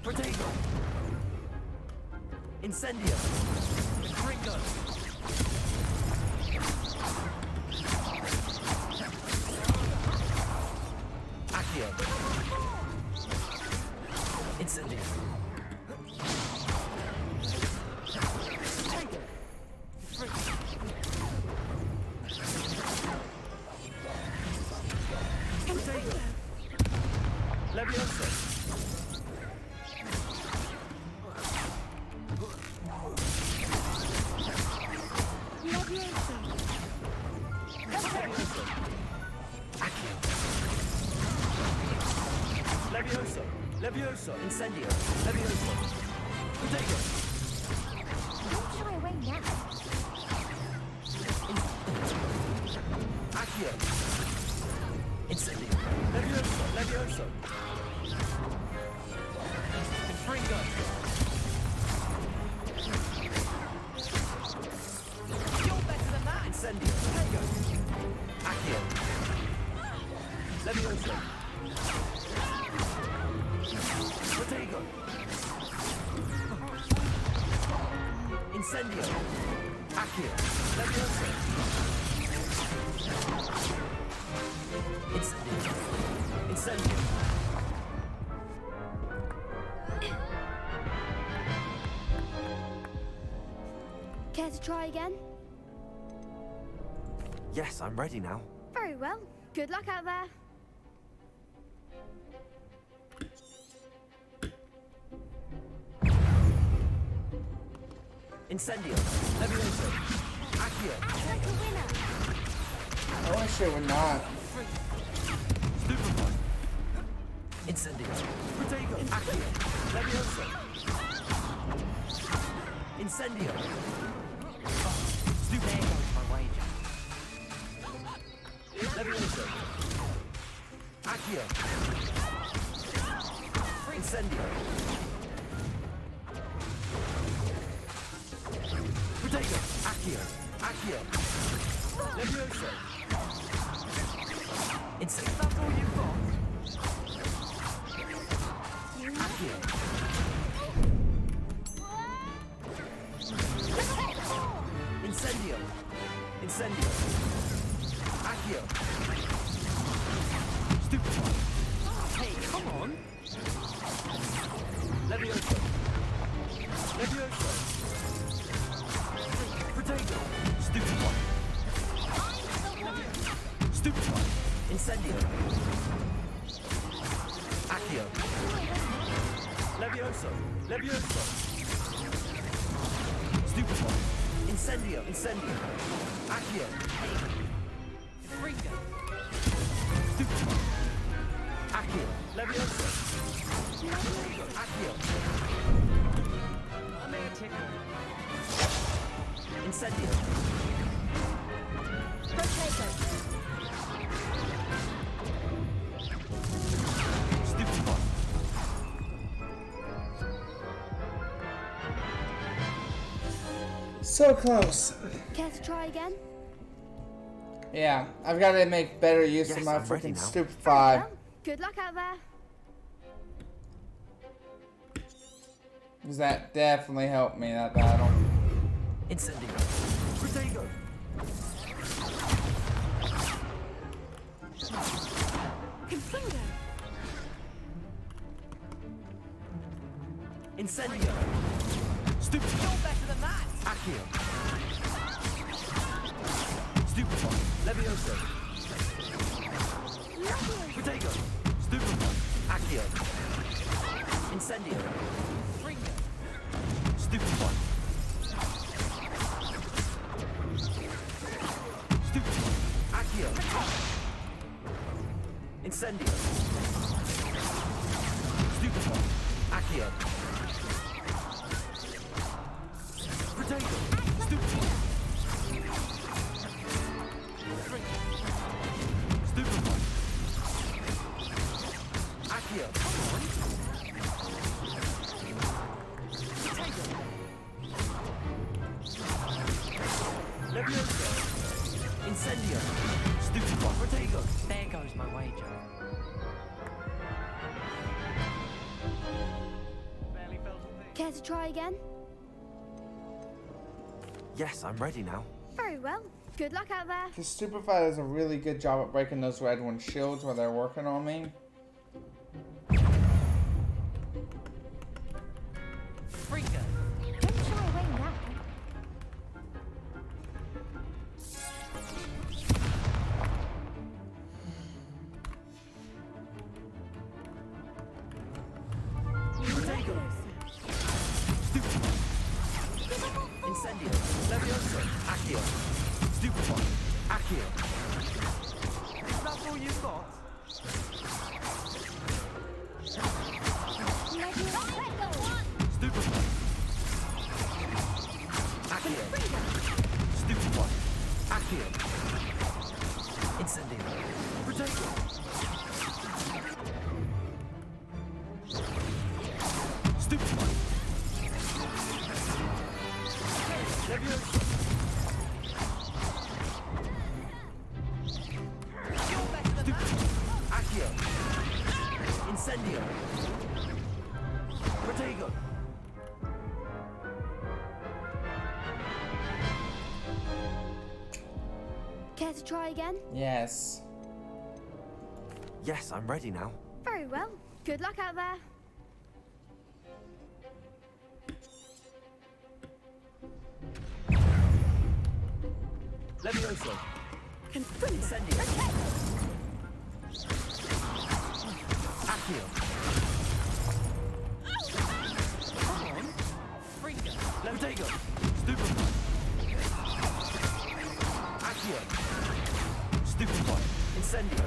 Protego. Incendio. Gringo. Accio. Incendio. Protego. Levioso. Levioso. Levioso. Incendio. Levioso. Protego. Don't shy away now. Accio. Incendio. Levioso. Levioso. Confringo. You're better than that. Incendio. Protego. Accio. Levioso. Protego. Incendio. Accio. Levioso. Incendio. Incendio. Care to try again? Yes, I'm ready now. Very well. Good luck out there. Incendio. Levioso. Accio. Take a winner. I wish it would not. Stupefy. Incendio. Protego. Accio. Levioso. Incendio. Stupefy. There goes my wager. Levioso. Accio. Incendio. Protego. Accio. Accio. Levioso. Incendio. That's all you've got? Accio. Incendio. Incendio. Accio. Stupefy. Hey, come on. Levioso. Levioso. Protego. Stupefy. Stupefy. Incendio. Accio. Levioso. Levioso. Stupefy. Incendio. Incendio. Accio. Fringo. Stupefy. Accio. Levioso. Accio. I'm a tickle. Incendio. Protego. Stupefy. So close. Care to try again? Yeah, I've got to make better use of Yes, my I'm ready freaking now. stupefy. Well, good luck out there. Because that definitely helped me, that battle. Incendio. Protego. Confundo. Incendio. Stupefy. You're better than that. Accio. Stupefy. Levioso. Protego. Stupefy. Accio. Incendio. Fringo. Stupefy. Stupefy. Accio. Incendio. Stupefy. Accio. Potato. Stupefy. Stupefy. Accio. Potato. Levioso. Incendio. Stupefy. Potato. There goes my wager. Care to try again? Yes, I'm ready now. Very well. Good luck out there. The Stupefy does a really good job at breaking those red one shields while they're working on me. Freaker. Don't shy away now. Potato. Stupefy. Incendio. Levioso. Accio. Stupefy. Accio. That's all you've got? Stupefy. Accio. Stupefy. Accio. Incendio. Potato. Stupefy. Levioso. Accio. Incendio. Protego. Care to try again? Yes. Yes, I'm ready now. Very well. Good luck out there. Levioso. Incendio. Accio. Come on. Freaker. Levitago. Stupefy. Accio. Stupefy. Incendio.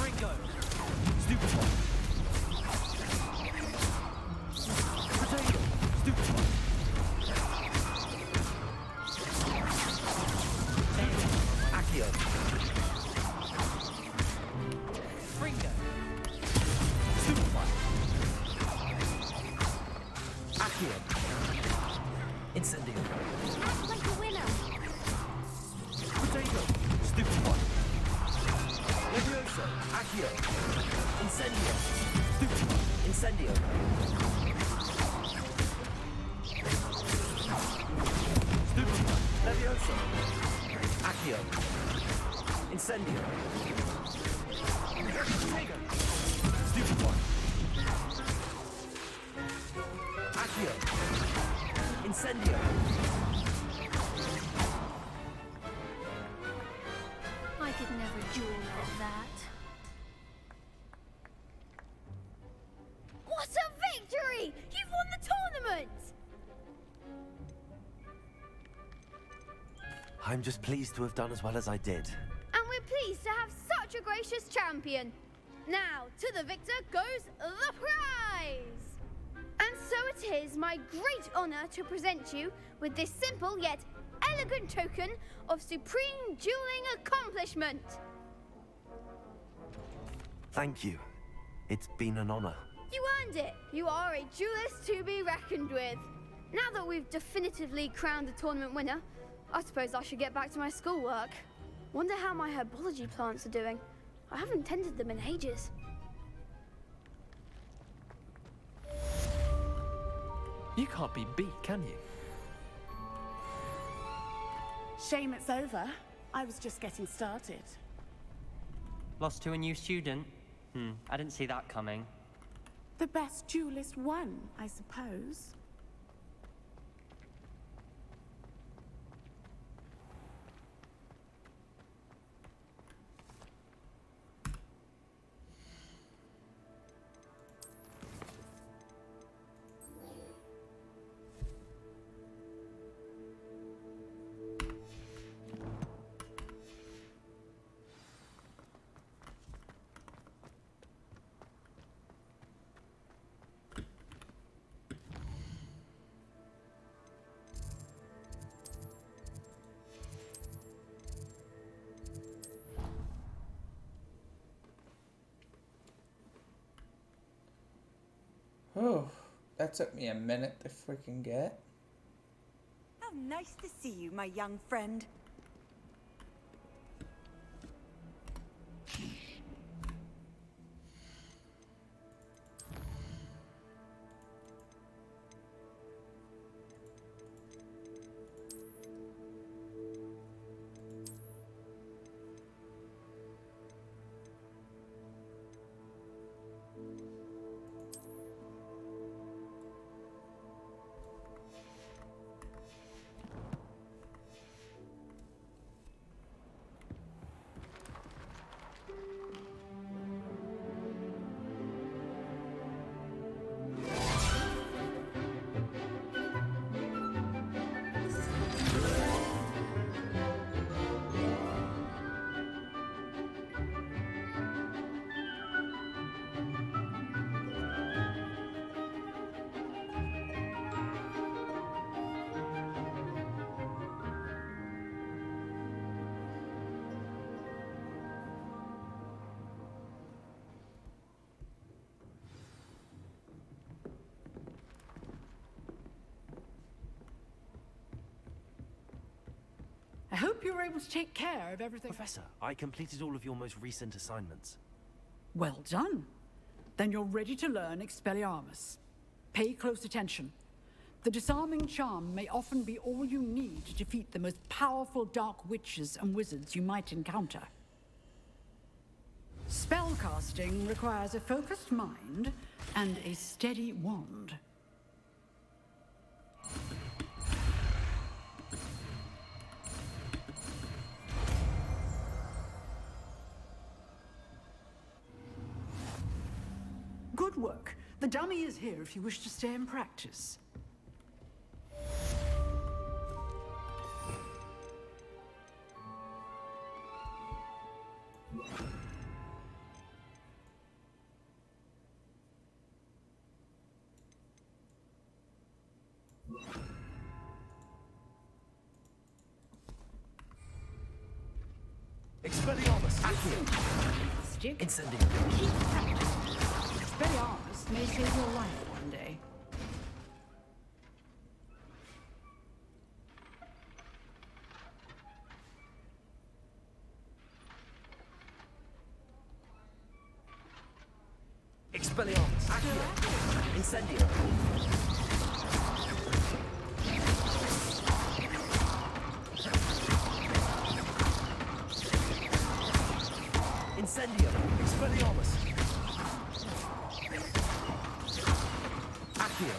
Ringo. Stupefy. Potato. Stupefy. Accio. Ringo. Stupefy. Accio. Incendio. Act like a winner. Potato. Stupefy. Levioso. Accio. Incendio. Stupefy. Incendio. Stupefy. Levioso. Accio. Incendio. Potato. Stupefy. Accio. Incendio. I could never duel like that. What a victory! You've won the tournament! I'm just pleased to have done as well as I did. And we're pleased to have such a gracious champion. Now, to the victor goes the prize! And so it is my great honor to present you with this simple yet elegant token of supreme dueling accomplishment. Thank you. It's been an honor. You earned it. You are a duelist to be reckoned with. Now that we've definitively crowned the tournament winner, I suppose I should get back to my schoolwork. Wonder how my herbology plants are doing. I haven't tended them in ages. You can't be beat, can you? Shame it's over. I was just getting started. Lost to a new student? I didn't see that coming. The best duelist won, I suppose. Oh, that took me a minute to freaking get. How nice to see you, my young friend. I hope you were able to take care of everything. Professor, I completed all of your most recent assignments. Well done. Then you're ready to learn Expelliarmus. Pay close attention. The disarming charm may often be all you need to defeat the most powerful dark witches and wizards you might encounter. Spellcasting requires a focused mind and a steady wand. Good work. The dummy is here if you wish to stay and practice. Expelliarmus! Accio! Stick. Incendium! Keep practicing. Expelliarmus may save your life one day. Expelliarmus! Accio! Incendium! Incendium! Expelliarmus! Accio!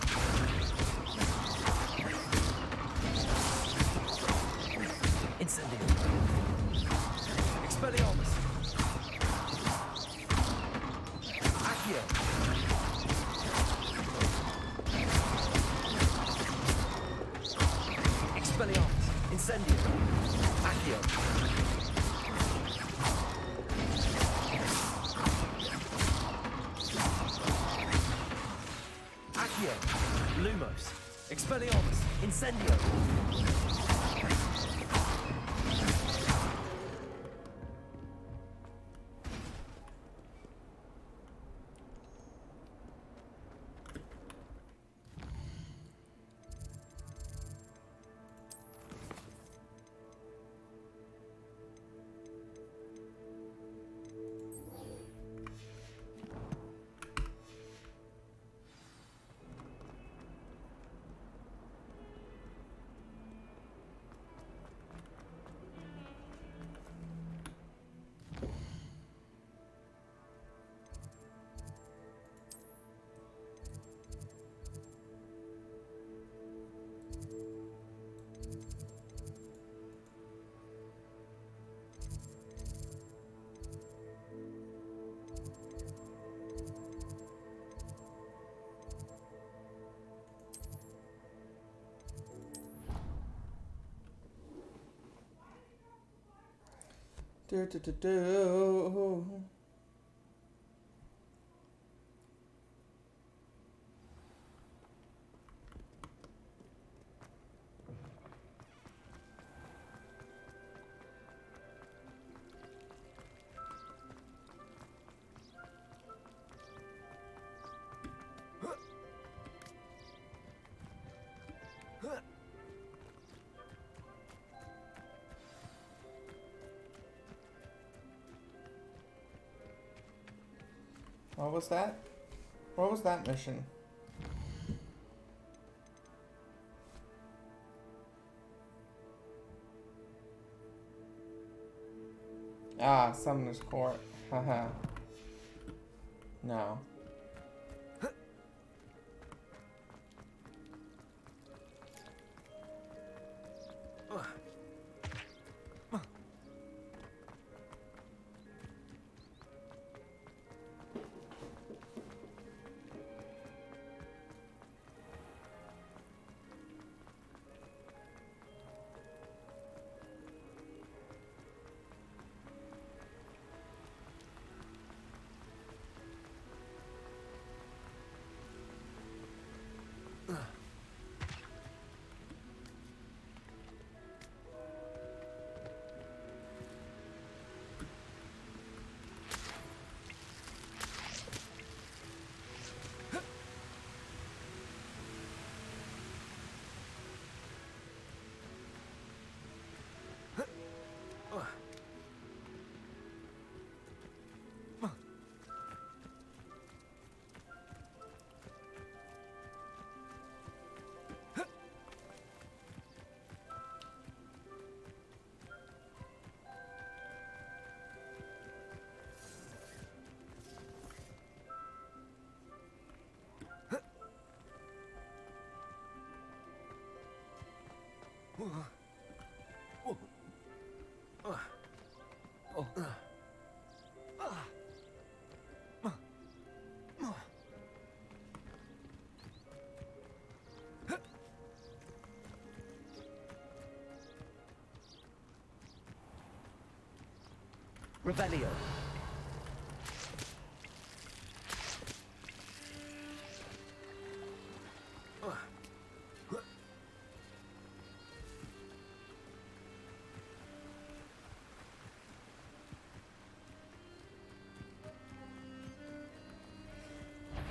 Incendium! Expelliarmus! Accio! Expelliarmus! Incendium! Accio! Lumos. Expelliarmus. Incendio. Do. What was that? What was that mission? Ah, Summoner's Court. Haha. No. Revelio.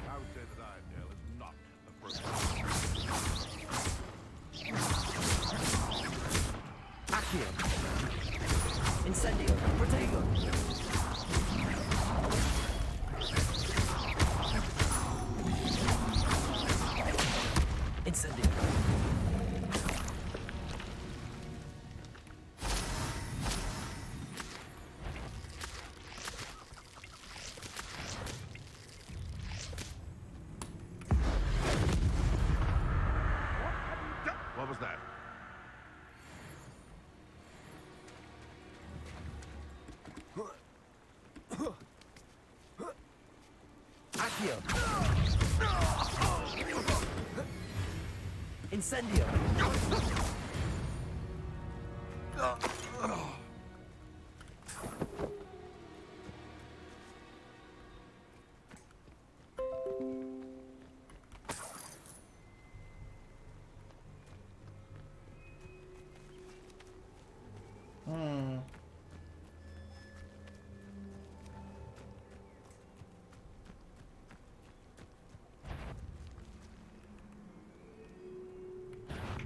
I would say that Irondale is not appropriate. Accio. Incendio. Protego. Incendio. What was that? Accio. Incendio.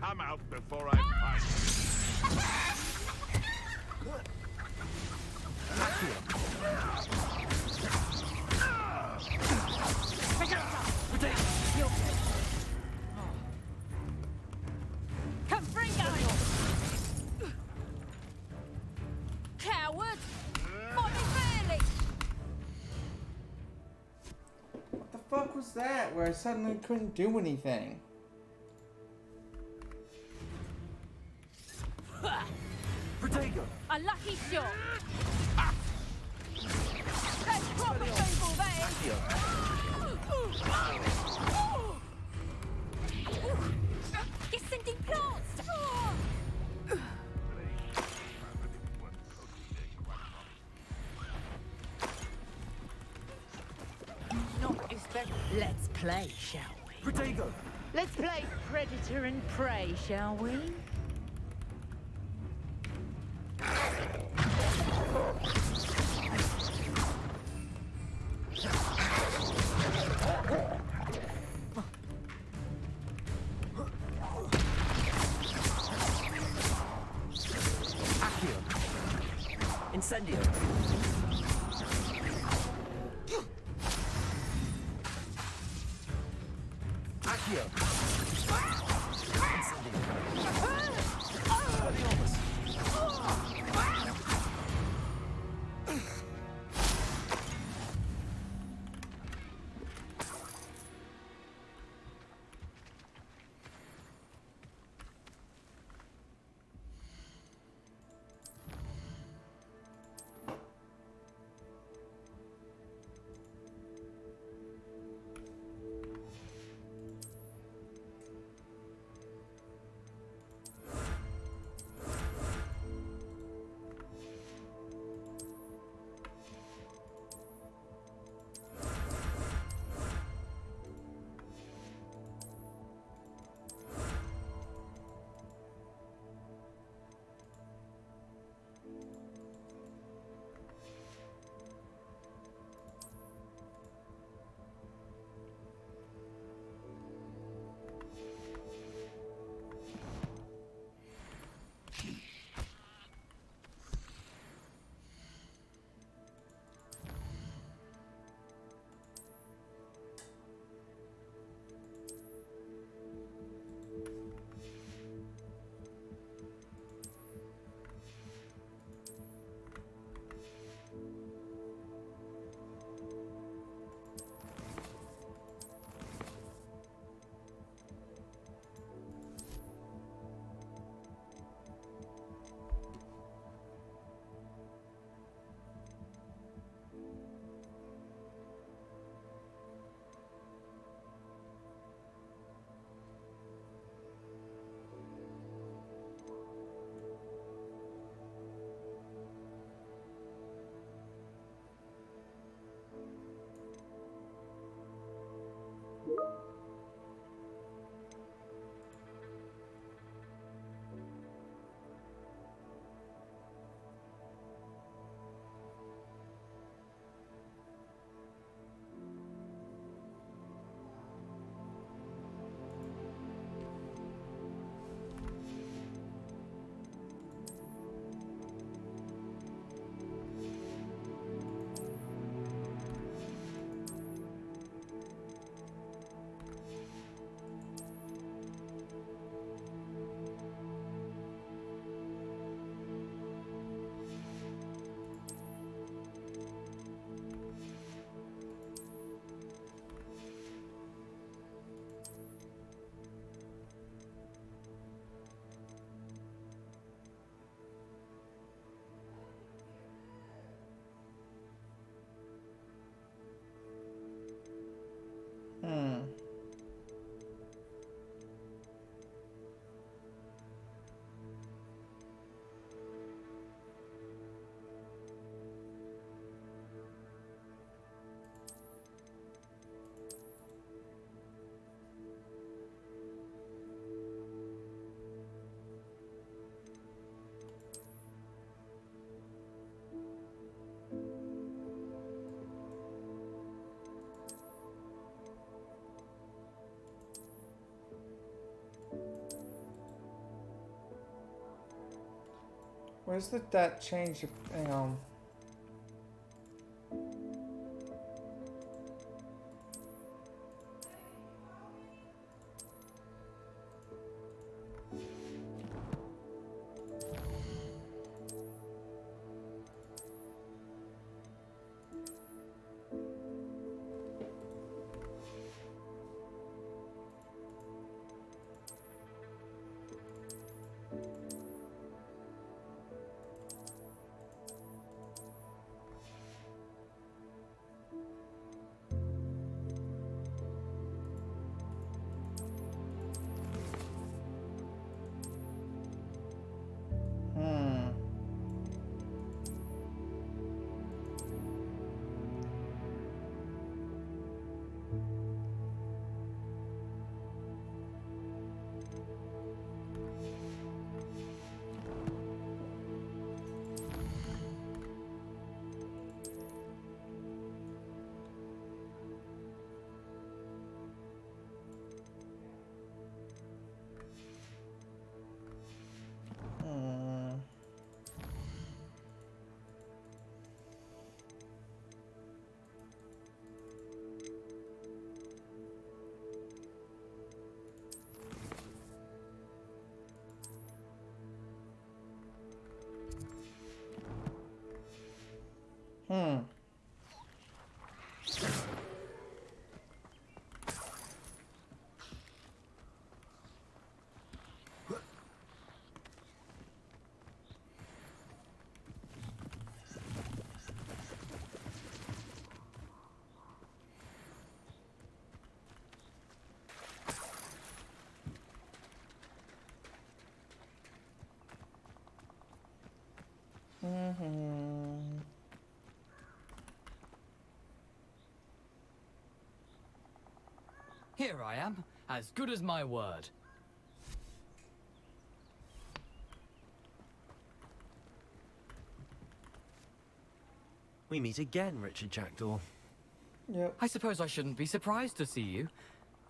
Come out before I fight. Come bring us! Coward! Fight me fairly! What the fuck was that? Where I suddenly couldn't do anything. Protego. A lucky shot! That's proper people, that is! You're sending plants! Not expect. Let's play, shall we? Protego. Let's play predator and prey, shall we? Incendio. Accio. Incendio. Expelliarmus. Hmm. Where's that change? Hang on. Here I am, as good as my word. We meet again, Richard Jackdaw. Yep. I suppose I shouldn't be surprised to see you.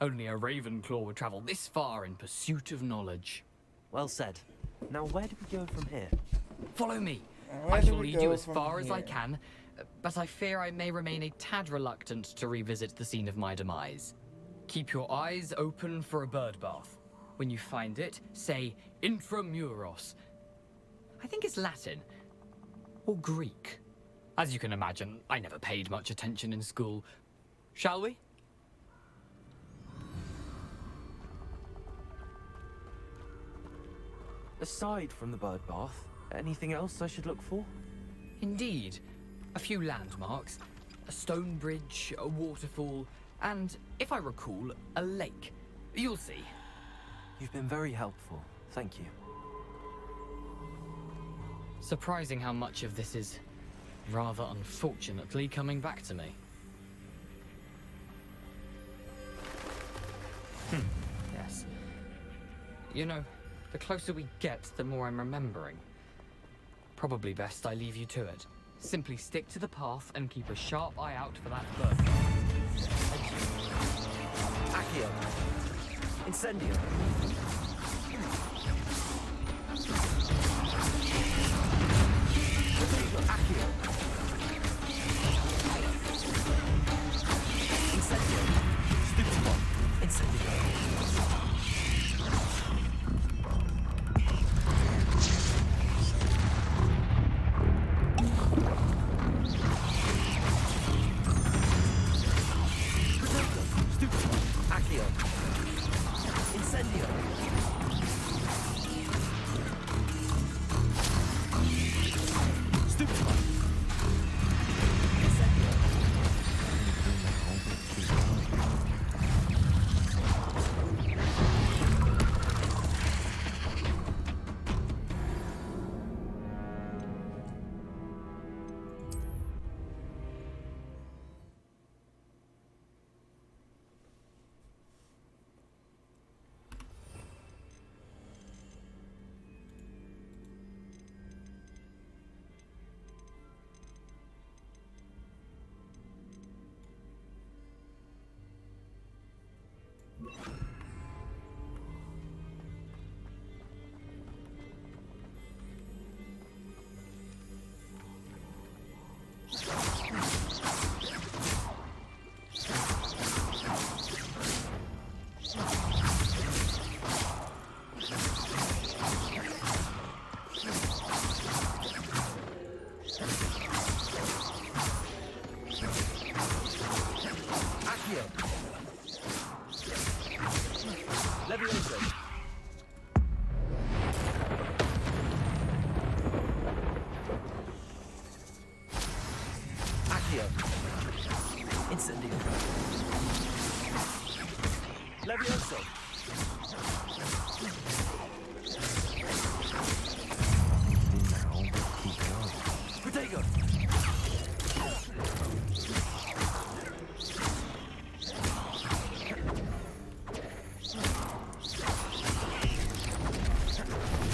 Only a Ravenclaw would travel this far in pursuit of knowledge. Well said. Now, where do we go from here? Follow me. Where I do shall we lead go you as from far as I here? can, but I fear I may remain a tad reluctant to revisit the scene of my demise. Keep your eyes open for a bird bath. When you find it, say intramuros. I think it's Latin. Or Greek. As you can imagine, I never paid much attention in school. Shall we? Aside from the bird bath, anything else I should look for? Indeed. A few landmarks. A stone bridge, a waterfall, and, if I recall, a lake. You'll see. You've been very helpful. Thank you. Surprising how much of this is, rather unfortunately, coming back to me. Yes. You know, the closer we get, the more I'm remembering. Probably best I leave you to it. Simply stick to the path and keep a sharp eye out for that bird. Accio. Incendio. Accio. Incendio. Stupid one. Incendio. Accio. Incendio. Stupid one. Incendio. Accio. Levioso. Accio. Incendio. Levioso. Protego.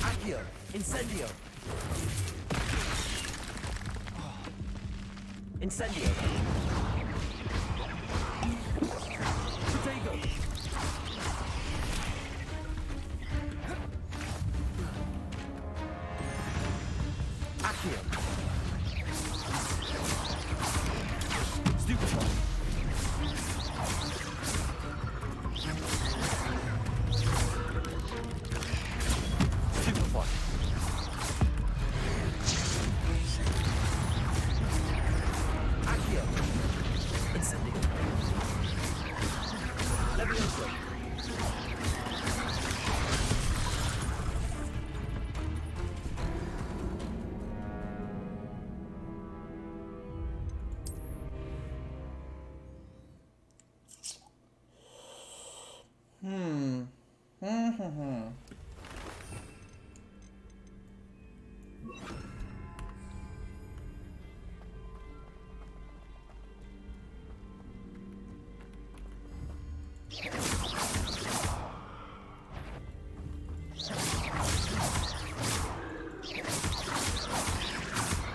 Accio. Incendio. Incendio. Protego. Accio. Stupid one. Stupid one. Incendio. Levioso.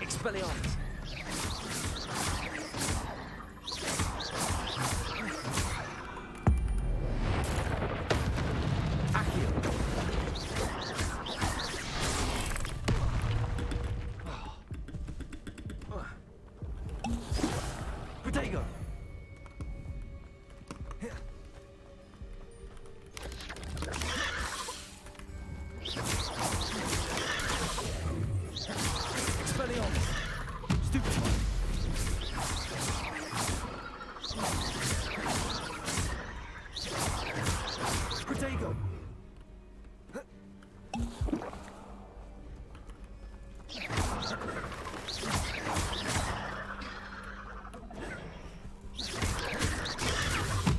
Expelliarmus. Protego. Expelliarmus. Stupefy. Protego.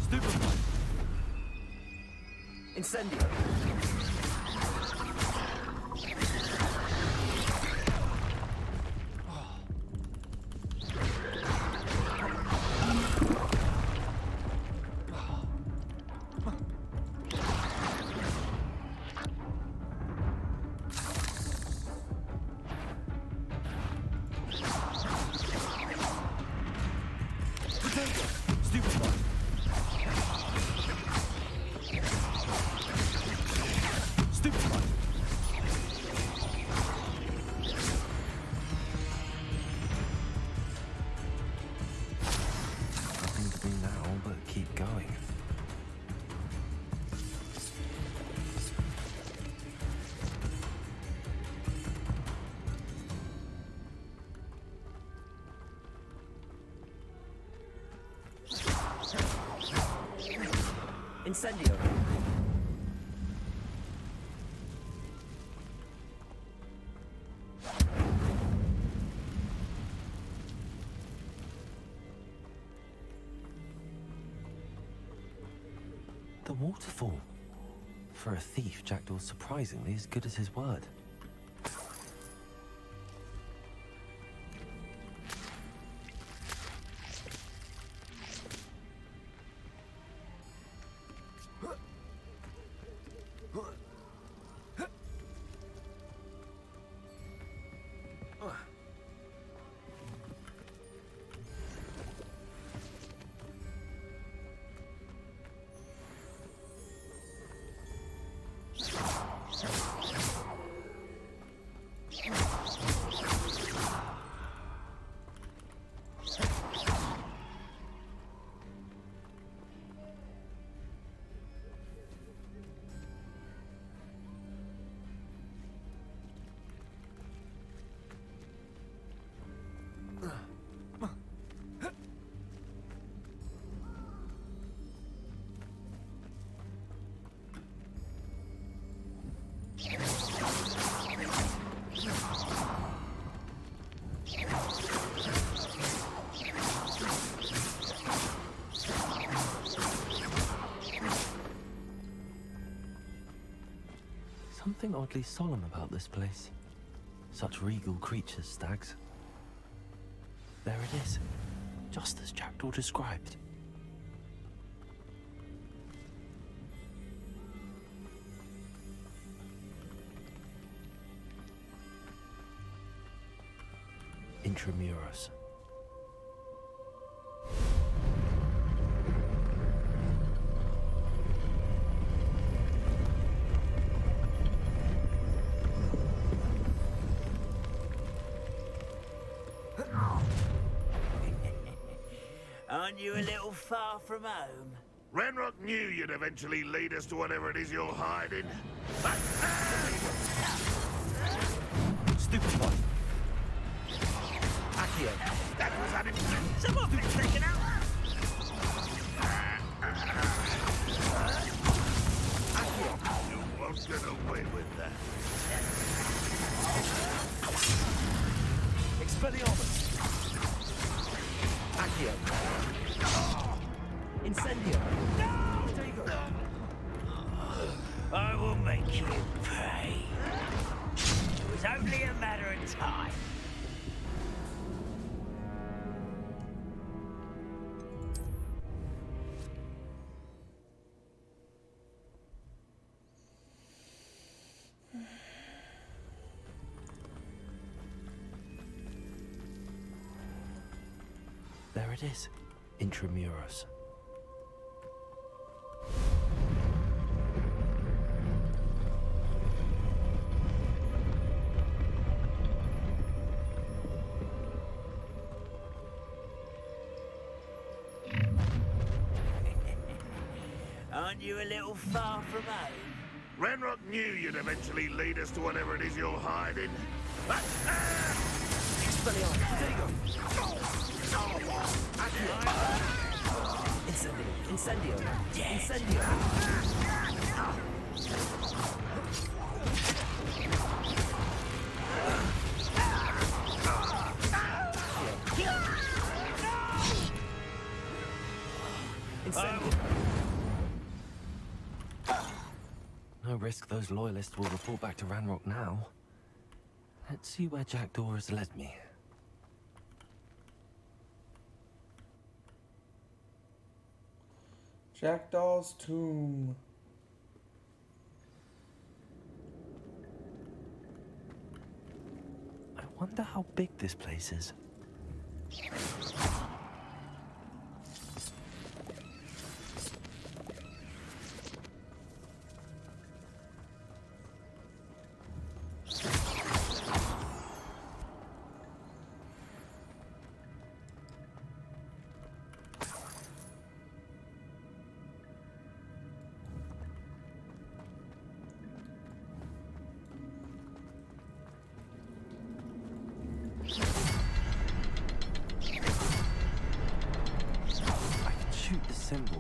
Stupefy. Incendio. Stupefy. Stupefy. Nothing to do now but keep going. Incendio. The waterfall. For a thief, Jackdaw's surprisingly as good as his word. Something oddly solemn about this place. Such regal creatures, stags. There it is, just as Jackdaw described. Intramuros. Aren't you a little far from home? Renrock knew you'd eventually lead us to whatever it is you're hiding. Stupefy. Accio. That was at him. Some of it's taken out. Incendio! Incendio! I will make you pay. It was only a matter of time. There it is. Intramuros. Aren't you a little far from home? Renrock knew you'd eventually lead us to whatever it is you're hiding. Incendio! Incendio! Incendio! No risk those loyalists will report back to Ranrock now. Let's see where Jackdaw has led me. Jackdaw's tomb. I wonder how big this place is.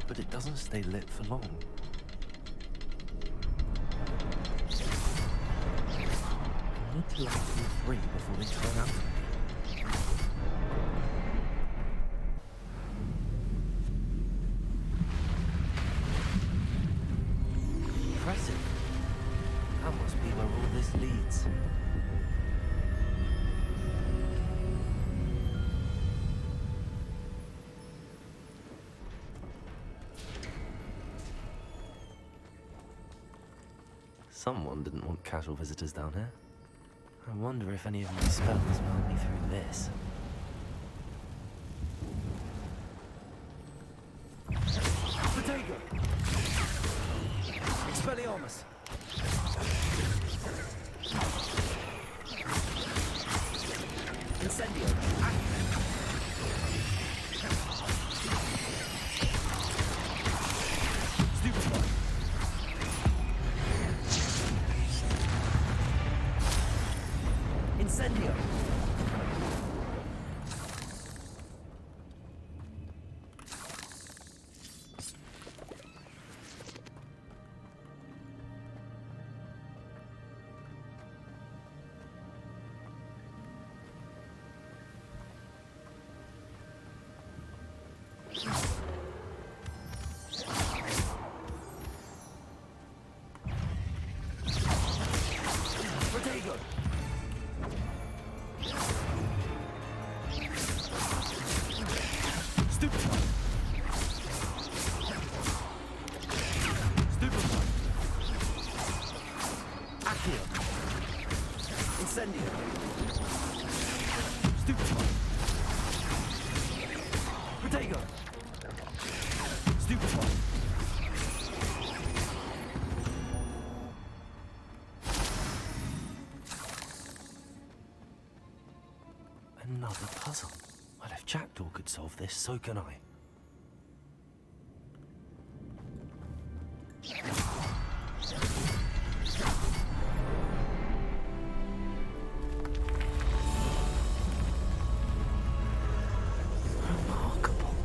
But it doesn't stay lit for long. I need to light all three before they turn out. Impressive. That must be where all this leads. Someone didn't want casual visitors down here. I wonder if any of my spells will help me through this. Protego! Expelliarmus! Incendio! Stupefy! Incendio! Protego! Stupefy! Stupefy! Accio! Incendio! Stupefy! Protego! Stupefy! Another puzzle. Well, if Jackdaw could solve this, so can I. Remarkable.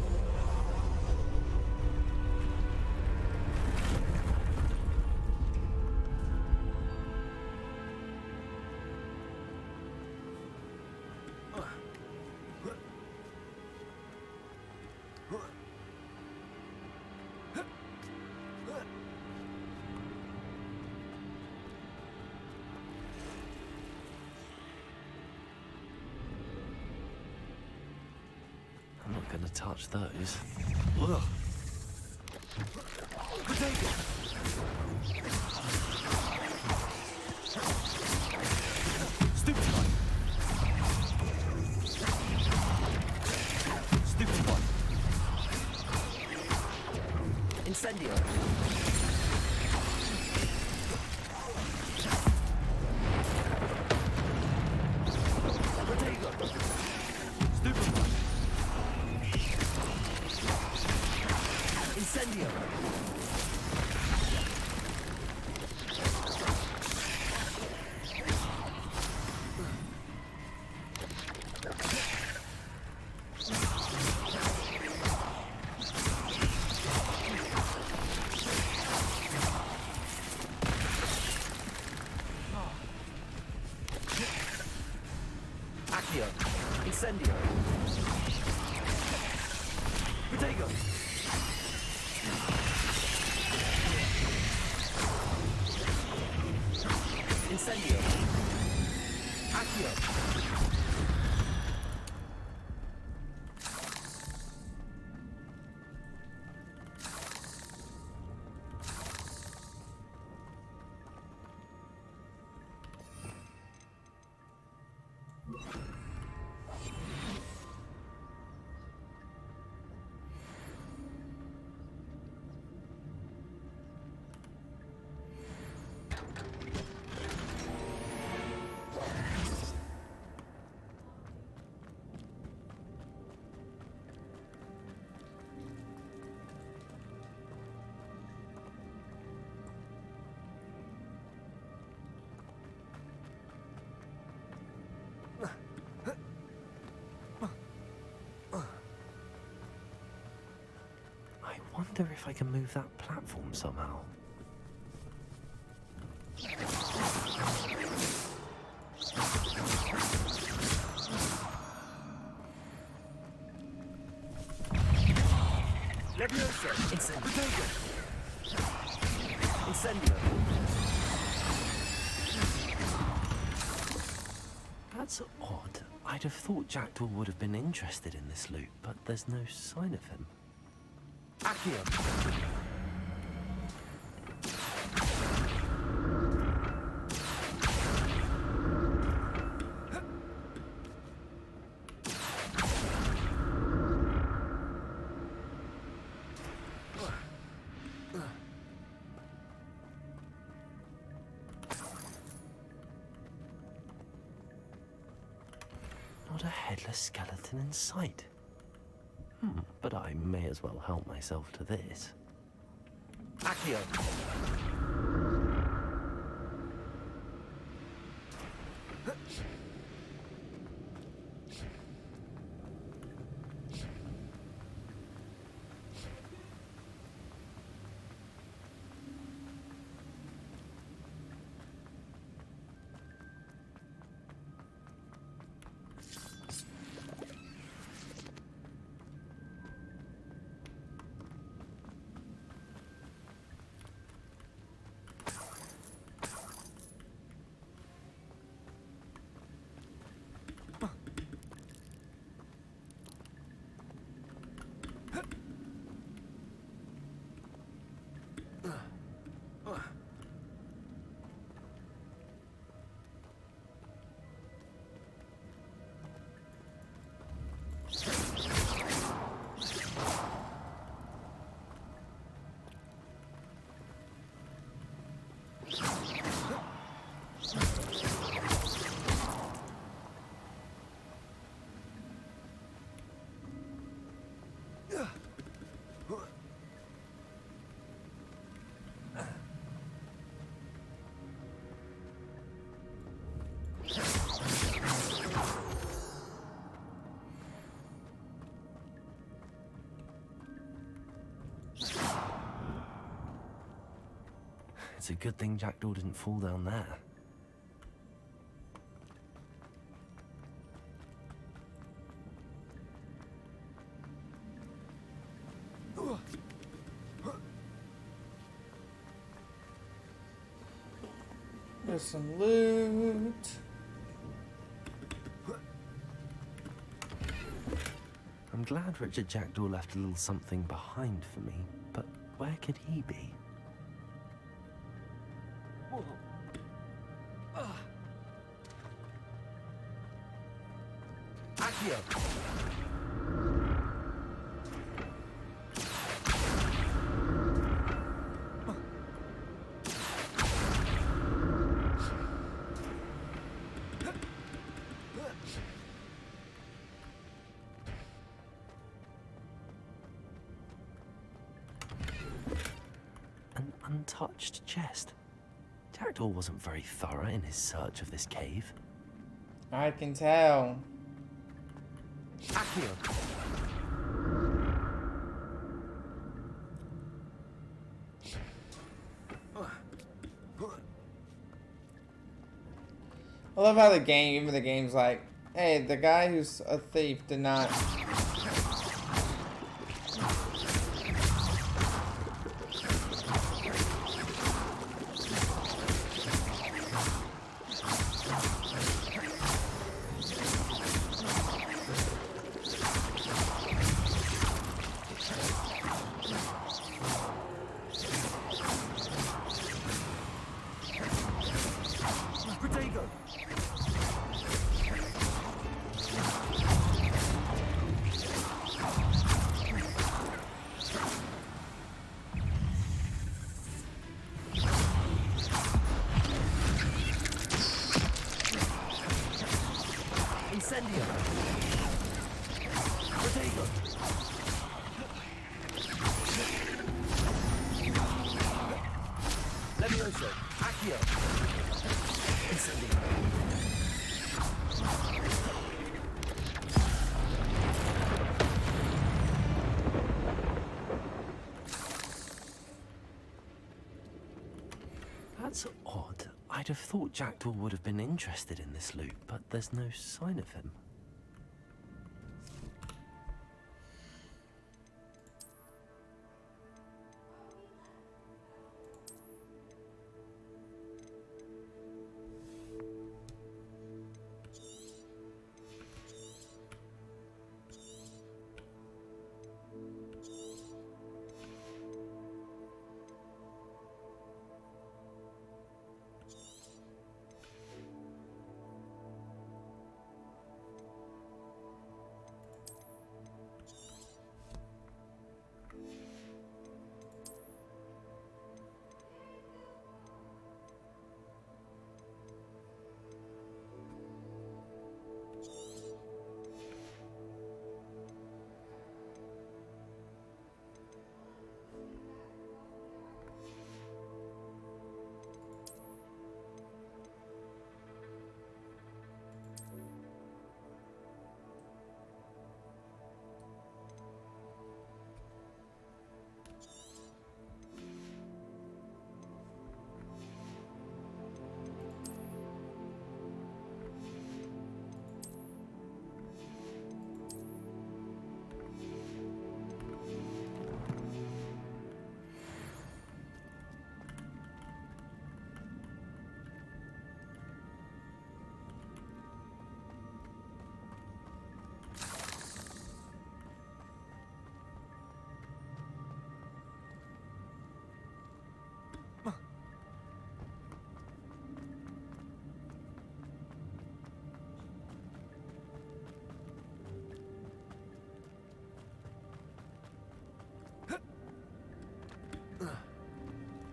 I'm not gonna touch those. Ugh. Stupid one. Stupid one. Incendio. Potato. Stupid one. Incendio. Accio. Incendio. Potato. Incendio. Accio. I wonder if I can move that platform somehow. Leviosa. Incendio. Potato. Incendio. That's odd. I'd have thought Jackdaw would have been interested in this loot, but there's no sign of him. Accio. Not a headless skeleton in sight. But I may as well help myself to this. Accio. It's a good thing Jackdaw didn't fall down there. for some loot. I'm glad Richard Jackdaw left a little something behind for me, but where could he be? Accio! An untouched chest. Jackdaw wasn't very thorough in his search of this cave. I can tell. Accio! I love how even the game's like, hey, the guy who's a thief did not. Protego! Incendio! Protego! Levioso! Accio! Incendio! That's odd. I'd have thought Jackdaw would have been interested in this loot, but there's no sign of him.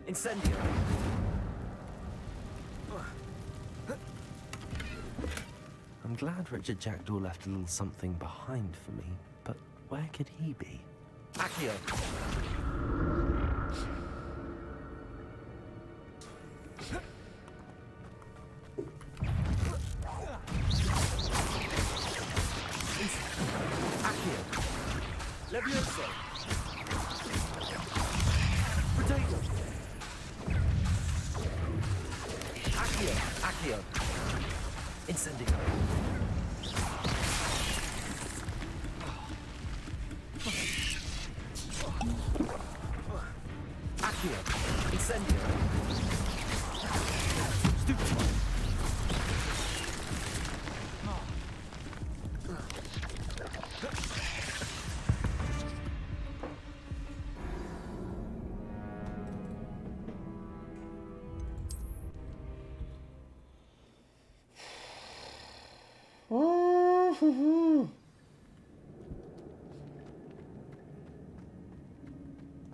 Incendio! I'm glad Richard Jackdaw left a little something behind for me, but where could he be? Accio! Accio! Levioso! Protego! Accio! Accio! Incendio! Accio! Incendio! Stupid!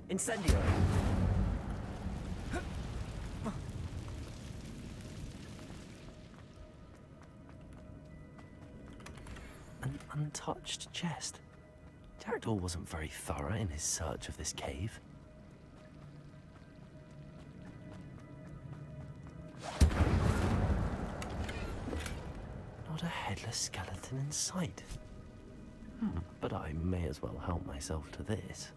Incendio. An untouched chest. Jackdaw wasn't very thorough in his search of this cave. Not a headless skeleton in sight. But I may as well help myself to this.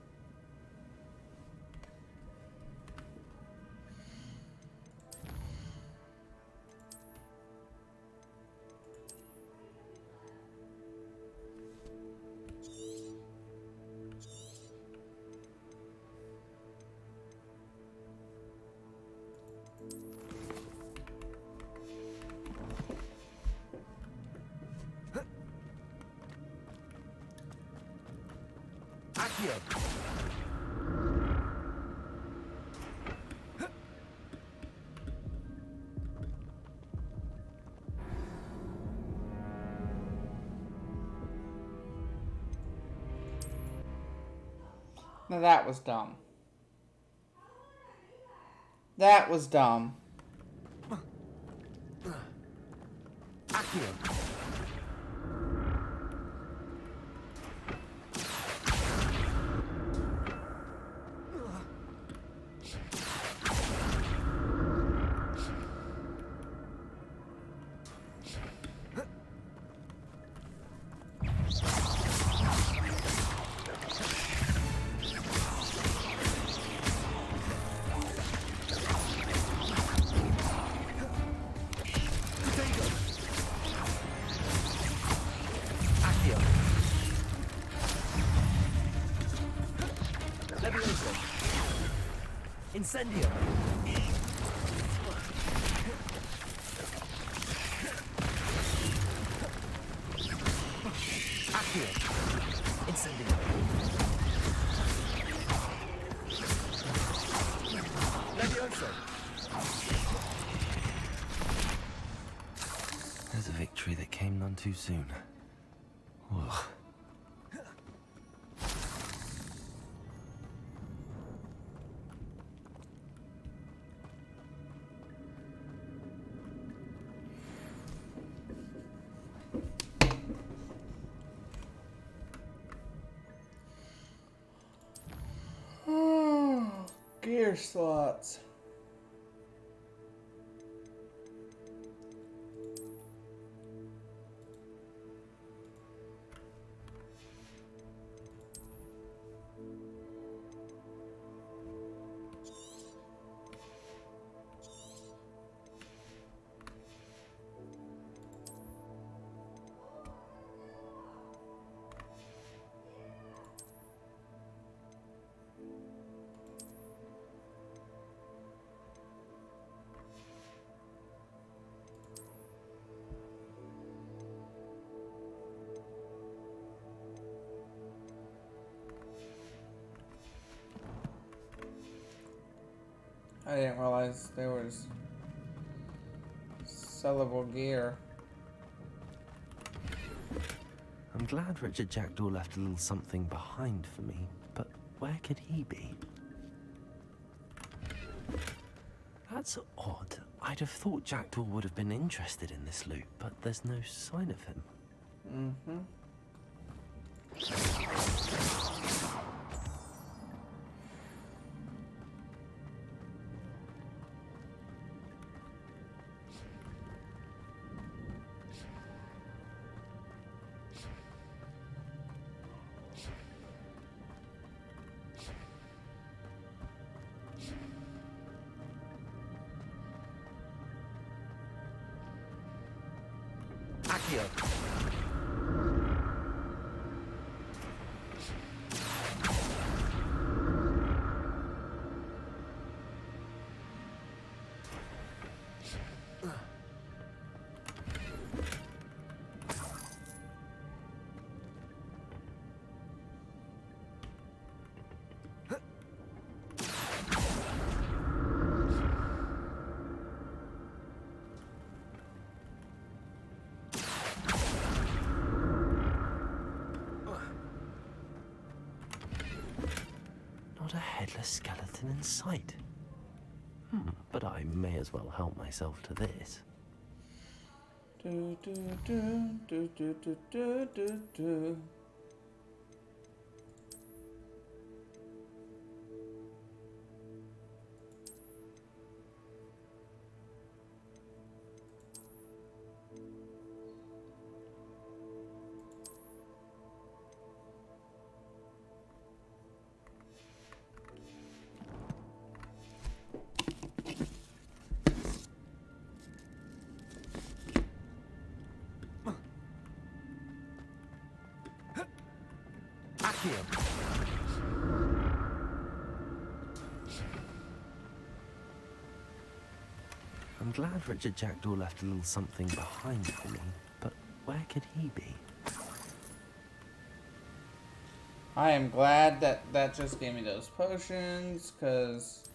Now that was dumb. That was dumb. Accio. Incendio. Accio. Incendio. Levioso. There's a victory that came none too soon. Ugh. Gear slots. I didn't realize there was sellable gear. I'm glad Richard Jackdaw left a little something behind for me, but where could he be? That's odd. I'd have thought Jackdaw would have been interested in this loot, but there's no sign of him. Mm-hmm. Accio. Not a headless skeleton in sight. But I may as well help myself to this. Do, do, do, do, do, do, do, do, do. I'm glad Richard Jackdaw left a little something behind for me, but where could he be? I am glad that that just gave me those potions, because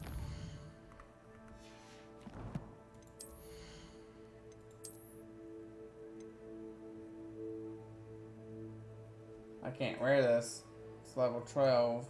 I can't wear this. It's level 12.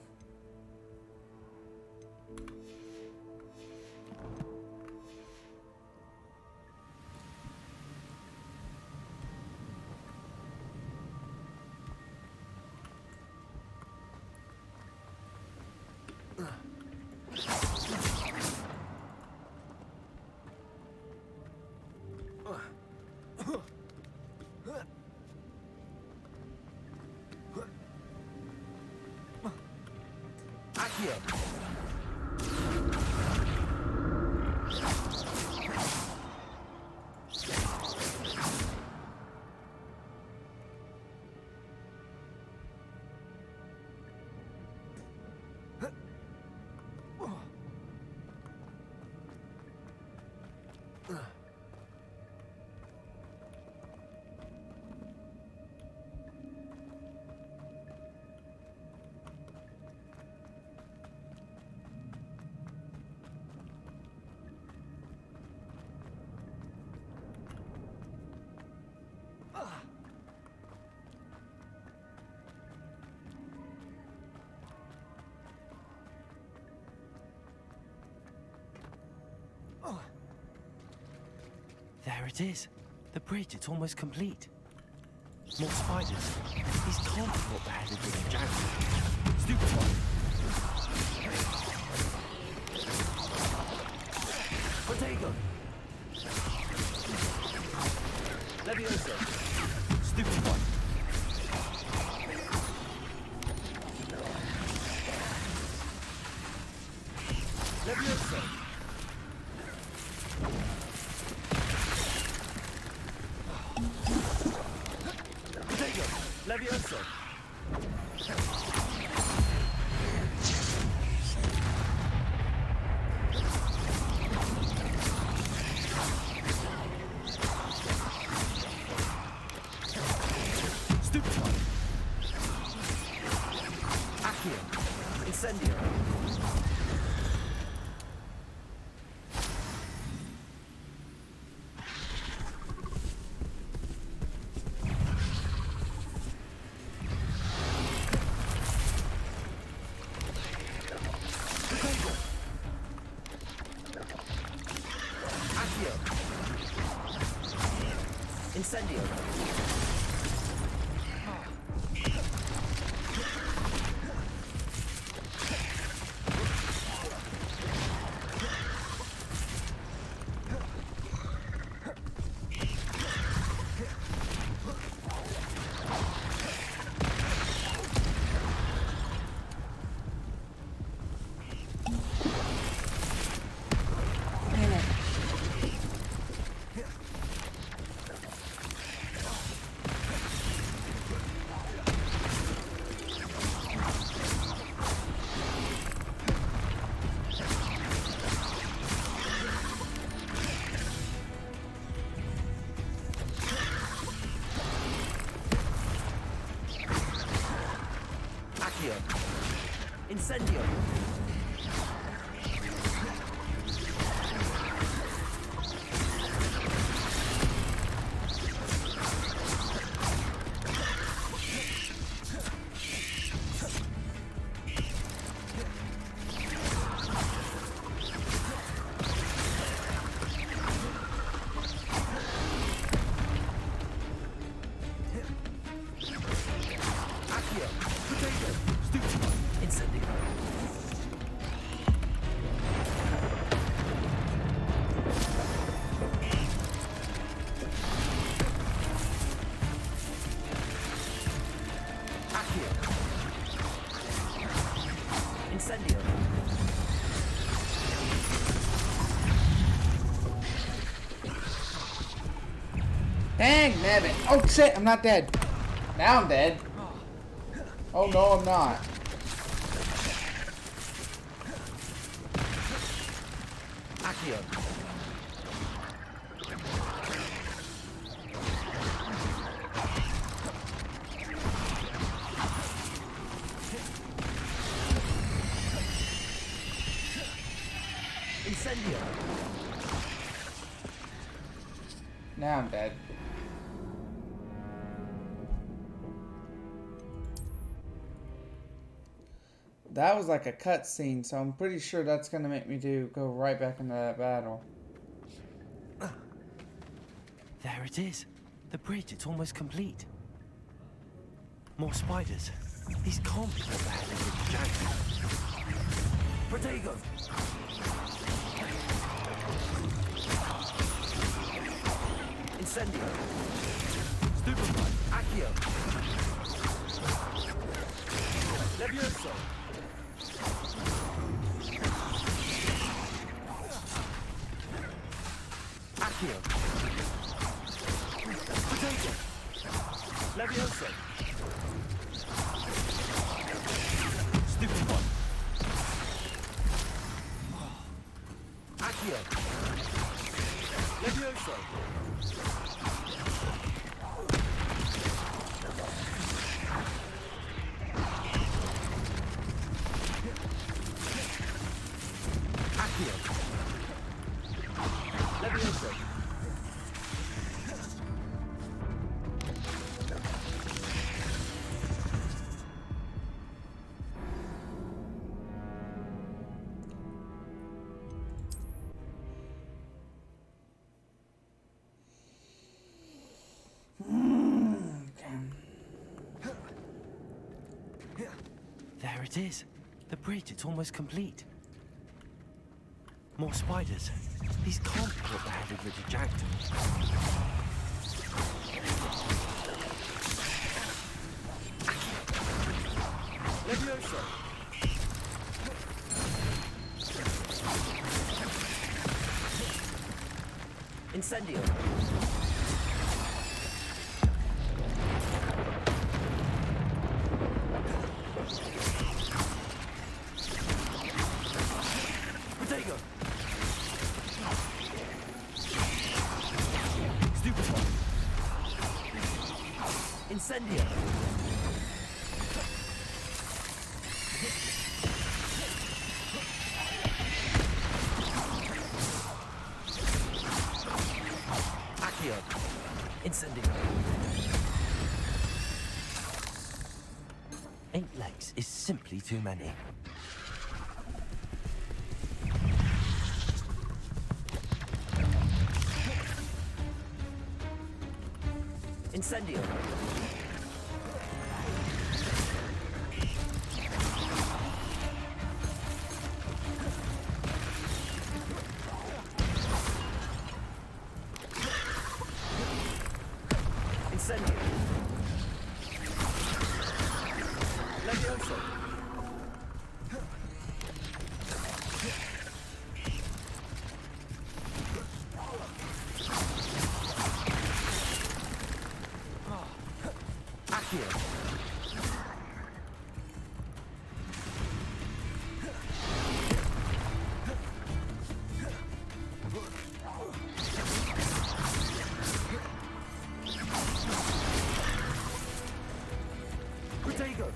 There it is. The bridge, it's almost complete. More spiders. These can't be what the head of Richard Jackdaw. Stupid one. Potato. Levioso. Stupid one. Levioso. Levioso. Stupid one. Accio. Incendio. Incendio. Incendio. Incendio. Dang, nabbit. Oh shit, I'm not dead. Now I'm dead. Oh no, I'm not. Accio. Incendio. Now I'm dead. That was like a cutscene, so I'm pretty sure that's gonna make me go right back into that battle. There it is. The bridge, it's almost complete. More spiders. These can't be the bad of Jack. Protego. Incendio. Stupefy. Accio. Levioso. Accio. Protego. Levioso. Stupefy. Accio. Levioso. Accio. Levioso. There it is. The bridge, it's almost complete. More spiders. These can't be what the head of Richard Jacked. Levioso. Incendio. Protego. Stupefy. Incendio. Accio. Incendio. 8 legs is simply too many. Incendio. Incendio. Levioso. Accio. Protego.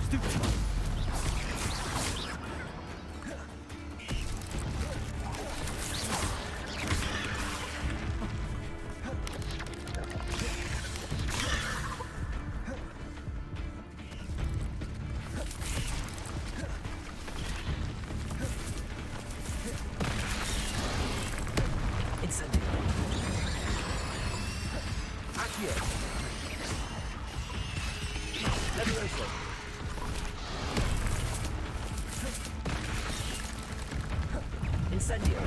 Stupefy. Incendio. Accio. Levioso. Incendio.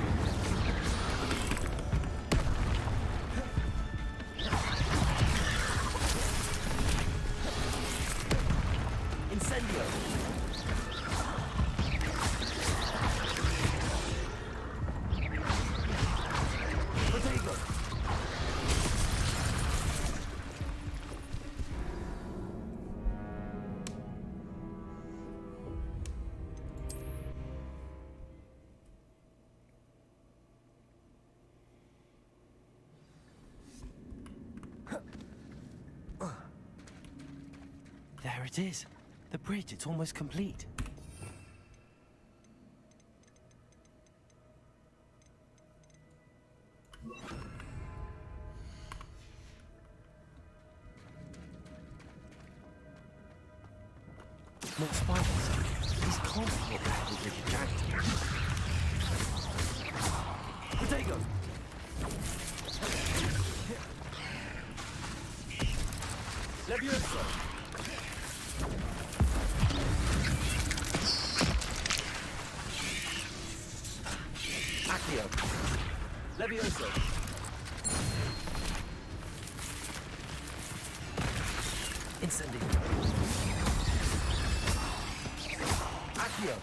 Incendio. There it is. The bridge, it's almost complete. More spiders. These can't be what the hell is a giant. Potato! Levioso! Accio! Levioso! Incendio! Accio!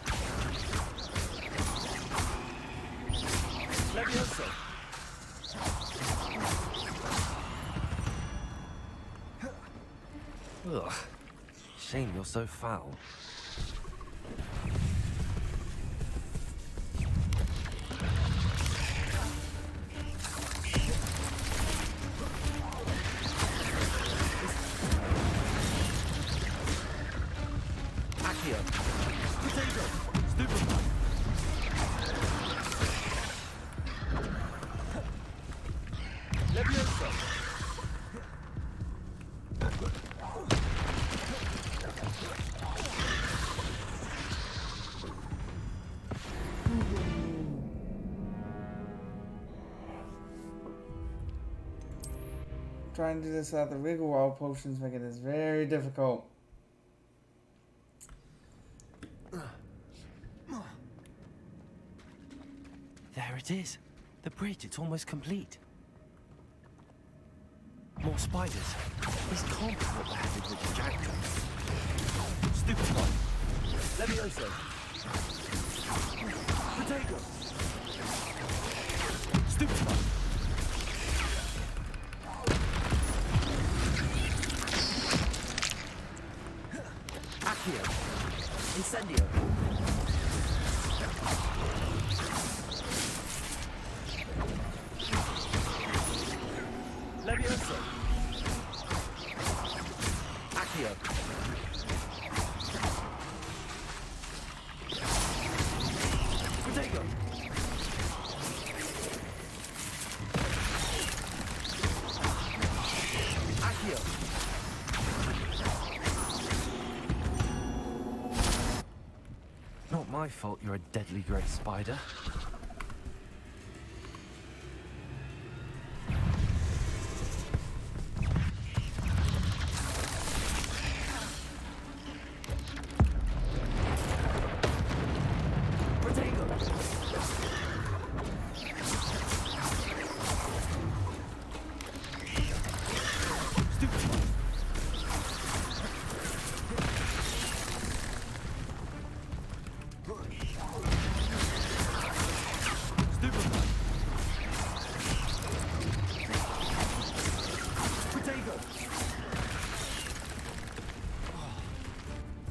Levioso! Ugh. Shame you're so foul. Accio! Potato! Stupefy! Levioso! Trying to do this without the wiggle wall potions making this very difficult. There it is. The bridge, it's almost complete. More spiders. These can't be what the hell is a giant. Stupefy! Levioso! Potato! Stupefy! Accio! Incendio! Levioso! Accio! Potato! Accio! Not my fault you're a deadly great spider.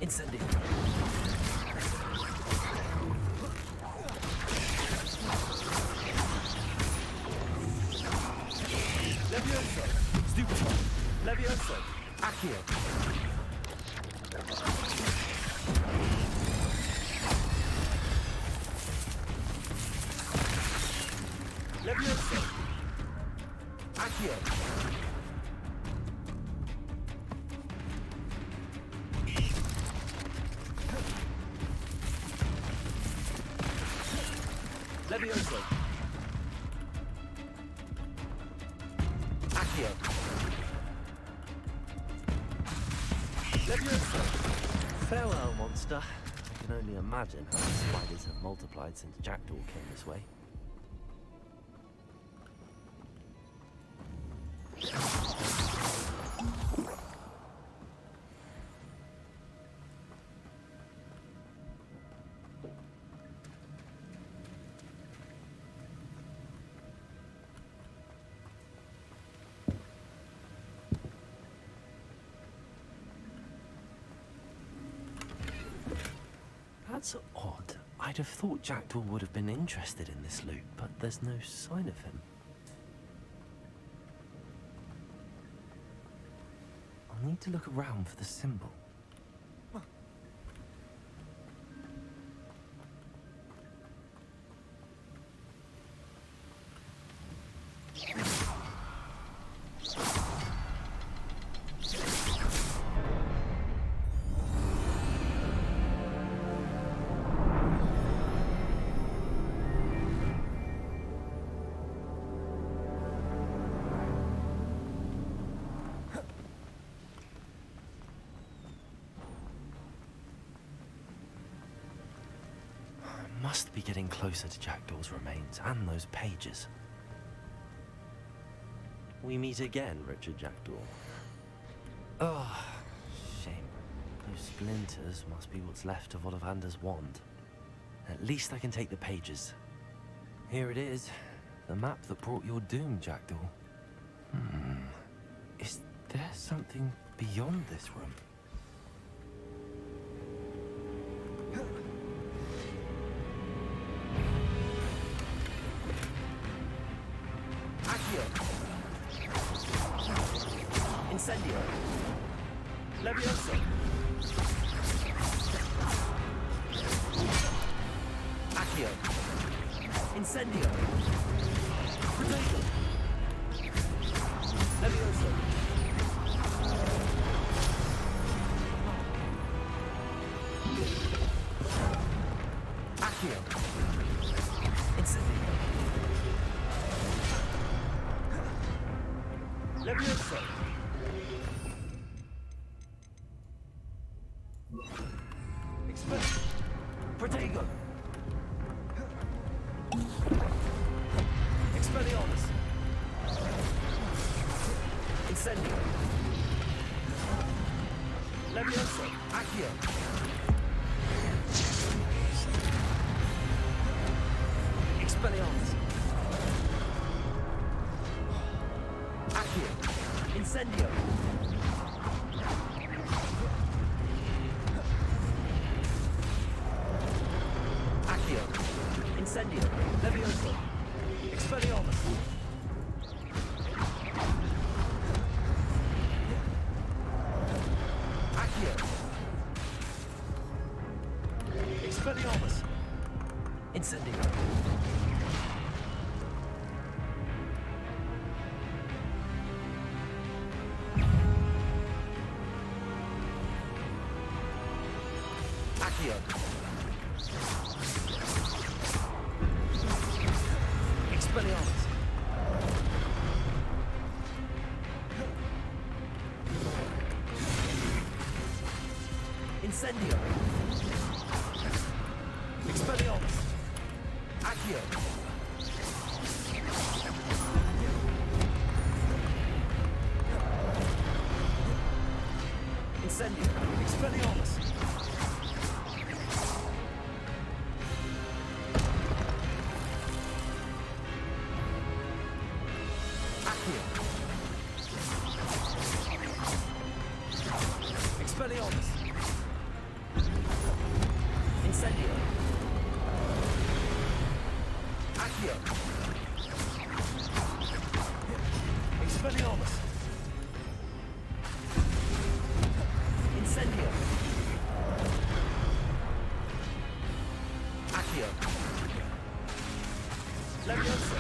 Incendio. Levioso! Stupefy! Levioso! Accio! Levioso! Accio! Levioso! Accio! Levioso! Farewell, monster. I can only imagine how the spiders have multiplied since Jackdaw came this way. That's odd. I'd have thought Jackdaw would have been interested in this loot, but there's no sign of him. I'll need to look around for the symbol. Must be getting closer to Jackdaw's remains and those pages. We meet again, Richard Jackdaw. Oh, shame. Those splinters must be what's left of Ollivander's wand. At least I can take the pages. Here it is. The map that brought your doom, Jackdaw. Is there something beyond this room? Incendio. Levioso. Accio. Incendio. Potato. Levioso. Accio. Incendio. Levioso. Protego. Expelliarmus. Incendio. Levioso. Accio. Expelliarmus. Accio. Incendio. Incendio. Levioso. Expelliarmus. Accio. Expelliarmus. Incendio. Accio. Expelliarmus. Incendio. Expelliarmus. Accio. Incendio. Expelliarmus. Expelliarmus. Incendio. Accio. Expelliarmus. Incendio. Accio. Levioso.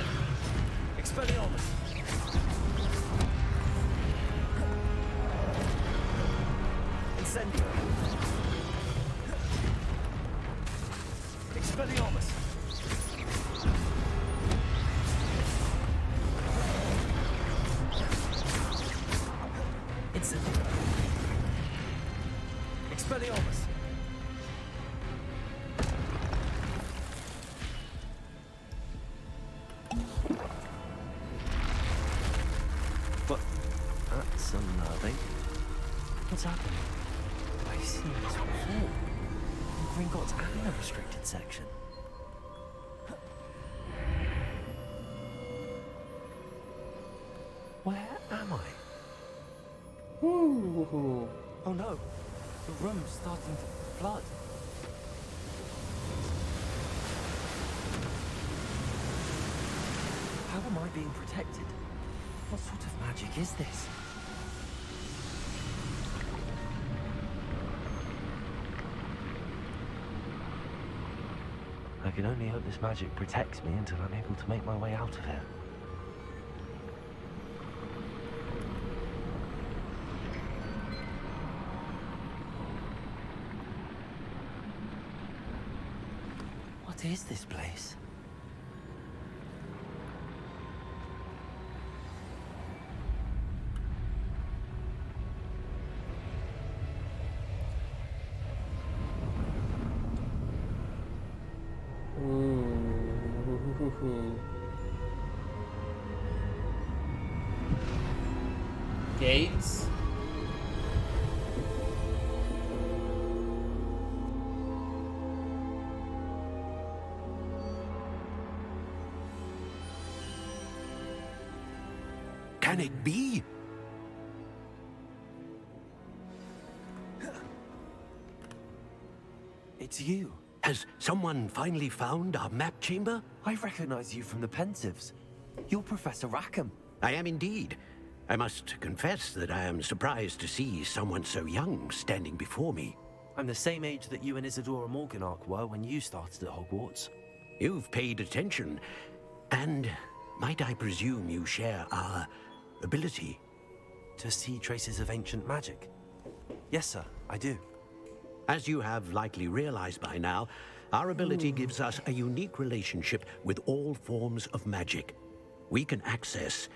Expelliarmus. Incendio. Expelliarmus. Incendio. Expelliarmus. But that's unnerving. What's happening? I've seen this before. In Gringotts and the restricted section. Where am I? Ooh. Oh no, the room's starting to flood. being protected? What sort of magic is this? I can only hope this magic protects me until I'm able to make my way out of here. What is this place? Ooh. Gates? Can it be? It's you. Has someone finally found our map chamber? I recognize you from the Pensieves. You're Professor Rackham. I am indeed. I must confess that I am surprised to see someone so young standing before me. I'm the same age that you and Isadora Morganach were when you started at Hogwarts. You've paid attention. And might I presume you share our ability? To see traces of ancient magic? Yes, sir, I do. As you have likely realized by now, our ability gives us a unique relationship with all forms of magic. We can access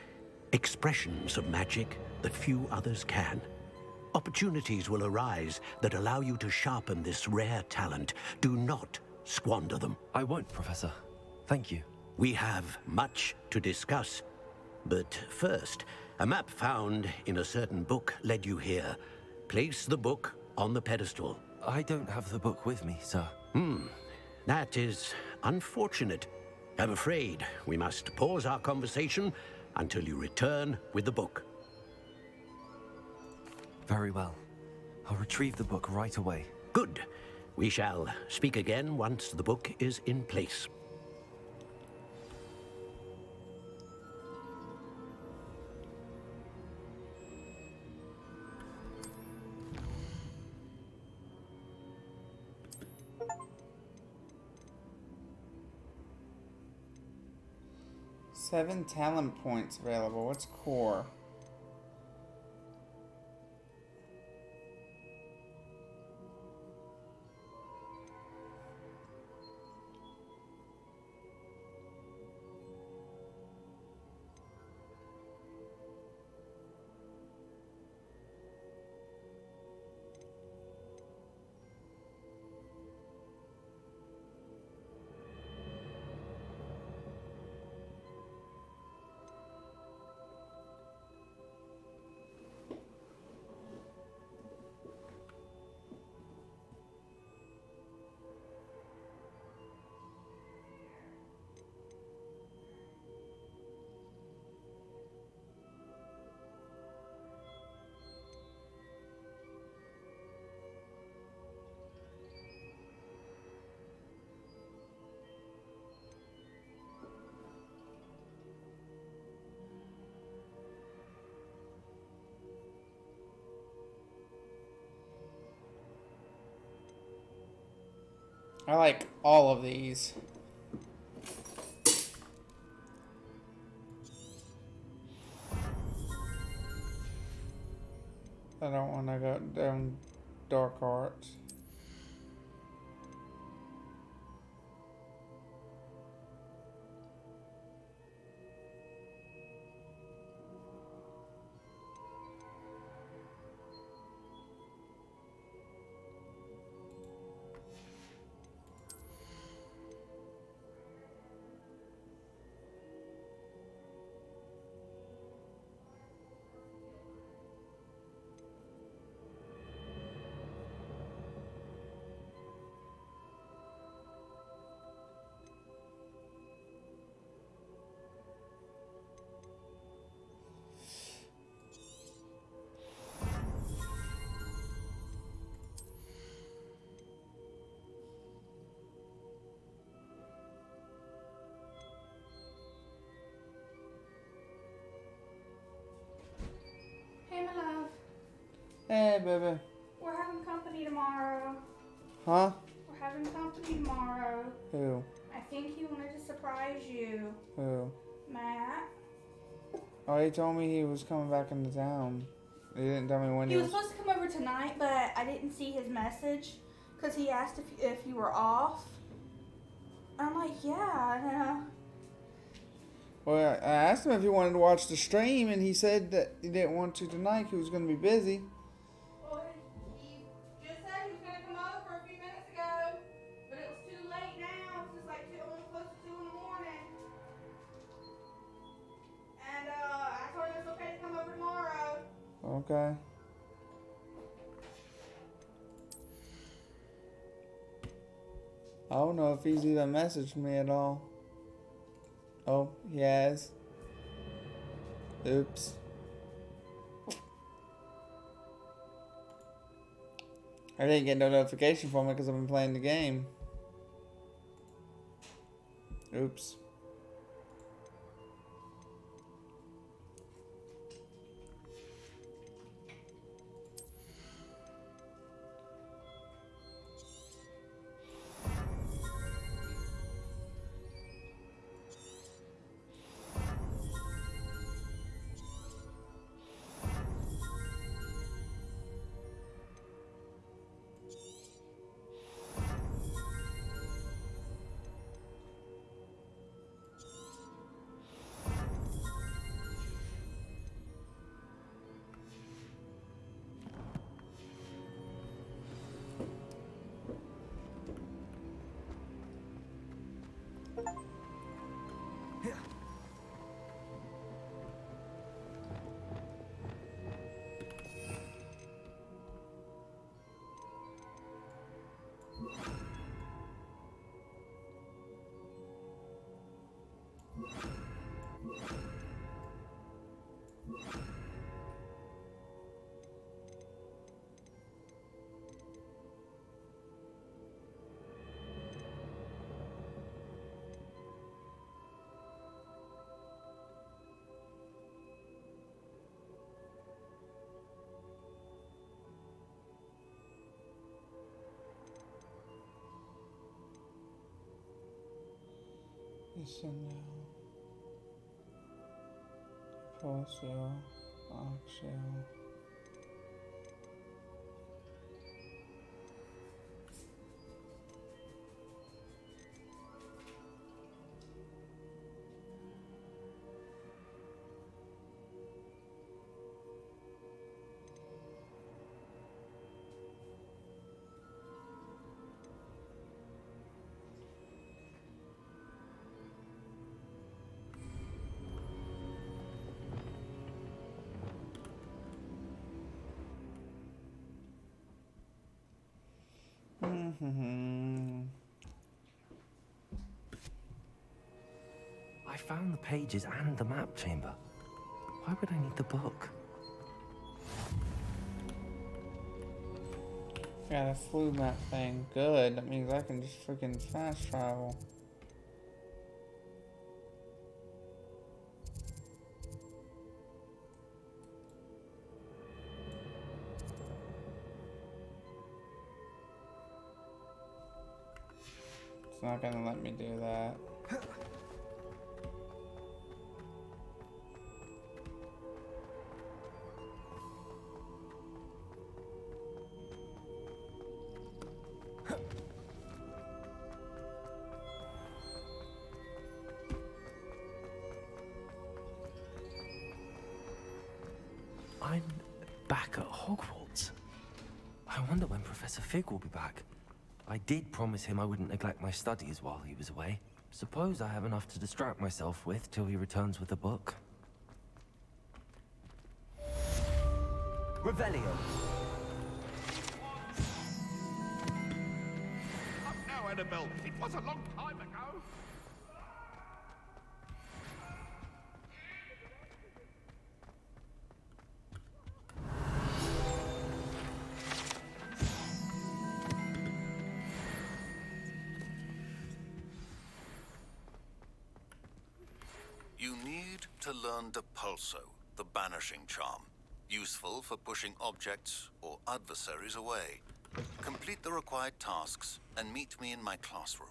expressions of magic that few others can. Opportunities will arise that allow you to sharpen this rare talent. Do not squander them. I won't, Professor. Thank you. We have much to discuss. But first, a map found in a certain book led you here. Place the book on the pedestal. I don't have the book with me, sir. That is unfortunate. I'm afraid we must pause our conversation until you return with the book. Very well. I'll retrieve the book right away. Good. We shall speak again once the book is in place. Seven talent points available. What's core? I like all of these. I don't want to go down dark arts. Hey, baby. We're having company tomorrow. Huh? We're having company tomorrow. Who? I think he wanted to surprise you. Who? Matt. Oh, he told me he was coming back into town. He didn't tell me when He was supposed to come over tonight, but I didn't see his message because he asked if you were off. I'm like, yeah. Well, I asked him if he wanted to watch the stream, and he said that he didn't want to tonight. He was going to be busy. Well, he just said he was going to come over a few minutes ago, but it was too late now. It's like almost close to 2 in the morning. And I told him it's okay to come over tomorrow. Okay. I don't know if he's even messaged me at all. Oh, he has. Oops. I didn't get no notification from it because I've been playing the game. Oops. Listen now. Pulsar, Oxshell. I found the pages and the map chamber. Why would I need the book? Got a flu map thing. Good. That means I can just freaking fast travel. It's not gonna let me do that. I'm back at Hogwarts. I wonder when Professor Fig will be back. I did promise him I wouldn't neglect my studies while he was away. Suppose I have enough to distract myself with till he returns with a book. Revelio. Up now, Annabelle. It was a long time ago. You need to learn the Pulso, the banishing charm. useful for pushing objects or adversaries away. Complete the required tasks and meet me in my classroom.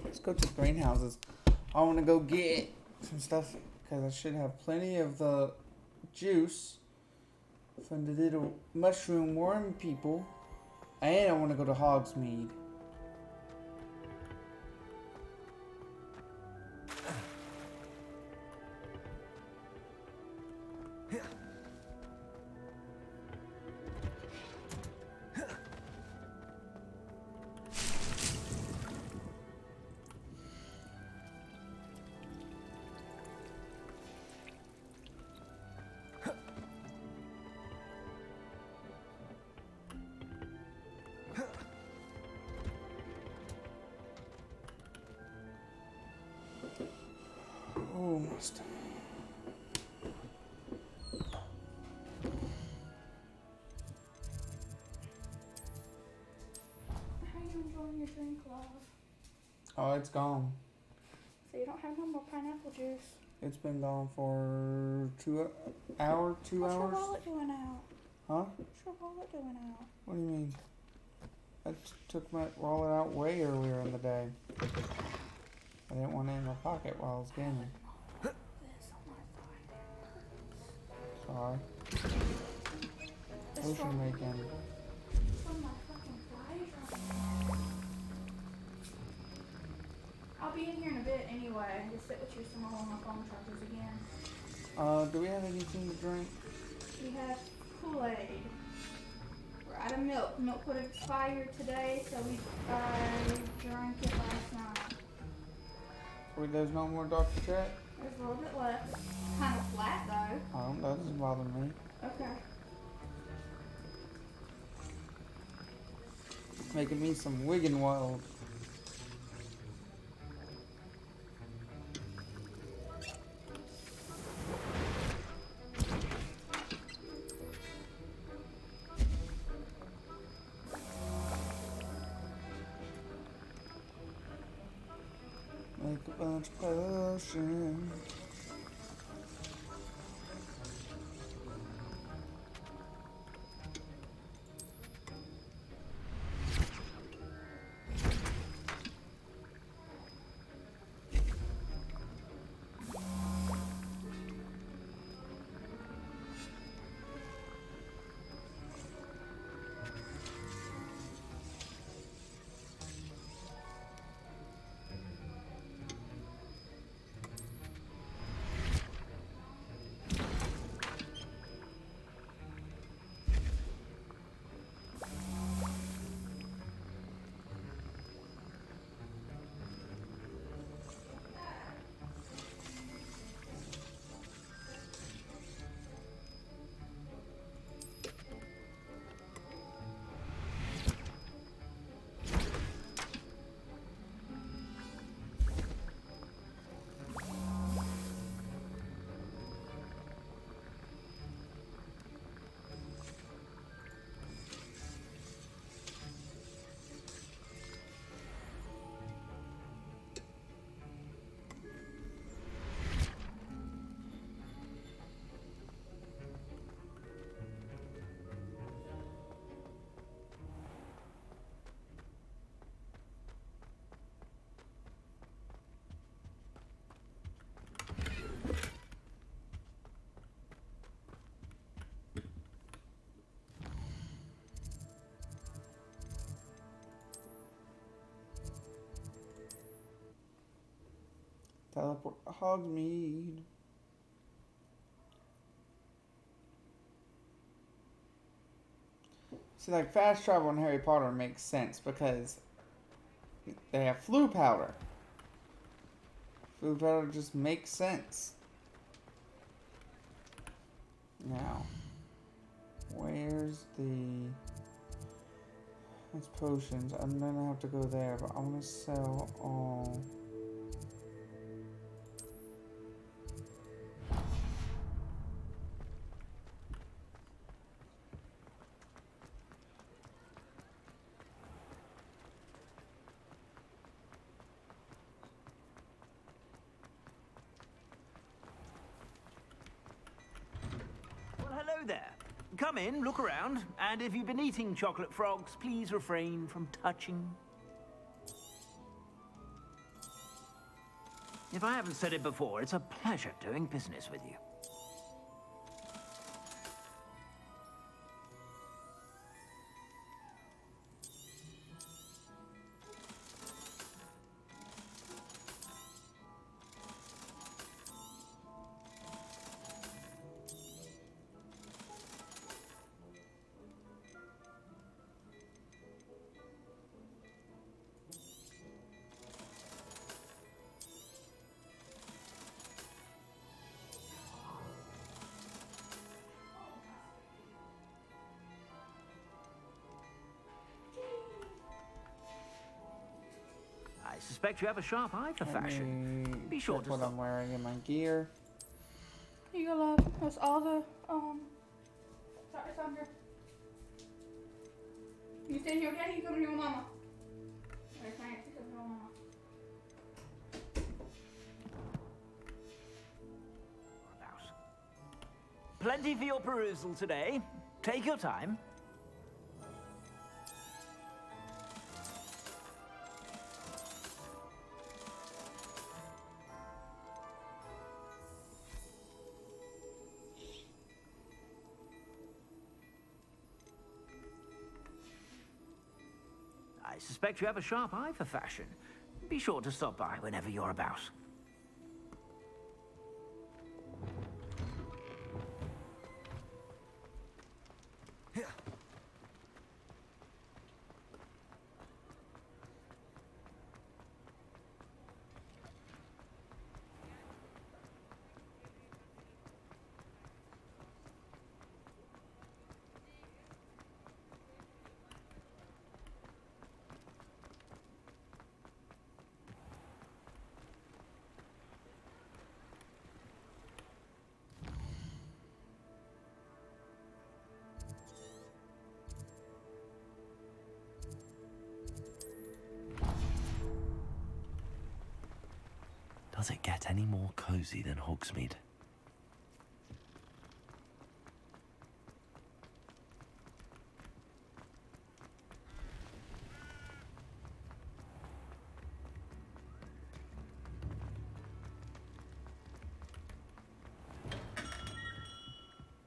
Let's go to greenhouses. I want to go get some stuff because I should have plenty of the juice from the little mushroom worm people. And I want to go to Hogsmeade. Almost. How are you enjoying your drink, love? Oh, it's gone. So you don't have no more pineapple juice? It's been gone for 2 hours. What's your wallet doing out? Huh? What's your wallet doing out? What do you mean? I took my wallet out way earlier in the day. I didn't want it in my pocket while I was gaming. Sorry. Potion making. I'll be in here in a bit anyway. Just sit with you some more while my phone charges again. Do we have anything to drink? We have Kool-Aid. We're out of milk. Milk would expire today, so we drank it last night. Wait, there's no more Dr. Chat? There's a little bit left. Kind of flat though. Oh, that doesn't bother me. Okay. Making me some Wigan Wild. Make a bunch of potions. Teleport to Hogsmeade. See, like, fast travel in Harry Potter makes sense because they have flu powder. Flu powder just makes sense. Now, where's the... It's potions. I'm gonna have to go there, but I want to sell all... Well, hello there. Come in, look around, and if you've been eating chocolate frogs, please refrain from touching. If I haven't said it before, it's a pleasure doing business with you. I suspect you have a sharp eye for fashion. Be sure That's to what stop. I'm wearing in my gear. Here you go, love. That's all the, it's on here. You stay here, okay? You come here with mama. Alright, thanks. You come here with mama. Plenty for your perusal today. Take your time. I suspect you have a sharp eye for fashion. Be sure to stop by whenever you're about. Does it get any more cozy than Hogsmeade?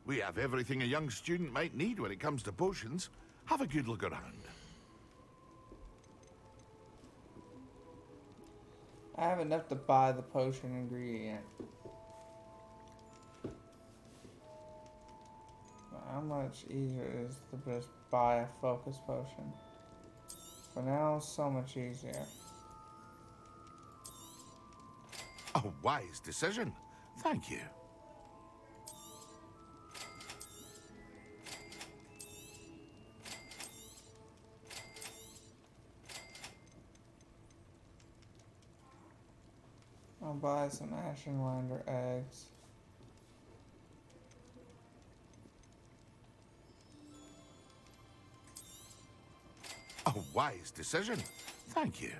We have everything a young student might need when it comes to potions. Have a good look around. I have enough to buy the potion ingredient. But how much easier it is to just buy a focus potion? For now, so much easier. A wise decision. Thank you. I'll buy some Ashenlander eggs. A wise decision. Thank you.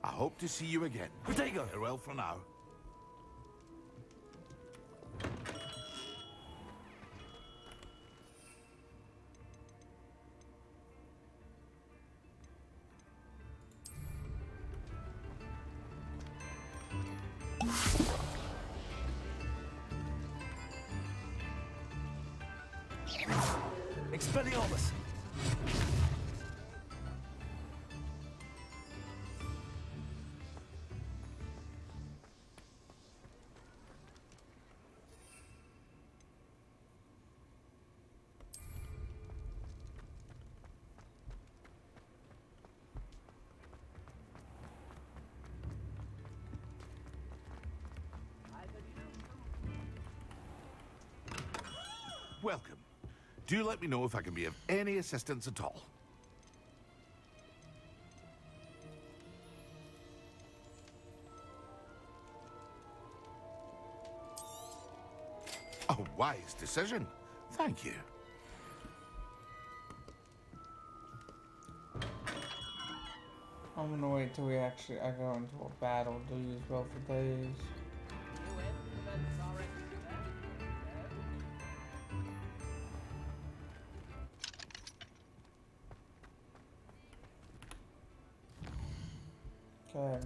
I hope to see you again. Protego. Farewell for now. Expelliarmus! Welcome. Do let me know if I can be of any assistance at all. A wise decision. Thank you. I'm gonna wait till I go into a battle to use both of these. Okay.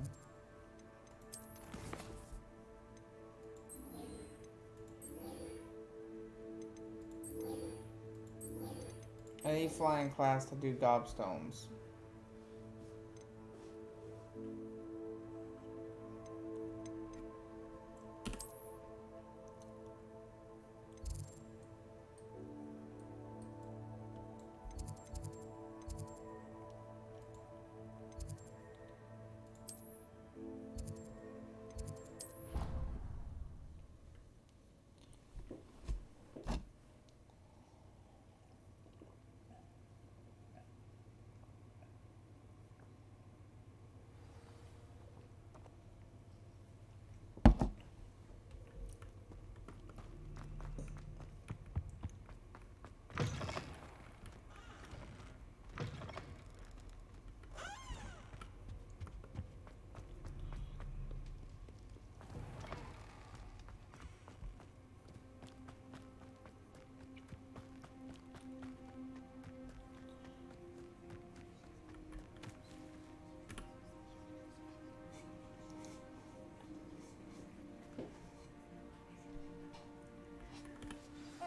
I need flying class to do gobstones.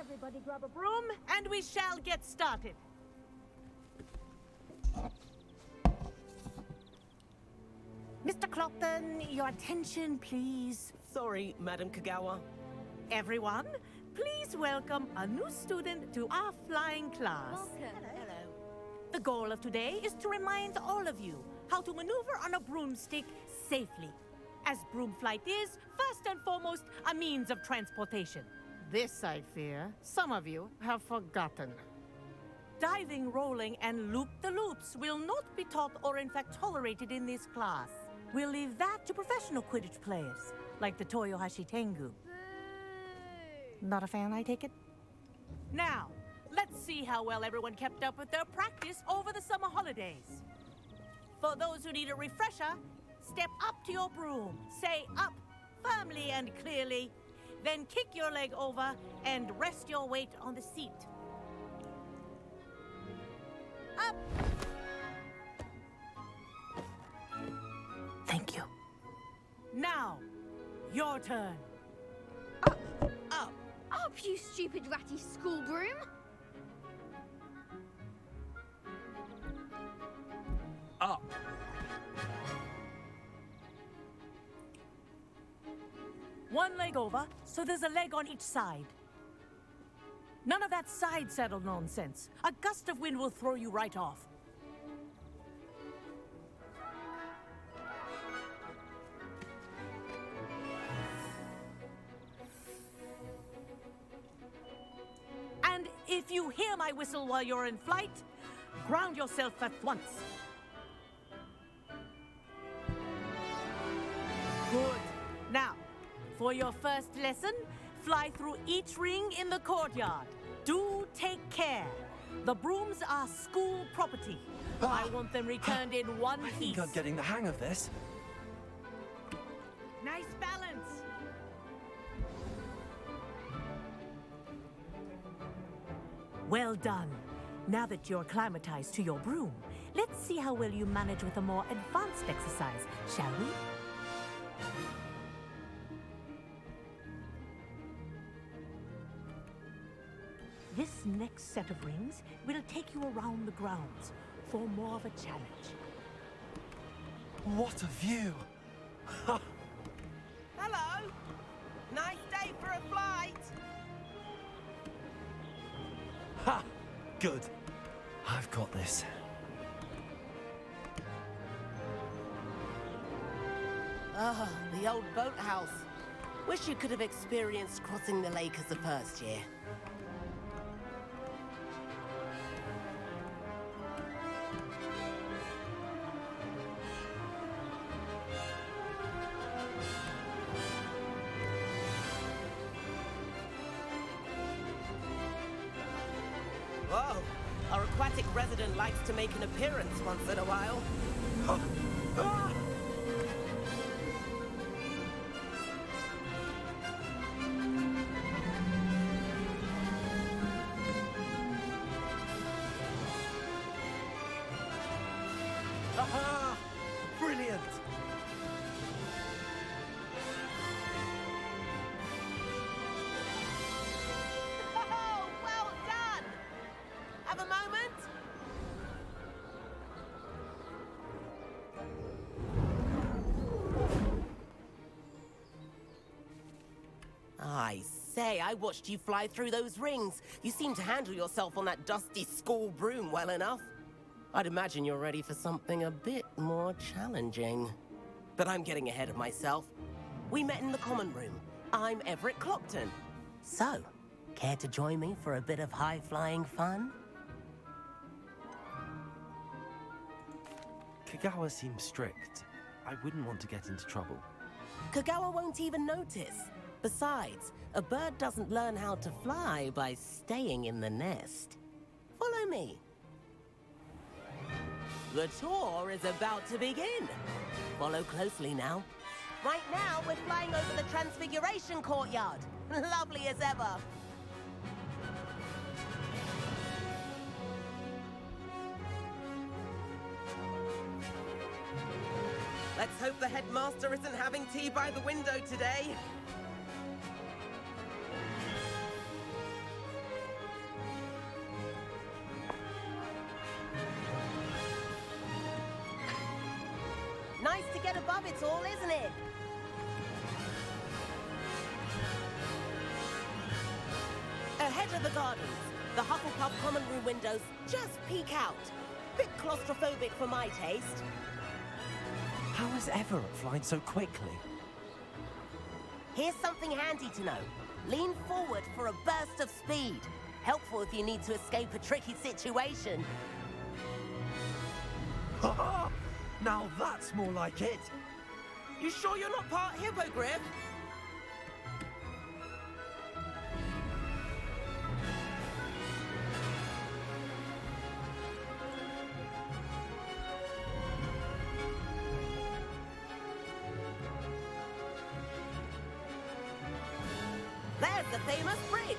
Everybody grab a broom, and we shall get started. Mr. Clopton, your attention, please. Sorry, Madam Kagawa. Everyone, please welcome a new student to our flying class. Welcome. Hello. The goal of today is to remind all of you how to maneuver on a broomstick safely, as broom flight is, first and foremost, a means of transportation. This, I fear, some of you have forgotten. Diving, rolling, and loop-the-loops will not be taught or in fact tolerated in this class. We'll leave that to professional Quidditch players, like the Toyohashi Tengu. Not a fan, I take it? Now, let's see how well everyone kept up with their practice over the summer holidays. For those who need a refresher, step up to your broom, say up firmly and clearly, then kick your leg over and rest your weight on the seat. Up! Thank you. Now, your turn. Up! Up, you stupid ratty school broom! Up. One leg over, so there's a leg on each side. None of that side saddle nonsense. A gust of wind will throw you right off. And if you hear my whistle while you're in flight, ground yourself at once. Good. Now, for your first lesson, fly through each ring in the courtyard. Do take care. The brooms are school property. I want them returned in one piece. I think I'm getting the hang of this. Nice balance. Well done. Now that you're acclimatized to your broom, let's see how well you manage with a more advanced exercise, shall we? This next set of rings will take you around the grounds for more of a challenge. What a view! Hello! Nice day for a flight! Ha! Good. I've got this. Ah, the old boathouse. Wish you could have experienced crossing the lake as the first year. Whoa, our aquatic resident likes to make an appearance once in a while. Ah! Aha! Brilliant! Oh, well done! Have a moment? I say, I watched you fly through those rings. You seem to handle yourself on that dusty school broom well enough. I'd imagine you're ready for something a bit more challenging. But I'm getting ahead of myself. We met in the common room. I'm Everett Clopton. So, care to join me for a bit of high-flying fun? Kagawa seems strict. I wouldn't want to get into trouble. Kagawa won't even notice. Besides, a bird doesn't learn how to fly by staying in the nest. Follow me. The tour is about to begin. Follow closely now. Right now, we're flying over the Transfiguration Courtyard. Lovely as ever. Let's hope the headmaster isn't having tea by the window today. Nice to get above it all, isn't it? Ahead of the gardens, the Hufflepuff common room windows just peek out. Bit claustrophobic for my taste. How has Everett flying so quickly? Here's something handy to know. Lean forward for a burst of speed. Helpful if you need to escape a tricky situation. Ha! Now that's more like it. You sure you're not part hippogriff? There's the famous bridge.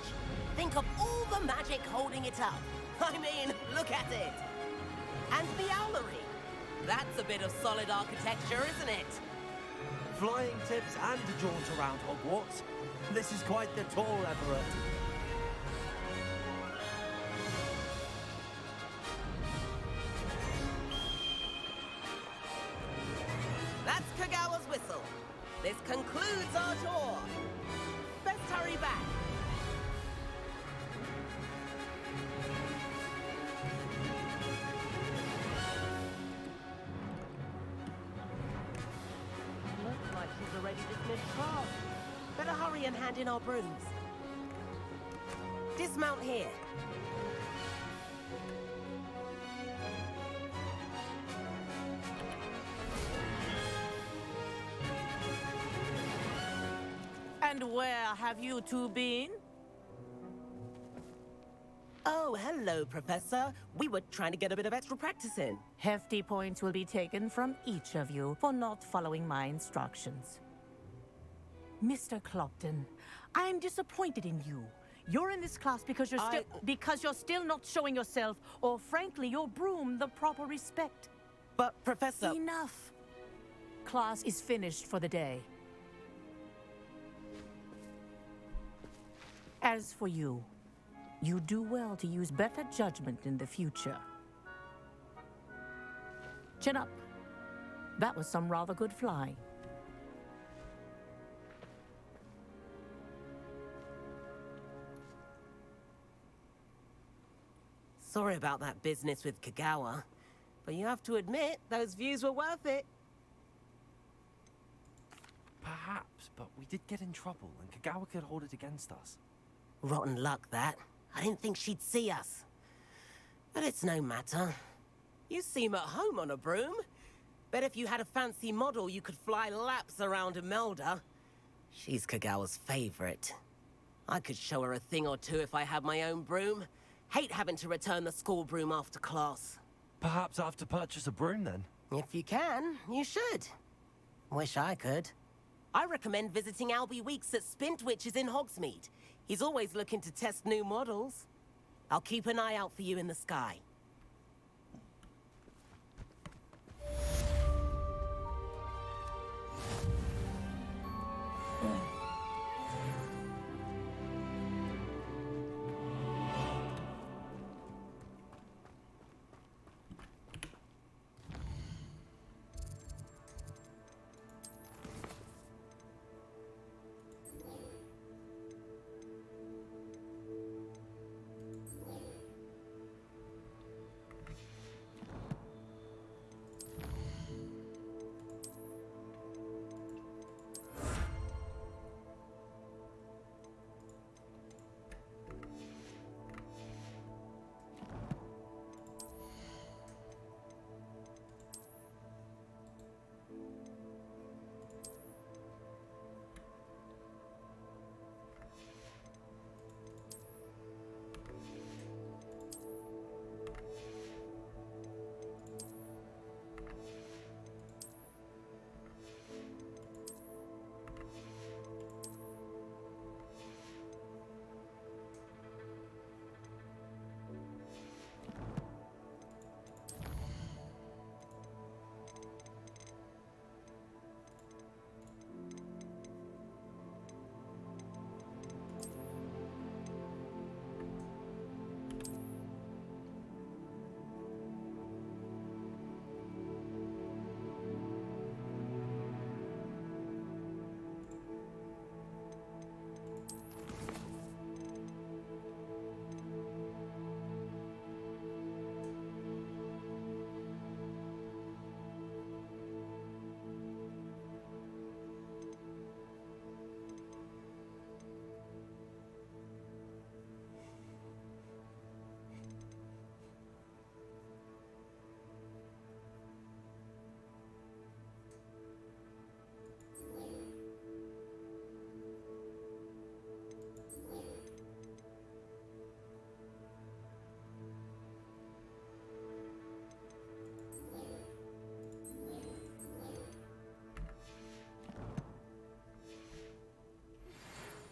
Think of all the magic holding it up. I mean, look at it. And the owlery. That's a bit of solid architecture, isn't it? Flying tips and a jaunt around Hogwarts. This is quite the tour, Everett. That's Kagawa's whistle. This concludes our tour. Best hurry back. Looks like she's already dismissed class. Better hurry and hand in our brooms. Dismount here. And where have you two been? Oh, hello, Professor. We were trying to get a bit of extra practice in. Hefty points will be taken from each of you for not following my instructions. Mr. Clopton, I'm disappointed in you. You're in this class because you're still not showing yourself, or frankly, your broom, the proper respect. But, Professor... Enough. Class is finished for the day. As for you, You do well to use better judgment in the future. Chin up. That was some rather good flying. Sorry about that business with Kagawa, but you have to admit, those views were worth it. Perhaps, but we did get in trouble, and Kagawa could hold it against us. Rotten luck, that. I didn't think she'd see us. But it's no matter. You seem at home on a broom. Bet if you had a fancy model, you could fly laps around Imelda. She's Kagawa's favorite. I could show her a thing or two if I had my own broom. Hate having to return the school broom after class. Perhaps I have to purchase a broom then? If you can, you should. Wish I could. I recommend visiting Albie Weeks at Spintwitches in Hogsmeade. He's always looking to test new models. I'll keep an eye out for you in the sky.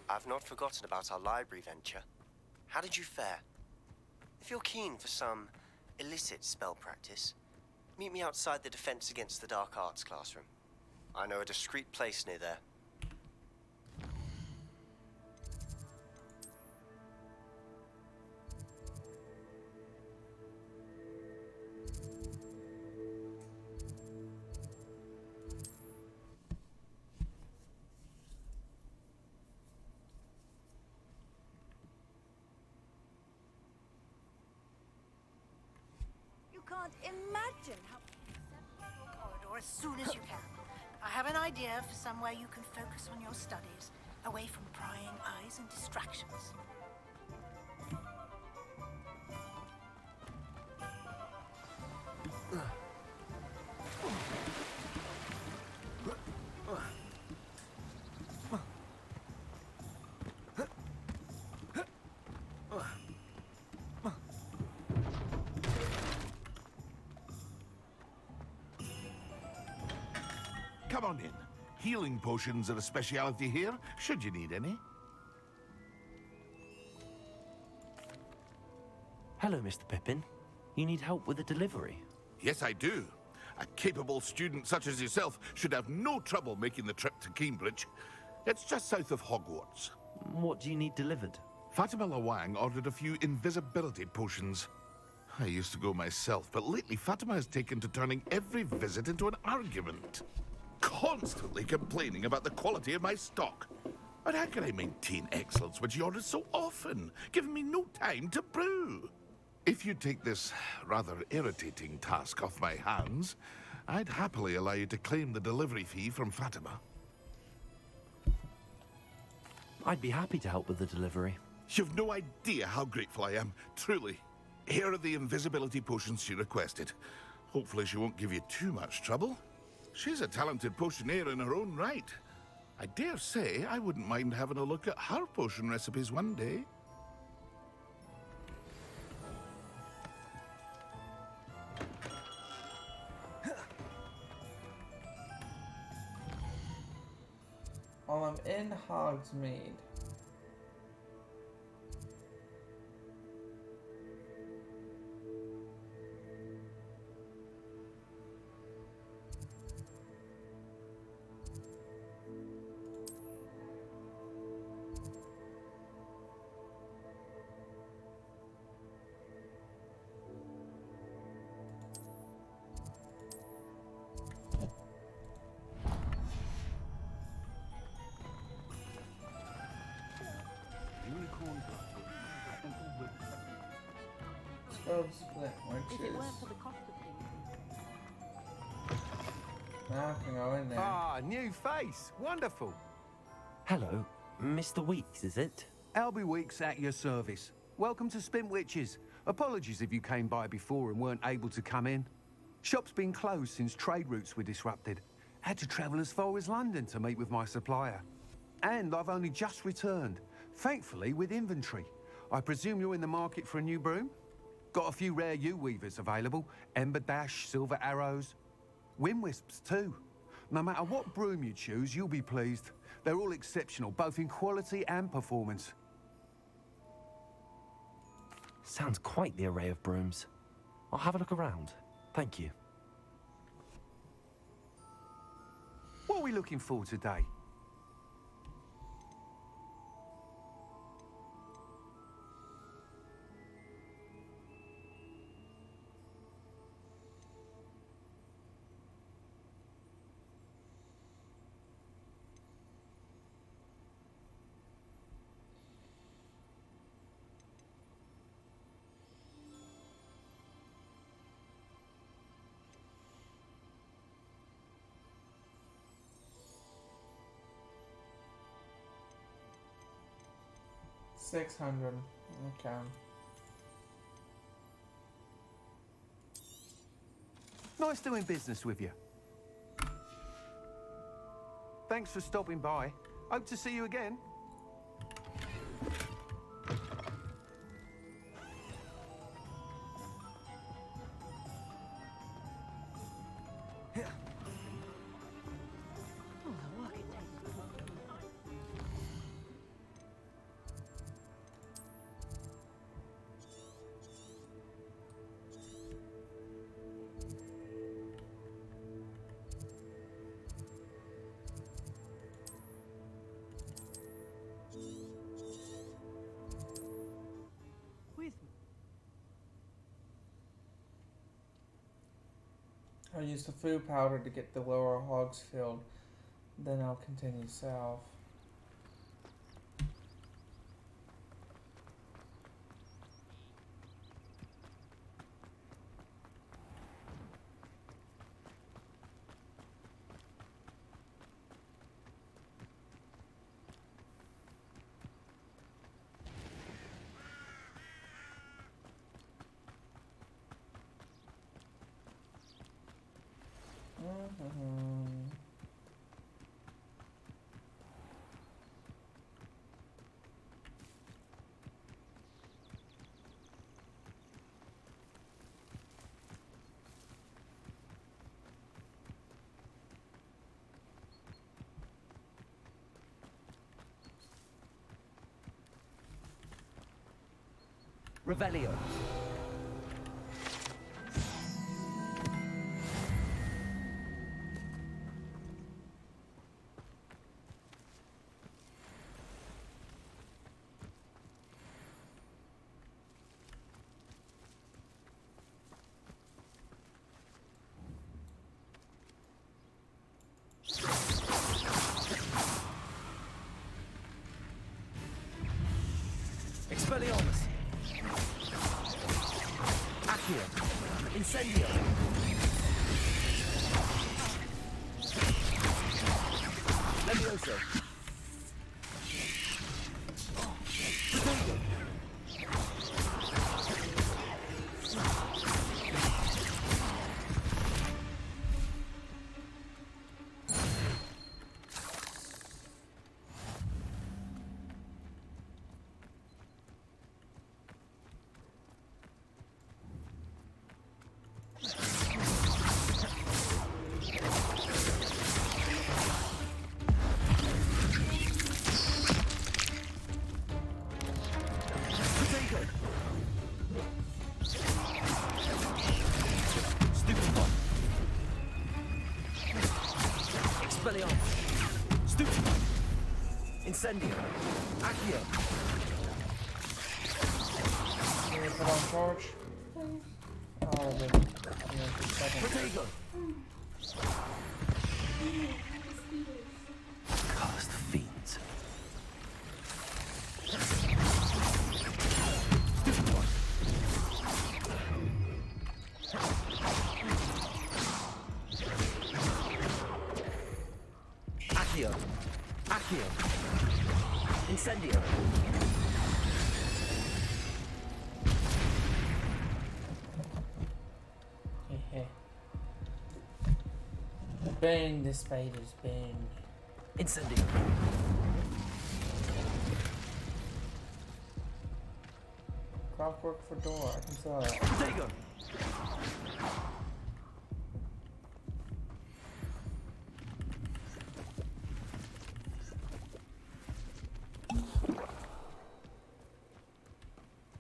I've not forgotten about our library venture. How did you fare? If you're keen for some illicit spell practice, meet me outside the Defense Against the Dark Arts classroom. I know a discreet place near there. You can't imagine how... Step your corridor as soon as you can. I have an idea for somewhere you can focus on your studies, away from prying eyes and distractions. Come on in. Healing potions are a speciality here, should you need any. Hello, Mr. Pippin. You need help with a delivery? Yes, I do. A capable student such as yourself should have no trouble making the trip to Cambridge. It's just south of Hogwarts. What do you need delivered? Fatima Lawang ordered a few invisibility potions. I used to go myself, but lately Fatima has taken to turning every visit into an argument. Constantly complaining about the quality of my stock. But how can I maintain excellence when she orders so often, giving me no time to brew? If you take this rather irritating task off my hands, I'd happily allow you to claim the delivery fee from Fatima. I'd be happy to help with the delivery. You've no idea how grateful I am, truly. Here are the invisibility potions she requested. Hopefully she won't give you too much trouble. She's a talented potioneer in her own right. I dare say I wouldn't mind having a look at her potion recipes one day. While I'm in Hogsmeade. Split If it weren't witches. for the cost of things. Now I can go in there. Ah, new face. Wonderful. Hello, Mr. Weeks, is it? Albie Weeks at your service. Welcome to Spint Witches. Apologies if you came by before and weren't able to come in. Shop's been closed since trade routes were disrupted. Had to travel as far as London to meet with my supplier. And I've only just returned, thankfully with inventory. I presume you're in the market for a new broom? Got a few rare yew-weavers available. Ember Dash, Silver Arrows. Wind Wisps too. No matter what broom you choose, you'll be pleased. They're all exceptional, both in quality and performance. Sounds quite the array of brooms. I'll have a look around. Thank you. What are we looking for today? $600. Okay. Nice doing business with you. Thanks for stopping by. Hope to see you again. I'll use the food powder to get the lower hogs filled. Then I'll continue south. Revelio. Incendio! Levioso! Potato! Incendio! Accio! Can you put on torch? Oh, the Potato! Cursed fiends. Accio! Accio! Incendio! Burn the spiders, burn. Incendio! Clockwork for door, I can sell that. Potato!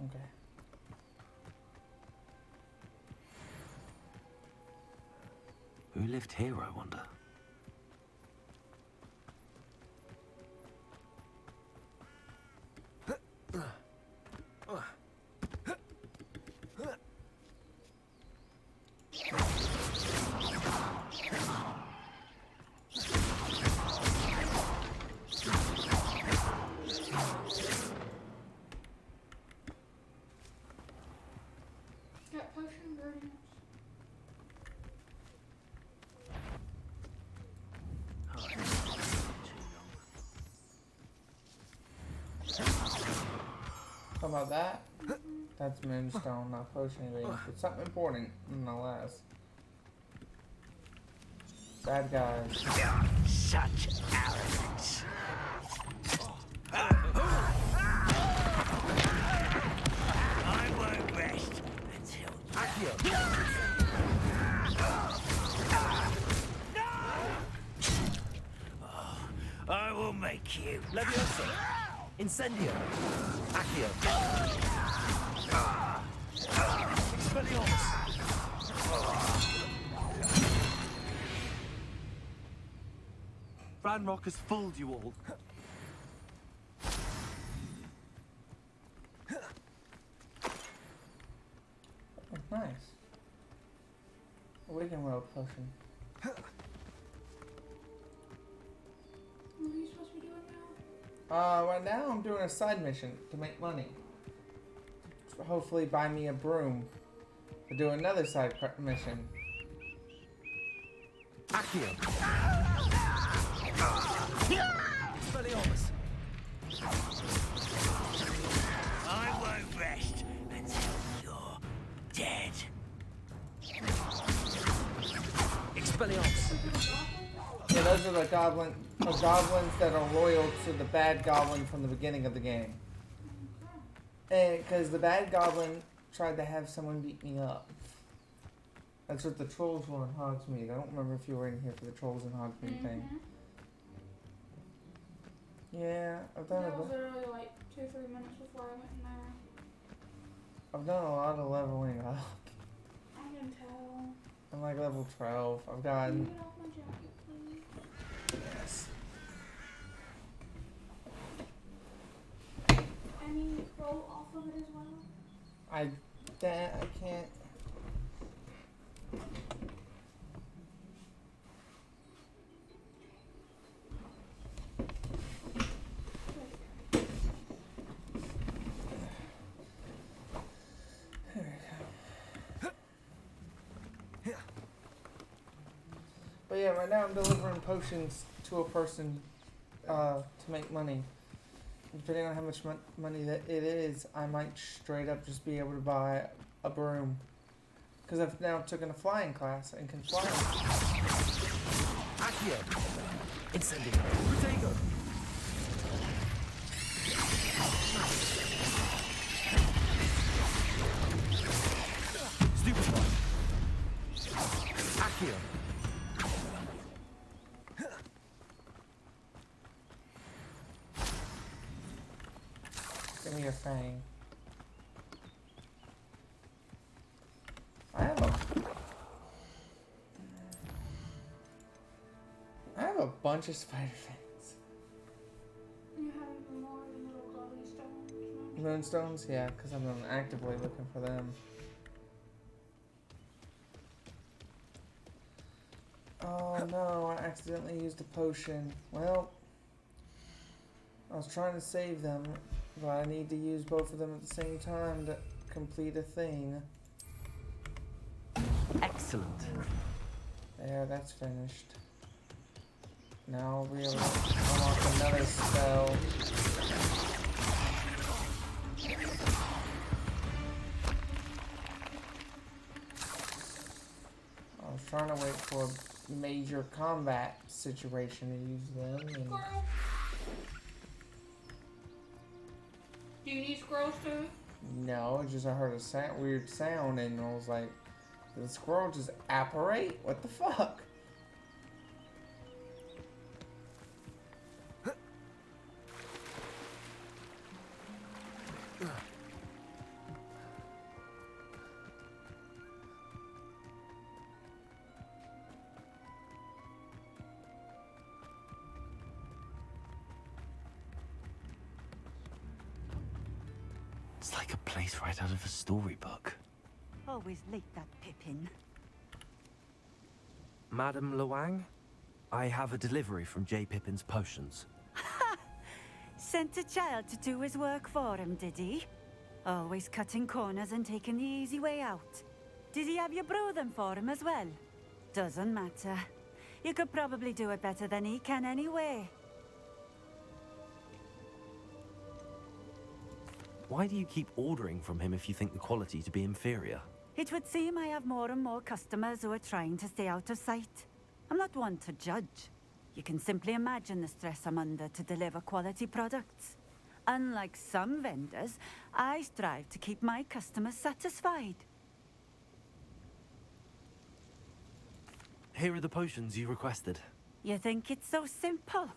Okay. Who lived here, I wonder? Got potion burning. How about that? That's moonstone, not potion ingredients, but something important nonetheless. Bad guys. Such arrogance. I won't rest until I will make you. Levioso! Incendio! Accio! Expelliarmus! Ranrock has fooled you all. Oh, nice. Awaken world potion. What are you supposed to be doing now? Right now I'm doing a side mission to make money. To hopefully buy me a broom. To do another side mission. Accio! Expelliarmus! I won't rest until you're dead. Expelliarmus! Yeah, those are the goblins that are loyal to the bad goblin from the beginning of the game. And because the bad goblin tried to have someone beat me up. That's what the trolls were in Hogsmeade. I don't remember if you were in here for the trolls in Hogsmeade thing. Yeah, I've done That was literally like 2-3 minutes before I went in there. I've done a lot of leveling up. I can tell. I'm like level 12. I've Can you gotten. get off my jacket, please? Yes. I mean, roll off of it as well. I can't. There we go. But yeah, right now I'm delivering potions to a person to make money. Depending on how much money that it is, I might straight up just be able to buy a broom. Because I've now taken a flying class and can fly. Accio. Incendio. Protego. Stupefy. Accio. Give me your fang. I have a bunch of spider fangs. You have more little glowing stones? Moonstones? Yeah, because I'm actively looking for them. Oh no, I accidentally used a potion. Well, I was trying to save them, but I need to use both of them at the same time to complete a thing. Excellent. There, that's finished. Now I'll be able to unlock another spell. I was trying to wait for a major combat situation to use them. And Do you need scrolls too? no, it's just I heard a weird sound and I was like, did the squirrel just apparate? What the fuck? It's like a place right out of a storybook. Always late, that Pippin. Madame Luang, I have a delivery from J. Pippin's potions. Sent a child to do his work for him, did he? Always cutting corners and taking the easy way out. Did he have you brew them for him as well? Doesn't matter. You could probably do it better than he can anyway. Why do you keep ordering from him if you think the quality to be inferior? It would seem I have more and more customers who are trying to stay out of sight. I'm not one to judge. You can simply imagine the stress I'm under to deliver quality products. Unlike some vendors, I strive to keep my customers satisfied. Here are the potions you requested. You think it's so simple?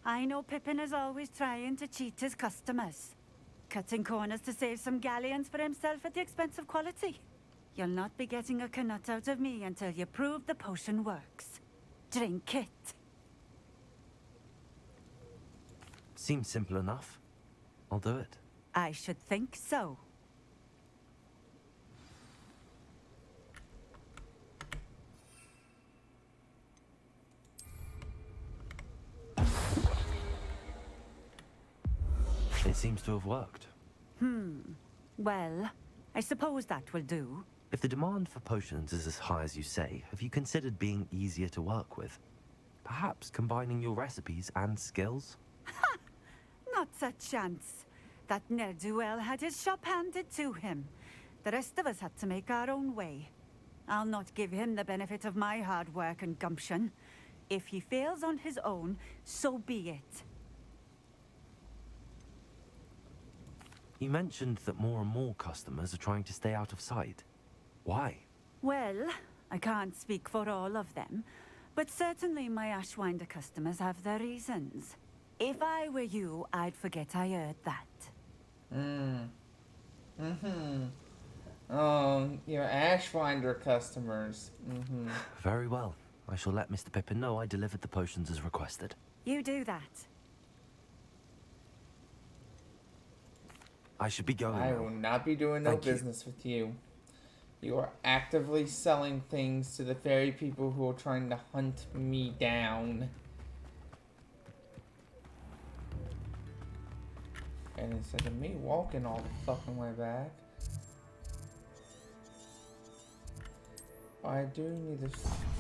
I know Pippin is always trying to cheat his customers. Cutting corners to save some galleons for himself at the expense of quality. You'll not be getting a canut out of me until you prove the potion works. Drink it. Seems simple enough. I'll do it. I should think so. It seems to have worked. Well, I suppose that will do. If the demand for potions is as high as you say, have you considered being easier to work with? Perhaps combining your recipes and skills? Not a chance. That ne'er-do-well had his shop handed to him. The rest of us had to make our own way. I'll not give him the benefit of my hard work and gumption. If he fails on his own, so be it. You mentioned that more and more customers are trying to stay out of sight. Why? Well, I can't speak for all of them, but certainly my Ashwinder customers have their reasons. If I were you, I'd forget I heard that. Your Ashwinder customers. Very well. I shall let Mr. Pippin know I delivered the potions as requested. You do that. I should be going I now. will not be doing no Thank you. business with you. You are actively selling things to the fairy people who are trying to hunt me down. And instead of me walking all the fucking way back, I do need to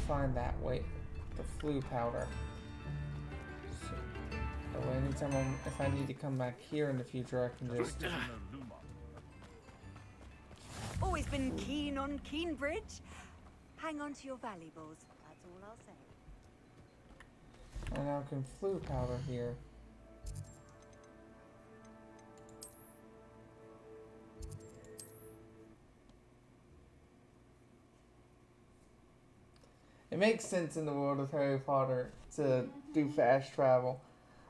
find that way. the flu powder. So, that way anytime if I need to come back here in the future, I can just... Always been keen on Keenbridge. Hang on to your valuables. That's all I'll say. And now I can flu powder here. It makes sense in the world of Harry Potter to do fast travel.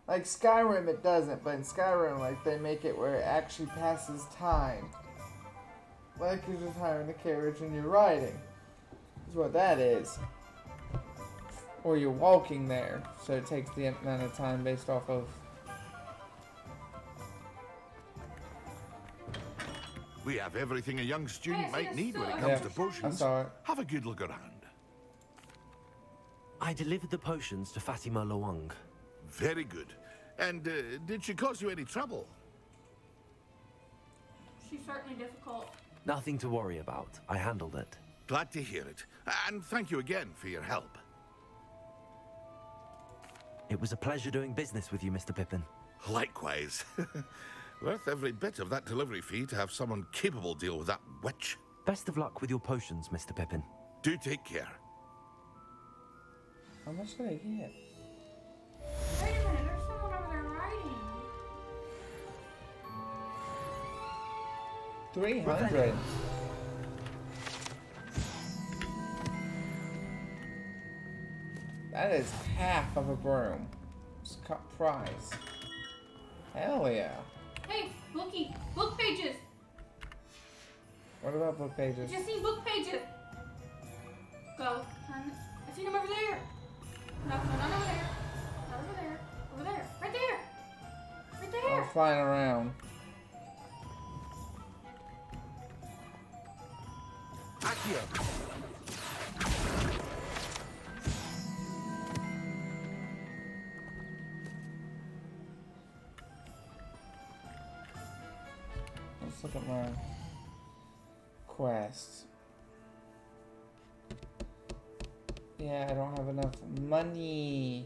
Like Skyrim, it doesn't, but in Skyrim, like they make it where it actually passes time. Like you're just hiring a carriage and you're riding. Is what that is. Or you're walking there, so it takes the amount of time based off of. We have everything a young student might need when it comes to potions. I saw it. Have a good look around. I delivered the potions to Fatima Lawang. Very good. And did she cause you any trouble? She's certainly difficult. Nothing to worry about. I handled it. Glad to hear it. And thank you again for your help. It was a pleasure doing business with you, Mr. Pippin. Likewise. Worth every bit of that delivery fee to have someone capable deal with that witch. Best of luck with your potions, Mr. Pippin. Do take care. How much did I get? Wait a minute, there's someone over there writing. 300. That is half of a broom. It's cut price. Hell yeah. Hey, bookie, book pages. What about book pages? Just seen book pages. Go. I seen them over there. No, not over there. Not over there. Over there. Right there. Right there. Oh, flying around. Accio. Let's look at my quests. Yeah, I don't have enough money.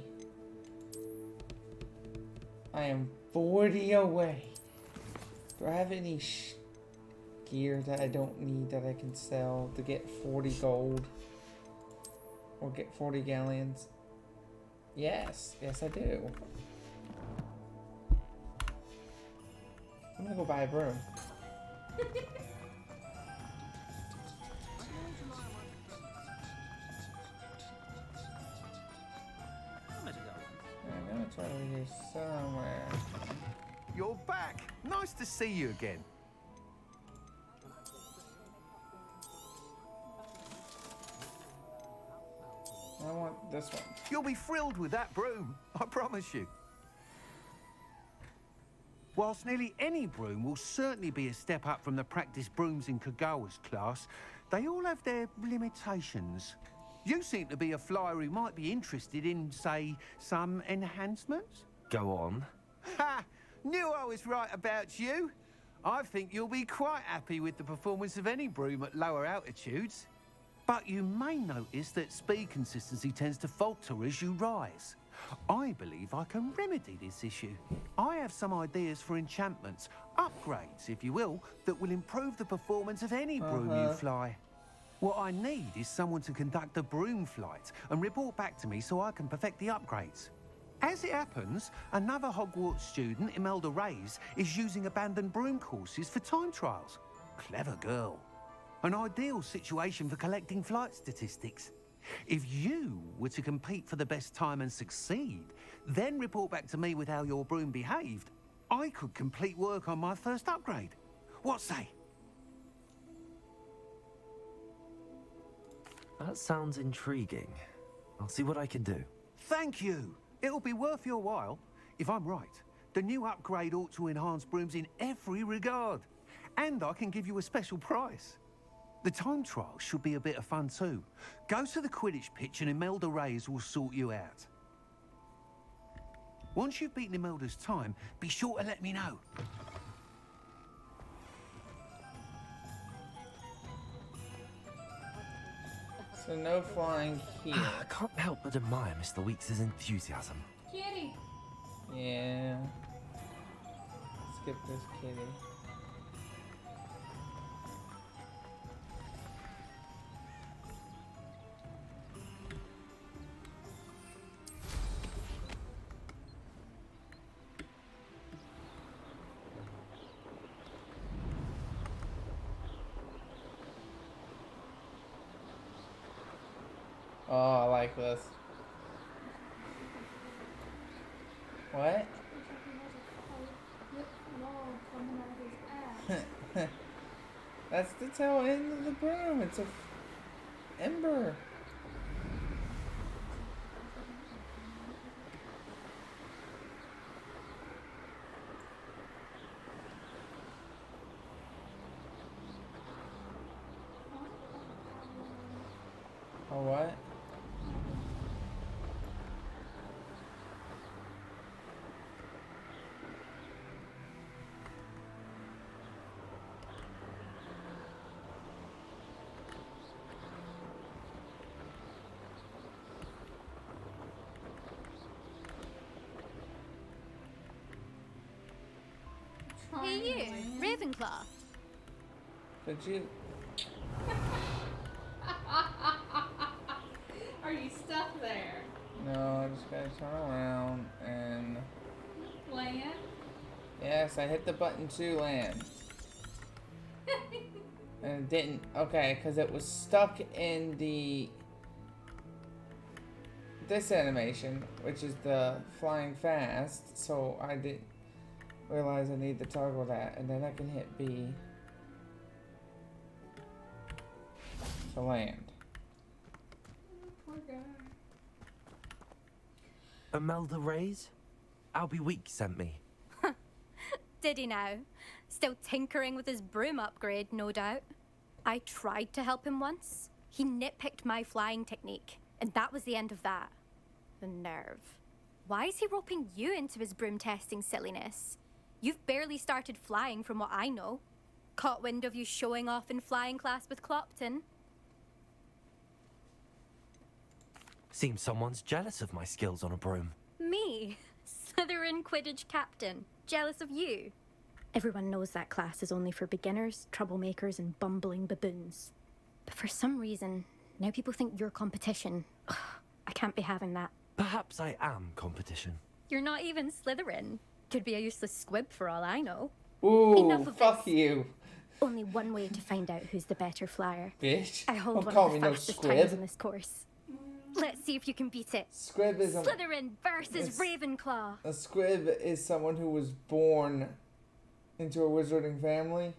I am 40 away. Do I have any gear that I don't need that I can sell to get 40 gold? Or get 40 galleons? Yes, yes I do. I'm gonna go buy a broom. I know it's right over here somewhere. You're back. Nice to see you again. I want this one. You'll be thrilled with that broom, I promise you. Whilst nearly any broom will certainly be a step up from the practice brooms in Kagawa's class, they all have their limitations. You seem to be a flyer who might be interested in, say, some enhancements? Go on. Ha! Knew I was right about you. I think you'll be quite happy with the performance of any broom at lower altitudes. But you may notice that speed consistency tends to falter as you rise. I believe I can remedy this issue. I have some ideas for enchantments, upgrades, if you will, that will improve the performance of any broom you fly. What I need is someone to conduct a broom flight and report back to me so I can perfect the upgrades. As it happens, another Hogwarts student, Imelda Reyes, is using abandoned broom courses for time trials. Clever girl. An ideal situation for collecting flight statistics. If you were to compete for the best time and succeed, then report back to me with how your broom behaved, I could complete work on my first upgrade. What say? That sounds intriguing. I'll see what I can do. Thank you. It'll be worth your while. If I'm right, the new upgrade ought to enhance brooms in every regard. And I can give you a special price. The time trial should be a bit of fun too. Go to the Quidditch pitch and Imelda Reyes will sort you out. Once you've beaten Imelda's time, be sure to let me know. So no flying here. I can't help but admire Mr. Weeks' enthusiasm. Kitty. Yeah. Skip this kitty. Oh, I like this. What? That's the tail end of the broom. It's a ember. Oh, what? Hey you, Ravenclaw. Could you? Are you stuck there? No, I just gotta turn around and... Land? Yes, I hit the button to land. And it didn't. Okay, because it was stuck in this animation, which is the flying fast, so I didn't realize I need to toggle that, and then I can hit B to land. Poor guy. Imelda Reyes? Albie Weeks sent me. Did he now? Still tinkering with his broom upgrade, no doubt. I tried to help him once. He nitpicked my flying technique, and that was the end of that. The nerve. Why is he roping you into his broom testing silliness? You've barely started flying from what I know. Caught wind of you showing off in flying class with Clopton. Seems someone's jealous of my skills on a broom. Me? Slytherin Quidditch captain. Jealous of you? Everyone knows that class is only for beginners, troublemakers, and bumbling baboons. But for some reason, now people think you're competition. Ugh, I can't be having that. Perhaps I am competition. You're not even Slytherin. Could be a useless squib for all I know. Ooh, Enough of fuck this. you. Only one way to find out who's the better flyer. Bitch. I hold Don't one call of me the no fastest squib. times in this course. Let's see if you can beat it. Squib is a... Slytherin versus It's- Ravenclaw. A squib is someone who was born into a wizarding family.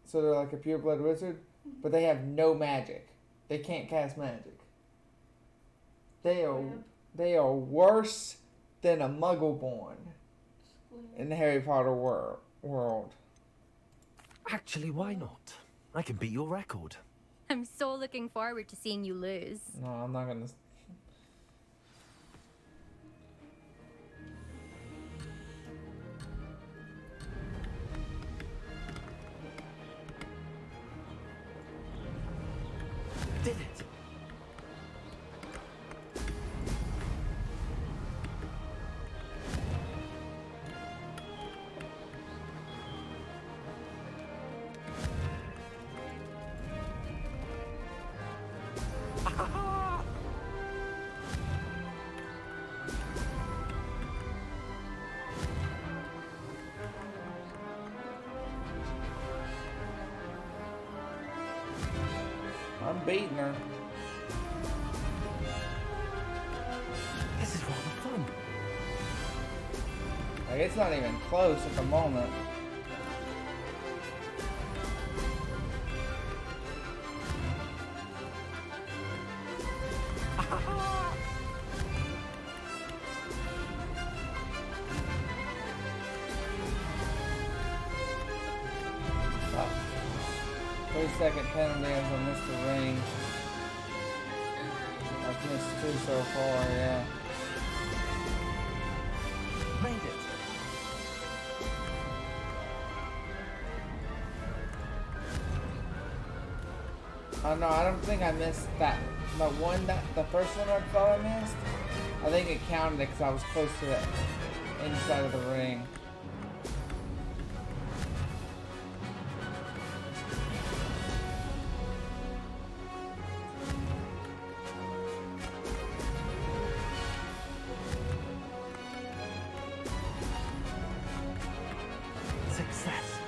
So they're like a pureblood wizard, but they have no magic. They can't cast magic. They are worse than a muggle born in the Harry Potter world. Actually, why not? I can beat your record. I'm so looking forward to seeing you lose. No, I'm not gonna. Did it? I'm beating her. This is rather fun. Like, it's not even close at the moment. Fuck. 30-second penalty as I missed the range. I've missed 2 so far, yeah. Made it. Oh no, I don't think I missed that. The one that the first one I thought I missed. I think it counted because I was close to the inside of the ring. Success.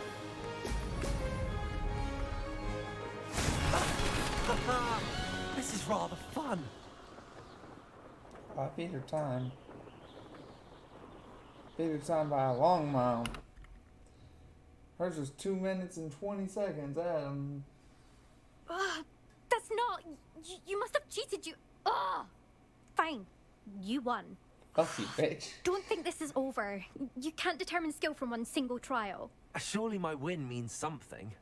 This is rather fun. I beat her time. Beat her time by a long mile. Hers was 2 minutes and 20 seconds. That's not. You must have cheated. Fine. You won. Fuck you, bitch. Don't think this is over. You can't determine skill from one single trial. Surely my win means something.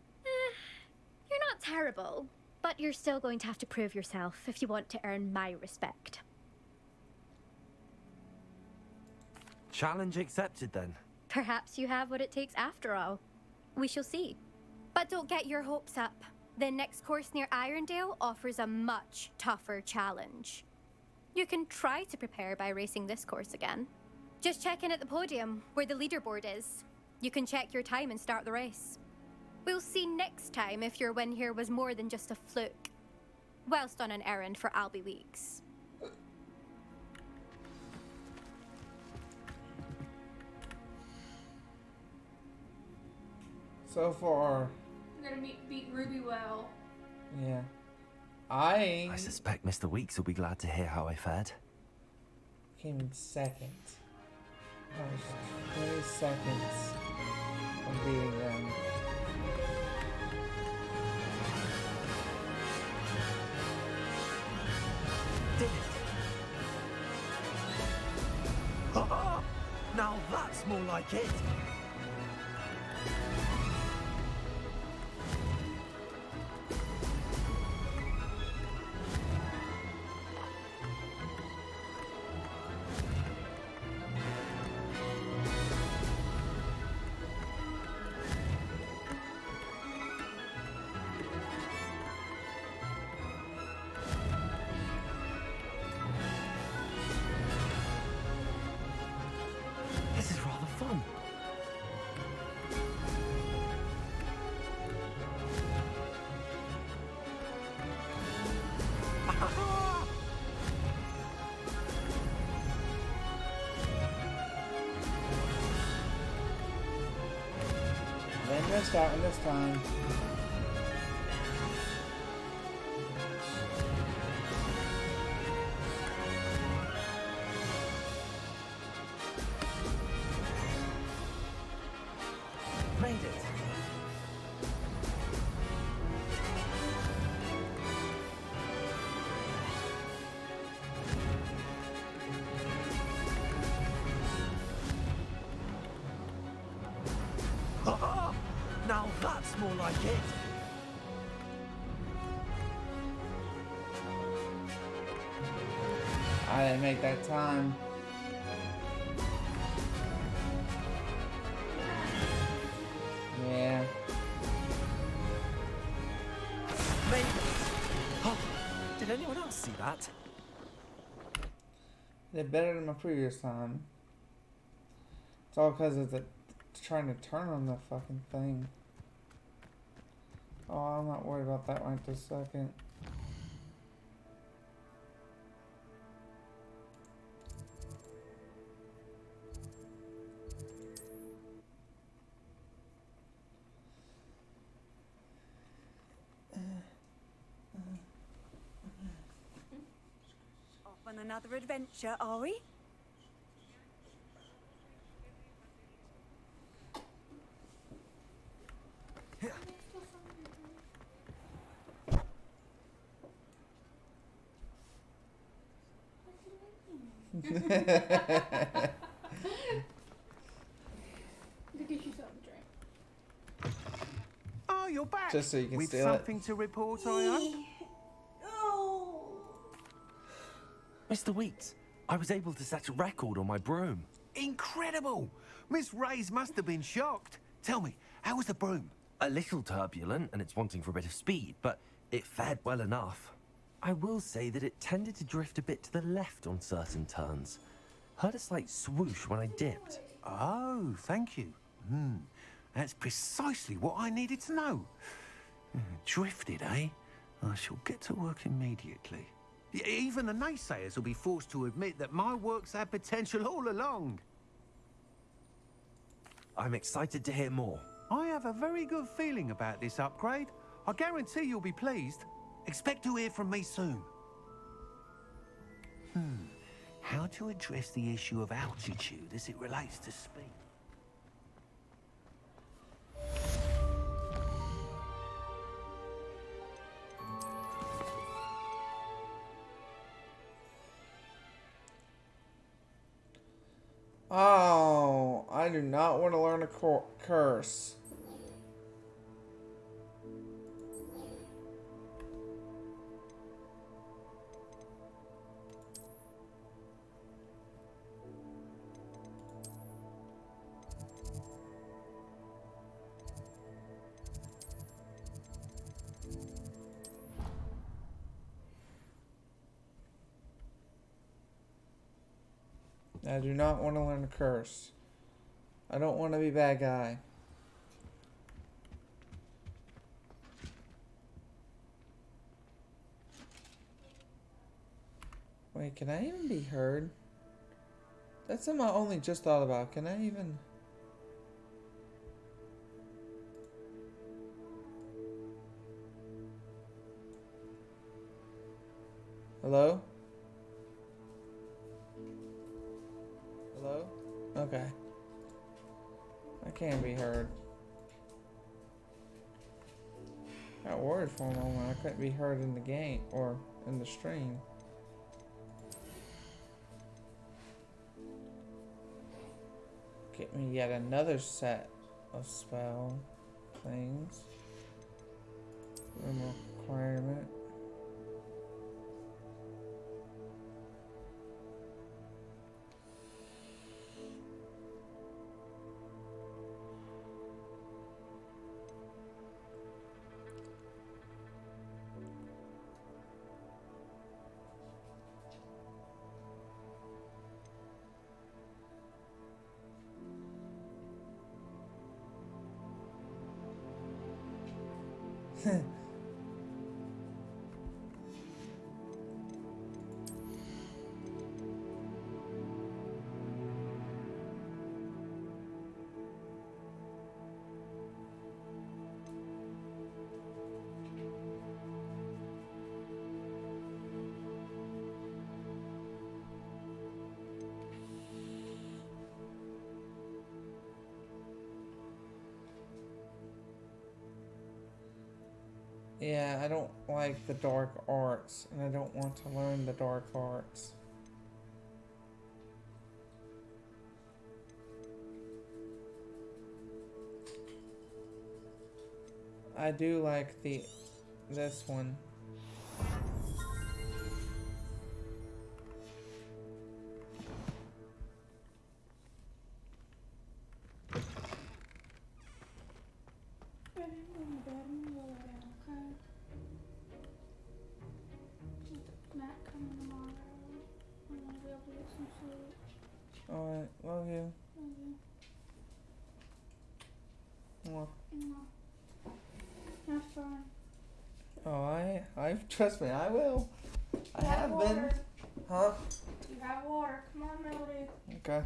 You're not terrible, but you're still going to have to prove yourself if you want to earn my respect. Challenge accepted then. Perhaps you have what it takes after all. We shall see. But don't get your hopes up. The next course near Irondale offers a much tougher challenge. You can try to prepare by racing this course again. Just check in at the podium, where the leaderboard is. You can check your time and start the race. We'll see next time if your win here was more than just a fluke. Whilst on an errand for Albie Weeks. So far, We're gonna beat Ruby well. yeah. I suspect Mr. Weeks will be glad to hear how I fared. Came in second. I was 20 seconds from beating them. Did it? Now that's more like it. This is rather fun. Then missed that one this time. Made it. Now that's more like it. I didn't make that time. Yeah. Made it. Oh, did anyone else see that? Did better than my previous time. It's all because of the trying to turn on the fucking thing. Oh, I'm not worried about that right this second. Off on another adventure, are we? To get you something to drink. Oh, you're back. Just so you can With steal it. something to report, I hope. Mr. Weeks, I was able to set a record on my broom. Incredible! Miss Ray's must have been shocked. Tell me, how was the broom? A little turbulent and it's wanting for a bit of speed, but It fared well enough. I will say that it tended to drift a bit to the left on certain turns. Heard a slight swoosh when I dipped. Oh, thank you. That's precisely what I needed to know. Drifted, eh? I shall get to work immediately. Even the naysayers will be forced to admit that my work's had potential all along. I'm excited to hear more. I have a very good feeling about this upgrade. I guarantee you'll be pleased. Expect to hear from me soon. How to address the issue of altitude as it relates to speed? Oh, I do not want to learn a curse. I do not want to learn a curse. I don't want to be bad guy. Wait, can I even be heard? That's something I only just thought about. Can I even... Hello? Hello? Okay. I can't be heard. Got worried for a moment. I couldn't be heard in the game or in the stream. Get me yet another set of spell things. Room requirement. Yeah, I don't like the dark arts, and I don't want to learn the dark arts. I do like this one. Alright, love you. Mwah. Have fun. Oh, I trust me, I will. I have water. been. Huh? You have water. Come on, Melody. Okay.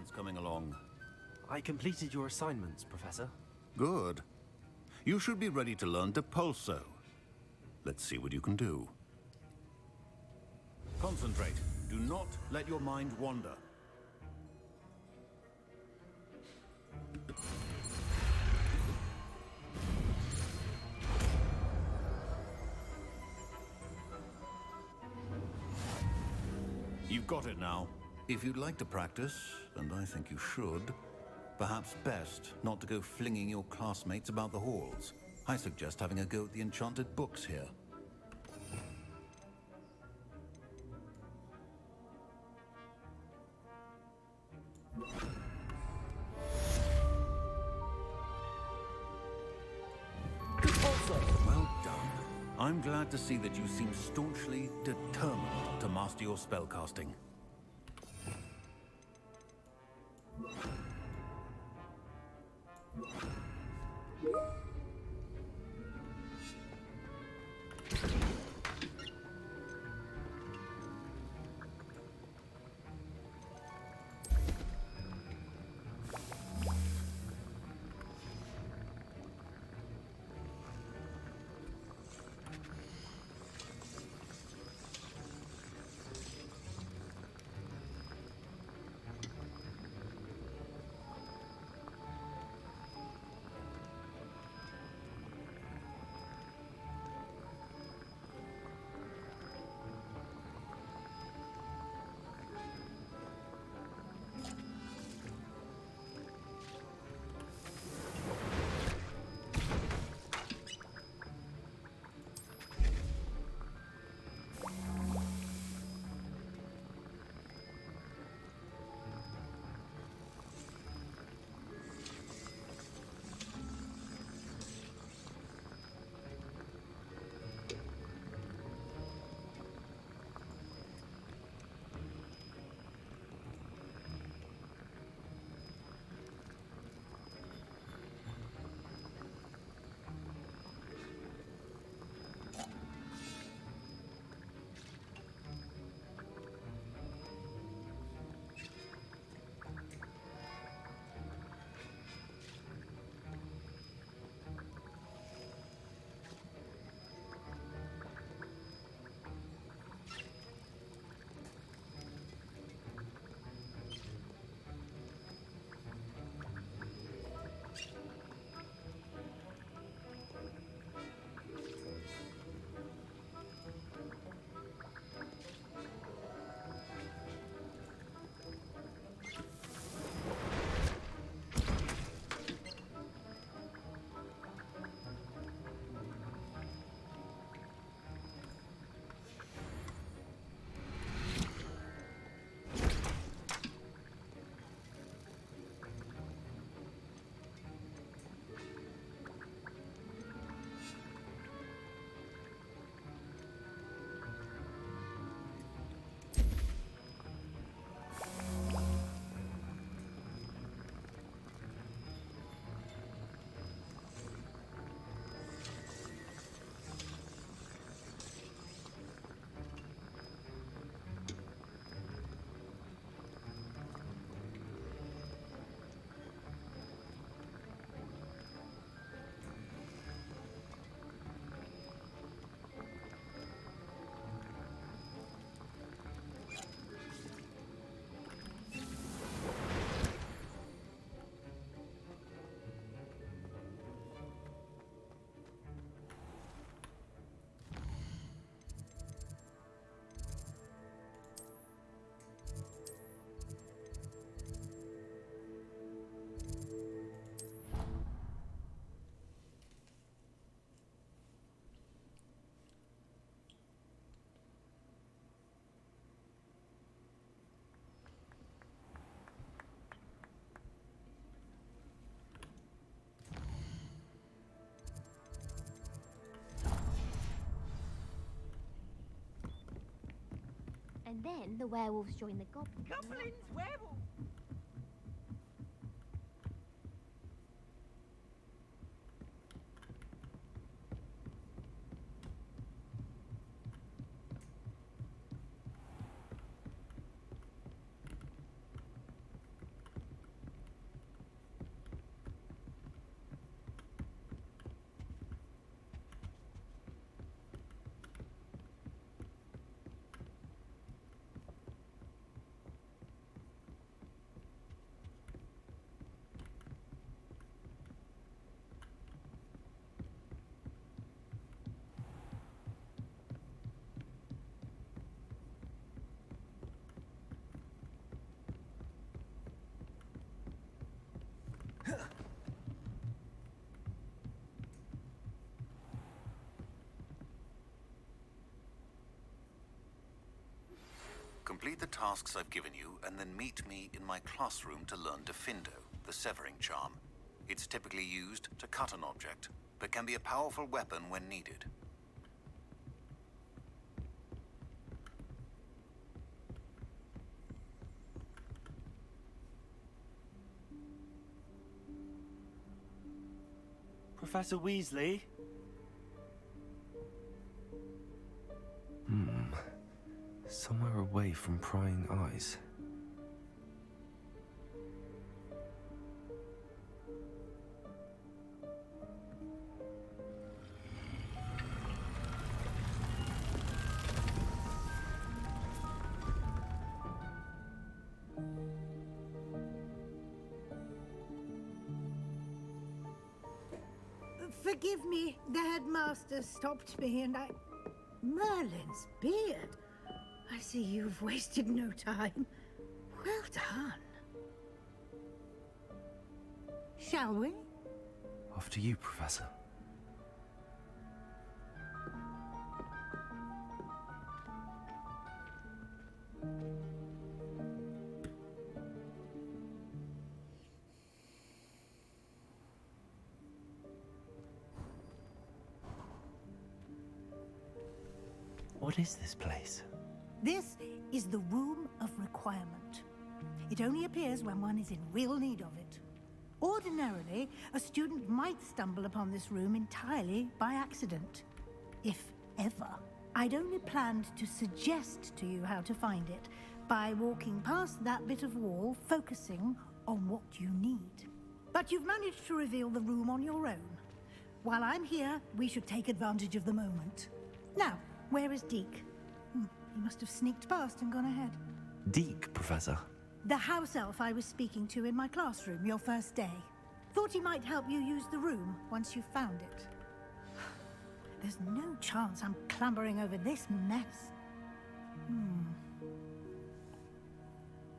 performance coming along? I completed your assignments, Professor. Good. You should be ready to learn Depulso. Let's see what you can do. Concentrate. Do not let your mind wander. You've got it now. If you'd like to practice, and I think you should, perhaps best not to go flinging your classmates about the halls. I suggest having a go at the enchanted books here. Well done. I'm glad to see that you seem staunchly determined to master your spellcasting. And then the werewolves join the goblins. Goblins, werewolves. Complete the tasks I've given you, and then meet me in my classroom to learn Defindo, the severing charm. It's typically used to cut an object, but can be a powerful weapon when needed. Professor Weasley? Somewhere away from prying eyes. Forgive me, the headmaster stopped me and I... Merlin's beard. I see you've wasted no time. Well done. Shall we? Off to you, Professor. What is this place? This is the Room of Requirement. It only appears when one is in real need of it. Ordinarily, a student might stumble upon this room entirely by accident. If ever. I'd only planned to suggest to you how to find it by walking past that bit of wall, focusing on what you need. But you've managed to reveal the room on your own. While I'm here, we should take advantage of the moment. Now, where is Deke? He must have sneaked past and gone ahead. Deke, Professor. The house elf I was speaking to in my classroom your first day. Thought he might help you use the room once you found it. There's no chance I'm clambering over this mess.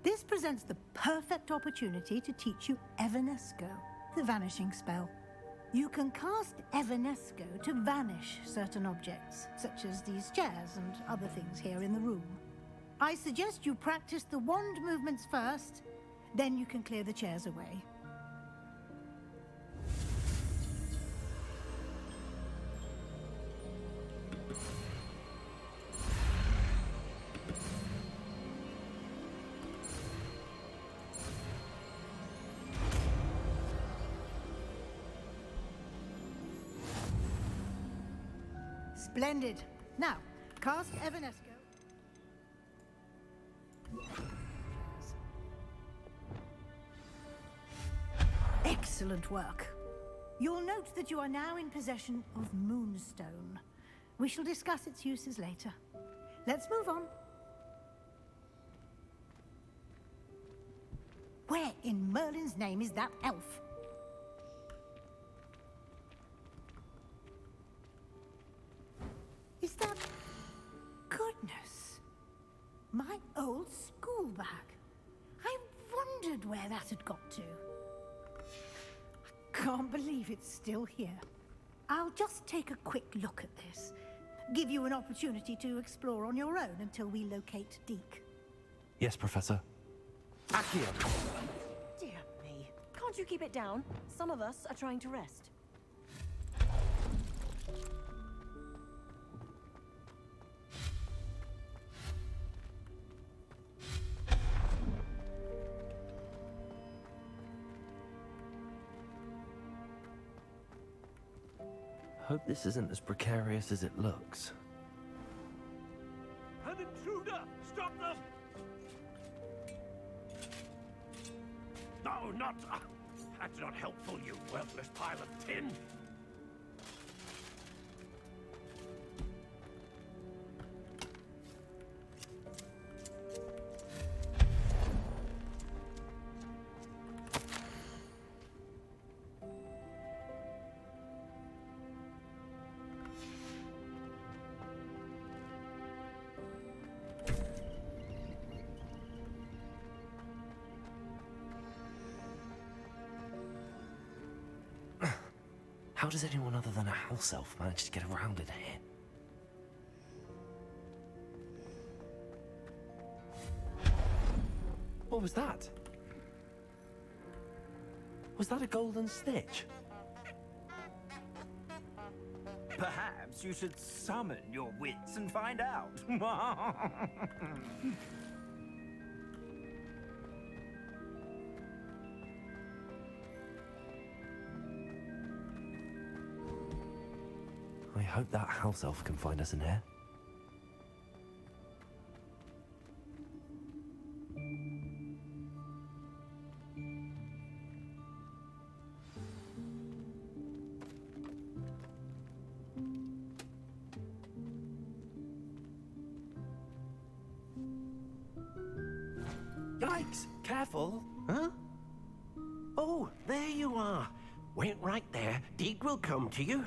This presents the perfect opportunity to teach you Evanesco, the vanishing spell. You can cast Evanesco to vanish certain objects, such as these chairs and other things here in the room. I suggest you practice the wand movements first, then you can clear the chairs away. Splendid. Now, cast Evanesco. Excellent work. You'll note that you are now in possession of Moonstone. We shall discuss its uses later. Let's move on. Where in Merlin's name is that elf? Is that... Goodness. My old school bag. I wondered where that had got to. I can't believe it's still here. I'll just take a quick look at this. Give you an opportunity to explore on your own until we locate Deke. Yes, Professor. Accio! Dear me. Can't you keep it down? Some of us are trying to rest. Hope this isn't as precarious as it looks. An intruder! Stop them! No, not... that's not helpful, you worthless pile of tin! How does anyone other than a house elf manage to get around in here? What was that? Was that a golden snitch? Perhaps you should summon your wits and find out. I hope that house elf can find us in here. Yikes! Careful! Huh? Oh, there you are. Wait right there. Deek will come to you.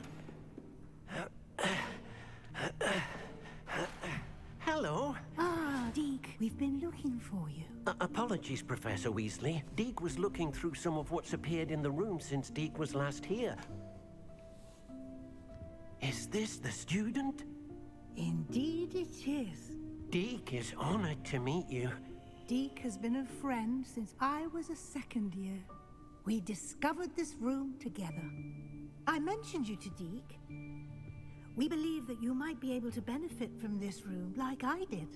Hello. Ah, Deek, we've been looking for you. Apologies, Professor Weasley. Deek was looking through some of what's appeared in the room since Deek was last here. Is this the student? Indeed it is. Deek is honored to meet you. Deek has been a friend since I was a second year. We discovered this room together. I mentioned you to Deek. We believe that you might be able to benefit from this room like I did.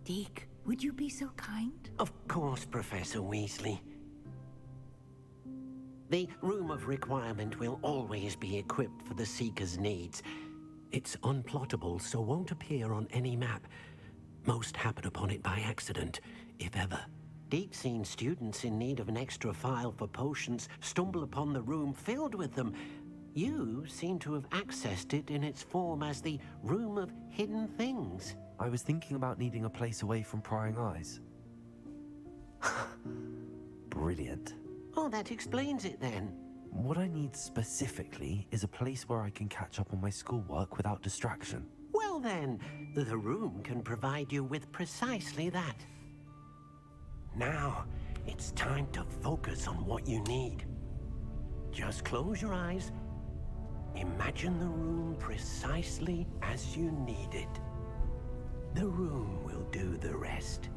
Deek, would you be so kind? Of course, Professor Weasley. The Room of Requirement will always be equipped for the Seeker's needs. It's unplottable, so won't appear on any map. Most happen upon it by accident, if ever. Deek's seen students in need of an extra file for potions stumble upon the room filled with them. You seem to have accessed it in its form as the Room of Hidden Things. I was thinking about needing a place away from prying eyes. Brilliant. Oh, that explains it then. What I need specifically is a place where I can catch up on my schoolwork without distraction. Well then, the room can provide you with precisely that. Now, it's time to focus on what you need. Just close your eyes. Imagine the room precisely as you need it. The room will do the rest.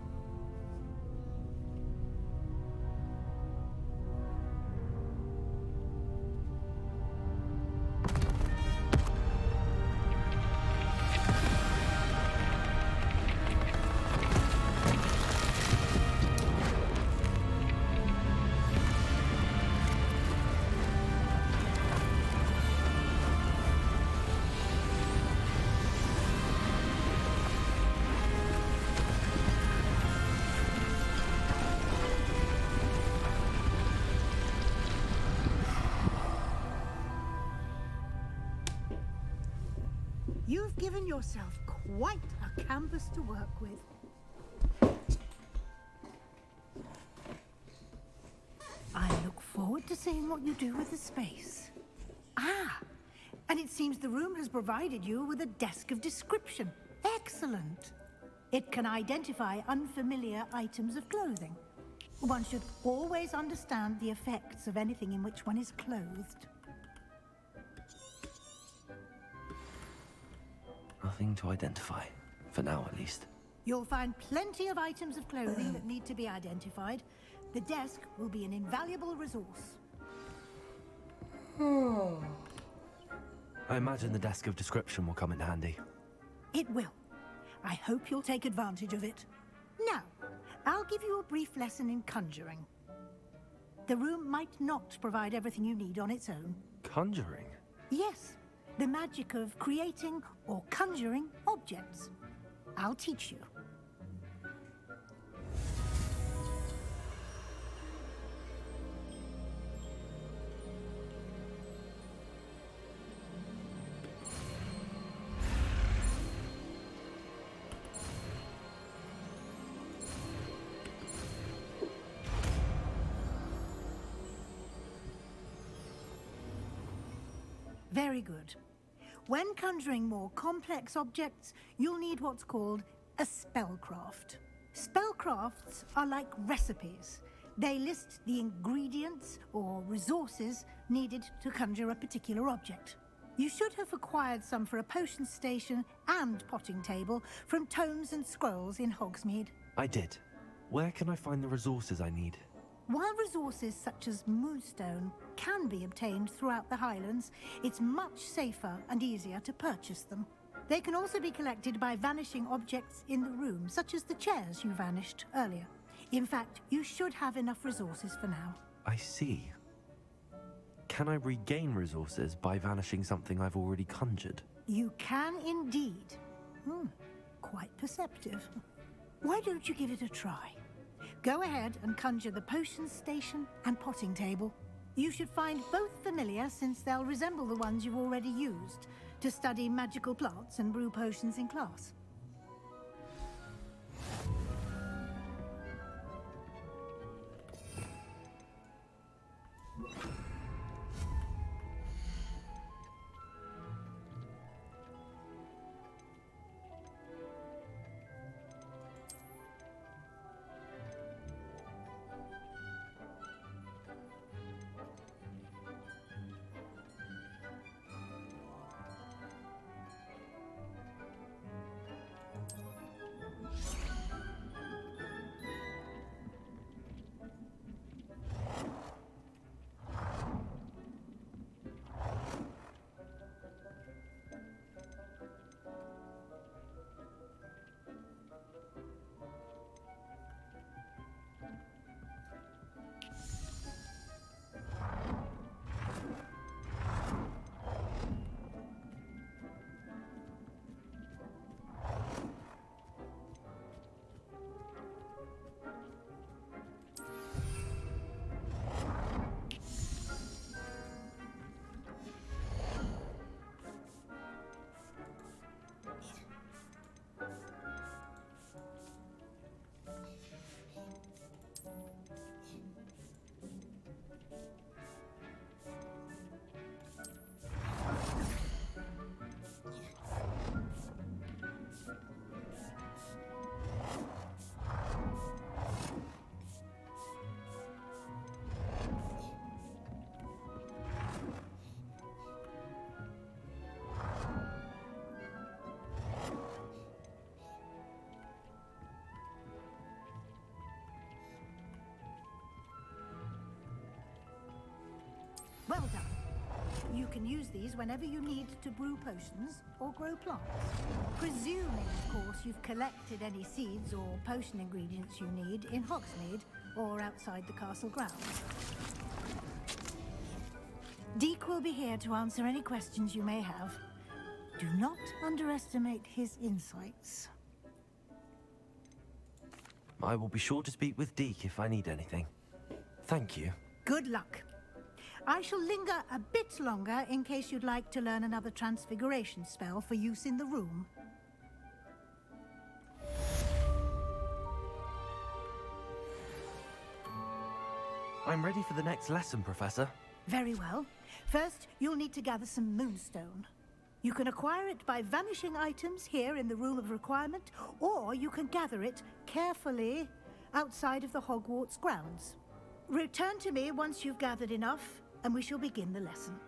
You've given yourself quite a canvas to work with. I look forward to seeing what you do with the space. Ah, and it seems the room has provided you with a desk of description. Excellent. It can identify unfamiliar items of clothing. One should always understand the effects of anything in which one is clothed. Nothing to identify, for now at least. You'll find plenty of items of clothing that need to be identified. The desk will be an invaluable resource. I imagine the desk of description will come in handy. It will. I hope you'll take advantage of it. Now, I'll give you a brief lesson in conjuring. The room might not provide everything you need on its own. Conjuring? Yes, the magic of creating or conjuring objects. I'll teach you. Very good. When conjuring more complex objects, you'll need what's called a spellcraft. Spellcrafts are like recipes. They list the ingredients or resources needed to conjure a particular object. You should have acquired some for a potion station and potting table from tomes and scrolls in Hogsmeade. I did. Where can I find the resources I need? While resources such as moonstone can be obtained throughout the Highlands, it's much safer and easier to purchase them. They can also be collected by vanishing objects in the room, such as the chairs you vanished earlier. In fact, you should have enough resources for now. I see. Can I regain resources by vanishing something I've already conjured? You can indeed. Quite perceptive. Why don't you give it a try? Go ahead and conjure the potions station and potting table. You should find both familiar, since they'll resemble the ones you've already used to study magical plants and brew potions in class. Well done. You can use these whenever you need to brew potions or grow plants. Presuming, of course, you've collected any seeds or potion ingredients you need in Hogsmeade or outside the castle grounds. Deek will be here to answer any questions you may have. Do not underestimate his insights. I will be sure to speak with Deke if I need anything. Thank you. Good luck. I shall linger a bit longer in case you'd like to learn another transfiguration spell for use in the room. I'm ready for the next lesson, Professor. Very well. First, you'll need to gather some moonstone. You can acquire it by vanishing items here in the Room of Requirement, or you can gather it carefully outside of the Hogwarts grounds. Return to me once you've gathered enough, and we shall begin the lesson.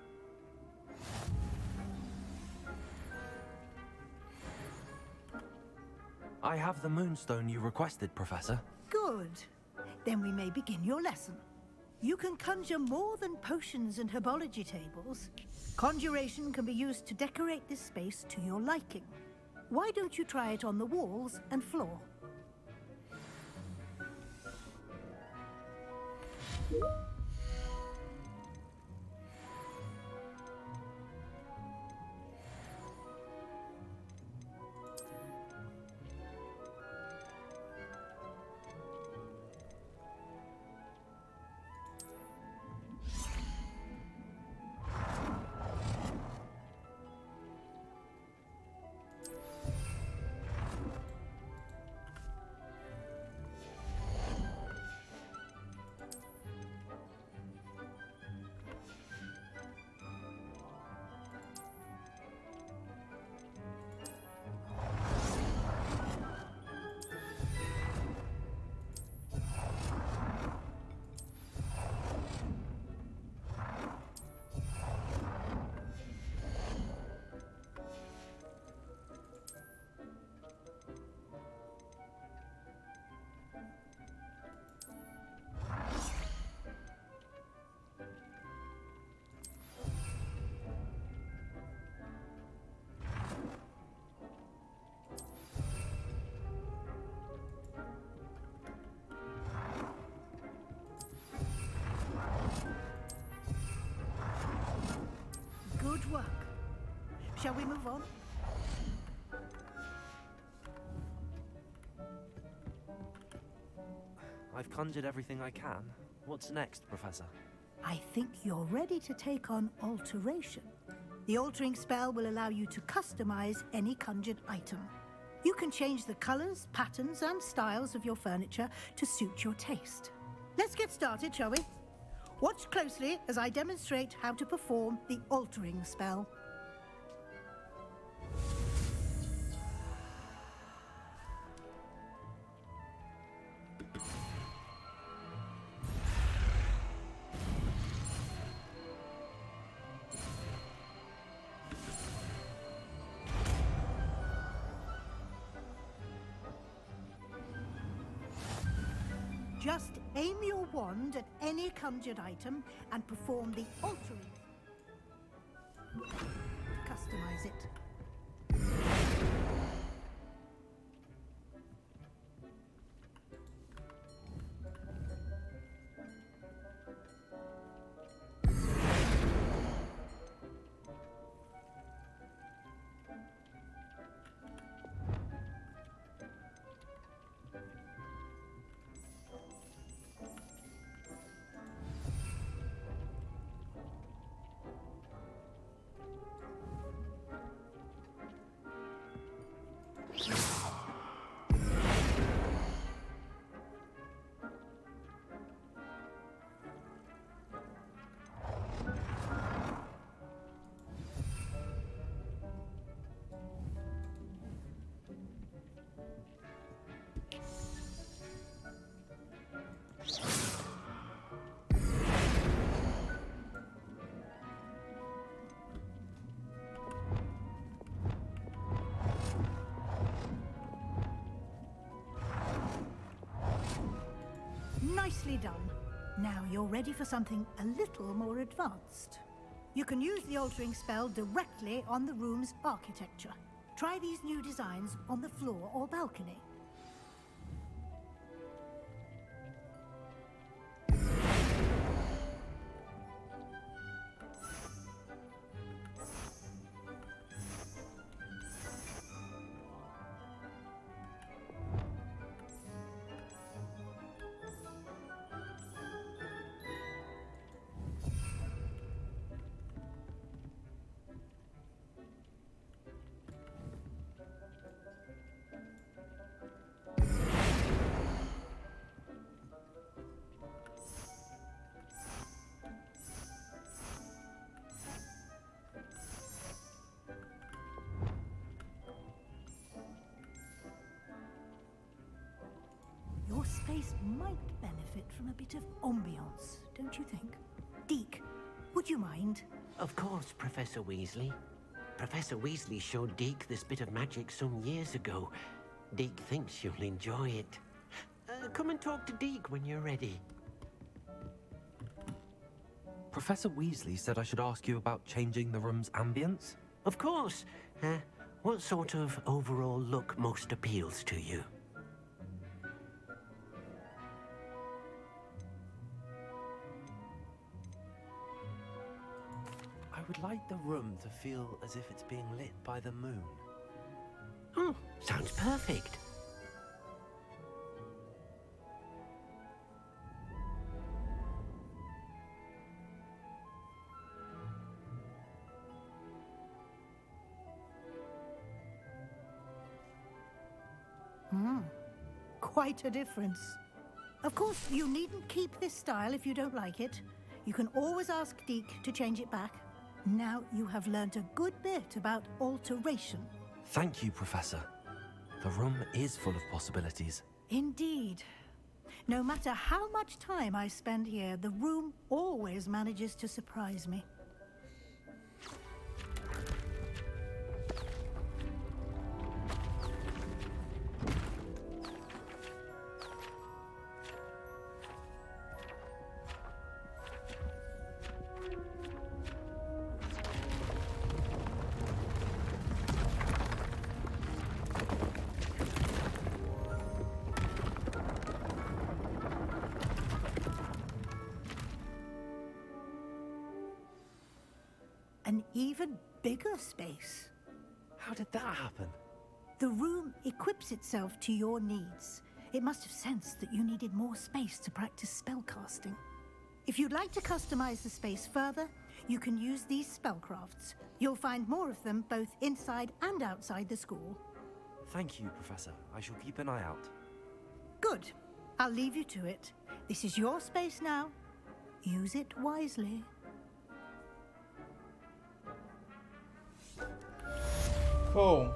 I have the moonstone you requested, Professor. Good. Then we may begin your lesson. You can conjure more than potions and herbology tables. Conjuration can be used to decorate this space to your liking. Why don't you try it on the walls and floor? Shall we move on? I've conjured everything I can. What's next, Professor? I think you're ready to take on alteration. The altering spell will allow you to customize any conjured item. You can change the colors, patterns, and styles of your furniture to suit your taste. Let's get started, shall we? Watch closely as I demonstrate how to perform the altering spell. Just aim your wand at any conjured item and perform the altering. Customize it. Nicely done. Now you're ready for something a little more advanced. You can use the altering spell directly on the room's architecture. Try these new designs on the floor or balcony. Your space might benefit from a bit of ambiance, don't you think? Deke, would you mind? Of course, Professor Weasley. Professor Weasley showed Deke this bit of magic some years ago. Deke thinks you'll enjoy it. Come and talk to Deke when you're ready. Professor Weasley said I should ask you about changing the room's ambience? Of course. What sort of overall look most appeals to you? I would like the room to feel as if it's being lit by the moon. Oh, sounds perfect. Quite a difference. Of course, you needn't keep this style if you don't like it. You can always ask Deke to change it back. Now you have learnt a good bit about alteration. Thank you, Professor. The room is full of possibilities. Indeed. No matter how much time I spend here, the room always manages to surprise me. An even bigger space. How did that happen? The room equips itself to your needs. It must have sensed that you needed more space to practice spellcasting. If you'd like to customize the space further, you can use these spellcrafts. You'll find more of them both inside and outside the school. Thank you, Professor. I shall keep an eye out. Good. I'll leave you to it. This is your space now. Use it wisely. Cool.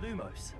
Lumos.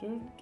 Accio.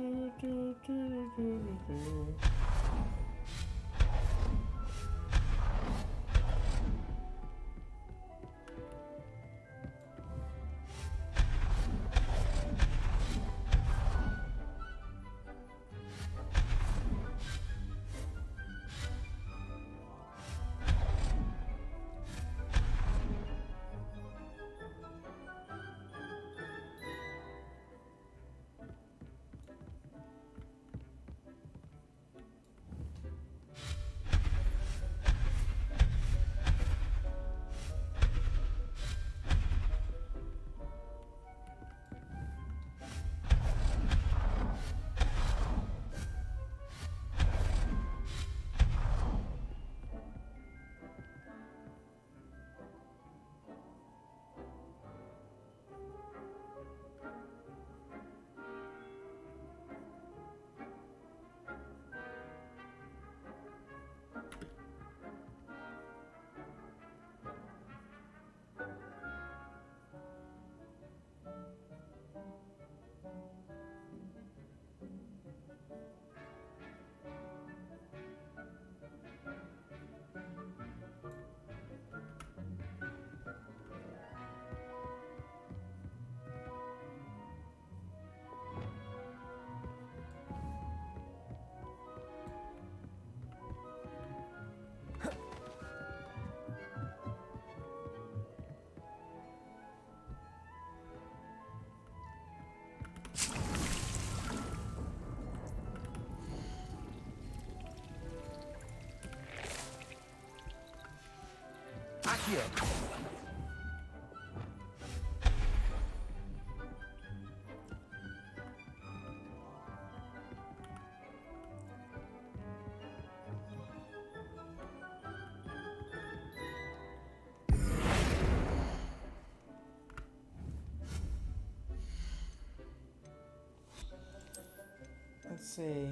Let's see.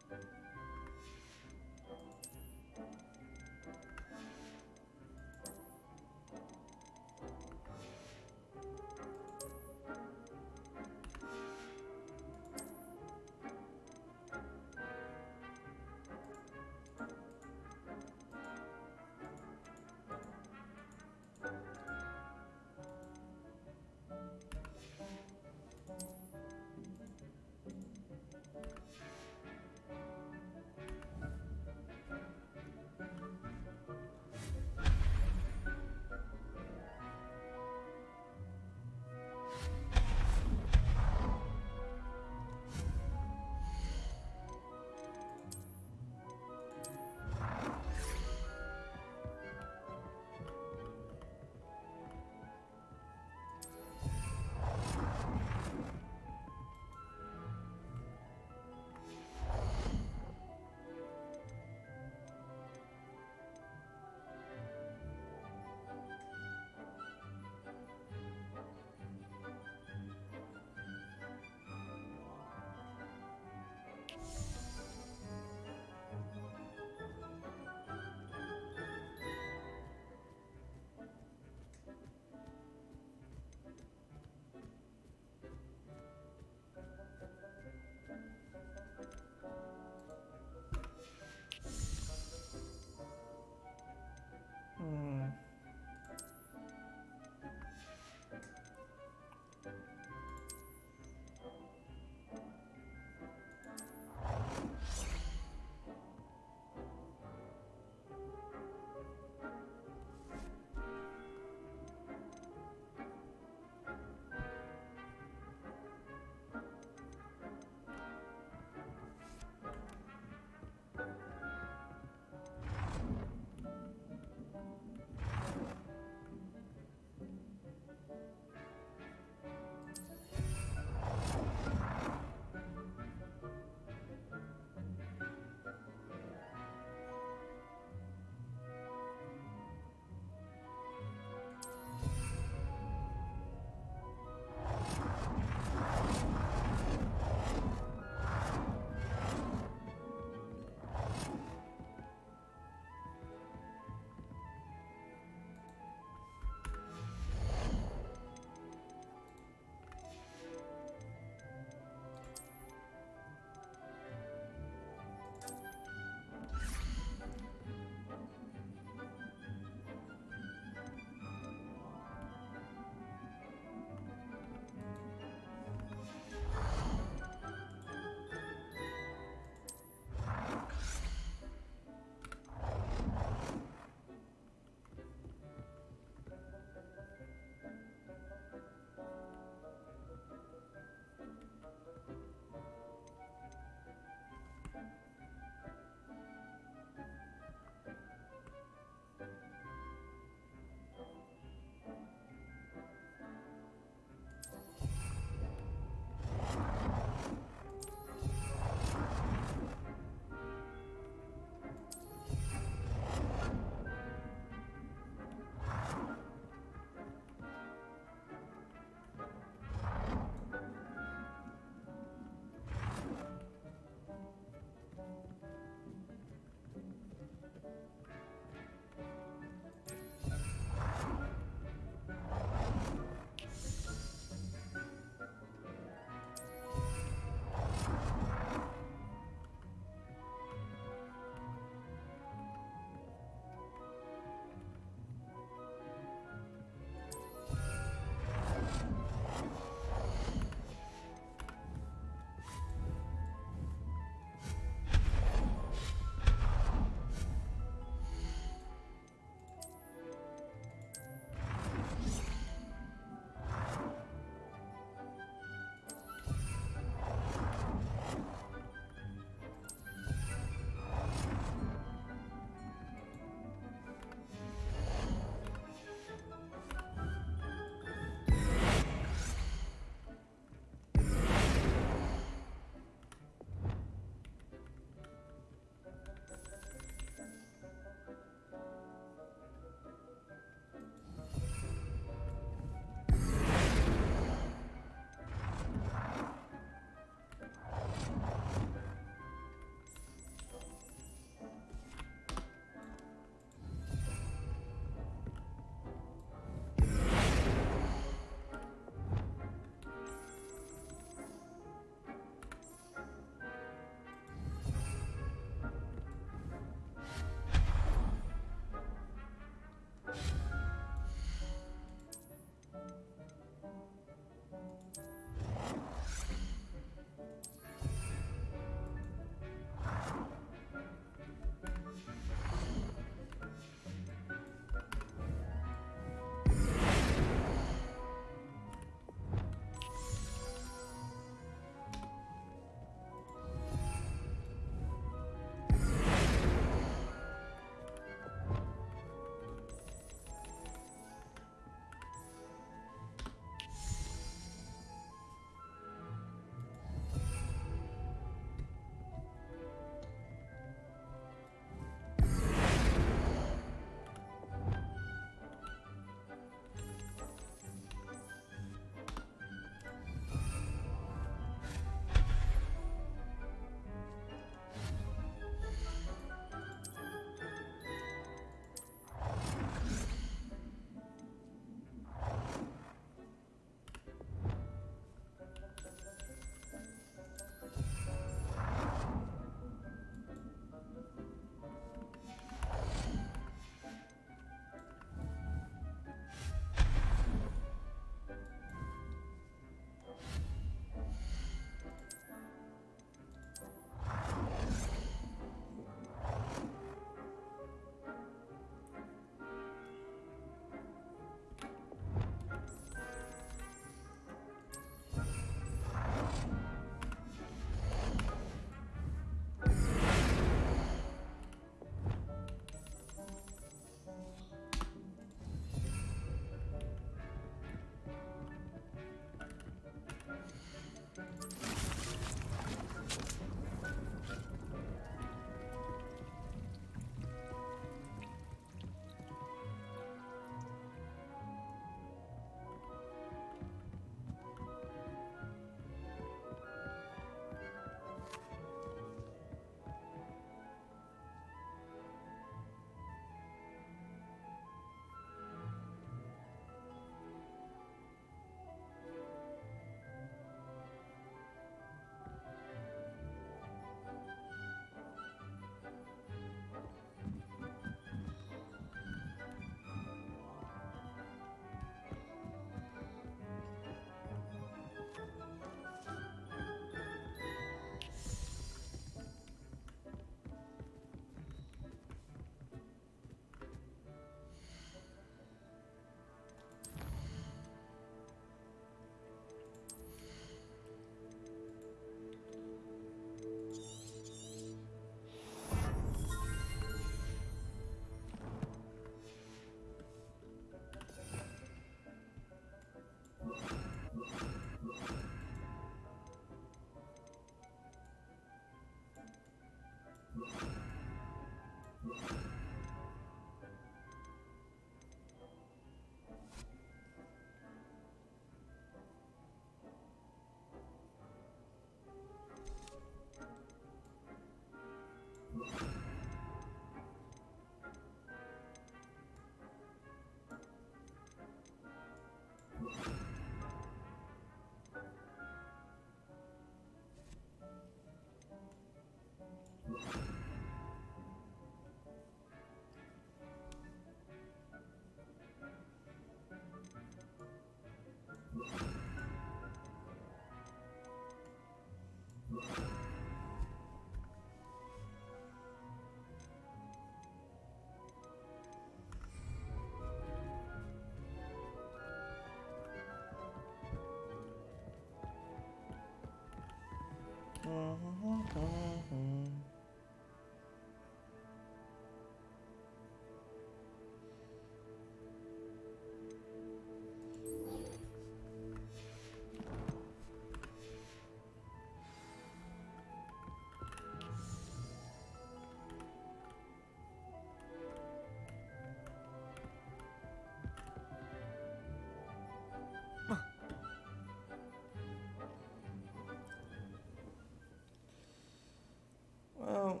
Well,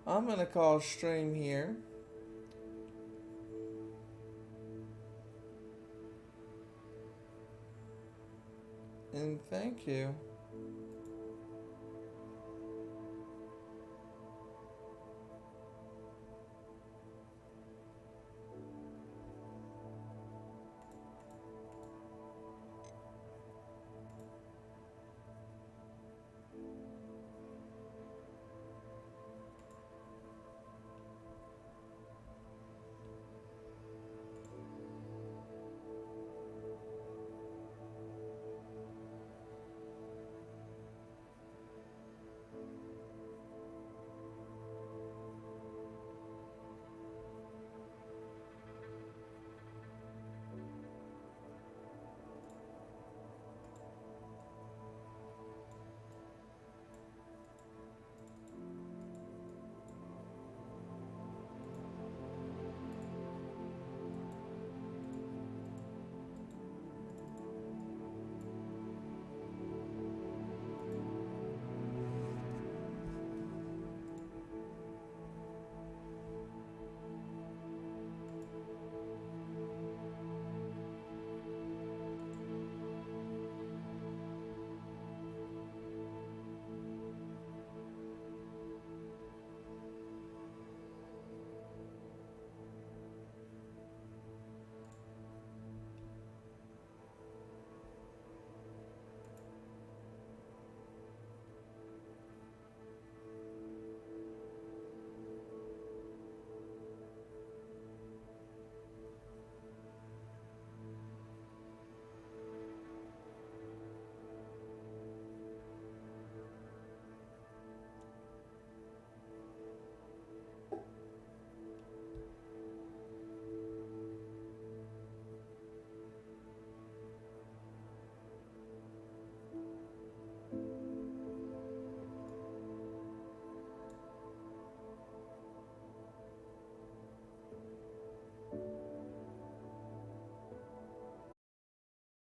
I'm gonna call stream here. And thank you.